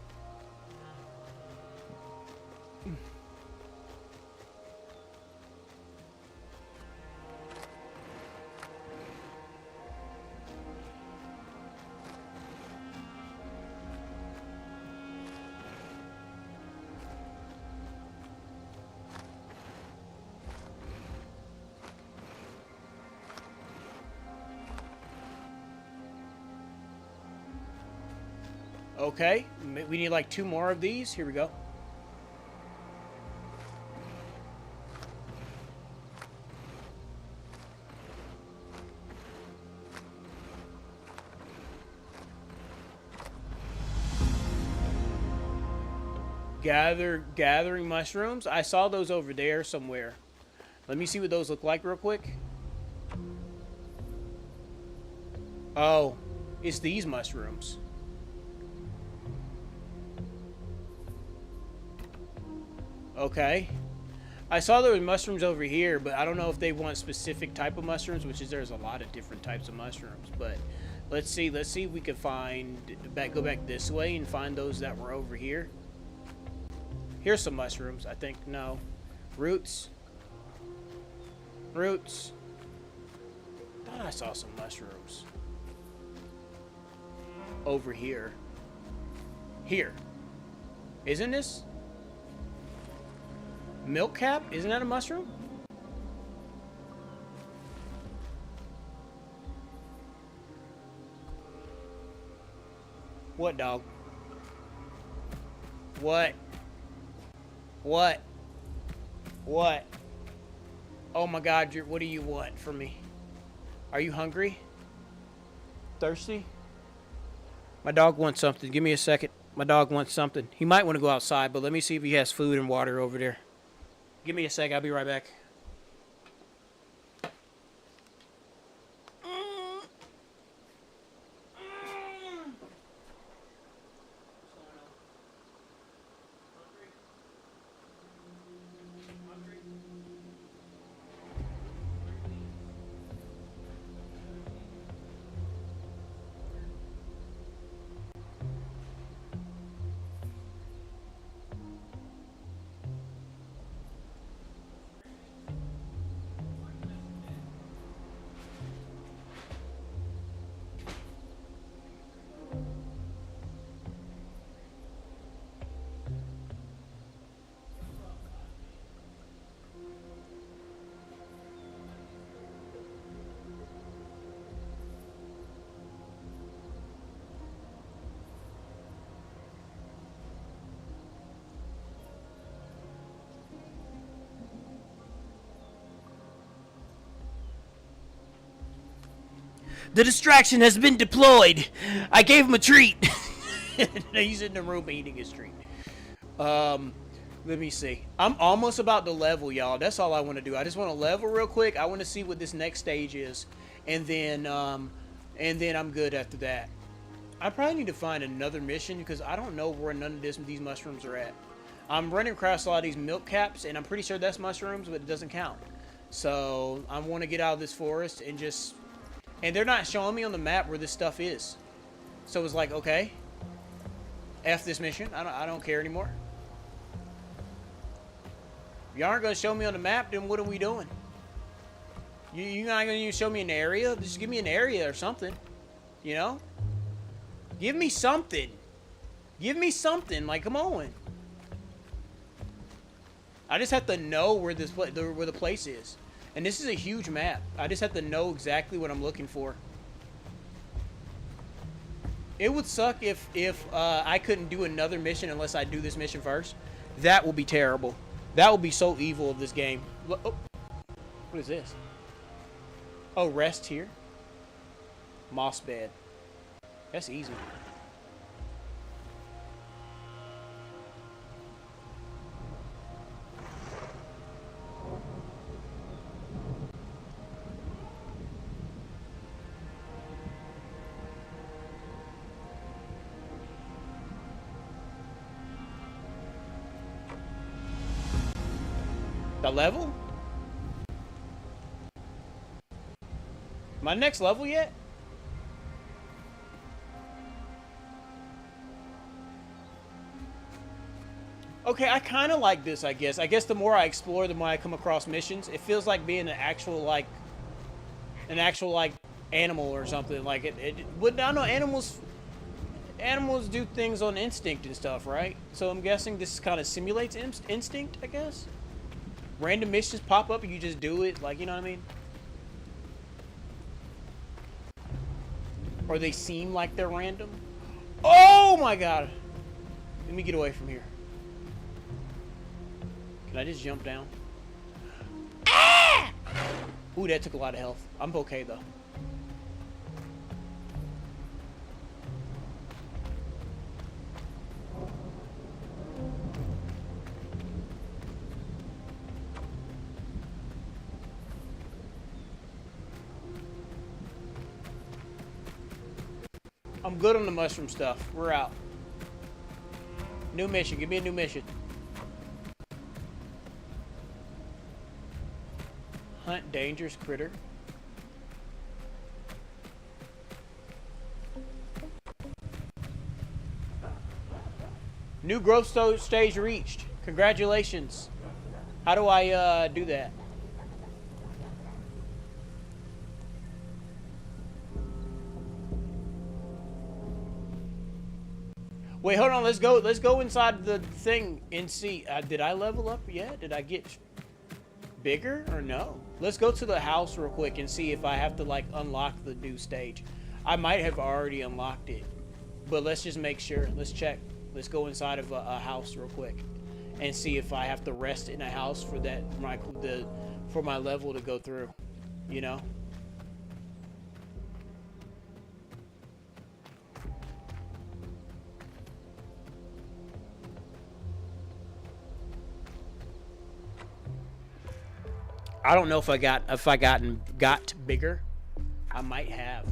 Okay, we need like 2 more of these. Here we go. Gathering mushrooms. I saw those over there somewhere. Let me see what those look like real quick. Oh, it's these mushrooms. Okay. I saw there were mushrooms over here, but I don't know if they want specific type of mushrooms, which is there's a lot of different types of mushrooms. But let's see if we can find go back this way and find those that were over here. Here's some mushrooms, I think. No. Roots. Roots. Thought I saw some mushrooms. Over here. Here. Isn't this? Milk cap? Isn't that a mushroom? What, dog? What? What? What? Oh my God, what do you want from me? Are you hungry? Thirsty? My dog wants something. Give me a second. My dog wants something. He might want to go outside, but let me see if he has food and water over there. Give me a sec. I'll be right back. The distraction has been deployed. I gave him a treat. He's in the room eating his treat. Let me see. I'm almost about to level, y'all. That's all I want to do. I just want to level real quick. I want to see what this next stage is, and then I'm good after that. I probably need to find another mission because I don't know where none of these mushrooms are at. I'm running across a lot of these milk caps, and I'm pretty sure that's mushrooms, but it doesn't count. So I want to get out of this forest and just... And they're not showing me on the map where this stuff is. So it's like, okay, F this mission. I don't care anymore. If y'all aren't going to show me on the map, then what are we doing? You're not going to show me an area? Just give me an area or something. You know? Give me something. Give me something. Like, come on. I just have to know where where the place is. And this is a huge map. I just have to know exactly what I'm looking for. It would suck if I couldn't do another mission unless I do this mission first. That will be terrible. That will be so evil of this game. Oh, what is this? Oh, rest here. Moss bed. That's easy. The level? My next level yet? Okay, I kind of like this, I guess. I guess the more I explore, the more I come across missions. It feels like being an actual animal or something. Like but I know animals do things on instinct and stuff, right? So I'm guessing this kind of simulates instinct, I guess. Random missions pop up and you just do it, like, you know what I mean? Or they seem like they're random. Oh my god! Let me get away from here. Can I just jump down? Ah! Ooh, that took a lot of health. I'm okay though. I'm good on the mushroom stuff. We're out. New mission. Give me a new mission. Hunt dangerous critter. New growth stage reached. Congratulations. How do I do that? Wait, hold on. Let's go inside the thing and see. Did I level up yet? Did I get bigger or no? Let's go to the house real quick and see if I have to like unlock the new stage. I might have already unlocked it, but let's just make sure. Let's check. Let's go inside of a house real quick and see if I have to rest in a house for that for my level to go through. You know. I don't know if I got bigger. I might have.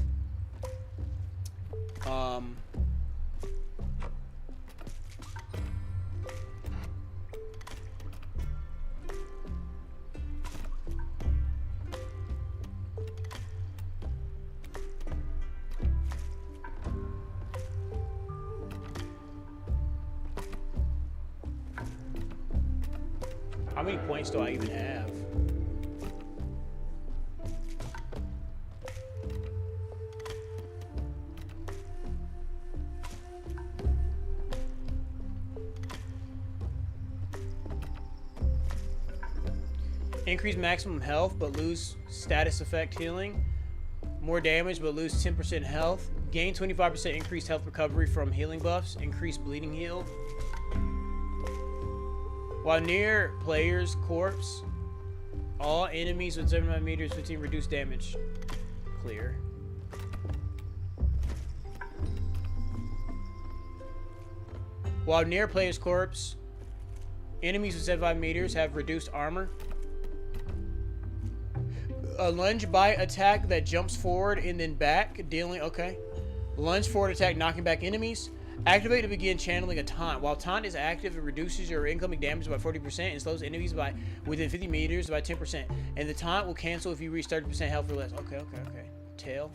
How many points do I even have? Increase maximum health, but lose status effect healing. More damage, but lose 10% health. Gain 25% increased health recovery from healing buffs. Increase bleeding heal. While near player's corpse, all enemies with 75 meters 15 reduce damage. Clear. While near player's corpse, enemies with 75 meters have reduced armor. A lunge bite attack that jumps forward and then back, dealing... Okay. Lunge forward attack, knocking back enemies. Activate to begin channeling a taunt. While taunt is active, it reduces your incoming damage by 40% and slows enemies by within 50 meters by 10%. And the taunt will cancel if you reach 30% health or less. Okay. Tail.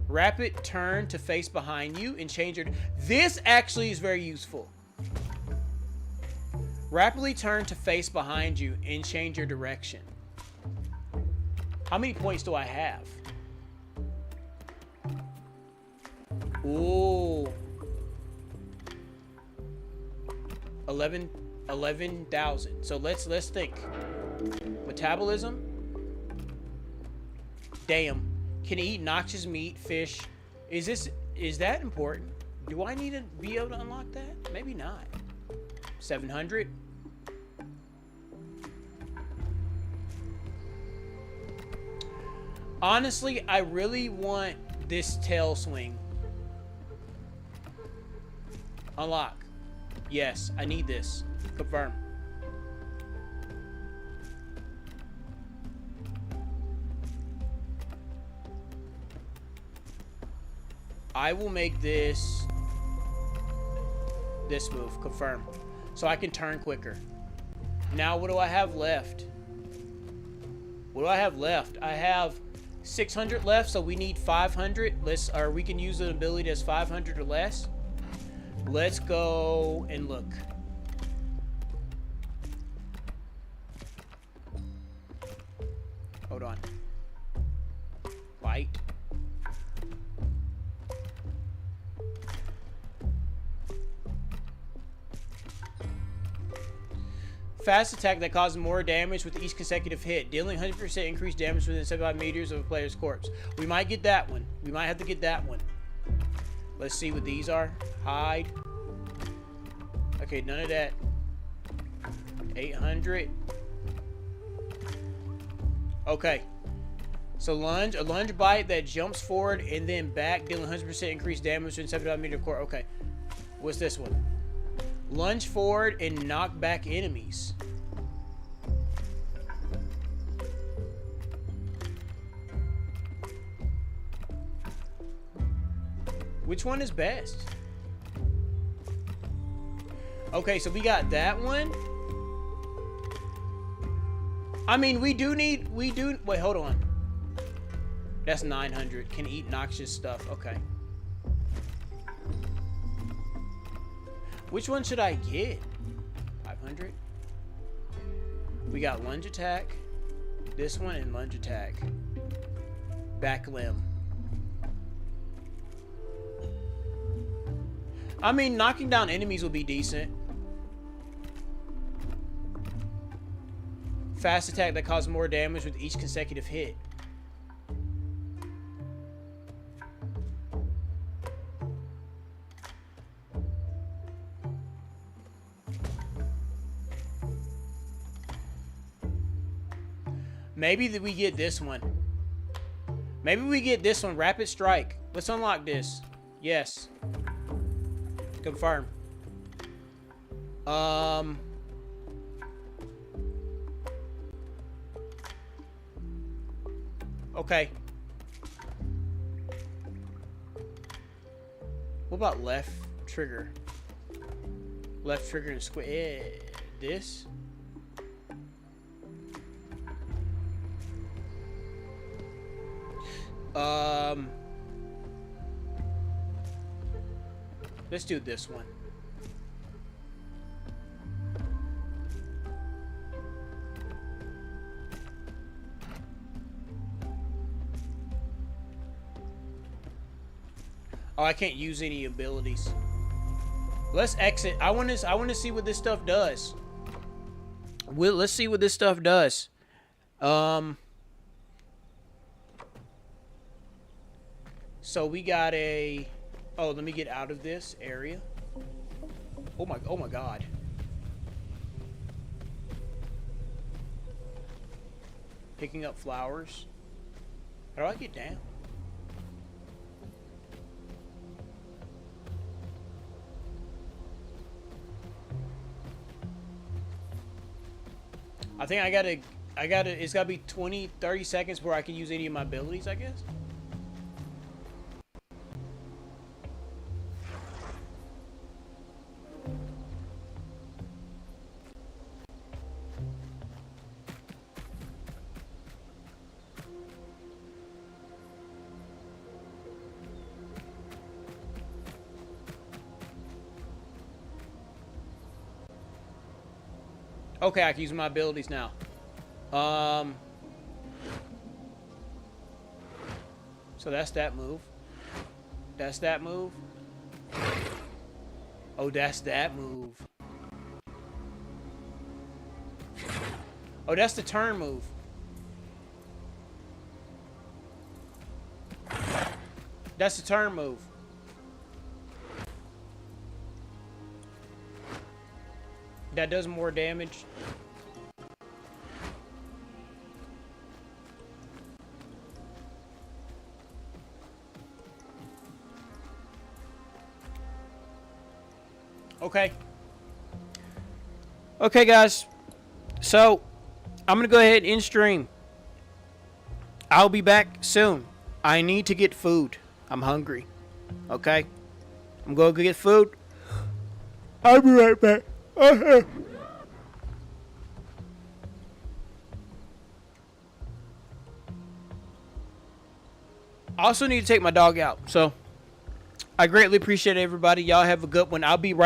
Rapid turn to face behind you and change your... This actually is very useful. Rapidly turn to face behind you and change your direction. How many points do I have? Ooh. 11,000. So let's think. Metabolism. Damn. Can eat noxious meat, fish. Is that important? Do I need to be able to unlock that? Maybe not. 700. Honestly, I really want this tail swing. Unlock. Yes, I need this. Confirm. I will make this move. Confirm. So I can turn quicker. Now, what do I have left? What do I have left? I have 600 left, so we need 500. Or we can use an ability that's 500 or less. Let's go and look. Hold on. Bite. Fast attack that causes more damage with each consecutive hit, dealing 100% increased damage within 75 meters of a player's corpse. We might get that one. We might have to get that one. Let's see what these are. Hide. Okay, none of that. 800. Okay. So lunge, a lunge bite that jumps forward and then back, dealing 100% increased damage within 75 meters of corpse. Okay. What's this one? Lunge forward and knock back enemies. Which one is best? Okay, so we got that one. I mean, wait, hold on. That's 900. Can eat noxious stuff. Okay. Which one should I get? 500. We got lunge attack. This one and lunge attack. Back limb. I mean, knocking down enemies will be decent. Fast attack that causes more damage with each consecutive hit. Maybe that we get this one. Maybe we get this one. Rapid strike. Let's unlock this. Yes. Confirm. Okay. What about left trigger? Left trigger and square. This. Let's do this one. Oh, I can't use any abilities. Let's exit. I want to see what this stuff does. Let's see what this stuff does. So we got a... Oh, let me get out of this area. Oh my god. Picking up flowers. How do I get down? I think it's gotta be 20, 30 seconds where I can use any of my abilities, I guess. Okay, I can use my abilities now. So that's that move. That's that move. Oh, that's that move. Oh, that's the turn move. That's the turn move. That does more damage. Okay. Okay, guys. So, I'm going to go ahead and end stream. I'll be back soon. I need to get food. I'm hungry. Okay? I'm going to get food. I'll be right back. I also need to take my dog out. So, I greatly appreciate everybody. Y'all have a good one. I'll be right